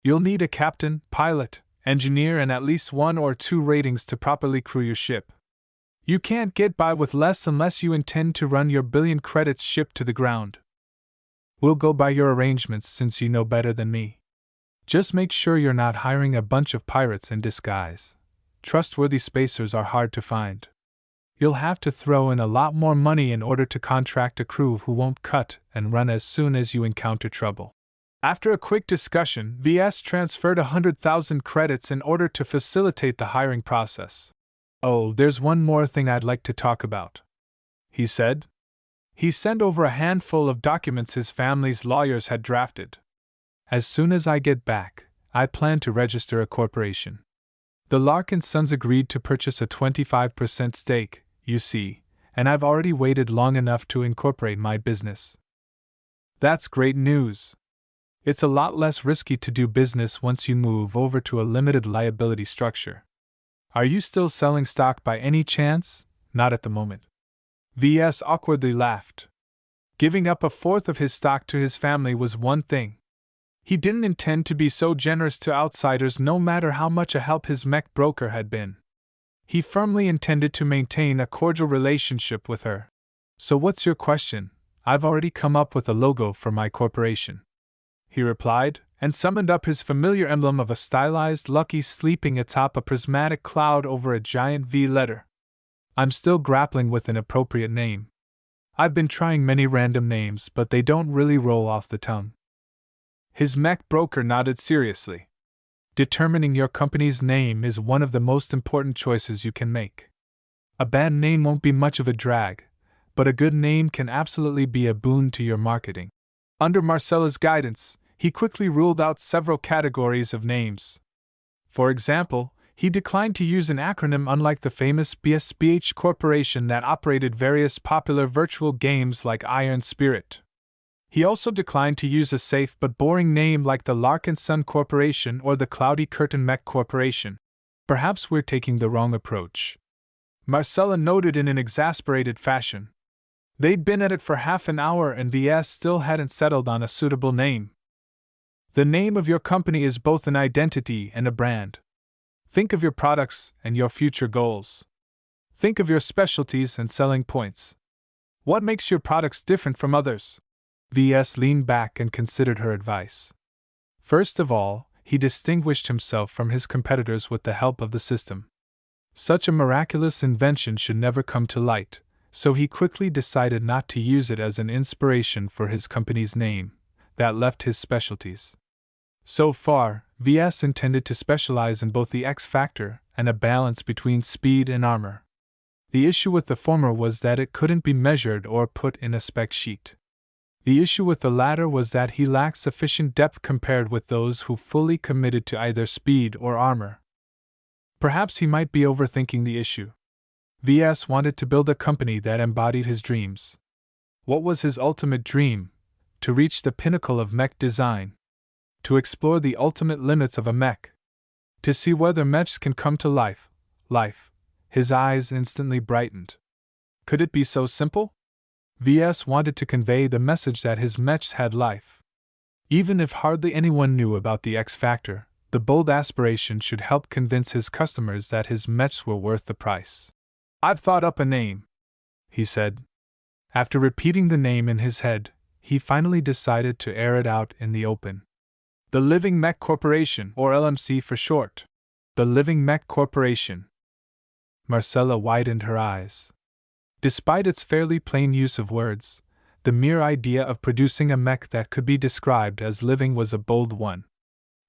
"You'll need a captain, pilot, engineer, and at least 1 or 2 ratings to properly crew your ship. You can't get by with less unless you intend to run your billion credits ship to the ground. We'll go by your arrangements since you know better than me. Just make sure you're not hiring a bunch of pirates in disguise. Trustworthy spacers are hard to find. You'll have to throw in a lot more money in order to contract a crew who won't cut and run as soon as you encounter trouble." After a quick discussion, VS transferred 100,000 credits in order to facilitate the hiring process. "Oh, there's one more thing I'd like to talk about," he said. He sent over a handful of documents his family's lawyers had drafted. As soon as I get back, I plan to register a corporation. The Larkinsons agreed to purchase a 25% stake, you see, and I've already waited long enough to incorporate my business. That's great news. It's a lot less risky to do business once you move over to a limited liability structure. Are you still selling stock by any chance? Not at the moment. Ves awkwardly laughed. Giving up a fourth of his stock to his family was one thing. He didn't intend to be so generous to outsiders no matter how much a help his mech broker had been. He firmly intended to maintain a cordial relationship with her. So what's your question? I've already come up with a logo for my corporation, he replied, and summoned up his familiar emblem of a stylized Lucky sleeping atop a prismatic cloud over a giant V letter. I'm still grappling with an appropriate name. I've been trying many random names, but they don't really roll off the tongue. His mech broker nodded seriously. Determining your company's name is one of the most important choices you can make. A bad name won't be much of a drag, but a good name can absolutely be a boon to your marketing. Under Marcella's guidance, he quickly ruled out several categories of names. For example, he declined to use an acronym unlike the famous BSBH Corporation that operated various popular virtual games like Iron Spirit. He also declined to use a safe but boring name like the Larkinson Corporation or the Cloudy Curtain Mech Corporation. Perhaps we're taking the wrong approach, Marcella noted in an exasperated fashion. They'd been at it for half an hour and Ves still hadn't settled on a suitable name. The name of your company is both an identity and a brand. Think of your products and your future goals. Think of your specialties and selling points. What makes your products different from others? Ves leaned back and considered her advice. First of all, he distinguished himself from his competitors with the help of the system. Such a miraculous invention should never come to light, so he quickly decided not to use it as an inspiration for his company's name. That left his specialties. So far, Ves intended to specialize in both the X factor and a balance between speed and armor. The issue with the former was that it couldn't be measured or put in a spec sheet. The issue with the latter was that he lacked sufficient depth compared with those who fully committed to either speed or armor. Perhaps he might be overthinking the issue. Ves wanted to build a company that embodied his dreams. What was his ultimate dream? To reach the pinnacle of mech design. To explore the ultimate limits of a mech. To see whether mechs can come to life. His eyes instantly brightened. Could it be so simple? Ves wanted to convey the message that his mechs had life. Even if hardly anyone knew about the X factor, the bold aspiration should help convince his customers that his mechs were worth the price. I've thought up a name, he said. After repeating the name in his head, he finally decided to air it out in the open. The Living Mech Corporation, or LMC for short. The Living Mech Corporation. Marcella widened her eyes. Despite its fairly plain use of words, the mere idea of producing a mech that could be described as living was a bold one.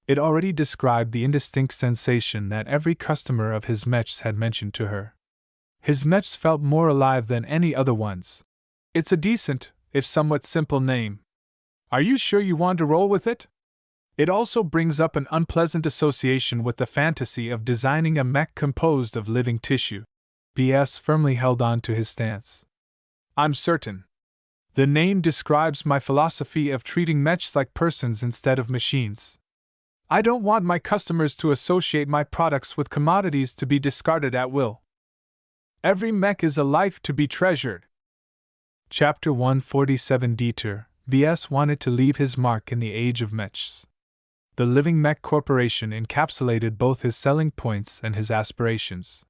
It already described the indistinct sensation that every customer of his mechs had mentioned to her. His mechs felt more alive than any other ones. It's a decent, if somewhat simple name. Are you sure you want to roll with it? It also brings up an unpleasant association with the fantasy of designing a mech composed of living tissue. Ves firmly held on to his stance. I'm certain. The name describes my philosophy of treating mechs like persons instead of machines. I don't want my customers to associate my products with commodities to be discarded at will. Every mech is a life to be treasured. Chapter 147 Dieter, Ves wanted to leave his mark in the Age of Mechs. The Living Mech Corporation encapsulated both his selling points and his aspirations.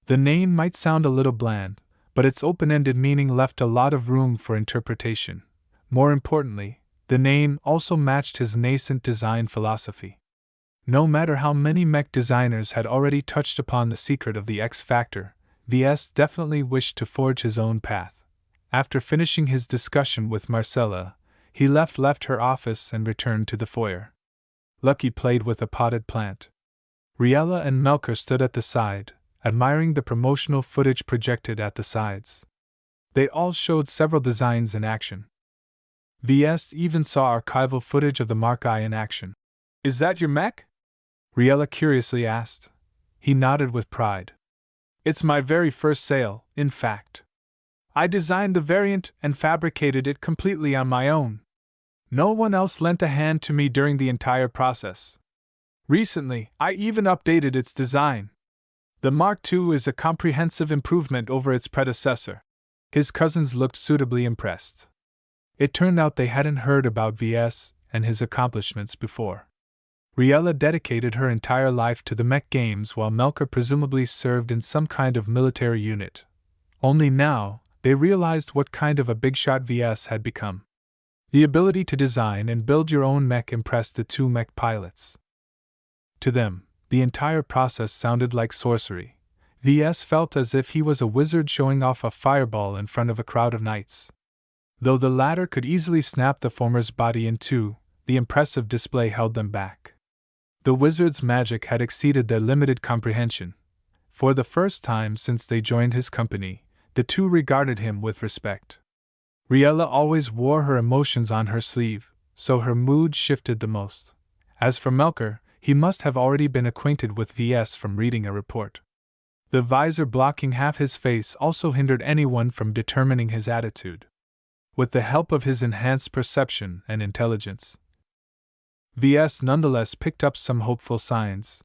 The name might sound a little bland, but its open-ended meaning left a lot of room for interpretation. More importantly, the name also matched his nascent design philosophy. No matter how many mech designers had already touched upon the secret of the X factor, Ves definitely wished to forge his own path. After finishing his discussion with Marcella, he left her office and returned to the foyer. Lucky played with a potted plant. Riella and Melker stood at the side, admiring the promotional footage projected at the sides. They all showed several designs in action. VS even saw archival footage of the Mark I in action. "Is that your mech?" Riella curiously asked. He nodded with pride. "It's my very first sale, in fact. I designed the variant and fabricated it completely on my own. No one else lent a hand to me during the entire process. Recently, I even updated its design. The Mark II is a comprehensive improvement over its predecessor." His cousins looked suitably impressed. It turned out they hadn't heard about VS and his accomplishments before. Riella dedicated her entire life to the mech games while Melker presumably served in some kind of military unit. Only now, they realized what kind of a big shot VS had become. The ability to design and build your own mech impressed the two mech pilots. To them, the entire process sounded like sorcery. VS felt as if he was a wizard showing off a fireball in front of a crowd of knights. Though the latter could easily snap the former's body in two, the impressive display held them back. The wizard's magic had exceeded their limited comprehension. For the first time since they joined his company, the two regarded him with respect. Riella always wore her emotions on her sleeve, so her mood shifted the most. As for Melker, he must have already been acquainted with VS from reading a report. The visor blocking half his face also hindered anyone from determining his attitude. With the help of his enhanced perception and intelligence, VS nonetheless picked up some hopeful signs.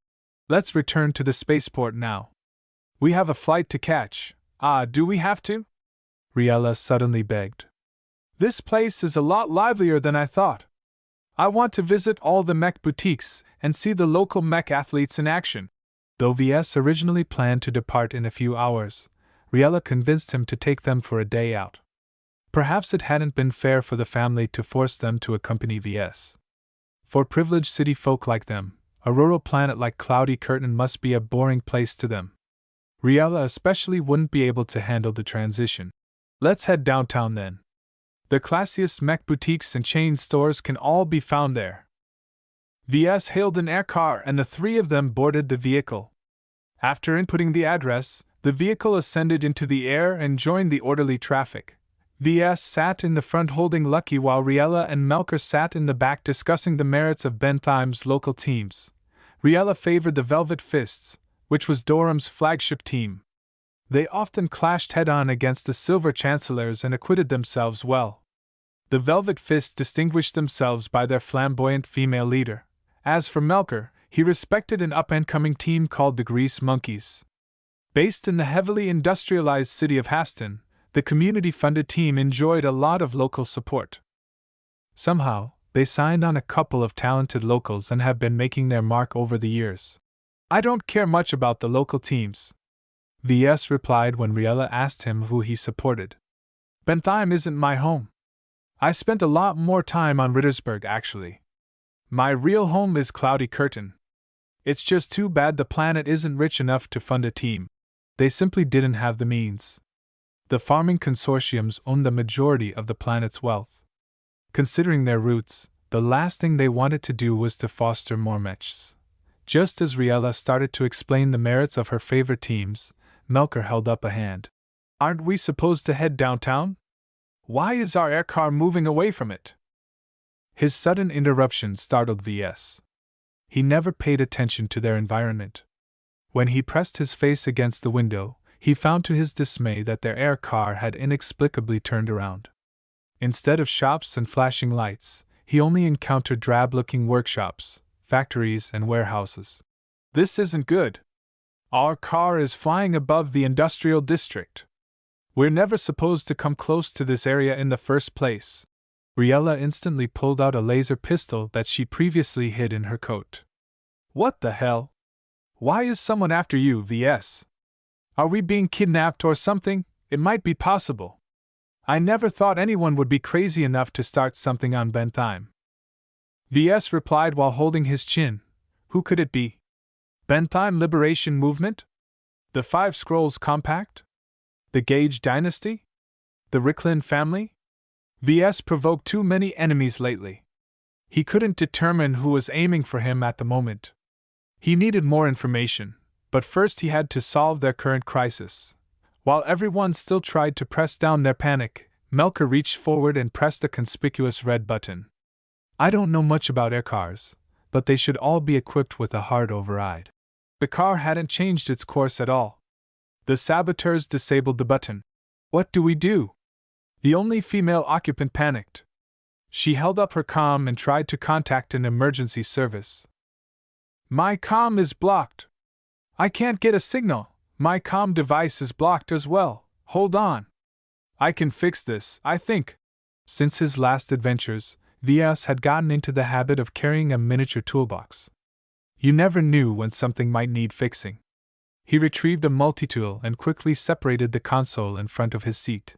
"Let's return to the spaceport now. We have a flight to catch." "Ah, do we have to?" Riella suddenly begged. "This place is a lot livelier than I thought. I want to visit all the mech boutiques and see the local mech athletes in action." Though VS originally planned to depart in a few hours, Riella convinced him to take them for a day out. Perhaps it hadn't been fair for the family to force them to accompany VS. For privileged city folk like them, a rural planet like Cloudy Curtain must be a boring place to them. Riella especially wouldn't be able to handle the transition. "Let's head downtown then. The classiest mech boutiques and chain stores can all be found there." VS hailed an air car and the three of them boarded the vehicle. After inputting the address, the vehicle ascended into the air and joined the orderly traffic. VS sat in the front holding Lucky while Riella and Melker sat in the back discussing the merits of Benthime's local teams. Riella favored the Velvet Fists, which was Durham's flagship team. They often clashed head-on against the Silver Chancellors and acquitted themselves well. The Velvet Fists distinguished themselves by their flamboyant female leader. As for Melker, he respected an up-and-coming team called the Grease Monkeys. Based in the heavily industrialized city of Haston, the community-funded team enjoyed a lot of local support. Somehow, they signed on a couple of talented locals and have been making their mark over the years. "I don't care much about the local teams," VS replied when Riella asked him who he supported. "Bentheim isn't my home. I spent a lot more time on Rittersburg, actually. My real home is Cloudy Curtain. It's just too bad the planet isn't rich enough to fund a team. They simply didn't have the means. The farming consortiums own the majority of the planet's wealth. Considering their roots, the last thing they wanted to do was to foster more mechs." Just as Riella started to explain the merits of her favorite teams, Melker held up a hand. "Aren't we supposed to head downtown? Why is our air car moving away from it?" His sudden interruption startled VS. He never paid attention to their environment. When he pressed his face against the window, he found to his dismay that their air car had inexplicably turned around. Instead of shops and flashing lights, he only encountered drab-looking workshops, factories, and warehouses. "This isn't good. Our car is flying above the industrial district. We're never supposed to come close to this area in the first place." Riella instantly pulled out a laser pistol that she previously hid in her coat. "What the hell? Why is someone after you, VS? Are we being kidnapped or something? It might be possible. I never thought anyone would be crazy enough to start something on Bentheim." VS replied while holding his chin. "Who could it be? Bentheim Liberation Movement? The Five Scrolls Compact? The Gage Dynasty? The Ricklin family?" VS provoked too many enemies lately. He couldn't determine who was aiming for him at the moment. He needed more information, but first he had to solve their current crisis. While everyone still tried to press down their panic, Melker reached forward and pressed a conspicuous red button. I don't know much about aircars, but they should all be equipped with a hard override. The car hadn't changed its course at all. The saboteurs disabled the button. What do we do? The only female occupant panicked. She held up her comm and tried to contact an emergency service. My comm is blocked. I can't get a signal. My comm device is blocked as well. Hold on. I can fix this, I think. Since his last adventures, Ves had gotten into the habit of carrying a miniature toolbox. You never knew when something might need fixing. He retrieved a multi-tool and quickly separated the console in front of his seat.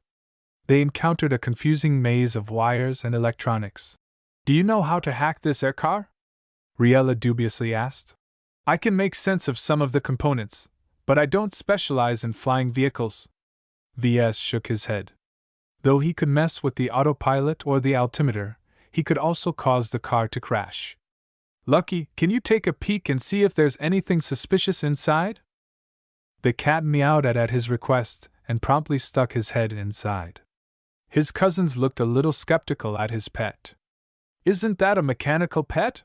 They encountered a confusing maze of wires and electronics. Do you know how to hack this aircar? Riella dubiously asked. I can make sense of some of the components, but I don't specialize in flying vehicles. Ves shook his head. Though he could mess with the autopilot or the altimeter, he could also cause the car to crash. Lucky, can you take a peek and see if there's anything suspicious inside? The cat meowed at his request and promptly stuck his head inside. His cousins looked a little skeptical at his pet. Isn't that a mechanical pet?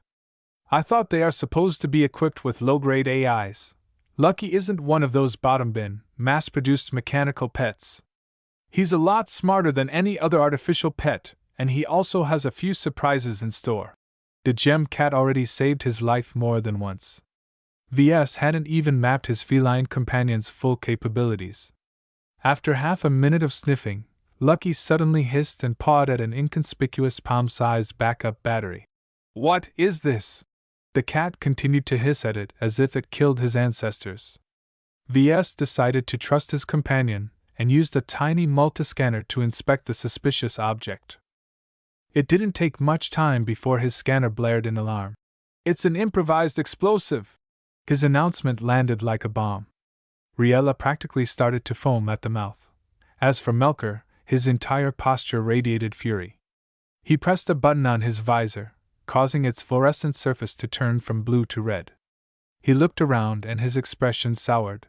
I thought they are supposed to be equipped with low-grade AIs. Lucky isn't one of those bottom-bin, mass-produced mechanical pets. He's a lot smarter than any other artificial pet, and he also has a few surprises in store. The gem cat already saved his life more than once. Ves hadn't even mapped his feline companion's full capabilities. After half a minute of sniffing, Lucky suddenly hissed and pawed at an inconspicuous palm-sized backup battery. What is this? The cat continued to hiss at it as if it killed his ancestors. Ves decided to trust his companion and used a tiny multiscanner to inspect the suspicious object. It didn't take much time before his scanner blared an alarm. It's an improvised explosive! His announcement landed like a bomb. Riella practically started to foam at the mouth. As for Melker, his entire posture radiated fury. He pressed a button on his visor, causing its fluorescent surface to turn from blue to red. He looked around and his expression soured.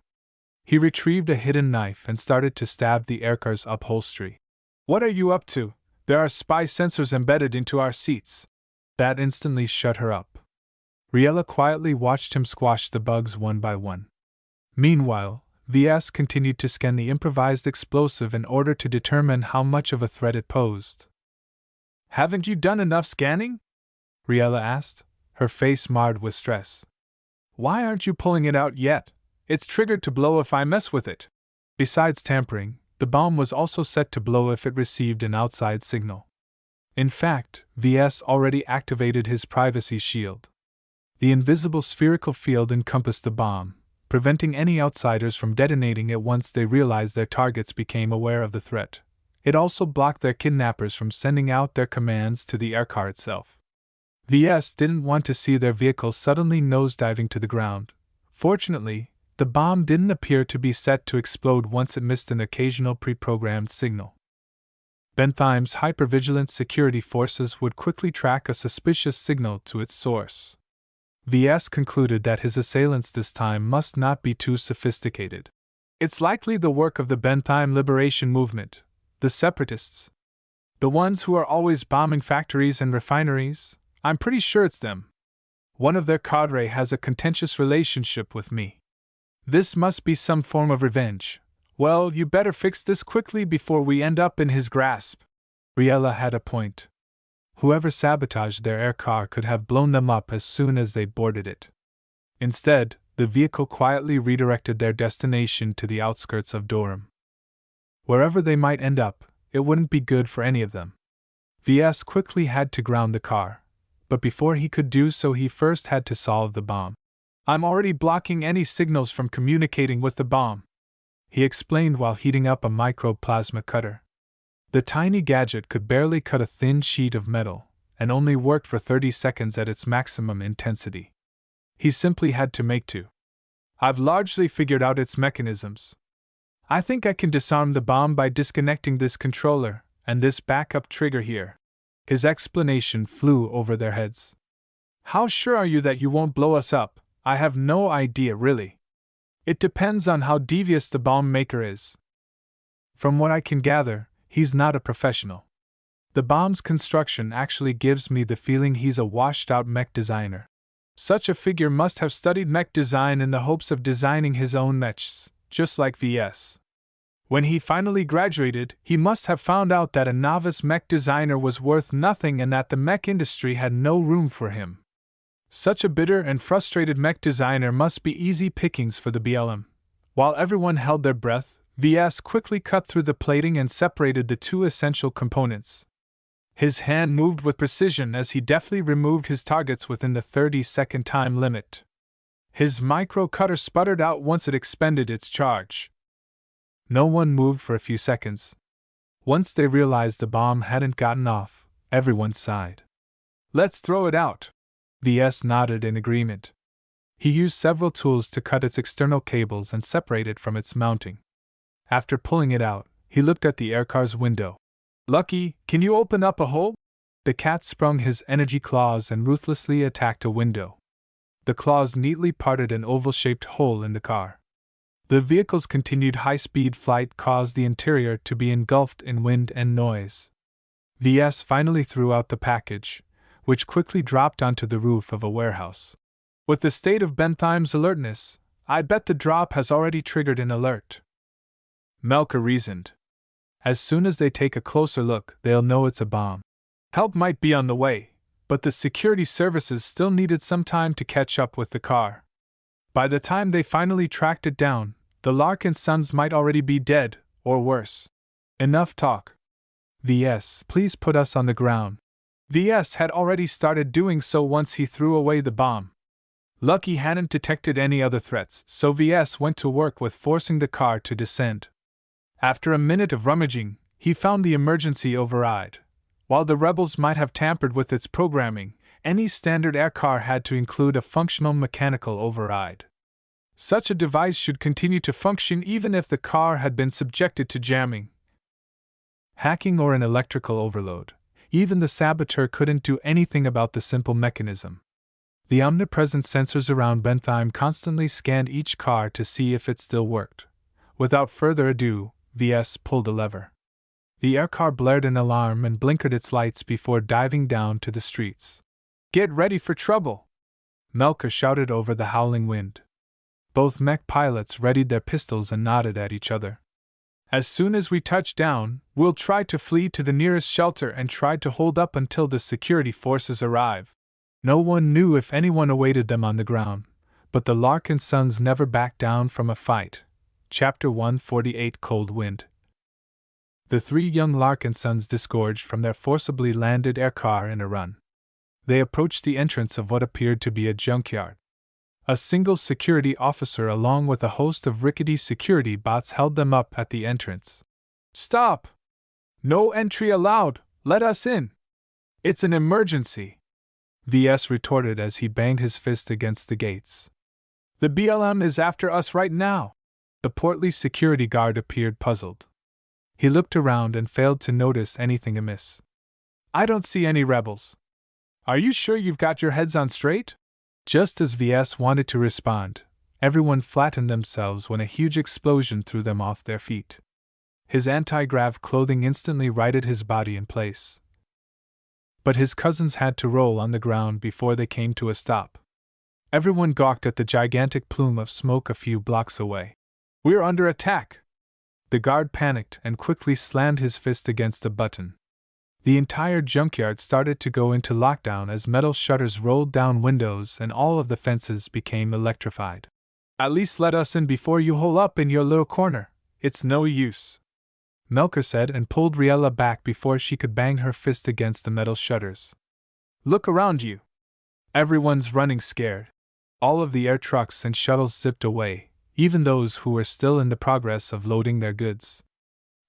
He retrieved a hidden knife and started to stab the aircar's upholstery. What are you up to? There are spy sensors embedded into our seats. That instantly shut her up. Riella quietly watched him squash the bugs one by one. Meanwhile, Ves continued to scan the improvised explosive in order to determine how much of a threat it posed. Haven't you done enough scanning? Riella asked, her face marred with stress. Why aren't you pulling it out yet? It's triggered to blow if I mess with it. Besides tampering, the bomb was also set to blow if it received an outside signal. In fact, Ves already activated his privacy shield. The invisible spherical field encompassed the bomb, preventing any outsiders from detonating it once they realized their targets became aware of the threat. It also blocked their kidnappers from sending out their commands to the aircar itself. Ves didn't want to see their vehicle suddenly nosediving to the ground. Fortunately, the bomb didn't appear to be set to explode once it missed an occasional pre-programmed signal. Bentheim's hypervigilant security forces would quickly track a suspicious signal to its source. Ves concluded that his assailants this time must not be too sophisticated. It's likely the work of the Bentheim Liberation Movement, the separatists. The ones who are always bombing factories and refineries, I'm pretty sure it's them. One of their cadre has a contentious relationship with me. This must be some form of revenge. Well, you better fix this quickly before we end up in his grasp. Riella had a point. Whoever sabotaged their air car could have blown them up as soon as they boarded it. Instead, the vehicle quietly redirected their destination to the outskirts of Durham. Wherever they might end up, it wouldn't be good for any of them. Ves quickly had to ground the car, but before he could do so he first had to solve the bomb. I'm already blocking any signals from communicating with the bomb, he explained while heating up a microplasma cutter. The tiny gadget could barely cut a thin sheet of metal, and only worked for 30 seconds at its maximum intensity. He simply had to make do. I've largely figured out its mechanisms. I think I can disarm the bomb by disconnecting this controller and this backup trigger here. His explanation flew over their heads. How sure are you that you won't blow us up? I have no idea, really. It depends on how devious the bomb maker is. From what I can gather, he's not a professional. The bomb's construction actually gives me the feeling he's a washed-out mech designer. Such a figure must have studied mech design in the hopes of designing his own mechs, just like Ves. When he finally graduated, he must have found out that a novice mech designer was worth nothing and that the mech industry had no room for him. Such a bitter and frustrated mech designer must be easy pickings for the BLM. While everyone held their breath, Ves quickly cut through the plating and separated the two essential components. His hand moved with precision as he deftly removed his targets within the 30-second time limit. His micro cutter sputtered out once it expended its charge. No one moved for a few seconds. Once they realized the bomb hadn't gotten off, everyone sighed. "Let's throw it out." Ves nodded in agreement. He used several tools to cut its external cables and separate it from its mounting. After pulling it out, he looked at the aircar's window. "Lucky, can you open up a hole?" The cat sprung his energy claws and ruthlessly attacked a window. The claws neatly parted an oval-shaped hole in the car. The vehicle's continued high-speed flight caused the interior to be engulfed in wind and noise. Ves finally threw out the package, which quickly dropped onto the roof of a warehouse. With the state of Benthime's alertness, I bet the drop has already triggered an alert. Melker reasoned. As soon as they take a closer look, they'll know it's a bomb. Help might be on the way, but the security services still needed some time to catch up with the car. By the time they finally tracked it down, the Larkinsons might already be dead, or worse. Enough talk. Ves, please put us on the ground. Ves had already started doing so once he threw away the bomb. Lucky hadn't detected any other threats, so Ves went to work with forcing the car to descend. After a minute of rummaging, he found the emergency override. While the rebels might have tampered with its programming, any standard air car had to include a functional mechanical override. Such a device should continue to function even if the car had been subjected to jamming, hacking, or an electrical overload. Even the saboteur couldn't do anything about the simple mechanism. The omnipresent sensors around Benthime constantly scanned each car to see if it still worked. Without further ado, Ves pulled a lever. The aircar blared an alarm and blinkered its lights before diving down to the streets. "Get ready for trouble!" Melker shouted over the howling wind. Both mech pilots readied their pistols and nodded at each other. "As soon as we touch down, we'll try to flee to the nearest shelter and try to hold up until the security forces arrive." No one knew if anyone awaited them on the ground, but the Larkinsons never backed down from a fight. Chapter 148 Cold Wind. The three young Larkinsons disgorged from their forcibly landed aircar in a run. They approached the entrance of what appeared to be a junkyard. A single security officer along with a host of rickety security bots held them up at the entrance. "Stop! No entry allowed! Let us in! It's an emergency!" Ves retorted as he banged his fist against the gates. "The BLM is after us right now!" The portly security guard appeared puzzled. He looked around and failed to notice anything amiss. "I don't see any rebels. Are you sure you've got your heads on straight?" Just as Ves wanted to respond, everyone flattened themselves when a huge explosion threw them off their feet. His anti-grav clothing instantly righted his body in place. But his cousins had to roll on the ground before they came to a stop. Everyone gawked at the gigantic plume of smoke a few blocks away. "We're under attack!" The guard panicked and quickly slammed his fist against a button. The entire junkyard started to go into lockdown as metal shutters rolled down windows and all of the fences became electrified. "At least let us in before you hole up in your little corner. It's no use," Melker said and pulled Riella back before she could bang her fist against the metal shutters. "Look around you. Everyone's running scared." All of the air trucks and shuttles zipped away, even those who were still in the progress of loading their goods.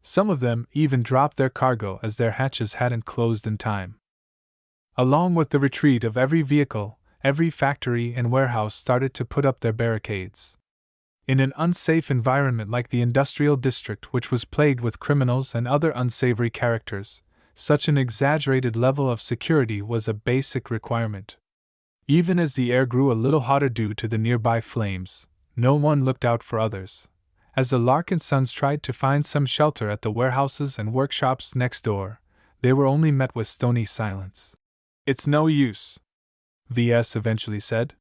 Some of them even dropped their cargo as their hatches hadn't closed in time. Along with the retreat of every vehicle, every factory and warehouse started to put up their barricades. In an unsafe environment like the industrial district, which was plagued with criminals and other unsavory characters, such an exaggerated level of security was a basic requirement. Even as the air grew a little hotter due to the nearby flames, no one looked out for others. As the Larkinsons tried to find some shelter at the warehouses and workshops next door, they were only met with stony silence. "It's no use," Ves eventually said.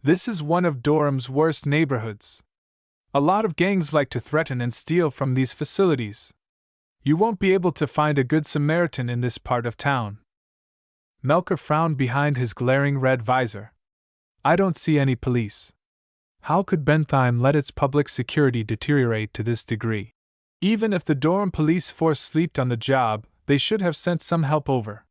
"This is one of Durham's worst neighborhoods. A lot of gangs like to threaten and steal from these facilities. You won't be able to find a good Samaritan in this part of town." Melker frowned behind his glaring red visor. "I don't see any police. How could Bentheim let its public security deteriorate to this degree? Even if the Durham police force slept on the job, they should have sent some help over."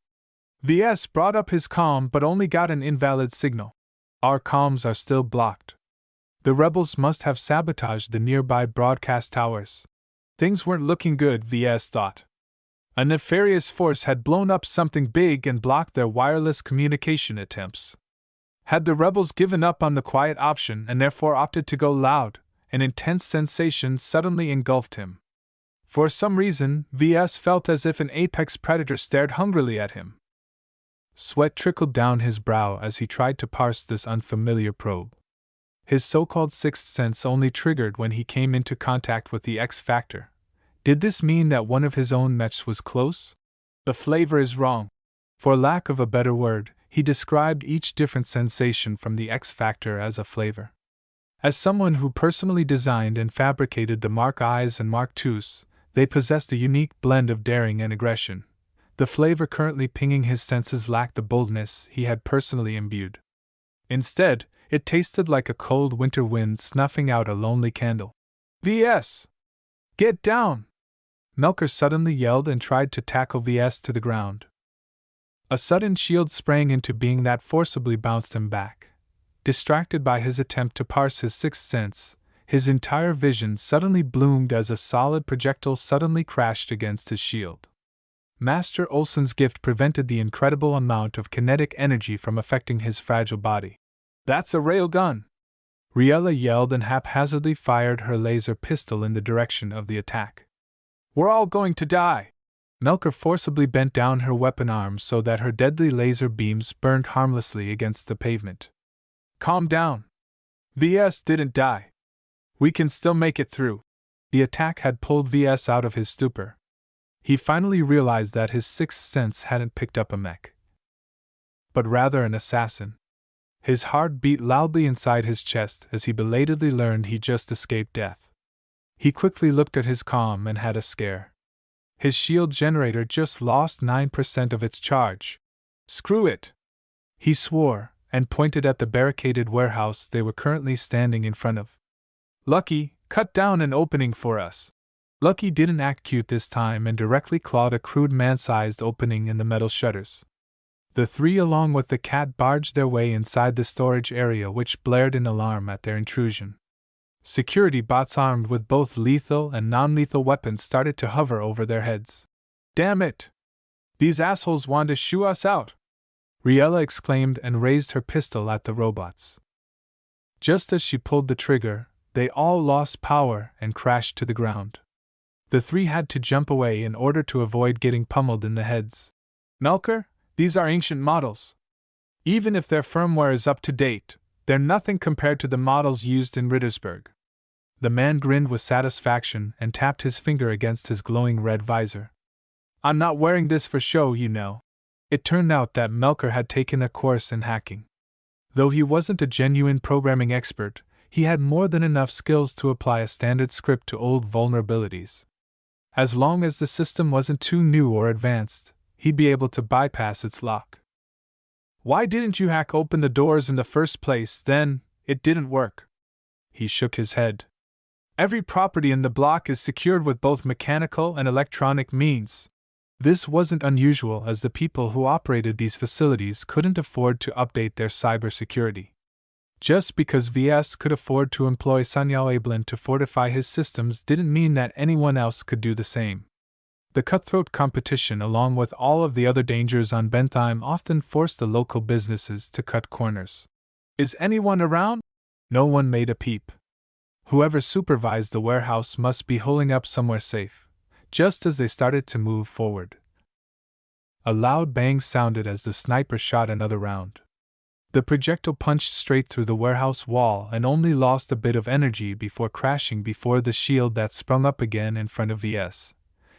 Ves brought up his comm but only got an invalid signal. "Our comms are still blocked. The rebels must have sabotaged the nearby broadcast towers." Things weren't looking good, Ves thought. A nefarious force had blown up something big and blocked their wireless communication attempts. Had the rebels given up on the quiet option and therefore opted to go loud, an intense sensation suddenly engulfed him. For some reason, Ves felt as if an apex predator stared hungrily at him. Sweat trickled down his brow as he tried to parse this unfamiliar probe. His so-called sixth sense only triggered when he came into contact with the X factor. Did this mean that one of his own mechs was close? The flavor is wrong. For lack of a better word, he described each different sensation from the X factor as a flavor. As someone who personally designed and fabricated the Mark I's and Mark II's, they possessed a unique blend of daring and aggression. The flavor currently pinging his senses lacked the boldness he had personally imbued. Instead, it tasted like a cold winter wind snuffing out a lonely candle. "Ves! Get down!" Melker suddenly yelled and tried to tackle Ves to the ground. A sudden shield sprang into being that forcibly bounced him back. Distracted by his attempt to parse his sixth sense, his entire vision suddenly bloomed as a solid projectile suddenly crashed against his shield. Master Olsen's gift prevented the incredible amount of kinetic energy from affecting his fragile body. "That's a railgun!" Riella yelled and haphazardly fired her laser pistol in the direction of the attack. "We're all going to die!" Melker forcibly bent down her weapon arm so that her deadly laser beams burned harmlessly against the pavement. "Calm down. Ves didn't die. We can still make it through." The attack had pulled Ves out of his stupor. He finally realized that his sixth sense hadn't picked up a mech, but rather an assassin. His heart beat loudly inside his chest as he belatedly learned he just escaped death. He quickly looked at his comm and had a scare. His shield generator just lost 9% of its charge. "Screw it!" he swore, and pointed at the barricaded warehouse they were currently standing in front of. "Lucky, cut down an opening for us." Lucky didn't act cute this time and directly clawed a crude man-sized opening in the metal shutters. The three along with the cat barged their way inside the storage area, which blared in alarm at their intrusion. Security bots armed with both lethal and non-lethal weapons started to hover over their heads. "Damn it! These assholes want to shoo us out!" Riella exclaimed and raised her pistol at the robots. Just as she pulled the trigger, they all lost power and crashed to the ground. The three had to jump away in order to avoid getting pummeled in the heads. "Melker, these are ancient models. Even if their firmware is up to date, they're nothing compared to the models used in Rittersburg." The man grinned with satisfaction and tapped his finger against his glowing red visor. "I'm not wearing this for show, you know." It turned out that Melker had taken a course in hacking. Though he wasn't a genuine programming expert, he had more than enough skills to apply a standard script to old vulnerabilities. As long as the system wasn't too new or advanced, he'd be able to bypass its lock. "Why didn't you hack open the doors in the first place, then? It didn't work." He shook his head. "Every property in the block is secured with both mechanical and electronic means." This wasn't unusual, as the people who operated these facilities couldn't afford to update their cybersecurity. Just because Ves could afford to employ Sanyal Ablin to fortify his systems didn't mean that anyone else could do the same. The cutthroat competition, along with all of the other dangers on Bentheim, often forced the local businesses to cut corners. "Is anyone around?" No one made a peep. Whoever supervised the warehouse must be holing up somewhere safe. Just as they started to move forward, a loud bang sounded as the sniper shot another round. The projectile punched straight through the warehouse wall and only lost a bit of energy before crashing before the shield that sprung up again in front of Ves.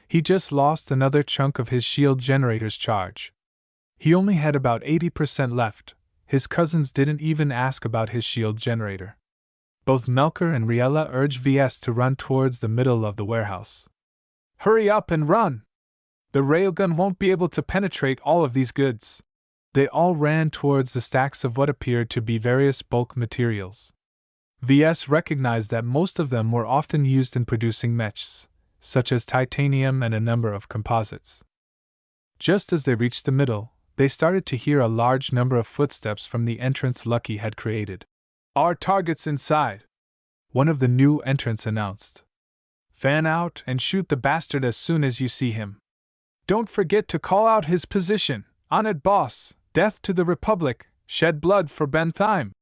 He just lost another chunk of his shield generator's charge. He only had about 80% left. His cousins didn't even ask about his shield generator. Both Melker and Riella urged Ves to run towards the middle of the warehouse. Hurry up and run! The railgun won't be able to penetrate all of these goods. They all ran towards the stacks of what appeared to be various bulk materials. Ves recognized that most of them were often used in producing mechs, such as titanium and a number of composites. Just as they reached the middle, they started to hear a large number of footsteps from the entrance Lucky had created. Our target's inside, one of the new entrants announced. Fan out and shoot the bastard as soon as you see him. Don't forget to call out his position. On it, boss. Death to the Republic. Shed blood for Bentheim.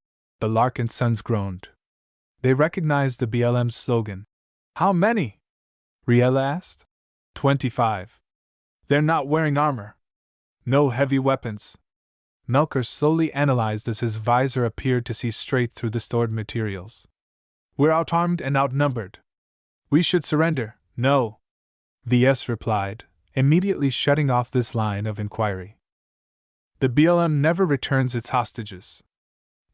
The Larkinsons groaned. They recognized the BLM's slogan. How many? Riella asked. 25. They're not wearing armor. No heavy weapons. Melker slowly analyzed as his visor appeared to see straight through the stored materials. We're outarmed and outnumbered. We should surrender. No. Ves replied, immediately shutting off this line of inquiry. The BLM never returns its hostages.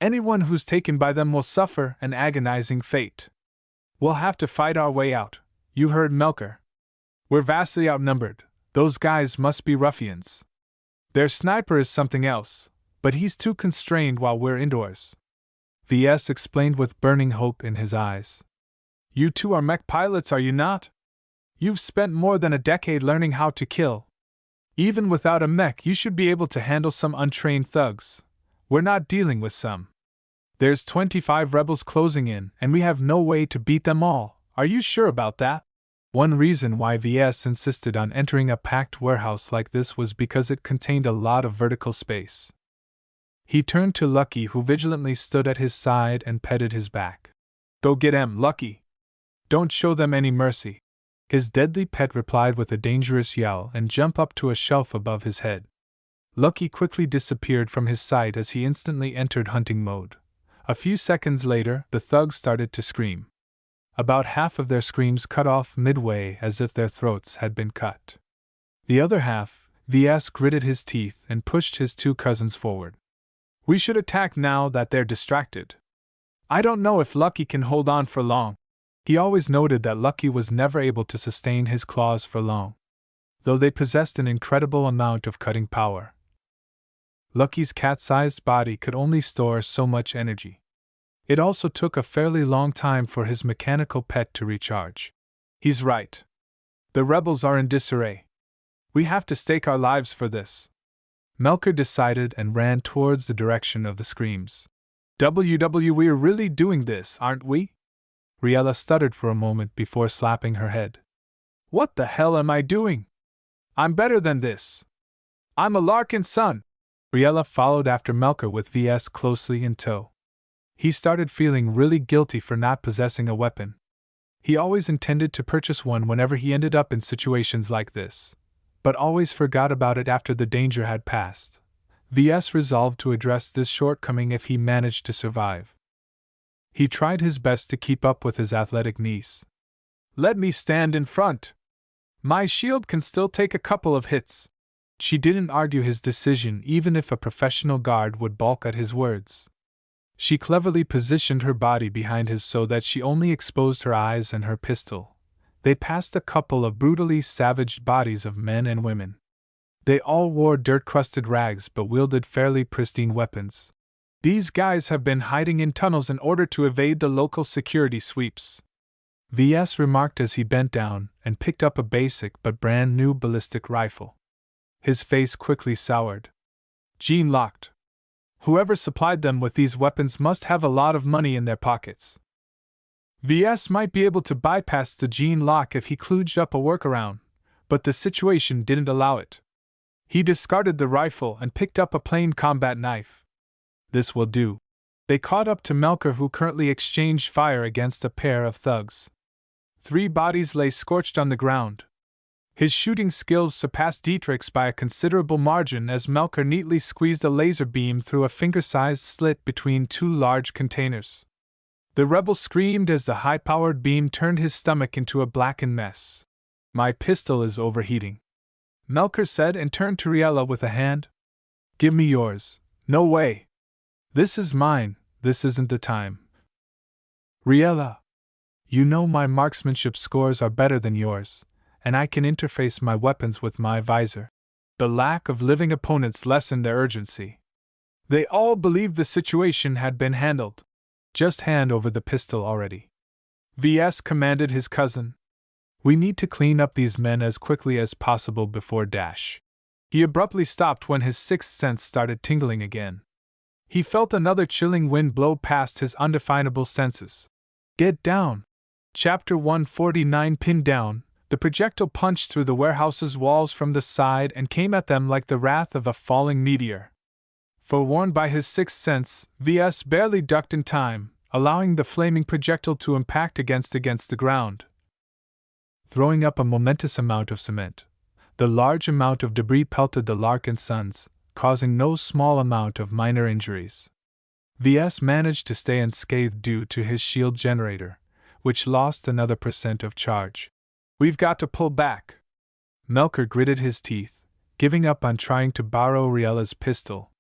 Anyone who's taken by them will suffer an agonizing fate. We'll have to fight our way out. You heard Melker. We're vastly outnumbered. Those guys must be ruffians. Their sniper is something else, but he's too constrained while we're indoors. Ves explained with burning hope in his eyes. You two are mech pilots, are you not? You've spent more than a decade learning how to kill. Even without a mech, you should be able to handle some untrained thugs. We're not dealing with some. There's 25 rebels closing in, and we have no way to beat them all. Are you sure about that? One reason why Ves insisted on entering a packed warehouse like this was because it contained a lot of vertical space. He turned to Lucky, who vigilantly stood at his side, and petted his back. Go get 'em, Lucky. Don't show them any mercy. His deadly pet replied with a dangerous yowl and jumped up to a shelf above his head. Lucky quickly disappeared from his sight as he instantly entered hunting mode. A few seconds later, the thugs started to scream. About half of their screams cut off midway as if their throats had been cut. The other half, Ves gritted his teeth and pushed his two cousins forward. We should attack now that they're distracted. I don't know if Lucky can hold on for long. He always noted that Lucky was never able to sustain his claws for long, though they possessed an incredible amount of cutting power. Lucky's cat-sized body could only store so much energy. It also took a fairly long time for his mechanical pet to recharge. He's right. The rebels are in disarray. We have to stake our lives for this. Melker decided and ran towards the direction of the screams. We're really doing this, aren't we? Riella stuttered for a moment before slapping her head. What the hell am I doing? I'm better than this. I'm a Larkinson. Riella followed after Melker with Ves closely in tow. He started feeling really guilty for not possessing a weapon. He always intended to purchase one whenever he ended up in situations like this, but always forgot about it after the danger had passed. Ves resolved to address this shortcoming if he managed to survive. He tried his best to keep up with his athletic niece. Let me stand in front. My shield can still take a couple of hits. She didn't argue his decision even if a professional guard would balk at his words. She cleverly positioned her body behind his so that she only exposed her eyes and her pistol. They passed a couple of brutally savaged bodies of men and women. They all wore dirt-crusted rags but wielded fairly pristine weapons. These guys have been hiding in tunnels in order to evade the local security sweeps. Ves remarked as he bent down and picked up a basic but brand new ballistic rifle. His face quickly soured. Gene locked. Whoever supplied them with these weapons must have a lot of money in their pockets. Ves might be able to bypass the gene lock if he kludged up a workaround, but the situation didn't allow it. He discarded the rifle and picked up a plain combat knife. This will do. They caught up to Melker, who currently exchanged fire against a pair of thugs. 3 bodies lay scorched on the ground. His shooting skills surpassed Dietrich's by a considerable margin as Melker neatly squeezed a laser beam through a finger-sized slit between two large containers. The rebel screamed as the high-powered beam turned his stomach into a blackened mess. "My pistol is overheating," Melker said and turned to Riella with a hand. "Give me yours." "No way. This is mine, this isn't the time." "Riella, you know my marksmanship scores are better than yours, and I can interface my weapons with my visor." The lack of living opponents lessened their urgency. They all believed the situation had been handled. "Just hand over the pistol already," VS commanded his cousin. "We need to clean up these men as quickly as possible before dash." He abruptly stopped when his sixth sense started tingling again. He felt another chilling wind blow past his undefinable senses. "Get down!" Chapter 149. Pinned down, the projectile punched through the warehouse's walls from the side and came at them like the wrath of a falling meteor. Forewarned by his sixth sense, VS barely ducked in time, allowing the flaming projectile to impact against the ground, throwing up a momentous amount of cement. The large amount of debris pelted the Larkinsons, causing no small amount of minor injuries. VS managed to stay unscathed due to his shield generator, which lost another % of charge. "We've got to pull back." Melker gritted his teeth, giving up on trying to borrow Riella's pistol.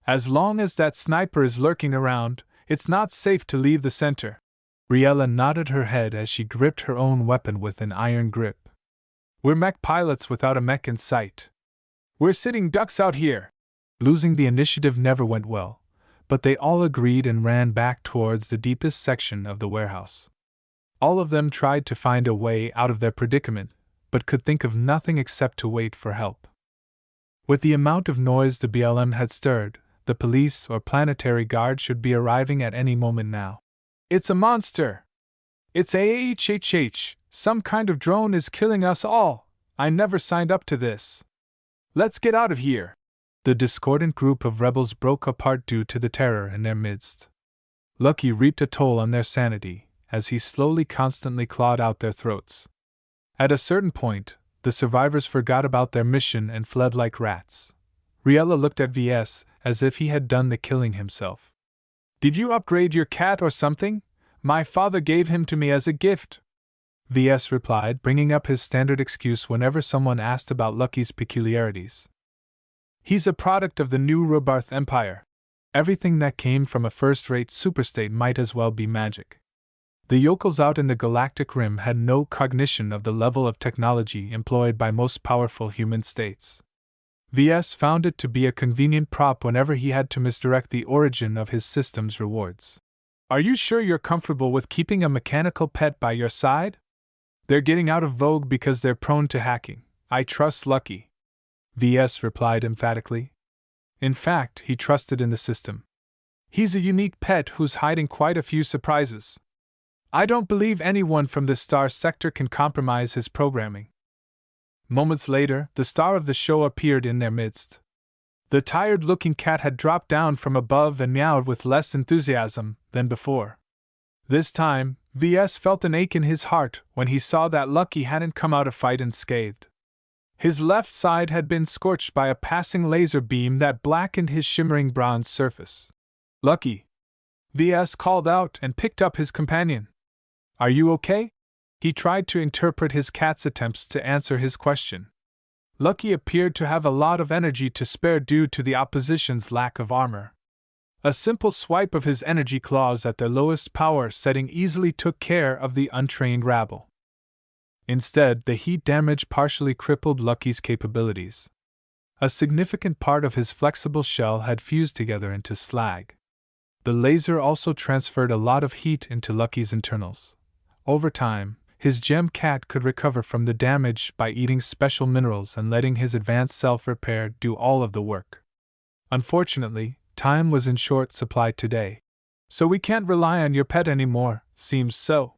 "As long as that sniper is lurking around, it's not safe to leave the center." Riella nodded her head as she gripped her own weapon with an iron grip. "We're mech pilots without a mech in sight. We're sitting ducks out here." Losing the initiative never went well, but they all agreed and ran back towards the deepest section of the warehouse. All of them tried to find a way out of their predicament, but could think of nothing except to wait for help. With the amount of noise the BLM had stirred, the police or planetary guard should be arriving at any moment now. "It's a monster! It's AHHH! Some kind of drone is killing us all! I never signed up to this! Let's get out of here!" The discordant group of rebels broke apart due to the terror in their midst. Lucky reaped a toll on their sanity, as he constantly clawed out their throats. At a certain point, the survivors forgot about their mission and fled like rats. Riella looked at VS as if he had done the killing himself. "Did you upgrade your cat or something? My father gave him to me as a gift," VS replied, bringing up his standard excuse whenever someone asked about Lucky's peculiarities. "He's a product of the new Robarth Empire. Everything that came from a first-rate superstate might as well be magic." The yokels out in the galactic rim had no cognition of the level of technology employed by most powerful human states. VS found it to be a convenient prop whenever he had to misdirect the origin of his system's rewards. "Are you sure you're comfortable with keeping a mechanical pet by your side? They're getting out of vogue because they're prone to hacking. I trust Lucky," VS replied emphatically. In fact, he trusted in the system. "He's a unique pet who's hiding quite a few surprises. I don't believe anyone from the Star Sector can compromise his programming." Moments later, the star of the show appeared in their midst. The tired-looking cat had dropped down from above and meowed with less enthusiasm than before. This time, VS felt an ache in his heart when he saw that Lucky hadn't come out of fight unscathed. His left side had been scorched by a passing laser beam that blackened his shimmering bronze surface. "Lucky!" VS called out and picked up his companion. "Are you okay?" He tried to interpret his cat's attempts to answer his question. Lucky appeared to have a lot of energy to spare due to the opposition's lack of armor. A simple swipe of his energy claws at their lowest power setting easily took care of the untrained rabble. Instead, the heat damage partially crippled Lucky's capabilities. A significant part of his flexible shell had fused together into slag. The laser also transferred a lot of heat into Lucky's internals. Over time, his gem cat could recover from the damage by eating special minerals and letting his advanced self-repair do all of the work. Unfortunately, time was in short supply today. "So we can't rely on your pet anymore, seems so.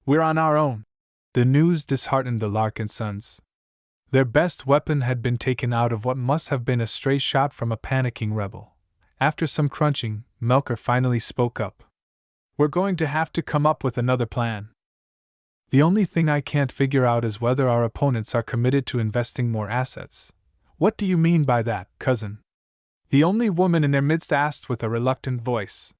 We're on our own." The news disheartened the Larkinsons. Their best weapon had been taken out of what must have been a stray shot from a panicking rebel. After some crunching, Melker finally spoke up. "We're going to have to come up with another plan." The only thing I can't figure out is whether our opponents are committed to investing more assets. What do you mean by that, cousin? The only woman in their midst asked with a reluctant voice.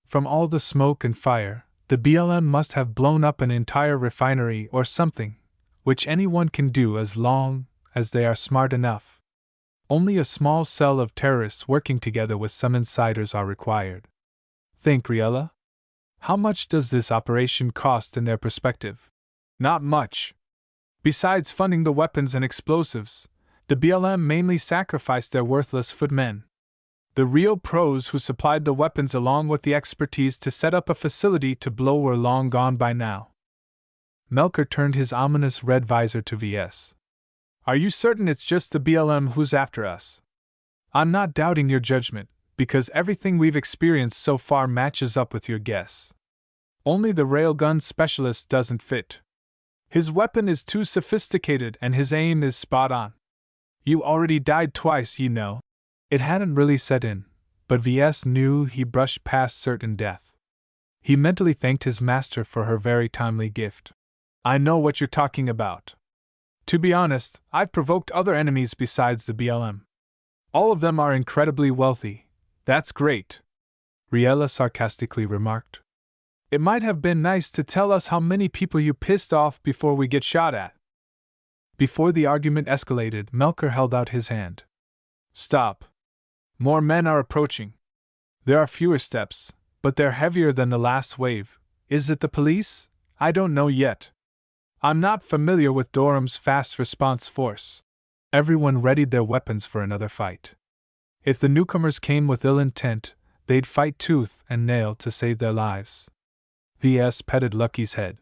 From all the smoke and fire, the BLM must have blown up an entire refinery or something, which anyone can do as long as they are smart enough. Only a small cell of terrorists working together with some insiders are required. Think, Riella? How much does this operation cost in their perspective? Not much. Besides funding the weapons and explosives, the BLM mainly sacrificed their worthless footmen. The real pros who supplied the weapons along with the expertise to set up a facility to blow were long gone by now. Melker turned his ominous red visor to Ves. Are you certain it's just the BLM who's after us? I'm not doubting your judgment, because everything we've experienced so far matches up with your guess. Only the railgun specialist doesn't fit. His weapon is too sophisticated and his aim is spot on. You already died twice, you know. It hadn't really set in, but Ves knew he brushed past certain death. He mentally thanked his master for her very timely gift. I know what you're talking about. To be honest, I've provoked other enemies besides the BLM. All of them are incredibly wealthy. That's great, Riella sarcastically remarked. It might have been nice to tell us how many people you pissed off before we get shot at. Before the argument escalated, Melker held out his hand. Stop. More men are approaching. There are fewer steps, but they're heavier than the last wave. Is it the police? I don't know yet. I'm not familiar with Durham's fast response force. Everyone readied their weapons for another fight. If the newcomers came with ill intent, they'd fight tooth and nail to save their lives. Ves petted Lucky's head.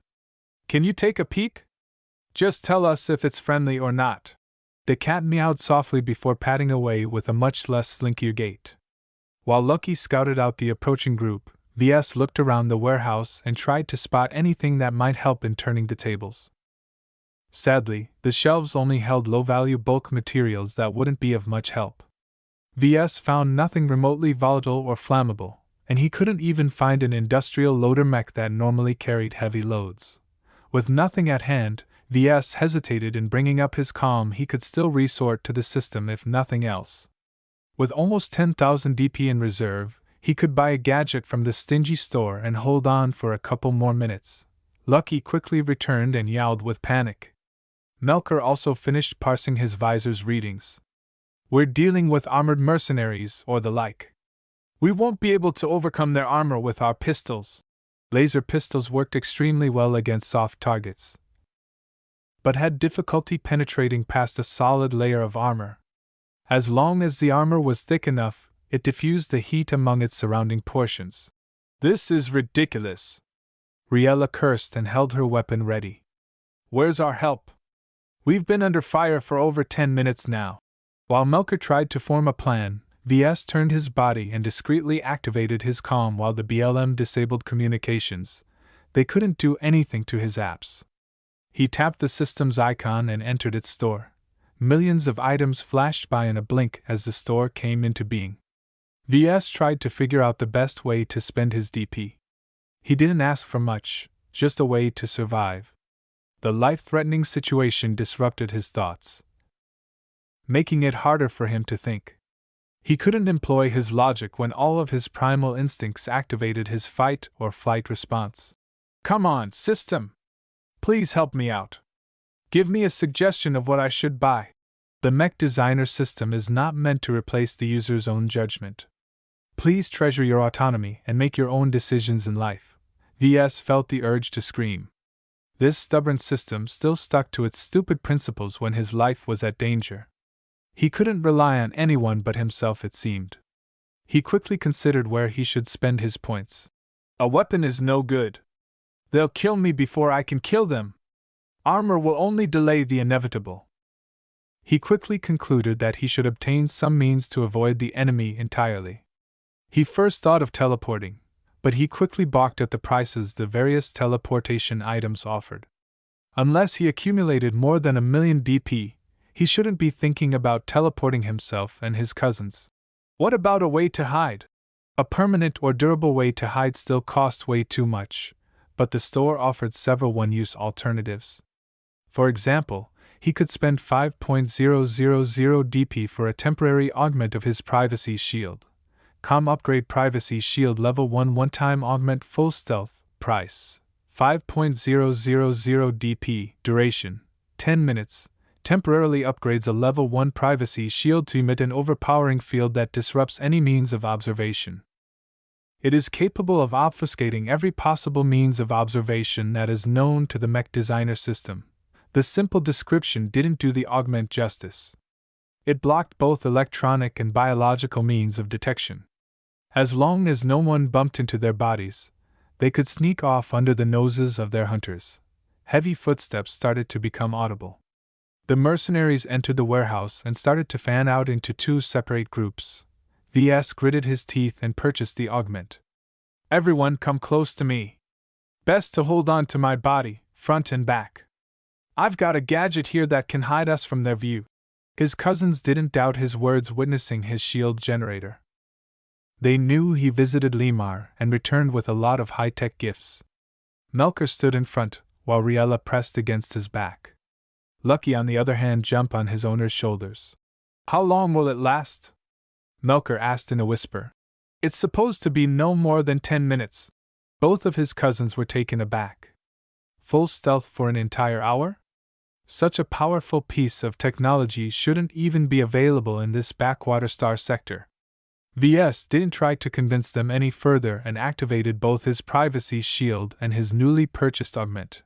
Can you take a peek? Just tell us if it's friendly or not. The cat meowed softly before padding away with a much less slinkier gait. While Lucky scouted out the approaching group, Ves looked around the warehouse and tried to spot anything that might help in turning the tables. Sadly, the shelves only held low-value bulk materials that wouldn't be of much help. Ves found nothing remotely volatile or flammable, and he couldn't even find an industrial loader mech that normally carried heavy loads. With nothing at hand, Ves hesitated in bringing up his calm. He could still resort to the system if nothing else. With almost 10,000 DP in reserve, he could buy a gadget from the stingy store and hold on for a couple more minutes. Lucky quickly returned and yowled with panic. Melker also finished parsing his visor's readings. We're dealing with armored mercenaries or the like. We won't be able to overcome their armor with our pistols. Laser pistols worked extremely well against soft targets, but had difficulty penetrating past a solid layer of armor. As long as the armor was thick enough, it diffused the heat among its surrounding portions. This is ridiculous. Riella cursed and held her weapon ready. Where's our help? We've been under fire for over 10 minutes now. While Melker tried to form a plan, Ves turned his body and discreetly activated his comm while the BLM disabled communications. They couldn't do anything to his apps. He tapped the system's icon and entered its store. Millions of items flashed by in a blink as the store came into being. Ves tried to figure out the best way to spend his DP. He didn't ask for much, just a way to survive. The life-threatening situation disrupted his thoughts, making it harder for him to think. He couldn't employ his logic when all of his primal instincts activated his fight or flight response. Come on, system! Please help me out. Give me a suggestion of what I should buy. The Mech Designer System is not meant to replace the user's own judgment. Please treasure your autonomy and make your own decisions in life. Ves felt the urge to scream. This stubborn system still stuck to its stupid principles when his life was at danger. He couldn't rely on anyone but himself, it seemed. He quickly considered where he should spend his points. A weapon is no good. They'll kill me before I can kill them. Armor will only delay the inevitable. He quickly concluded that he should obtain some means to avoid the enemy entirely. He first thought of teleporting, but he quickly balked at the prices the various teleportation items offered. Unless he accumulated more than 1 million DP, he shouldn't be thinking about teleporting himself and his cousins. What about a way to hide? A permanent or durable way to hide still cost way too much, but the store offered several one-use alternatives. For example, he could spend 5.000 DP for a temporary augment of his privacy shield. Upgrade privacy shield level 1 one-time augment full stealth, price 5.000 DP, duration 10 minutes, temporarily upgrades a level 1 privacy shield to emit an overpowering field that disrupts any means of observation. It is capable of obfuscating every possible means of observation that is known to the Mech Designer System. The simple description didn't do the augment justice. It blocked both electronic and biological means of detection. As long as no one bumped into their bodies, they could sneak off under the noses of their hunters. Heavy footsteps started to become audible. The mercenaries entered the warehouse and started to fan out into two separate groups. Ves gritted his teeth and purchased the augment. "Everyone come close to me. Best to hold on to my body, front and back. I've got a gadget here that can hide us from their view." His cousins didn't doubt his words, witnessing his shield generator. They knew he visited Limar and returned with a lot of high-tech gifts. Melker stood in front, while Riella pressed against his back. Lucky, on the other hand, jumped on his owner's shoulders. "How long will it last?" Melker asked in a whisper. "It's supposed to be no more than 10 minutes. Both of his cousins were taken aback. Full stealth for an entire hour? Such a powerful piece of technology shouldn't even be available in this backwater star sector. Ves didn't try to convince them any further and activated both his privacy shield and his newly purchased augment.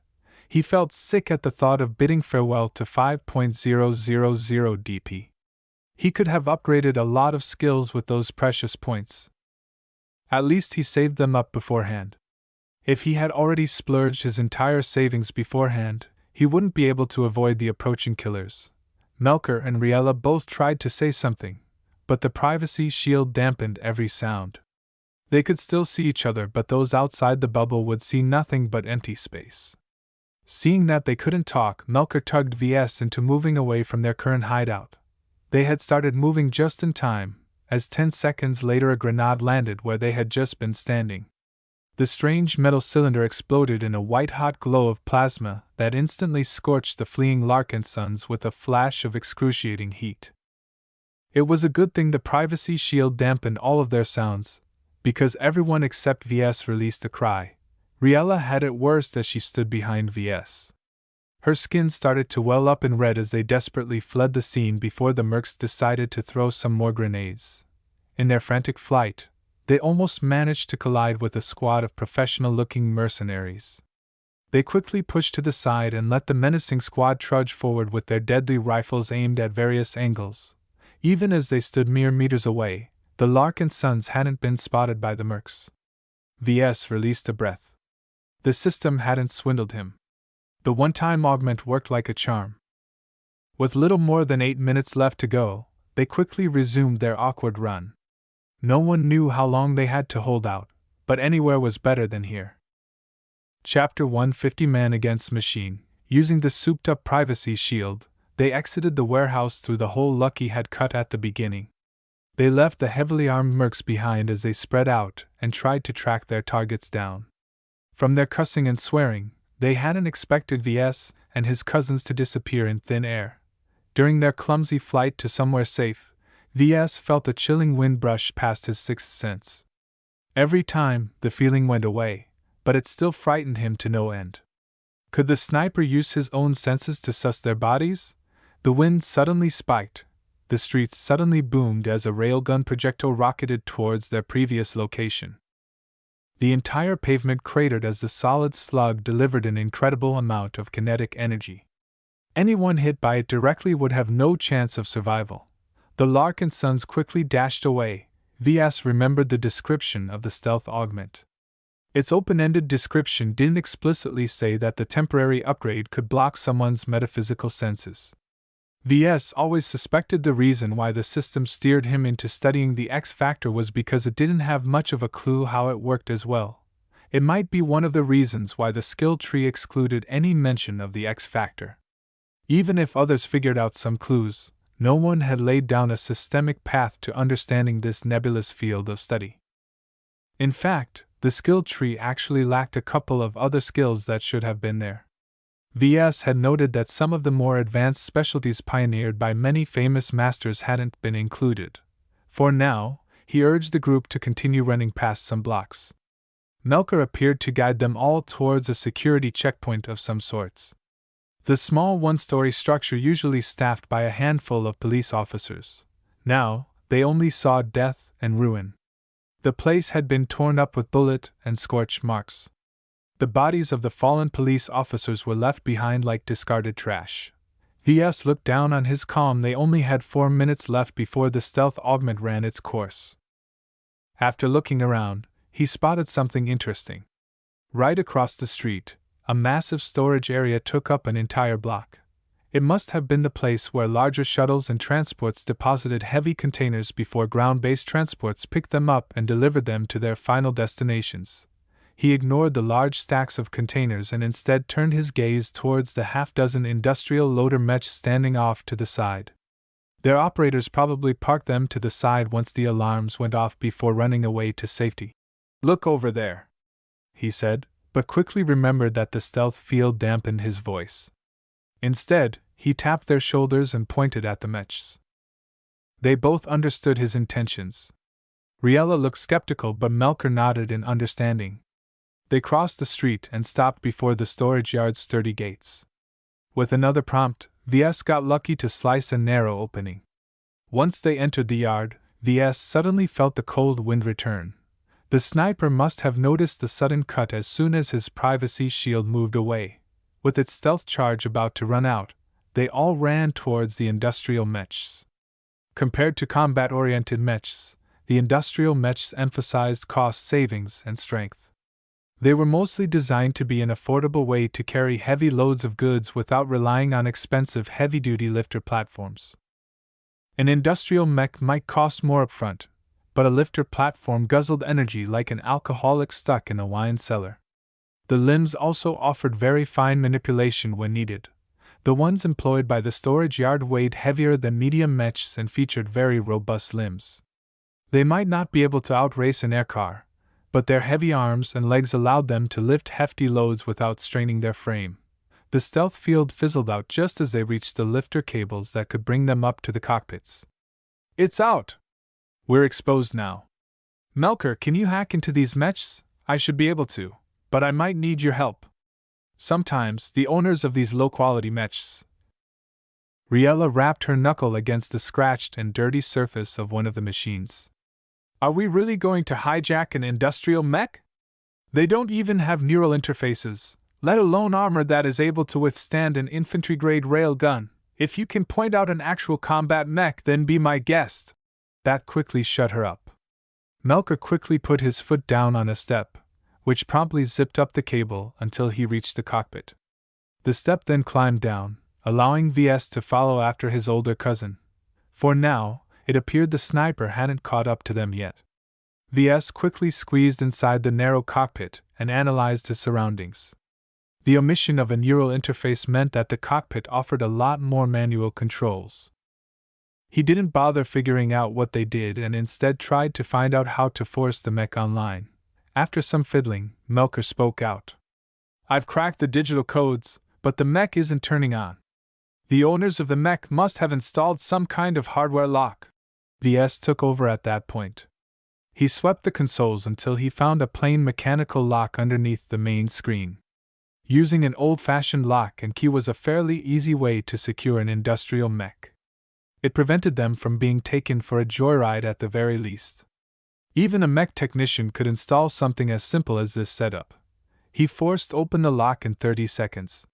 He felt sick at the thought of bidding farewell to 5.000 DP. He could have upgraded a lot of skills with those precious points. At least he saved them up beforehand. If he had already splurged his entire savings beforehand, he wouldn't be able to avoid the approaching killers. Melker and Riella both tried to say something, but the privacy shield dampened every sound. They could still see each other, but those outside the bubble would see nothing but empty space. Seeing that they couldn't talk, Melker tugged Ves into moving away from their current hideout. They had started moving just in time, as 10 seconds later a grenade landed where they had just been standing. The strange metal cylinder exploded in a white-hot glow of plasma that instantly scorched the fleeing Larkinsons with a flash of excruciating heat. It was a good thing the privacy shield dampened all of their sounds, because everyone except Ves released a cry. Riella had it worst as she stood behind Ves. Her skin started to well up in red as they desperately fled the scene before the mercs decided to throw some more grenades. In their frantic flight, they almost managed to collide with a squad of professional-looking mercenaries. They quickly pushed to the side and let the menacing squad trudge forward with their deadly rifles aimed at various angles. Even as they stood mere meters away, the Larkinsons hadn't been spotted by the mercs. Ves released a breath. The system hadn't swindled him. The one-time augment worked like a charm. With little more than 8 minutes left to go, they quickly resumed their awkward run. No one knew how long they had to hold out, but anywhere was better than here. Chapter 150 Man Against Machine. Using the souped-up privacy shield, they exited the warehouse through the hole Lucky had cut at the beginning. They left the heavily armed mercs behind as they spread out and tried to track their targets down. From their cussing and swearing, they hadn't expected Ves and his cousins to disappear in thin air. During their clumsy flight to somewhere safe, Ves felt a chilling wind brush past his sixth sense. Every time, the feeling went away, but it still frightened him to no end. Could the sniper use his own senses to suss their bodies? The wind suddenly spiked. The streets suddenly boomed as a railgun projectile rocketed towards their previous location. The entire pavement cratered as the solid slug delivered an incredible amount of kinetic energy. Anyone hit by it directly would have no chance of survival. The Larkinsons quickly dashed away. Ves remembered the description of the stealth augment. Its open-ended description didn't explicitly say that the temporary upgrade could block someone's metaphysical senses. Ves always suspected the reason why the system steered him into studying the X factor was because it didn't have much of a clue how it worked as well. It might be one of the reasons why the skill tree excluded any mention of the X factor. Even if others figured out some clues, no one had laid down a systemic path to understanding this nebulous field of study. In fact, The skill tree actually lacked a couple of other skills that should have been there. VS had noted that some of the more advanced specialties pioneered by many famous masters hadn't been included. For now, he urged the group to continue running past some blocks. Melker appeared to guide them all towards a security checkpoint of some sorts. The small one-story structure usually staffed by a handful of police officers. Now, they only saw death and ruin. The place had been torn up with bullet and scorch marks. The bodies of the fallen police officers were left behind like discarded trash. VS looked down on his comm. They only had 4 minutes left before the stealth augment ran its course. After looking around, he spotted something interesting. Right across the street, a massive storage area took up an entire block. It must have been the place where larger shuttles and transports deposited heavy containers before ground-based transports picked them up and delivered them to their final destinations. He ignored the large stacks of containers and instead turned his gaze towards the half-dozen industrial loader mechs standing off to the side. Their operators probably parked them to the side once the alarms went off before running away to safety. "Look over there," he said, but quickly remembered that the stealth field dampened his voice. Instead, he tapped their shoulders and pointed at the mechs. They both understood his intentions. Riella looked skeptical, but Melker nodded in understanding. They crossed the street and stopped before the storage yard's sturdy gates. With another prompt, VS got lucky to slice a narrow opening. Once they entered the yard, VS suddenly felt the cold wind return. The sniper must have noticed the sudden cut as soon as his privacy shield moved away. With its stealth charge about to run out, they all ran towards the industrial mechs. Compared to combat-oriented mechs, the industrial mechs emphasized cost savings and strength. They were mostly designed to be an affordable way to carry heavy loads of goods without relying on expensive heavy-duty lifter platforms. An industrial mech might cost more upfront, but a lifter platform guzzled energy like an alcoholic stuck in a wine cellar. The limbs also offered very fine manipulation when needed. The ones employed by the storage yard weighed heavier than medium mechs and featured very robust limbs. They might not be able to outrace an aircar, but their heavy arms and legs allowed them to lift hefty loads without straining their frame. The stealth field fizzled out just as they reached the lifter cables that could bring them up to the cockpits. "It's out! We're exposed now. Melker, can you hack into these mechs? I should be able to, but I might need your help. Sometimes, the owners of these low-quality mechs..." Riella rapped her knuckle against the scratched and dirty surface of one of the machines. "Are we really going to hijack an industrial mech? They don't even have neural interfaces, let alone armor that is able to withstand an infantry-grade rail gun. If you can point out an actual combat mech, then be my guest." That quickly shut her up. Melker quickly put his foot down on a step, which promptly zipped up the cable until he reached the cockpit. The step then climbed down, allowing VS to follow after his older cousin. For now, it appeared the sniper hadn't caught up to them yet. VS quickly squeezed inside the narrow cockpit and analyzed his surroundings. The omission of a neural interface meant that the cockpit offered a lot more manual controls. He didn't bother figuring out what they did and instead tried to find out how to force the mech online. After some fiddling, Melker spoke out. "I've cracked the digital codes, but the mech isn't turning on. The owners of the mech must have installed some kind of hardware lock." VS took over at that point. He swept the consoles until he found a plain mechanical lock underneath the main screen. Using an old-fashioned lock and key was a fairly easy way to secure an industrial mech. It prevented them from being taken for a joyride at the very least. Even a mech technician could install something as simple as this setup. He forced open the lock in 30 seconds.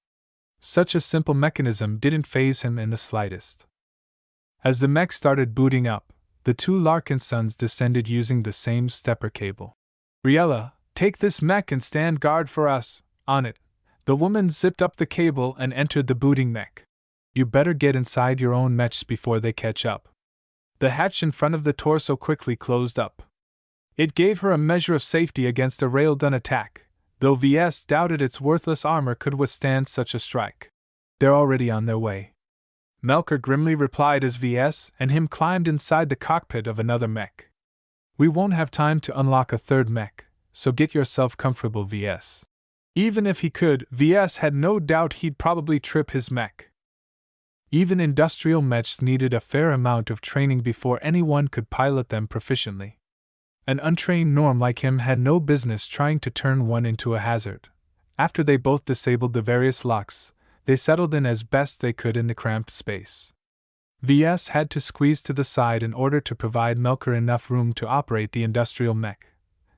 Such a simple mechanism didn't faze him in the slightest. As the mech started booting up, the two Larkinsons descended using the same stepper cable. "Riella, take this mech and stand guard for us, on it." The woman zipped up the cable and entered the booting mech. "You better get inside your own mechs before they catch up." The hatch in front of the torso quickly closed up. It gave her a measure of safety against a railgun attack, though VS doubted its worthless armor could withstand such a strike. "They're already on their way," Melker grimly replied as VS and him climbed inside the cockpit of another mech. "We won't have time to unlock a third mech, so get yourself comfortable, VS. Even if he could, VS had no doubt he'd probably trip his mech. Even industrial mechs needed a fair amount of training before anyone could pilot them proficiently. An untrained norm like him had no business trying to turn one into a hazard. After they both disabled the various locks, they settled in as best they could in the cramped space. VS had to squeeze to the side in order to provide Melker enough room to operate the industrial mech.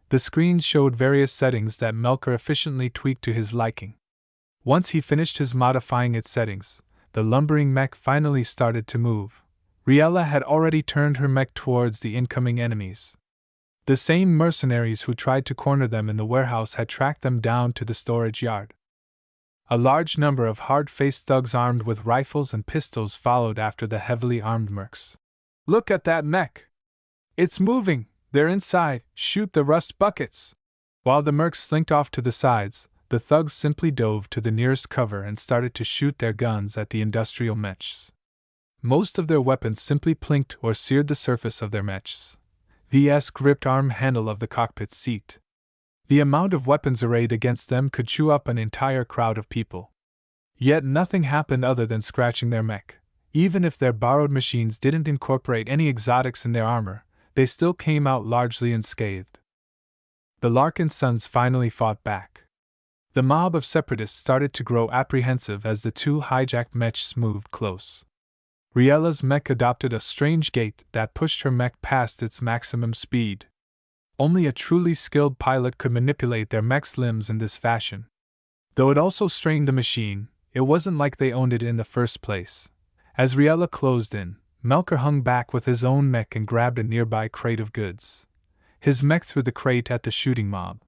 The screens showed various settings that Melker efficiently tweaked to his liking. Once he finished his modifying its settings, the lumbering mech finally started to move. Riella had already turned her mech towards the incoming enemies. The same mercenaries who tried to corner them in the warehouse had tracked them down to the storage yard. A large number of hard-faced thugs armed with rifles and pistols followed after the heavily armed mercs. "Look at that mech! It's moving! They're inside! Shoot the rust buckets!" While the mercs slinked off to the sides, the thugs simply dove to the nearest cover and started to shoot their guns at the industrial mechs. Most of their weapons simply plinked or seared the surface of their mechs. VS gripped arm handle of the cockpit seat. The amount of weapons arrayed against them could chew up an entire crowd of people. Yet nothing happened other than scratching their mech. Even if their borrowed machines didn't incorporate any exotics in their armor, they still came out largely unscathed. The Larkinsons finally fought back. The mob of separatists started to grow apprehensive as the two hijacked mechs moved close. Riella's mech adopted a strange gait that pushed her mech past its maximum speed. Only a truly skilled pilot could manipulate their mech's limbs in this fashion. Though it also strained the machine, it wasn't like they owned it in the first place. As Riella closed in, Melker hung back with his own mech and grabbed a nearby crate of goods. His mech threw the crate at the shooting mob.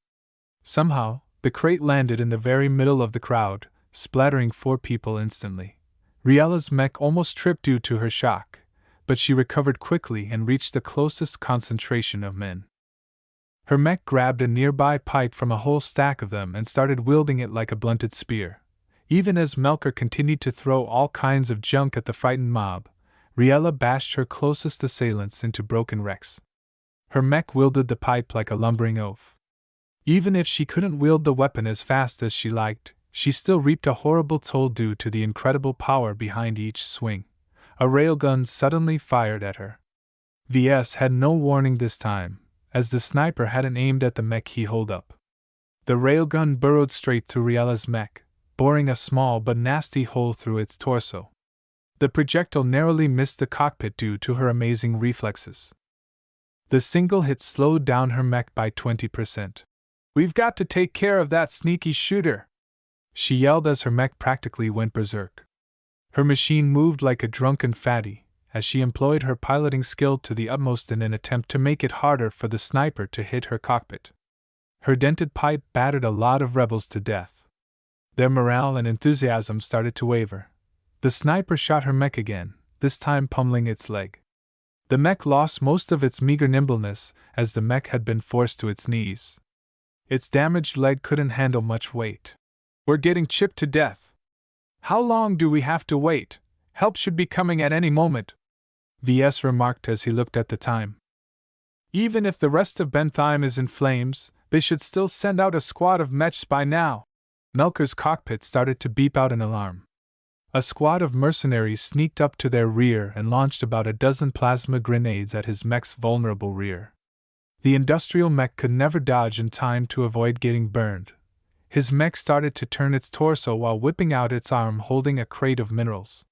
Somehow, the crate landed in the very middle of the crowd, splattering 4 people instantly. Riella's mech almost tripped due to her shock, but she recovered quickly and reached the closest concentration of men. Her mech grabbed a nearby pipe from a whole stack of them and started wielding it like a blunted spear. Even as Melker continued to throw all kinds of junk at the frightened mob, Riella bashed her closest assailants into broken wrecks. Her mech wielded the pipe like a lumbering oaf. Even if she couldn't wield the weapon as fast as she liked, she still reaped a horrible toll due to the incredible power behind each swing. A railgun suddenly fired at her. VS had no warning this time, as the sniper hadn't aimed at the mech he held up. The railgun burrowed straight through Riella's mech, boring a small but nasty hole through its torso. The projectile narrowly missed the cockpit due to her amazing reflexes. The single hit slowed down her mech by 20%. "We've got to take care of that sneaky shooter!" she yelled as her mech practically went berserk. Her machine moved like a drunken fatty, as she employed her piloting skill to the utmost in an attempt to make it harder for the sniper to hit her cockpit. Her dented pipe battered a lot of rebels to death. Their morale and enthusiasm started to waver. The sniper shot her mech again, this time pummeling its leg. The mech lost most of its meager nimbleness, as the mech had been forced to its knees. Its damaged leg couldn't handle much weight. "We're getting chipped to death. How long do we have to wait? Help should be coming at any moment," VS remarked as he looked at the time. "Even if the rest of Bentheim is in flames, they should still send out a squad of mechs by now." Melker's cockpit started to beep out an alarm. A squad of mercenaries sneaked up to their rear and launched about a dozen plasma grenades at his mech's vulnerable rear. The industrial mech could never dodge in time to avoid getting burned. His mech started to turn its torso while whipping out its arm holding a crate of minerals.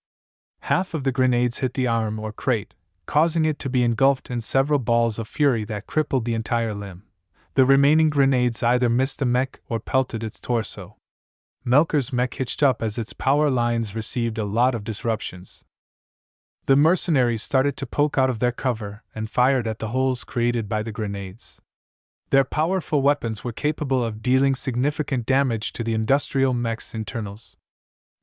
Half of the grenades hit the arm or crate, causing it to be engulfed in several balls of fury that crippled the entire limb. The remaining grenades either missed the mech or pelted its torso. Melker's mech hitched up as its power lines received a lot of disruptions. The mercenaries started to poke out of their cover and fired at the holes created by the grenades. Their powerful weapons were capable of dealing significant damage to the industrial mech's internals.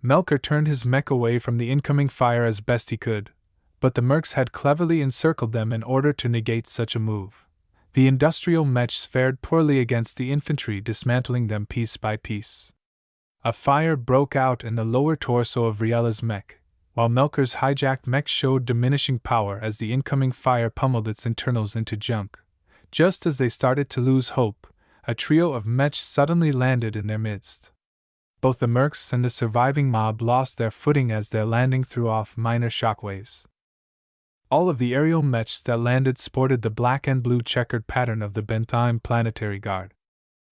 Melker turned his mech away from the incoming fire as best he could, but the mercs had cleverly encircled them in order to negate such a move. The industrial mechs fared poorly against the infantry, dismantling them piece by piece. A fire broke out in the lower torso of Riella's mech, while Melker's hijacked mech showed diminishing power as the incoming fire pummeled its internals into junk. Just as they started to lose hope, a trio of mechs suddenly landed in their midst. Both the mercs and the surviving mob lost their footing as their landing threw off minor shockwaves. All of the aerial mechs that landed sported the black and blue checkered pattern of the Bentheim Planetary Guard.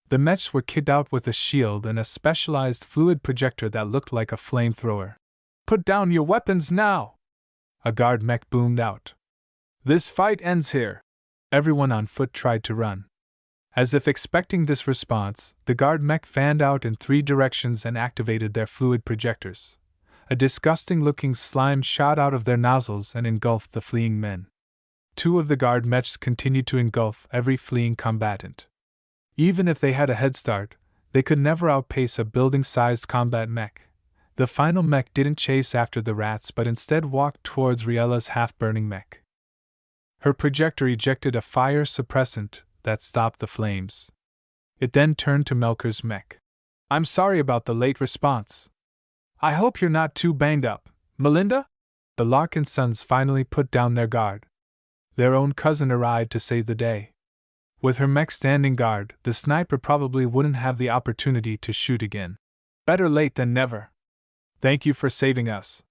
The mechs were kitted out with a shield and a specialized fluid projector that looked like a flamethrower. "Put down your weapons now!" a guard mech boomed out. "This fight ends here!" Everyone on foot tried to run. As if expecting this response, the guard mech fanned out in 3 directions and activated their fluid projectors. A disgusting-looking slime shot out of their nozzles and engulfed the fleeing men. 2 of the guard mechs continued to engulf every fleeing combatant. Even if they had a head start, they could never outpace a building-sized combat mech. The final mech didn't chase after the rats but instead walked towards Riella's half-burning mech. Her projector ejected a fire suppressant that stopped the flames. It then turned to Melker's mech. "I'm sorry about the late response. I hope you're not too banged up, Melinda?" The Larkinsons finally put down their guard. Their own cousin arrived to save the day. With her mech standing guard, the sniper probably wouldn't have the opportunity to shoot again. Better late than never. "Thank you for saving us,"